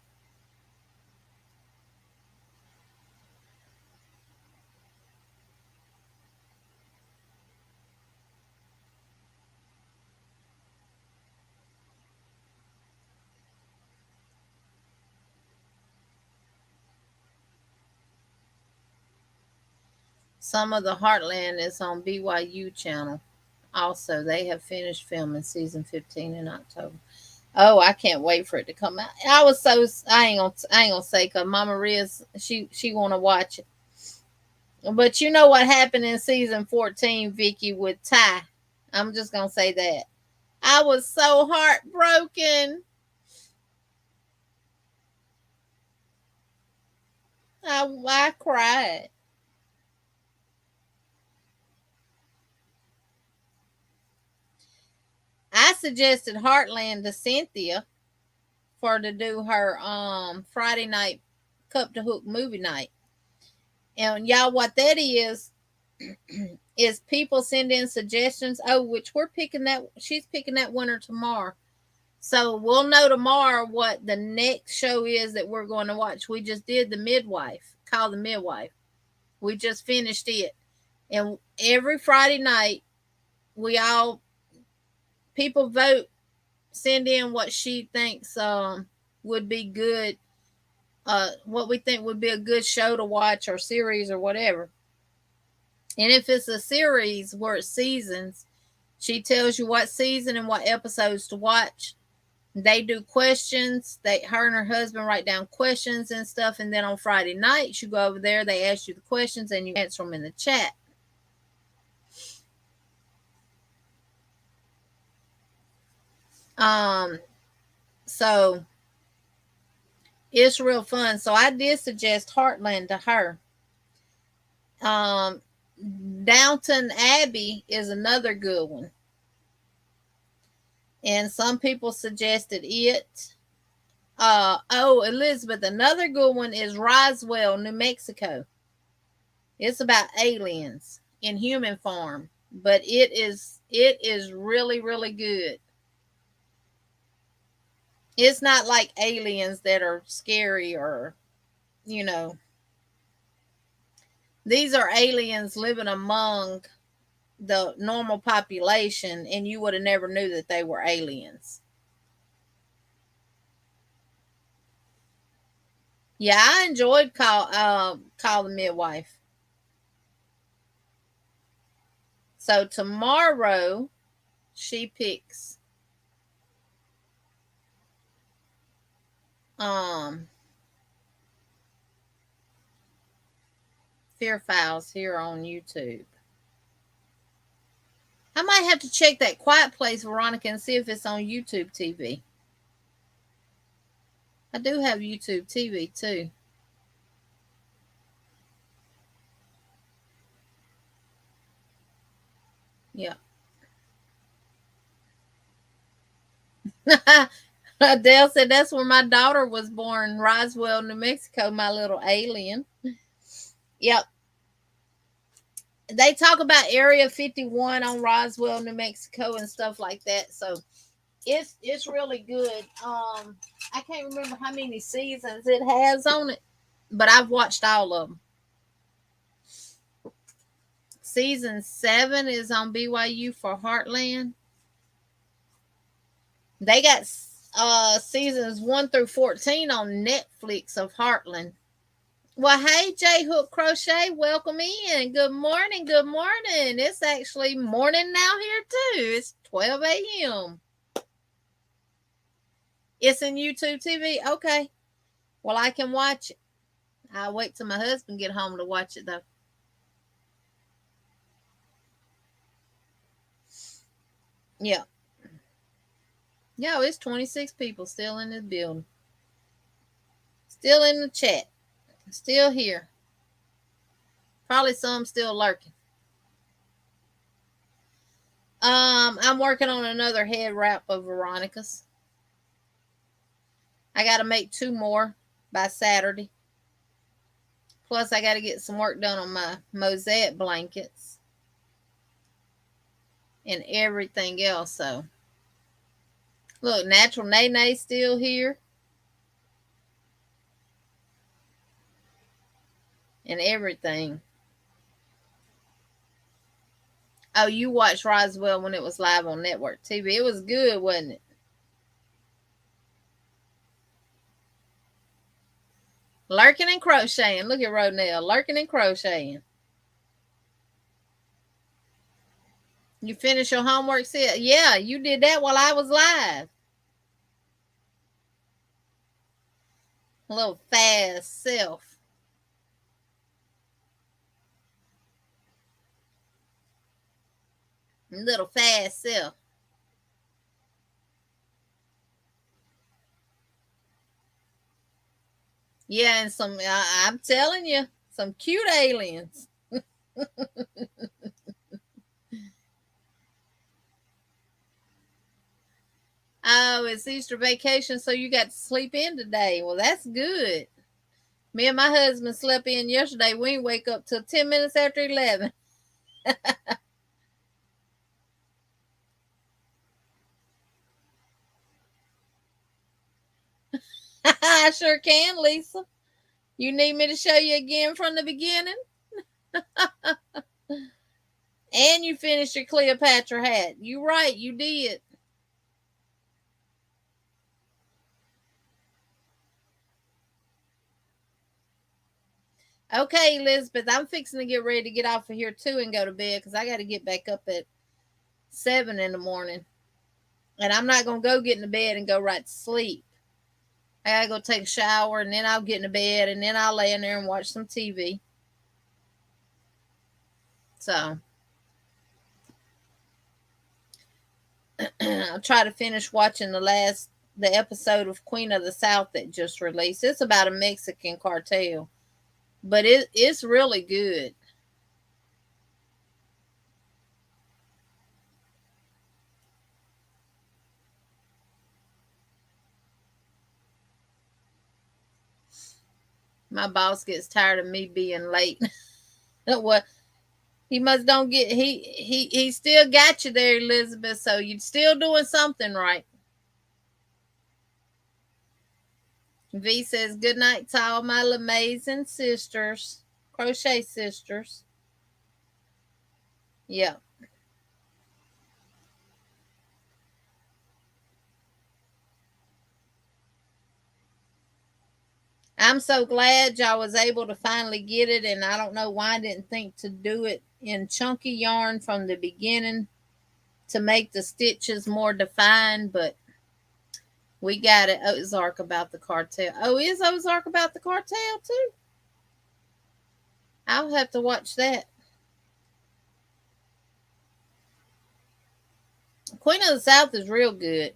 Some of the Heartland is on BYU channel. Also, they have finished filming season 15 in October. Oh, I can't wait for it to come out. I ain't gonna say because Mama Riz she wanna watch it. But you know what happened in season 14, Vicky, with Ty. I'm just gonna say that. I was so heartbroken. I cried. I suggested Heartland to Cynthia for her to do her Friday night Cup to Hook movie night. And y'all, what that is people send in suggestions. Oh, which we're picking that. She's picking that winner tomorrow. So we'll know tomorrow what the next show is that we're going to watch. We just did the midwife, call the midwife. We just finished it. And every Friday night, we all people vote, send in what she thinks would be good, what we think would be a good show to watch or series or whatever. And if it's a series where it's seasons, she tells you what season and what episodes to watch. They do questions. Her and her husband write down questions and stuff, and then on Friday nights you go over there. They ask you the questions and you answer them in the chat. So it's real fun. So I did suggest Heartland to her. Downton Abbey is another good one. And some people suggested it. Elizabeth, another good one is Roswell, New Mexico. It's about aliens in human form, but it is really, really good. It's not like aliens that are scary or, you know, these are aliens living among the normal population, and you would have never knew that they were aliens. Yeah, I enjoyed Call the Midwife. So tomorrow she picks um Fear Files here on YouTube. I might have to check that Quiet Place, Veronica, and see if it's on YouTube TV. I do have YouTube TV too. Yeah. Adele said that's where my daughter was born, Roswell, New Mexico, my little alien. Yep. They talk about Area 51 on Roswell, New Mexico and stuff like that. So it's really good. I can't remember how many seasons it has on it, but I've watched all of them. Season 7 is on BYU for Heartland. They got seasons 1 through 14 on Netflix of Heartland. Well, hey, J Hook Crochet, welcome in. Good morning. Good morning. It's actually morning now here too. It's 12 a.m. It's in YouTube TV. Okay. Well, I can watch it. I'll wait till my husband get home to watch it though. Yeah. Yo, it's 26 people still in this building. Still in the chat. Still here. Probably some still lurking. I'm working on another head wrap of Veronica's. I got to make 2 more by Saturday. Plus, I got to get some work done on my mosaic blankets and everything else. So, look, Natural Nene still here. And everything. Oh, you watched Roswell when it was live on network TV. It was good, wasn't it? Lurking and crocheting. Look at Ronell. Lurking and crocheting. You finished your homework set? Yeah, you did that while I was live. A little fast self. Little fast self. Yeah, and some, I'm telling you, some cute aliens. Oh, it's Easter vacation, so you got to sleep in today. Well, that's good. Me and my husband slept in yesterday. We didn't wake up till 10 minutes after 11. I sure can, Lisa. You need me to show you again from the beginning? And you finished your Cleopatra hat. You right, you did. Okay, Elizabeth, I'm fixing to get ready to get off of here too and go to bed because I got to get back up at 7 in the morning. And I'm not going to go get in the bed and go right to sleep. I got to go take a shower and then I'll get in the bed and then I'll lay in there and watch some TV. So I'll try to finish watching the episode of Queen of the South that just released. It's about a Mexican cartel, but it's really good. My boss gets tired of me being late. Well, he must don't get he still got you there, Elizabeth. So you're still doing something right. V says good night to all my amazing sisters, crochet sisters. Yeah. I'm so glad y'all was able to finally get it, and I don't know why I didn't think to do it in chunky yarn from the beginning to make the stitches more defined, but we got it. Ozark about the cartel. Oh, is Ozark about the cartel too? I'll have to watch that. Queen of the South is real good.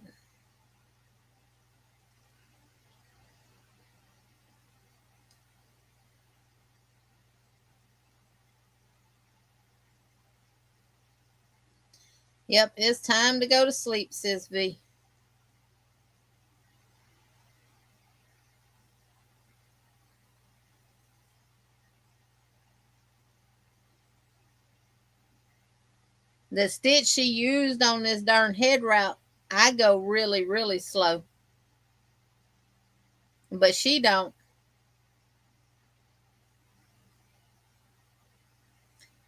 Yep, it's time to go to sleep, sis V. The stitch she used on this darn head route, I go really, really slow. But she don't.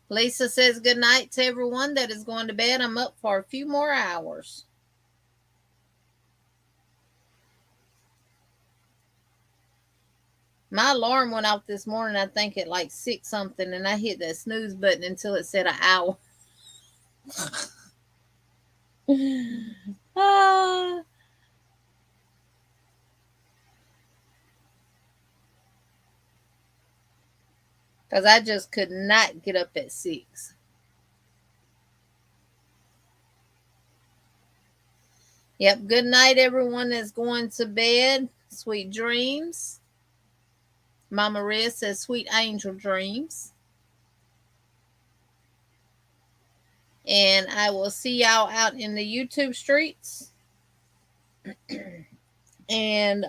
Lisa says good night to everyone that is going to bed. I'm up for a few more hours. My alarm went off this morning, I think at like 6 something, and I hit that snooze button until it said an hour. Ah. Because I just could not get up at 6. Yep. Good night, everyone that's going to bed. Sweet dreams. Mama Maria says sweet angel dreams. And I will see y'all out in the YouTube streets. And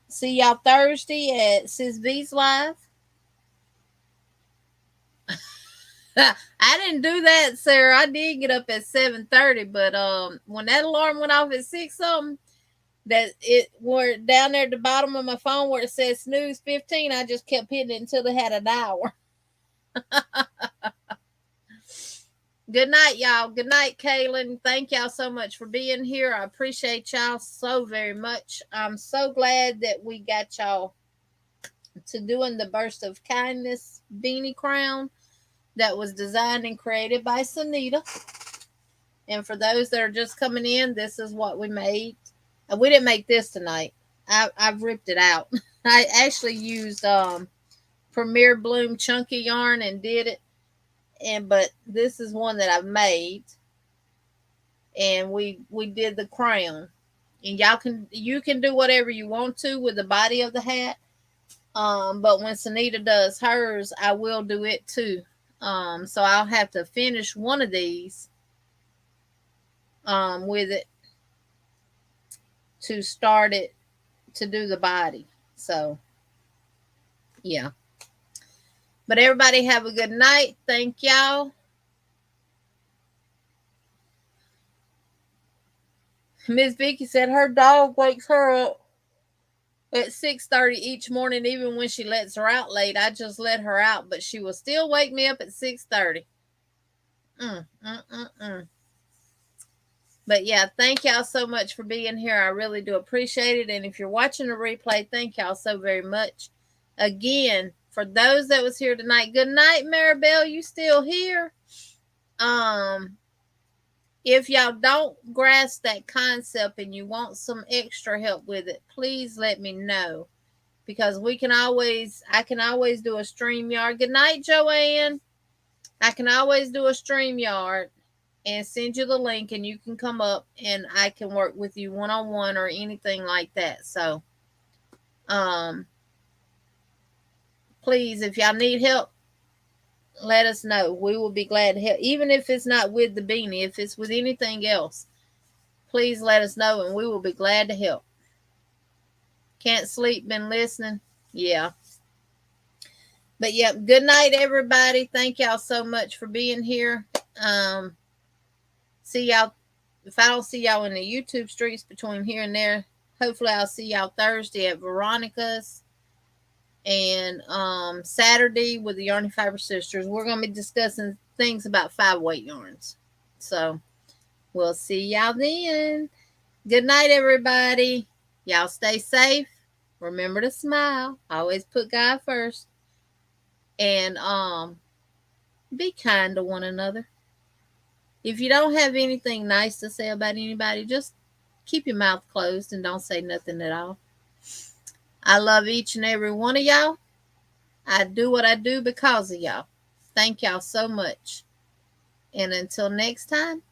see y'all Thursday at Sis V's Live. I didn't do that, Sarah. I did get up at 7:30, but when that alarm went off at 6 something, that it were down there at the bottom of my phone where it says snooze 15, I just kept hitting it until it had an hour. Good night, y'all. Good night, Kaylin. Thank y'all so much for being here. I appreciate y'all so very much. I'm so glad that we got y'all to doing the Burst of Kindness Beanie Crown that was designed and created by Sanita. And for those that are just coming in, this is what we made. And we didn't make this tonight. I've ripped it out. I actually used Premier Bloom chunky yarn and did it. But this is one that I've made, and we did the crown, and you can do whatever you want to with the body of the hat. But when Sanita does hers, I will do it too. So I'll have to finish one of these with it to start it to do the body. So yeah. But everybody have a good night. Thank y'all. Miss Vicky said her dog wakes her up at 6:30 each morning, even when she lets her out late. I just let her out, but she will still wake me up at 6:30. But yeah, thank y'all so much for being here. I really do appreciate it. And if you're watching a replay, thank y'all so very much. Again, for those that was here tonight, good night, Maribel. You still here? If y'all don't grasp that concept and you want some extra help with it, please let me know, because I can always do a StreamYard. Good night, Joanne. I can always do a StreamYard and send you the link, and you can come up and I can work with you one-on-one or anything like that. So please, if y'all need help, let us know. We will be glad to help. Even if it's not with the beanie, if it's with anything else, please let us know and we will be glad to help. Can't sleep, been listening? Yeah. But yep, good night, everybody. Thank y'all so much for being here. See y'all. If I don't see y'all in the YouTube streets between here and there, hopefully I'll see y'all Thursday at Veronica's and Saturday with the Yarny Fiber Sisters. We're going to be discussing things about 5-weight yarns. So we'll see y'all then. Good night, everybody. Y'all stay safe. Remember to smile. Always put God first. And be kind to one another. If you don't have anything nice to say about anybody, just keep your mouth closed and don't say nothing at all. I love each and every one of y'all. I do what I do because of y'all. Thank y'all so much. And until next time,